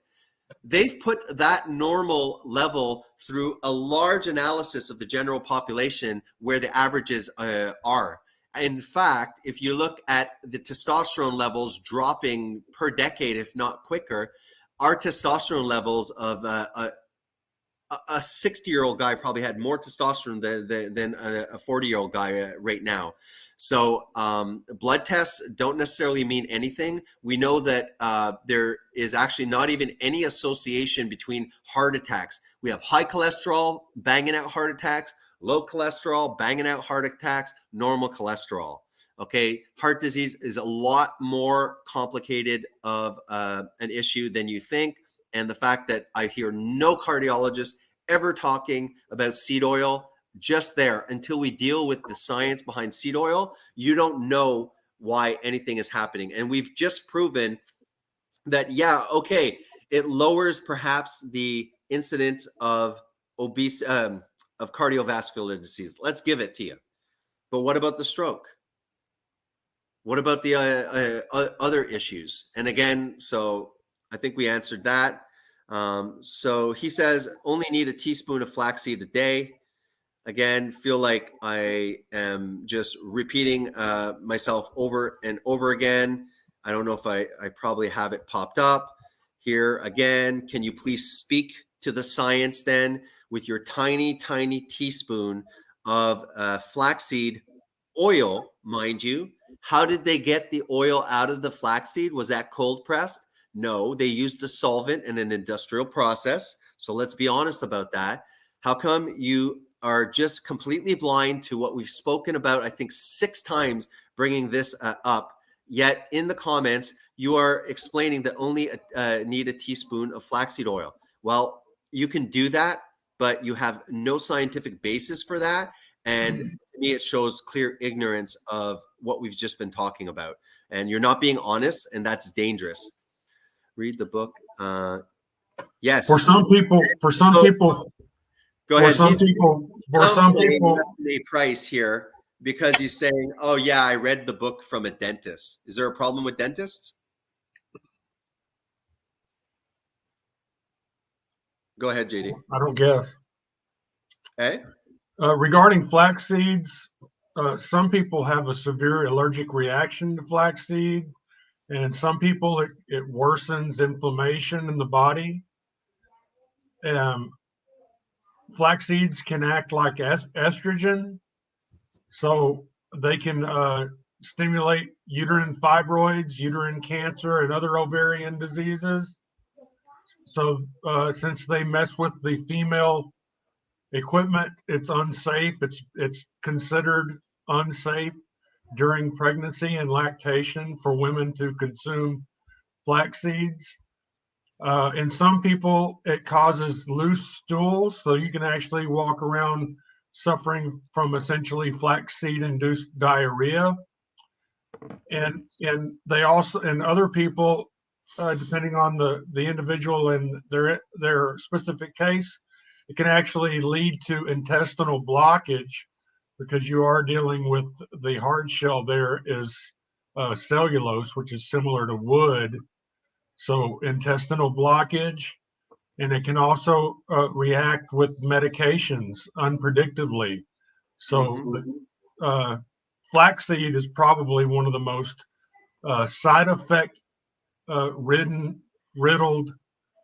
They've put that normal level through a large analysis of the general population where the averages are. In fact, if you look at the testosterone levels dropping per decade, if not quicker, our testosterone levels of a 60-year-old guy probably had more testosterone than a 40-year-old guy right now. So blood tests don't necessarily mean anything. We know that there is actually not even any association between heart attacks. We have high cholesterol banging out heart attacks, low cholesterol banging out heart attacks, normal cholesterol. Okay, heart disease is a lot more complicated of an issue than you think. And the fact that I hear no cardiologist ever talking about seed oil, just there, until we deal with the science behind seed oil, you don't know why anything is happening. And we've just proven that, yeah, okay, it lowers perhaps the incidence of of cardiovascular disease. Let's give it to you. But what about the stroke? What about the other issues? And again, so I think we answered that. So he says, only need a teaspoon of flaxseed a day. Again, feel like I am just repeating myself over and over again. I don't know if I probably have it popped up here. Again, can you please speak to the science then with your tiny, tiny teaspoon of flaxseed oil, mind you? How did they get the oil out of the flaxseed? Was that cold pressed? No, they used a solvent in an industrial process. So let's be honest about that. How come you are just completely blind to what we've spoken about, I think 6 times bringing this up, yet in the comments, you are explaining that only need a teaspoon of flaxseed oil. Well, you can do that, but you have no scientific basis for that. And to me, it shows clear ignorance of what we've just been talking about. And you're not being honest, and that's dangerous. Read the book. Yes.
For some people,
go ahead.
For some people,
Price here because he's saying, "Oh yeah, I read the book from a dentist." Is there a problem with dentists? Go ahead, JD.
I don't guess.
Hey.
Regarding flax seeds, some people have a severe allergic reaction to flaxseed, and in some people it worsens inflammation in the body. Flax seeds can act like estrogen, so they can stimulate uterine fibroids, uterine cancer, and other ovarian diseases. So since they mess with the female equipment, it's unsafe. It's considered unsafe during pregnancy and lactation for women to consume flax seeds. In some people, it causes loose stools, so you can actually walk around suffering from essentially flaxseed induced diarrhea. And they also, and other people, depending on the individual and their specific case, it can actually lead to intestinal blockage, because you are dealing with the hard shell there is cellulose, which is similar to wood. So intestinal blockage, and it can also react with medications unpredictably. So flaxseed is probably one of the most side effect riddled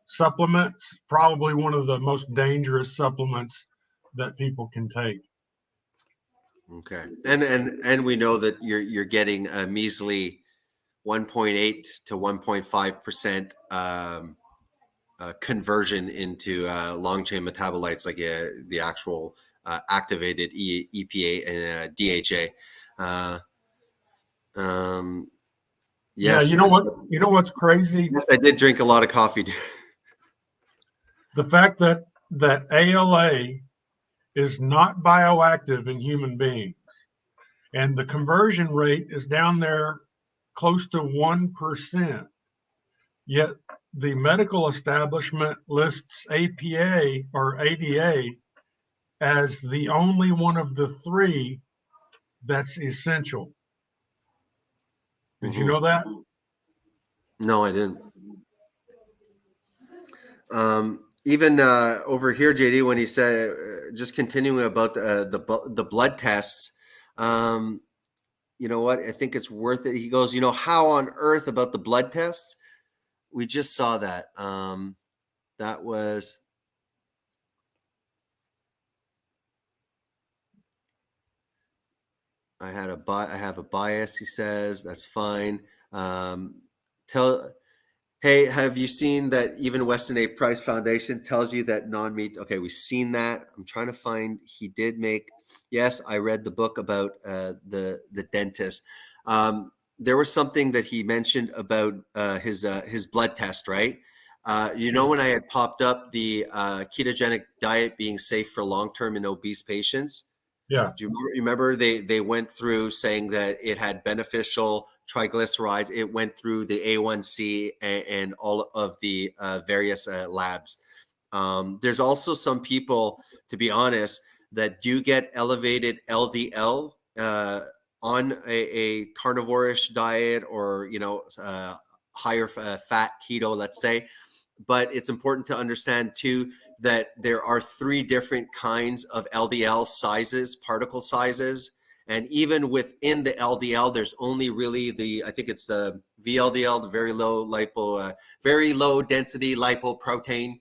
supplements, probably one of the most dangerous supplements that people can take.
Okay, and we know that you're getting a measly 1.8 to 1.5% conversion into long chain metabolites, like the actual activated EPA and DHA. Yes.
Yeah, you know what? You know what's crazy?
Yes, I did drink a lot of coffee.
The fact that ALA is not bioactive in human beings, and the conversion rate is down there close to 1%. Yet the medical establishment lists APA or ADA as the only one of the three that's essential. Did you know that?
No, I didn't. Even over here, JD, when he said, just continuing about the blood tests, you know what? I think it's worth it. He goes, how on earth about the blood tests? We just saw that. That was. I have a bias, he says. That's fine. Hey, have you seen that even Weston A. Price Foundation tells you that non-meat? Okay, we've seen that. I'm trying to find. He did make. Yes, I read the book about the dentist. There was something that he mentioned about his blood test, right? When I had popped up the ketogenic diet being safe for long-term in obese patients.
Yeah.
Do you remember they went through saying that it had beneficial triglycerides? It went through the A1C and all of the various labs. There's also some people, to be honest, that do get elevated LDL on a carnivore-ish diet, or higher fat keto, let's say. But it's important to understand too that there are 3 different kinds of LDL sizes, particle sizes, and even within the LDL, there's only really I think it's the VLDL, the very low density lipoprotein.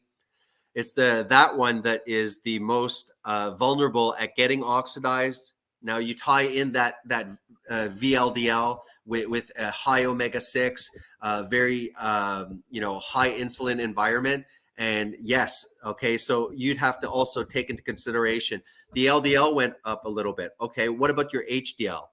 It's that one that is the most vulnerable at getting oxidized. Now you tie in that VLDL with a high omega-6, very high insulin environment, and yes, okay, so you'd have to also take into consideration the LDL went up a little bit. Okay, what about your HDL?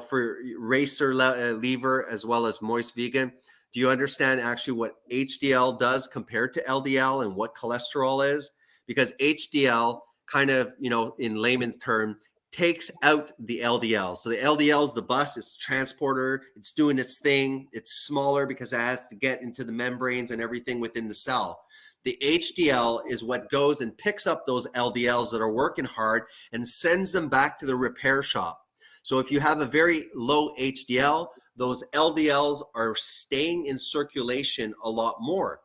For Racer Lever as well as Moist Vegan, do you understand actually what HDL does compared to LDL and what cholesterol is? Because HDL kind of, in layman's term, takes out the LDL. So the LDL is the bus, it's the transporter, it's doing its thing. It's smaller because it has to get into the membranes and everything within the cell. The HDL is what goes and picks up those LDLs that are working hard and sends them back to the repair shop. So if you have a very low HDL, those LDLs are staying in circulation a lot more.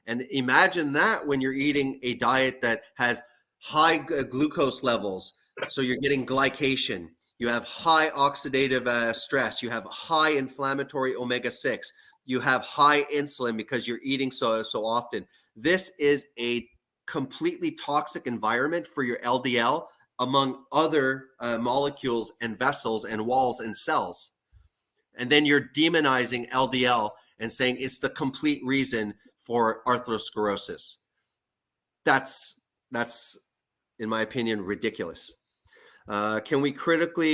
And imagine that when you're eating a diet that has high glucose levels, So you're getting glycation. You have high oxidative stress. You have high inflammatory omega-6. You have high insulin because you're eating so often. This is a completely toxic environment for your LDL, among other molecules and vessels and walls and cells. And then you're demonizing LDL and saying it's the complete reason for atherosclerosis. That's in my opinion, ridiculous. Can we critical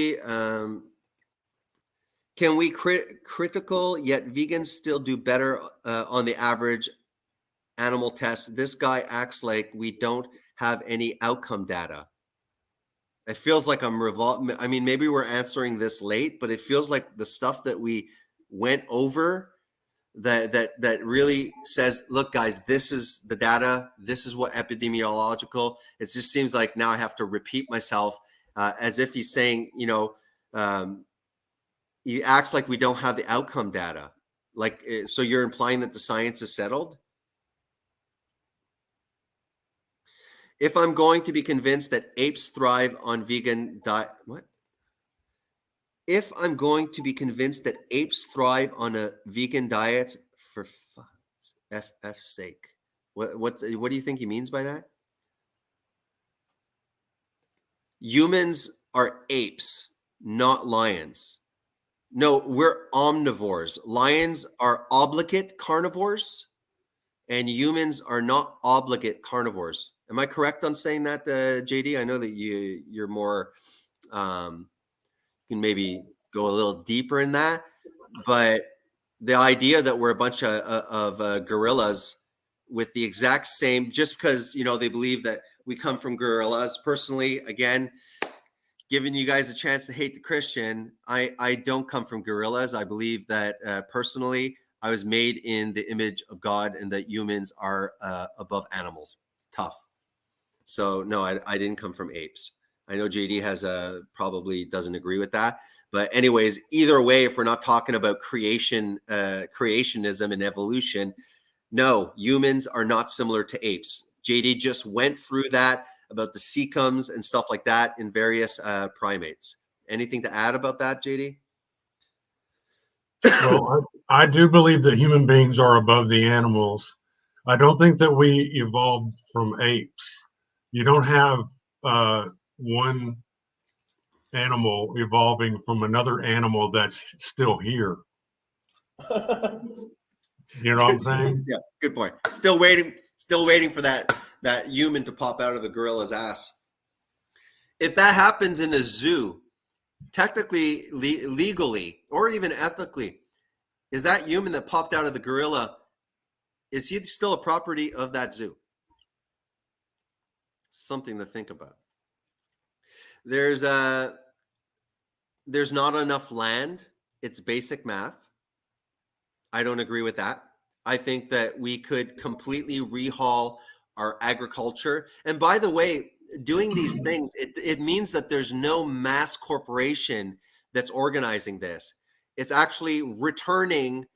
yet vegans still do better on the average animal test? This guy acts like we don't have any outcome data. It feels like I'm I mean, maybe we're answering this late, but it feels like the stuff that we went over that really says, look, guys, this is the data. This is what epidemiological. It just seems like now I have to repeat myself as if he's saying, he acts like we don't have the outcome data. Like, so you're implying that the science is settled? If I'm going to be convinced that apes thrive on vegan diet, what? If I'm going to be convinced that apes thrive on a vegan diet, for F's sake, what do you think he means by that? Humans are apes, not lions. No, we're omnivores. Lions are obligate carnivores, and humans are not obligate carnivores. Am I correct on saying that, JD? I know that you're more, you can maybe go a little deeper in that, but the idea that we're a bunch of gorillas with the exact same, just because, they believe that we come from gorillas. Personally, again, giving you guys a chance to hate the Christian, I don't come from gorillas. I believe that personally, I was made in the image of God and that humans are above animals. Tough. So no, I didn't come from apes. I know JD has probably doesn't agree with that. But anyways, either way, if we're not talking about creationism and evolution, no, humans are not similar to apes. JD just went through that about the cecums and stuff like that in various primates. Anything to add about that, JD?
Well, I do believe that human beings are above the animals. I don't think that we evolved from apes. You don't have one animal evolving from another animal that's still here. You know what I'm saying?
Yeah, good point. Still waiting for that human to pop out of the gorilla's ass. If that happens in a zoo, technically, legally, or even ethically, is that human that popped out of the gorilla, is he still a property of that zoo? Something to think about. There's not enough land. It's basic math. I don't agree with that. I think that we could completely rehaul our agriculture. And by the way, doing these things, it means that there's no mass corporation that's organizing this. It's actually returning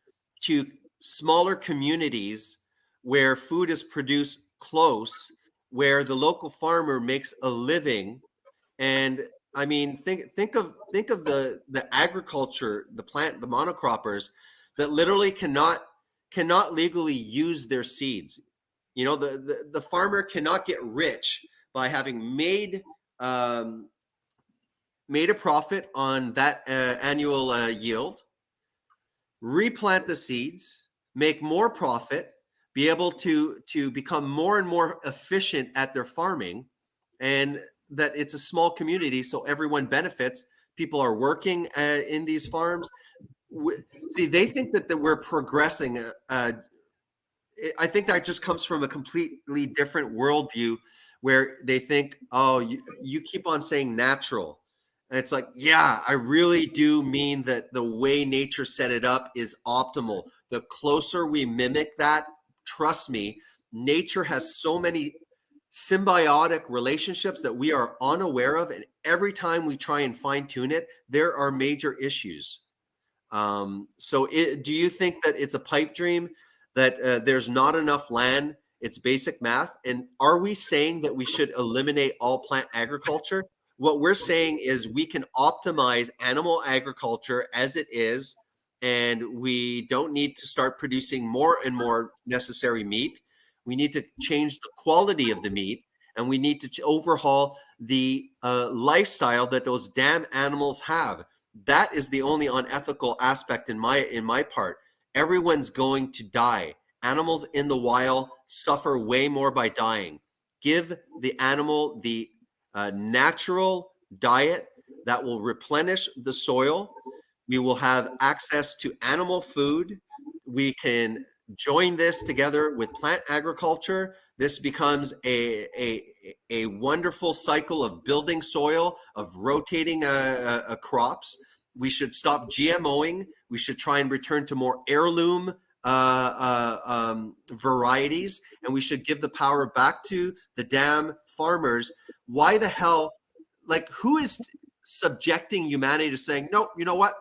to smaller communities where food is produced close, where the local farmer makes a living. And I mean, think of the agriculture, the monocroppers that literally cannot legally use their seeds. The farmer cannot get rich by having made a profit on that annual yield, replant the seeds, make more profit, be able to become more and more efficient at their farming, and that it's a small community, so everyone benefits. People are working in these farms. See, they think that we're progressing. I think that just comes from a completely different worldview where they think, oh, you keep on saying natural. And it's like, yeah, I really do mean that the way nature set it up is optimal. The closer we mimic that, trust me, nature has so many symbiotic relationships that we are unaware of. And every time we try and fine tune it, there are major issues. So do you think that it's a pipe dream, that there's not enough land? It's basic math. And are we saying that we should eliminate all plant agriculture? What we're saying is we can optimize animal agriculture as it is, and we don't need to start producing more and more necessary meat. We need to change the quality of the meat, and we need to overhaul the lifestyle that those damn animals have. That is the only unethical aspect in my part. Everyone's going to die. Animals in the wild suffer way more by dying. Give the animal the natural diet that will replenish the soil. We will have access to animal food. We can join this together with plant agriculture. This becomes a wonderful cycle of building soil, of rotating crops. We should stop GMOing. We should try and return to more heirloom varieties, and we should give the power back to the damn farmers. Why the hell, like, who is subjecting humanity to saying, no, you know what?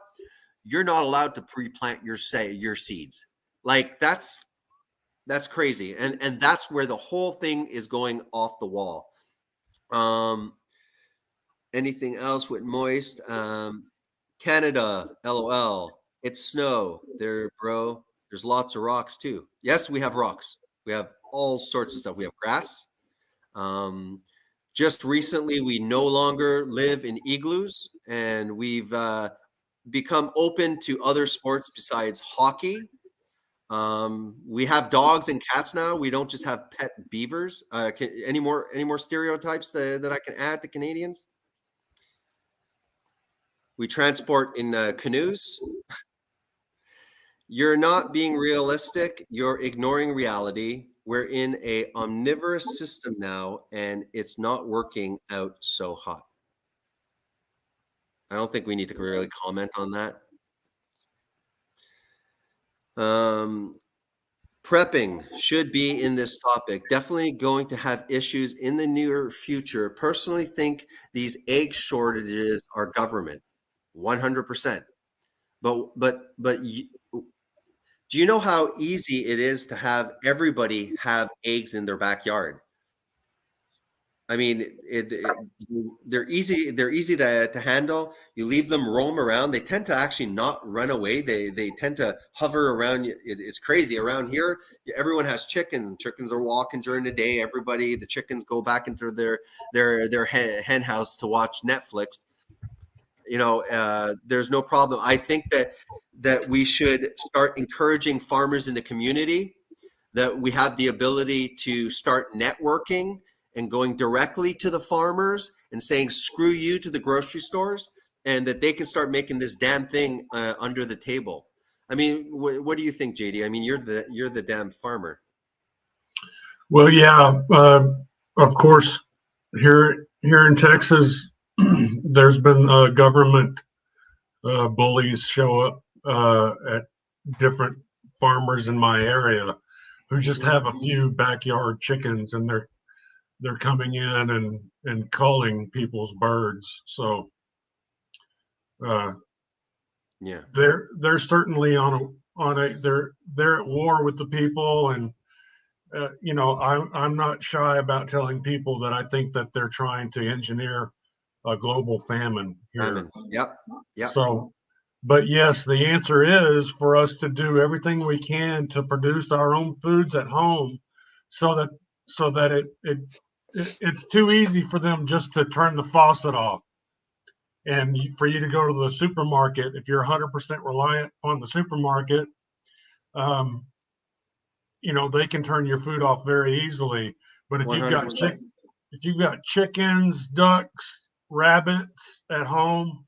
You're not allowed to pre-plant your seeds. Like, that's crazy. And that's where the whole thing is going off the wall. Anything else with moist? Canada, LOL. It's snow there, bro. There's lots of rocks too. Yes, we have rocks. We have all sorts of stuff. We have grass. Just recently, we no longer live in igloos, and we've become open to other sports besides hockey. We have dogs and cats now. We don't just have pet beavers. Any more stereotypes that I can add to Canadians? We transport in canoes. You're not being realistic. You're ignoring reality. We're in a omnivorous system now, and it's not working out so hot. I don't think we need to really comment on that. Prepping should be in this topic. Definitely going to have issues in the near future. Personally think these egg shortages are government, 100%. But do you know how easy it is to have everybody have eggs in their backyard? I mean, they're easy. They're easy to handle. You leave them roam around. They tend to actually not run away. They tend to hover around. It's crazy around here. Everyone has chickens, and chickens are walking during the day. The chickens go back into their hen house to watch Netflix. There's no problem. I think that we should start encouraging farmers in the community, that we have the ability to start networking and going directly to the farmers and saying, screw you to the grocery stores, and that they can start making this damn thing under the table. I mean, what do you think, JD? I mean, you're the damn farmer.
Well, yeah, of course, here in Texas, there's been government bullies show up at different farmers in my area who just have a few backyard chickens, and they're coming in and culling people's birds. So
yeah,
they're certainly they're at war with the people, and I'm not shy about telling people that I think that they're trying to engineer a global famine here.
Yep.
So, but yes, the answer is for us to do everything we can to produce our own foods at home, so that it's too easy for them just to turn the faucet off. And for you to go to the supermarket, if you're 100% reliant on the supermarket, they can turn your food off very easily. But if you've got chickens, ducks, rabbits at home,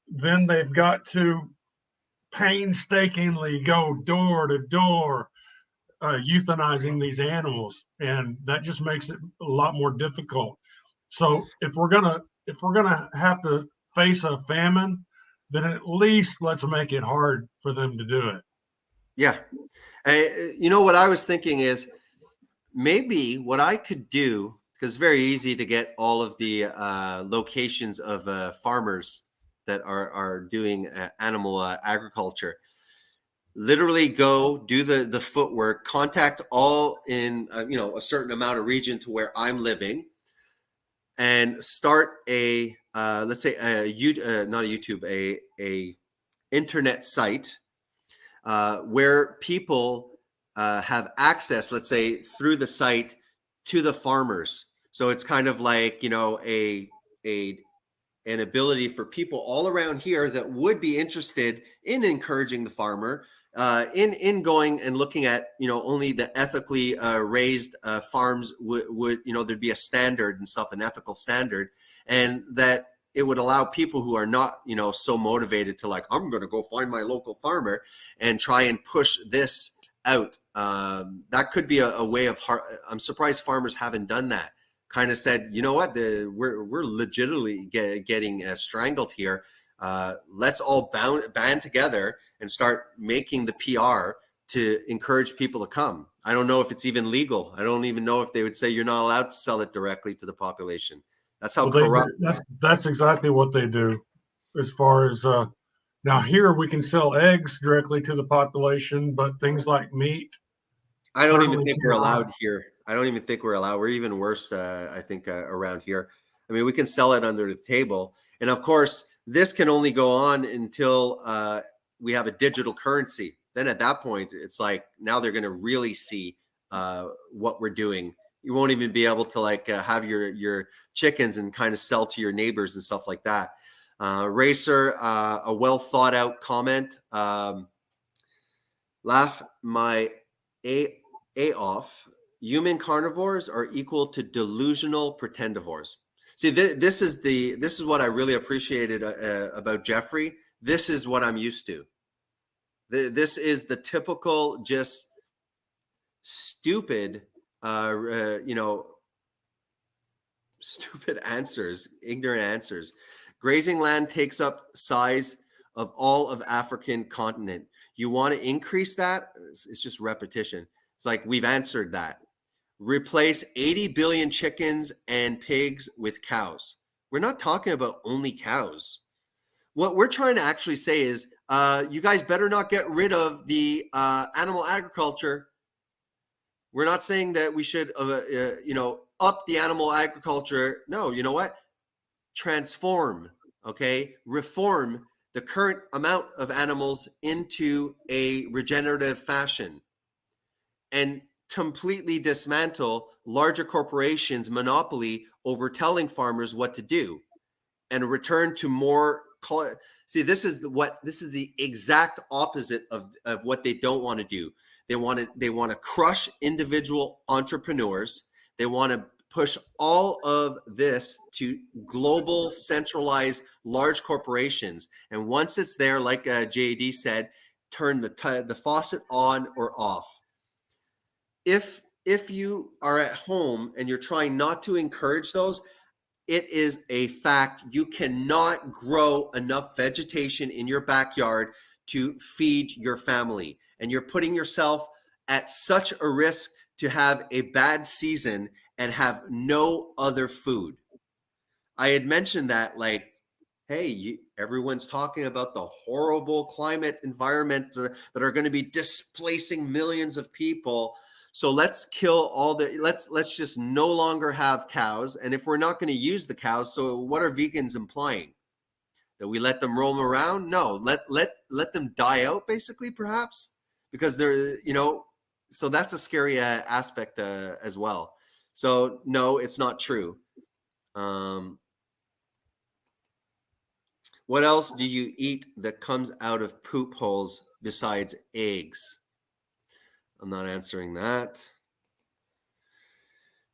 then they've got to painstakingly go door to door, euthanizing these animals, and that just makes it a lot more difficult. So if we're gonna have to face a famine, then at least let's make it hard for them to do it.
Yeah. What I was thinking is maybe what I could do, because it's very easy to get all of the locations of farmers that are doing animal agriculture. Literally go do the footwork, contact all in a certain amount of region to where I'm living, and start a let's say not a YouTube, a internet site where people have access, let's say through the site, to the farmers. So it's kind of like, you know, an ability for people all around here that would be interested in encouraging the farmer in going and looking at, you know, only the ethically raised farms would, you know, there'd be a standard and stuff, an ethical standard, and that it would allow people who are not, you know, so motivated to like, I'm going to go find my local farmer and try and push this out. That could be a way of, I'm surprised farmers haven't done that. Kind of said, you know what, we're legitimately getting strangled here. Let's all band together and start making the PR to encourage people to come. I don't know if it's even legal. I don't even know if they would say you're not allowed to sell it directly to the population. That's how corrupt.
That's exactly what they do. As far as now, here we can sell eggs directly to the population, but things like meat,
I don't even
certainly
think we're
cannot.
allowed here. I don't even think we're allowed. We're even worse, I think, around here. I mean, we can sell it under the table. And of course, this can only go on until we have a digital currency. Then at that point, it's like, now they're going to really see what we're doing. You won't even be able to like have your chickens and kind of sell to your neighbors and stuff like that. Racer, a well thought out comment. Laugh my A off. Human carnivores are equal to delusional pretendivores. See, this is what I really appreciated about Jeffrey. This is what I'm used to. This is the typical, just stupid, you know, stupid answers, ignorant answers. Grazing land takes up size of all of African continent. You want to increase that? It's just repetition. It's like, we've answered that. Replace 80 billion chickens and pigs with cows. We're not talking about only cows. What we're trying to actually say is, you guys better not get rid of the animal agriculture. We're not saying that we should, you know, up the animal agriculture. No, you know what? Transform, okay? Reform the current amount of animals into a regenerative fashion, and completely dismantle larger corporations' monopoly over telling farmers what to do, and return to more. See, this is the exact opposite of what they don't want to do. They want to crush individual entrepreneurs. They want to push all of this to global, centralized, large corporations. And once it's there, like JD said, turn the faucet on or off. If you are at home and you're trying not to encourage those, it is a fact. You cannot grow enough vegetation in your backyard to feed your family. And you're putting yourself at such a risk to have a bad season and have no other food. I had mentioned that, like, hey, everyone's talking about the horrible climate environment that are going to be displacing millions of people. So let's kill let's just no longer have cows. And if we're not going to use the cows, so what are vegans implying? That we let them roam around? No, let them die out, basically, perhaps, because they're, you know, so that's a scary aspect as well. So no, it's not true. What else do you eat that comes out of poop holes besides eggs? I'm not answering that.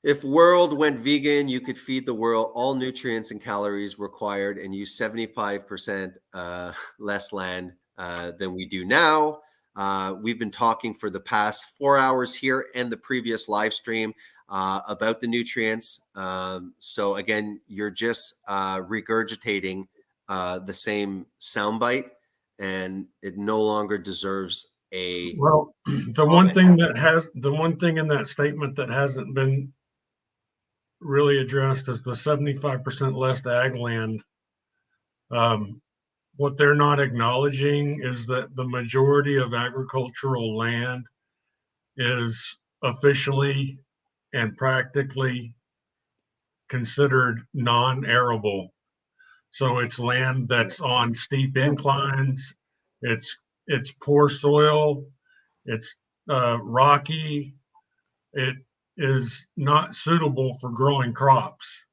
If world went vegan, you could feed the world all nutrients and calories required and use 75% less land than we do now. We've been talking for the past 4 hours here and the previous live stream about the nutrients. So again, you're just regurgitating the same soundbite, and it no longer deserves a.
Well, the one thing in that statement that hasn't been really addressed is the 75% less ag land. What they're not acknowledging is that the majority of agricultural land is officially and practically considered non-arable. So it's land that's on steep inclines. It's poor soil. It's rocky. It is not suitable for growing crops.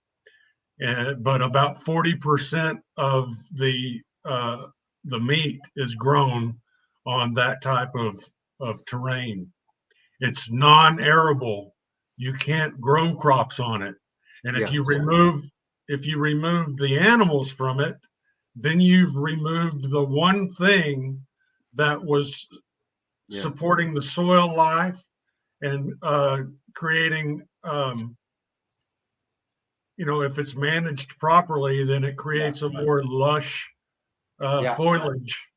But about 40% of the meat is grown on that type of terrain. It's non-arable. You can't grow crops on it. And if you remove the animals from it, then you've removed the one thing that was supporting the soil life and creating, if it's managed properly, then it creates a more lush foliage.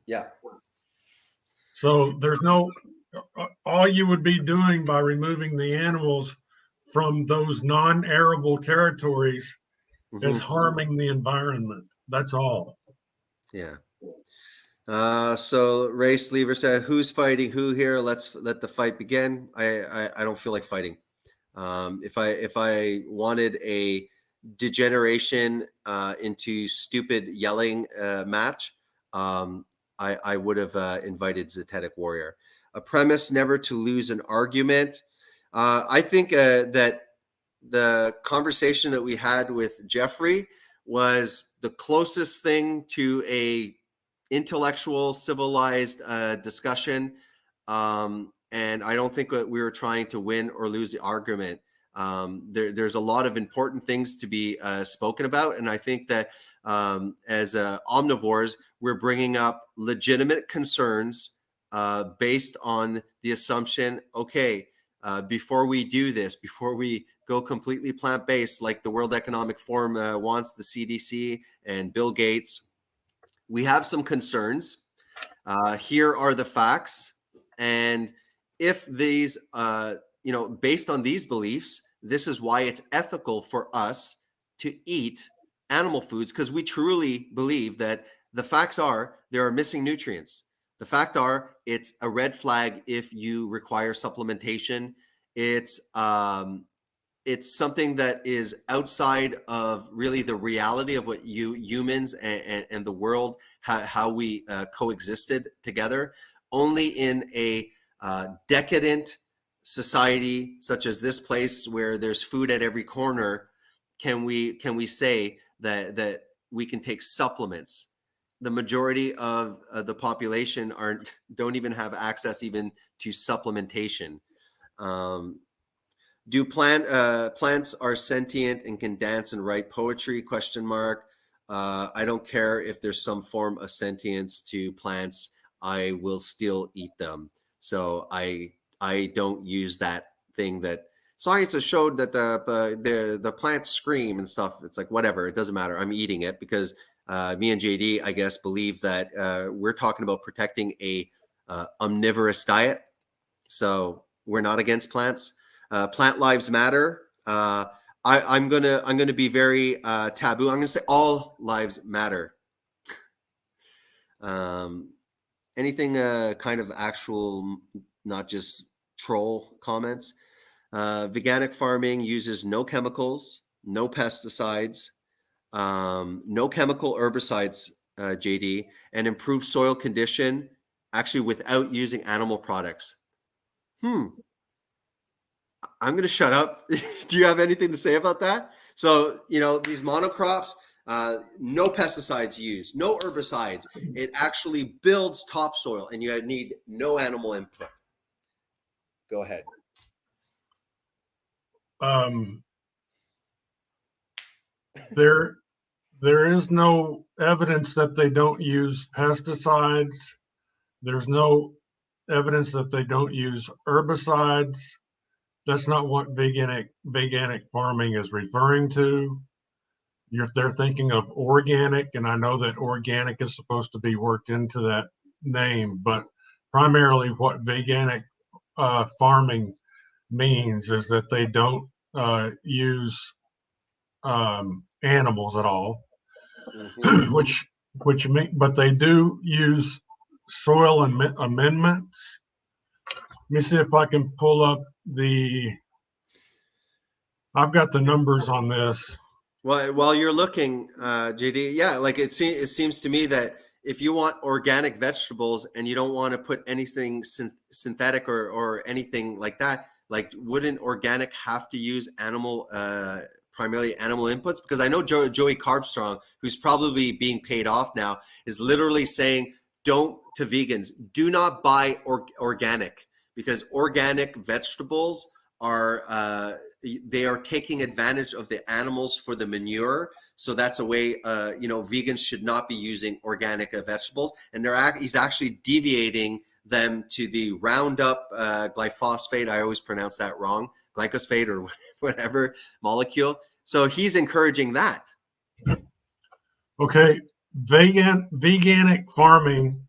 Yeah.
So there's all you would be doing by removing the animals from those non-arable territories is harming the environment. That's all.
Yeah. So Ray Sleever said, "Who's fighting who here? Let the fight begin." I don't feel like fighting. If I wanted a degeneration into stupid yelling match, I would have invited Zetetic Warrior. A premise: never to lose an argument. I think that the conversation that we had with Jeffrey was the closest thing to a intellectual, civilized discussion. And I don't think that we were trying to win or lose the argument. There's a lot of important things to be spoken about. And I think that as omnivores, we're bringing up legitimate concerns based on the assumption, okay, before we do this, before we go completely plant-based, like the World Economic Forum wants, the CDC and Bill Gates, we have some concerns. Here are the facts. And if these, based on these beliefs, this is why it's ethical for us to eat animal foods, because we truly believe that the facts are there are missing nutrients. The fact are it's a red flag if you require supplementation. It's something that is outside of really the reality of what humans and the world, how we coexisted together. Only in a decadent society such as this place, where there's food at every corner, can we say that we can take supplements. The majority of the population don't even have access even to supplementation. Do plants are sentient and can dance and write poetry? ? I don't care if there's some form of sentience to plants. I will still eat them. So I don't use that thing that science has showed that the plants scream and stuff. It's like, whatever, it doesn't matter. I'm eating it because me and JD, I guess, believe that we're talking about protecting a omnivorous diet. So we're not against plants. Plant lives matter. I'm gonna be very taboo. I'm gonna say all lives matter. Anything kind of actual, not just troll comments. Veganic farming uses no chemicals, no pesticides, no chemical herbicides, JD, and improves soil condition actually without using animal products. I'm going to shut up. Do you have anything to say about that? So, these monocrops, no pesticides used, no herbicides. It actually builds topsoil, and you need no animal input. Go ahead.
There is no evidence that they don't use pesticides. There's no evidence that they don't use herbicides. That's not what veganic farming is referring to. They're thinking of organic, and I know that organic is supposed to be worked into that name, but primarily what veganic farming means is that they don't use animals at all, but they do use soil amendments. Let me see if I can pull up the I've got the numbers on this.
Well, while you're looking, JD, yeah, like it seems to me that if you want organic vegetables and you don't want to put anything synthetic or anything like that, like wouldn't organic have to use primarily animal inputs? Because I know Joey Carbstrong, who's probably being paid off now, is literally saying, don't, to vegans, do not buy organic, because organic vegetables are they are taking advantage of the animals for the manure. So that's a way, vegans should not be using organic vegetables. And he's actually deviating them to the Roundup glyphosate. I always pronounce that wrong, glyphosate or whatever molecule. So he's encouraging that.
Okay, veganic farming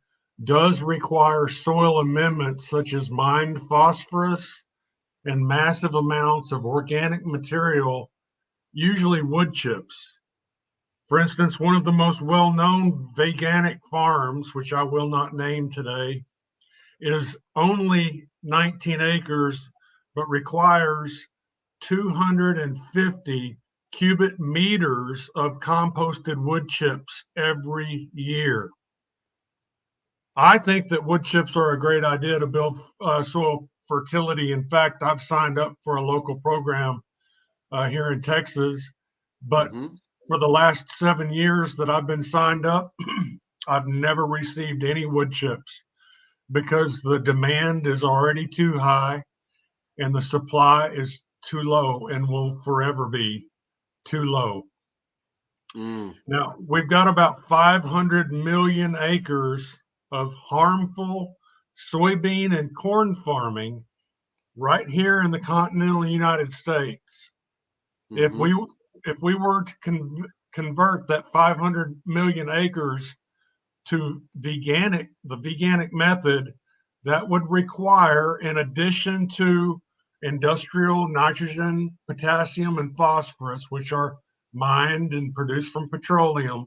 does require soil amendments such as mined phosphorus and massive amounts of organic material, usually wood chips. For instance, one of the most well-known veganic farms, which I will not name today, is only 19 acres, but requires 250 cubic meters of composted wood chips every year. I think that wood chips are a great idea to build soil fertility. In fact, I've signed up for a local program here in Texas, but for the last 7 years that I've been signed up, I've never received any wood chips because the demand is already too high and the supply is too low and will forever be too low. Now, we've got about 500 million acres of harmful soybean and corn farming right here in the continental United States. If we were to convert that 500 million acres to the veganic method, that would require, in addition to industrial nitrogen, potassium, and phosphorus, which are mined and produced from petroleum,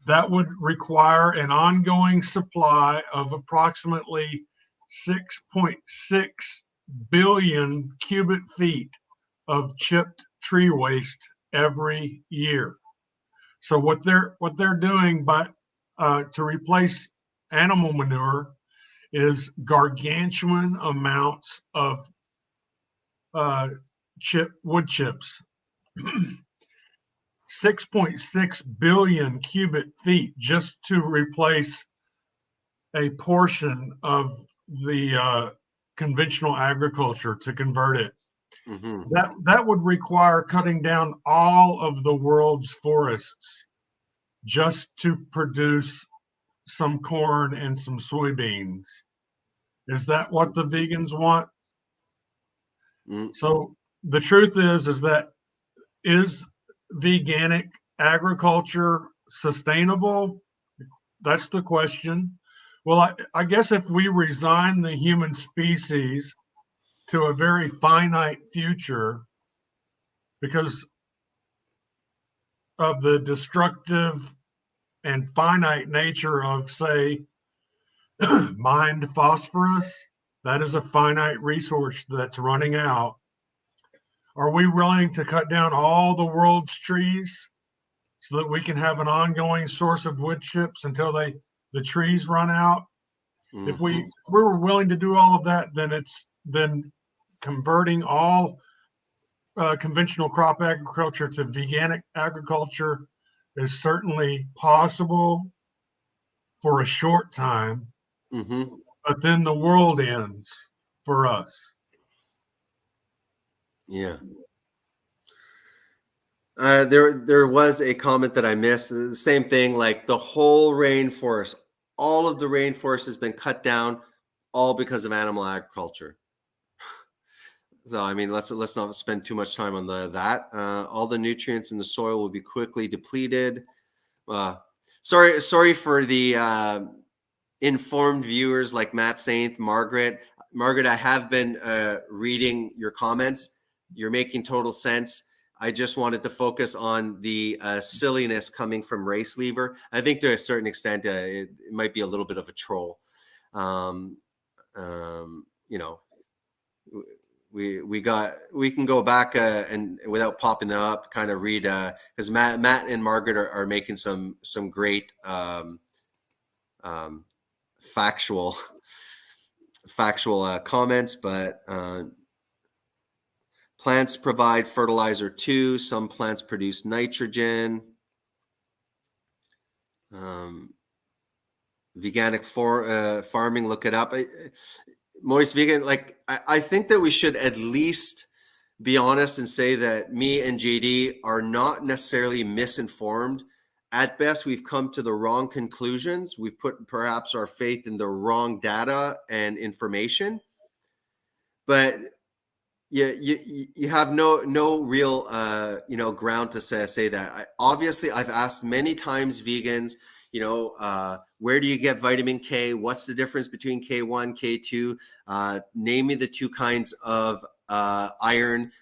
that would require an ongoing supply of approximately 6.6 billion cubic feet of chipped tree waste every year. So what they're doing to replace animal manure is gargantuan amounts of wood chips. 6.6 billion cubic feet just to replace a portion of the conventional agriculture, to convert it. That would require cutting down all of the world's forests just to produce some corn and some soybeans. Is that what the vegans want? So the truth is that is veganic agriculture sustainable? That's the question. Well, I guess if we resign the human species to a very finite future because of the destructive and finite nature of, say, mined phosphorus, that is a finite resource that's running out. Are we willing to cut down all the world's trees so that we can have an ongoing source of wood chips until the trees run out? If we were willing to do all of that, then converting all conventional crop agriculture to veganic agriculture is certainly possible for a short time, but then the world ends for us.
Yeah. There was a comment that I missed. The same thing, like the whole rainforest, all of the rainforest has been cut down, all because of animal agriculture. So I mean, let's not spend too much time on that. All the nutrients in the soil will be quickly depleted. Sorry for the informed viewers like Matt Sainth, Margaret. I have been reading your comments. You're making total sense. I just wanted to focus on the silliness coming from Race Lever. I think to a certain extent, it might be a little bit of a troll. we can go back and without popping them up, kind of read because Matt and Margaret are making some great factual comments, but plants provide fertilizer too. Some plants produce nitrogen. Veganic farming, look it up. Moist vegan, like I think that we should at least be honest and say that me and JD are not necessarily misinformed. At best, we've come to the wrong conclusions. We've put perhaps our faith in the wrong data and information, but you have no real ground to say that. Obviously, I've asked many times vegans, where do you get vitamin K? What's the difference between K1, K2? Name me the two kinds of iron.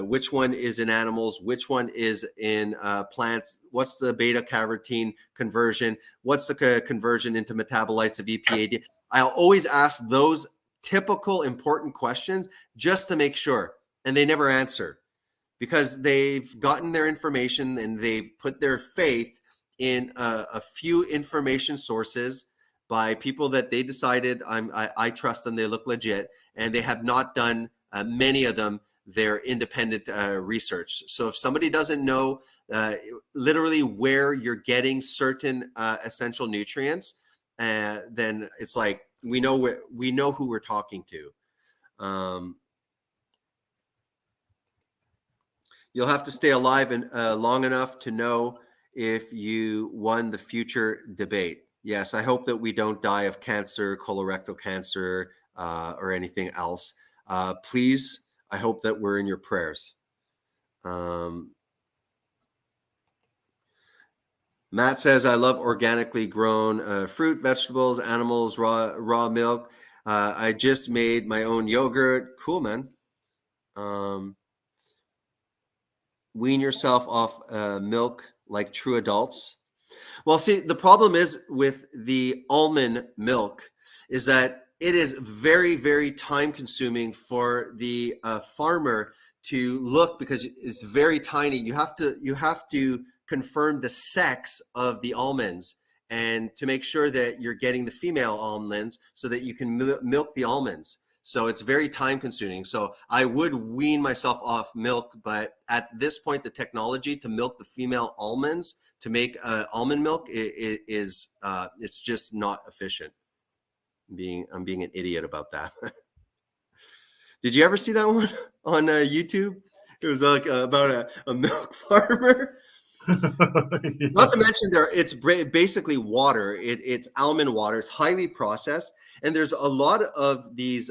Which one is in animals? Which one is in plants? What's the beta carotene conversion? What's the conversion into metabolites of EPA? I'll always ask those typical important questions just to make sure, and they never answer because they've gotten their information and they've put their faith in a few information sources by people that they decided I trust them, they look legit, and they have not done many of them their independent research. So if somebody doesn't know literally where you're getting certain essential nutrients, then it's like we know who we're talking to. You'll have to stay alive and long enough to know if you won the future debate. Yes, I hope that we don't die of cancer, colorectal cancer, or anything else. Please, I hope that we're in your prayers. Matt says, I love organically grown fruit, vegetables, animals, raw milk. I just made my own yogurt. Cool, man. Wean yourself off milk like true adults. Well, see, the problem is with the almond milk is that it is very, very time consuming for the farmer to look because it's very tiny. You have to confirm the sex of the almonds and to make sure that you're getting the female almonds so that you can milk the almonds. So it's very time consuming. So I would wean myself off milk, but at this point, the technology to milk the female almonds to make almond milk is it's just not efficient. I'm being an idiot about that. Did you ever see that one on YouTube? It was like about a milk farmer. Not to mention it's basically water. It's almond water. It's highly processed. And there's a lot of these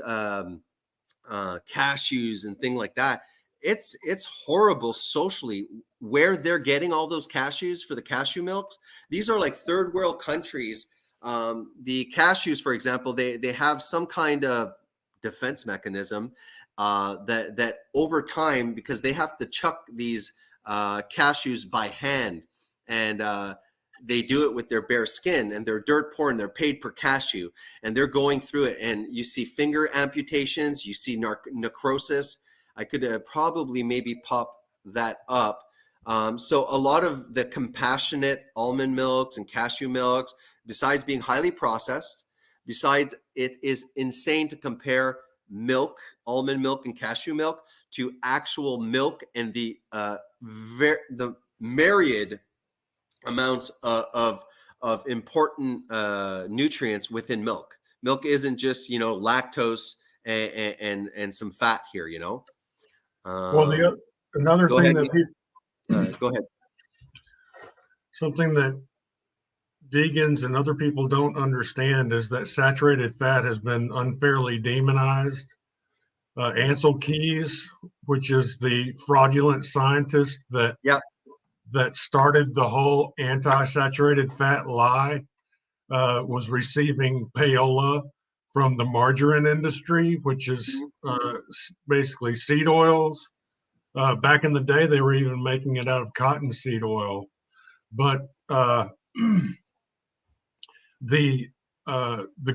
cashews and things like that. It's horrible socially where they're getting all those cashews for the cashew milk. These are like third world countries. The cashews, for example, they have some kind of defense mechanism that over time, because they have to chuck these cashews by hand, and they do it with their bare skin, and they're dirt poor and they're paid per cashew, and they're going through it, and you see finger amputations, you see necrosis. I could probably maybe pop that up. So a lot of the compassionate almond milks and cashew milks, besides being highly processed, besides it is insane to compare milk, almond milk and cashew milk to actual milk and the myriad amounts of important nutrients within milk. Milk isn't just lactose and some fat here.
Well, another
go
thing
ahead.
that
Go ahead.
something that vegans and other people don't understand is that saturated fat has been unfairly demonized. Ansel Keys, which is the fraudulent scientist that started the whole anti-saturated fat lie, was receiving payola from the margarine industry, which is basically seed oils. Back in the day, they were even making it out of cottonseed oil. But the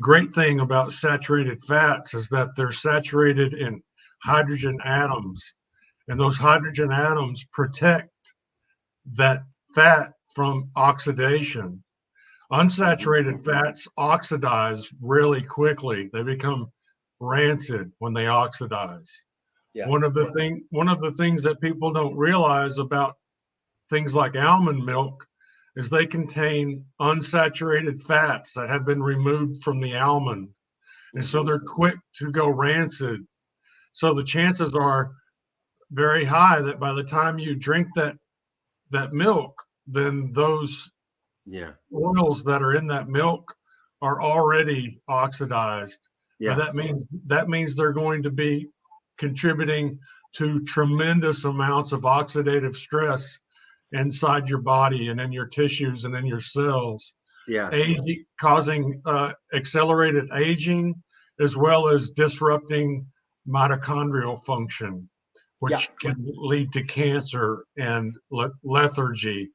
great thing about saturated fats is that they're saturated in hydrogen atoms, and those hydrogen atoms protect that fat from oxidation. Unsaturated fats oxidize really quickly. They become rancid when they oxidize.
Yeah.
One of the things that people don't realize about things like almond milk is they contain unsaturated fats that have been removed from the almond. And so they're quick to go rancid. So the chances are very high that by the time you drink that milk, then those
Yeah.
oils that are in that milk are already oxidized.
Yeah.
That means they're going to be contributing to tremendous amounts of oxidative stress inside your body and in your tissues and in your cells,
Yeah.
causing accelerated aging, as well as disrupting mitochondrial function, which can lead to cancer and lethargy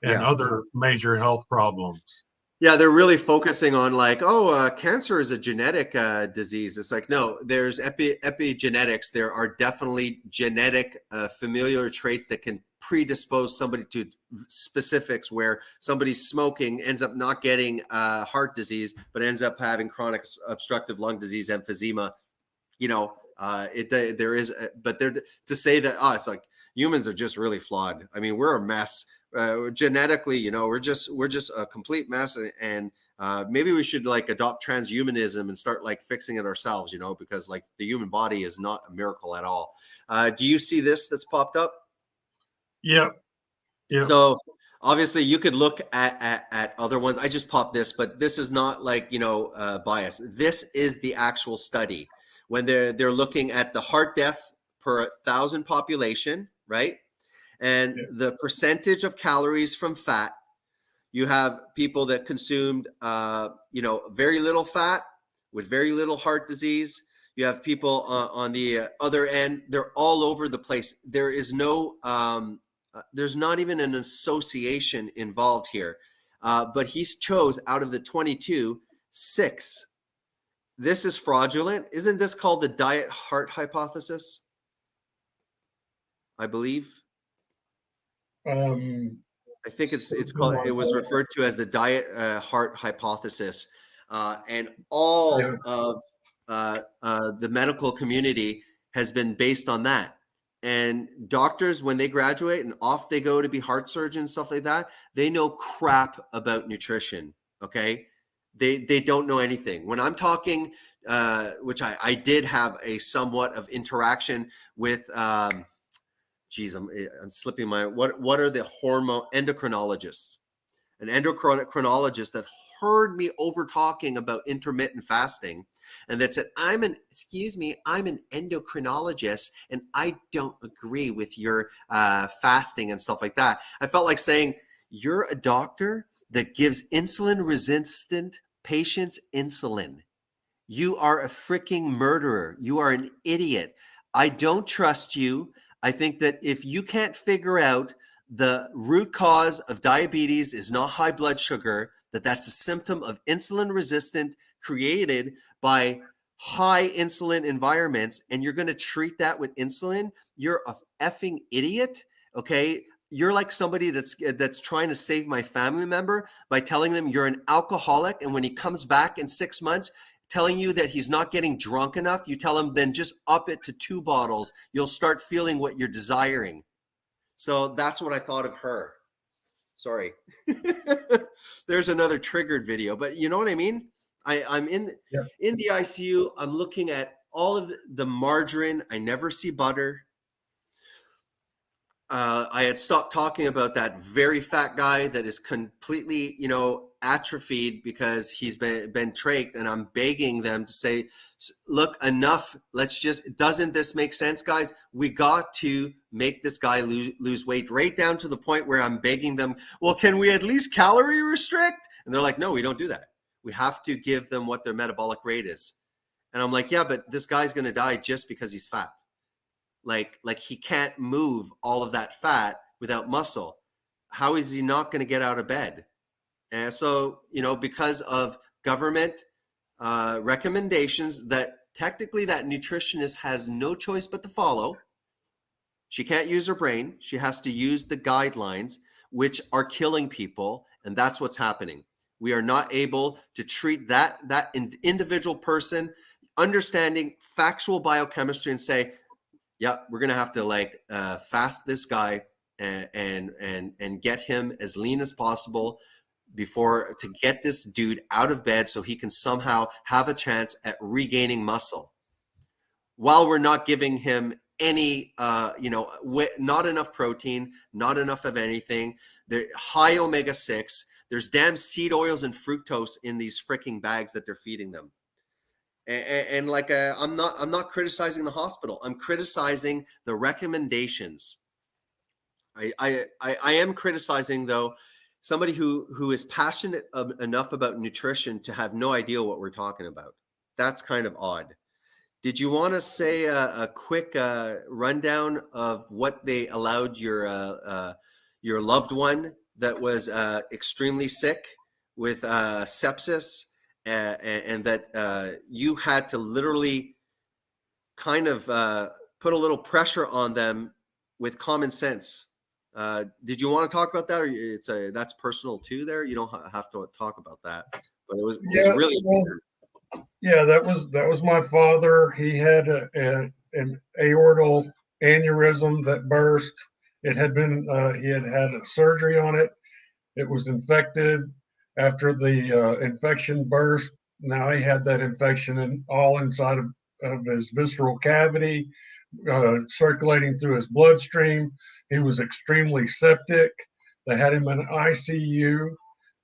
and
Yeah.
other major health problems.
Yeah, they're really focusing on like, oh, cancer is a genetic disease. It's like, no, there's epigenetics. There are definitely genetic familiar traits that can predispose somebody to specifics, where somebody's smoking ends up not getting heart disease, but ends up having chronic obstructive lung disease, emphysema. You know, there is, but there to say that, it's like humans are just really flawed. I mean, we're a mess. Genetically, you know, we're just a complete mess, and maybe we should like adopt transhumanism and start like fixing it ourselves, you know, because like the human body is not a miracle at all. Do you see this that's popped up?
Yep.
So obviously you could look at other ones. I just popped this, but this is not like, you know, bias. This is the actual study when they're looking at the heart death per 1,000 population, right? And the percentage of calories from fat. You have people that consumed, you know, very little fat with very little heart disease. You have people on the other end. They're all over the place. There is no, there's not even an association involved here. But he chose out of the 22, 6. This is fraudulent. Isn't this called the diet heart hypothesis? I believe. I think it's called. It was referred to as the diet heart hypothesis, and all of the medical community has been based on that. And doctors, when they graduate and off they go to be heart surgeons, stuff like that, they know crap about nutrition. Okay, they don't know anything. When I'm talking, which I did have a somewhat of interaction with. Geez, I'm slipping my, what are the hormone endocrinologists? An endocrinologist that heard me over talking about intermittent fasting and that said, I'm an endocrinologist and I don't agree with your fasting and stuff like that. I felt like saying, you're a doctor that gives insulin resistant patients insulin. You are a freaking murderer. You are an idiot. I don't trust you. I think that if you can't figure out the root cause of diabetes is not high blood sugar, that's a symptom of insulin resistant created by high insulin environments, and you're going to treat that with insulin, you're a effing idiot. Okay. You're like somebody that's trying to save my family member by telling them you're an alcoholic. And when he comes back in 6 months, telling you that he's not getting drunk enough, you tell him then just up it to 2 bottles. You'll start feeling what you're desiring. So that's what I thought of her. Sorry. There's another triggered video, but you know what I mean? I'm in the ICU. I'm looking at all of the margarine. I never see butter. I had stopped talking about that very fat guy that is completely, you know, atrophied because he's been trached, and I'm begging them to say, look, enough. Let's just, doesn't this make sense, guys? We got to make this guy lose weight, right down to the point where I'm begging them, well, can we at least calorie restrict? And they're like, no, we don't do that. We have to give them what their metabolic rate is. And I'm like, yeah, but this guy's going to die just because he's fat. Like he can't move all of that fat without muscle. How is he not going to get out of bed? And so, you know, because of government recommendations that technically that nutritionist has no choice but to follow. She can't use her brain. She has to use the guidelines, which are killing people. And that's what's happening. We are not able to treat that individual person, understanding factual biochemistry, and say, yeah, we're going to have to fast this guy and get him as lean as possible to get this dude out of bed so he can somehow have a chance at regaining muscle, while we're not giving him any, not enough protein, not enough of anything. They're high omega-6. There's damn seed oils and fructose in these freaking bags that they're feeding them. And I'm not criticizing the hospital. I'm criticizing the recommendations. I am criticizing, though, somebody who is passionate enough about nutrition to have no idea what we're talking about. That's kind of odd. Did you want to say a quick rundown of what they allowed your loved one that was extremely sick with sepsis, and that you had to literally kind of put a little pressure on them with common sense? Did you want to talk about that, or that's personal too? There, you don't have to talk about that, but it was really.
Yeah, that was my father. He had an aortal aneurysm that burst. It had been he had a surgery on it. It was infected. After the infection burst, now he had that infection all inside of his visceral cavity, circulating through his bloodstream. He was extremely septic. They had him in ICU.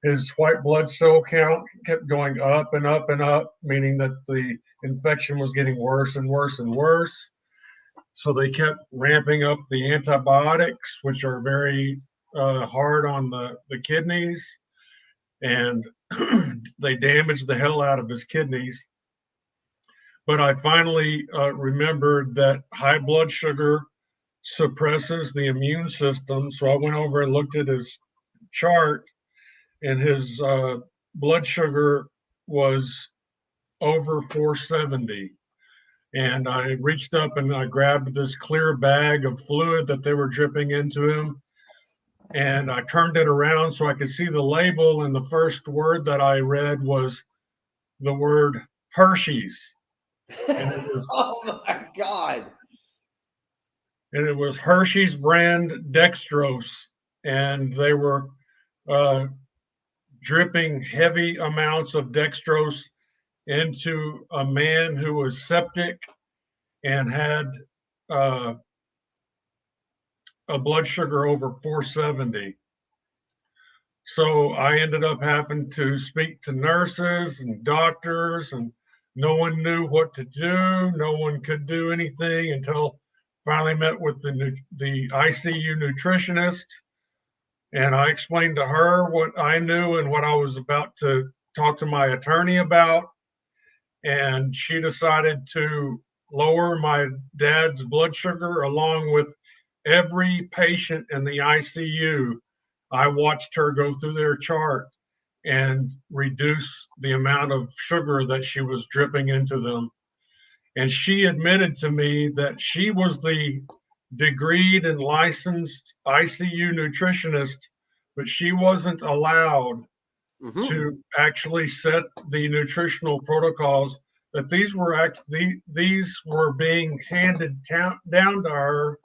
His white blood cell count kept going up and up and up, meaning that the infection was getting worse and worse and worse. So they kept ramping up the antibiotics, which are very hard on the kidneys, and they damaged the hell out of his kidneys. But I finally remembered that high blood sugar suppresses the immune system. So I went over and looked at his chart, and his blood sugar was over 470. And I reached up and I grabbed this clear bag of fluid that they were dripping into him. And I turned it around so I could see the label. And the first word that I read was the word Hershey's.
Oh my God.
And it was Hershey's brand dextrose. And they were dripping heavy amounts of dextrose into a man who was septic and had a blood sugar over 470. So I ended up having to speak to nurses and doctors, and no one knew what to do. No one could do anything until finally met with the ICU nutritionist. And I explained to her what I knew and what I was about to talk to my attorney about. And she decided to lower my dad's blood sugar along with every patient in the ICU. I watched her go through their chart and reduce the amount of sugar that she was dripping into them. And she admitted to me that she was the degreed and licensed ICU nutritionist, but she wasn't allowed to actually set the nutritional protocols. That these were being handed down to her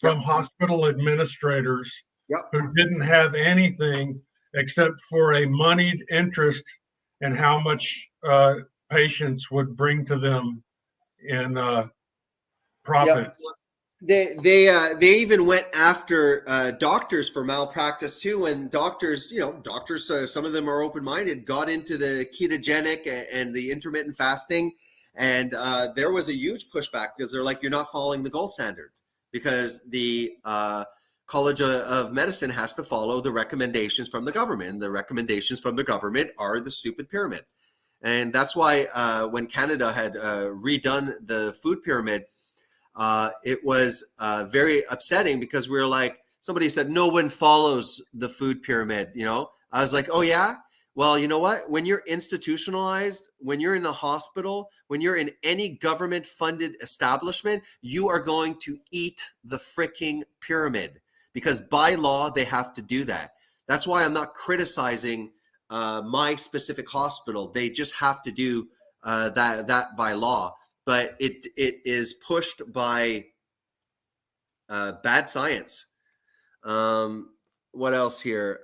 from hospital administrators who didn't have anything except for a moneyed interest in how much patients would bring to them in profits.
They even went after doctors for malpractice too, and doctors, some of them are open-minded, got into the ketogenic and the intermittent fasting, and there was a huge pushback because they're like, you're not following the gold standard, because the College of Medicine has to follow the recommendations from the government, and the recommendations from the government are the stupid pyramid. And that's why when Canada had redone the food pyramid, it was very upsetting, because we were like, somebody said, no one follows the food pyramid. I was like, oh yeah? Well, you know what? When you're institutionalized, when you're in the hospital, when you're in any government funded establishment, you are going to eat the freaking pyramid because by law, they have to do that. That's why I'm not criticizing my specific hospital. They just have to do that by law. But it is pushed by bad science. What else here?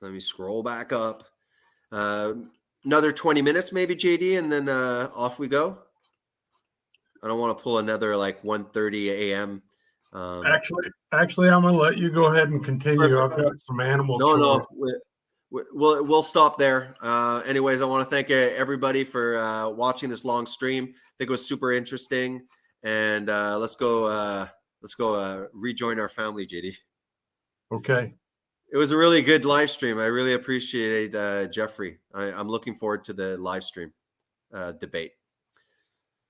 Let me scroll back up. Another 20 minutes, maybe, JD, and then off we go. I don't want to pull another like 1:30 a.m.
Actually, I'm gonna let you go ahead and continue.
Perfect.
I've got some animal
No,
chores.
we'll stop there. Anyways, I want to thank everybody for watching this long stream. I think it was super interesting, and let's go rejoin our family, JD.
Okay.
It was a really good live stream. I really appreciate Jeffrey. I'm looking forward to the live stream debate.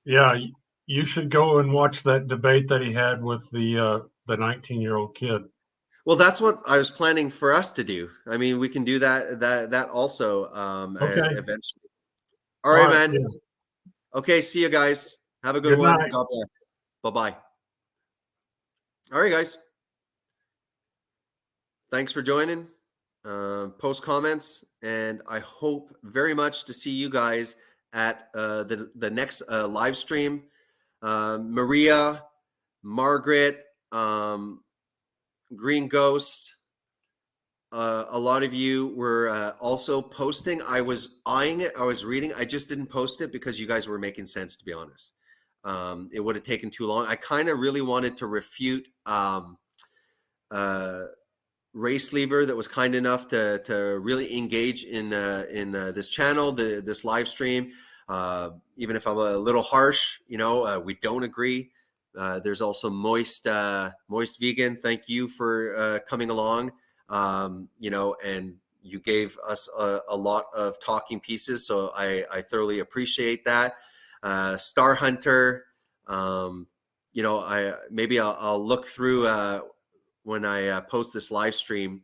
Yeah, you should go and watch that debate that he had with the 19-year-old kid.
Well, that's what I was planning for us to do. I mean, we can do that also
Okay.
eventually. All right, man.
Yeah.
Okay, see you guys. Have a good one.
night.
God bless. Bye-bye. All right, guys. Thanks for joining. Post comments, and I hope very much to see you guys at the next live stream. Maria, Margaret, Green Ghost, a lot of you were also posting. I was eyeing it. I was reading. I just didn't post it because you guys were making sense, to be honest. It would have taken too long. I kind of really wanted to refute Ray Sleever that was kind enough to really engage in this channel, this live stream. Even if I'm a little harsh, we don't agree. There's also Moist Vegan. Thank you for coming along. And you gave us a lot of talking pieces, so I thoroughly appreciate that. Star Hunter, I'll look through when I post this live stream.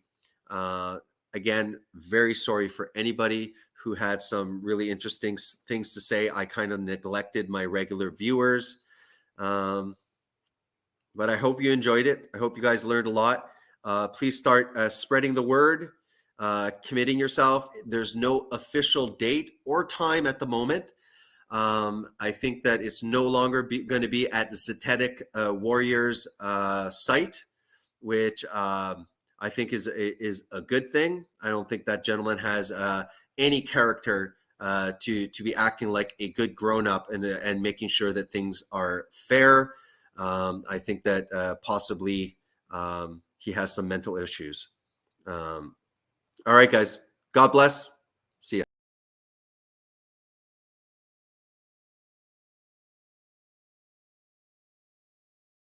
Again, very sorry for anybody who had some really interesting things to say. I kind of neglected my regular viewers. But I hope you enjoyed it. I hope you guys learned a lot. Please start spreading the word, committing yourself. There's no official date or time at the moment. I think that it's no longer going to be at the Zetetic Warriors site, which I think is a good thing. I don't think that gentleman has any character to be acting like a good grown-up and making sure that things are fair. I think that possibly he has some mental issues. All right, guys. God bless.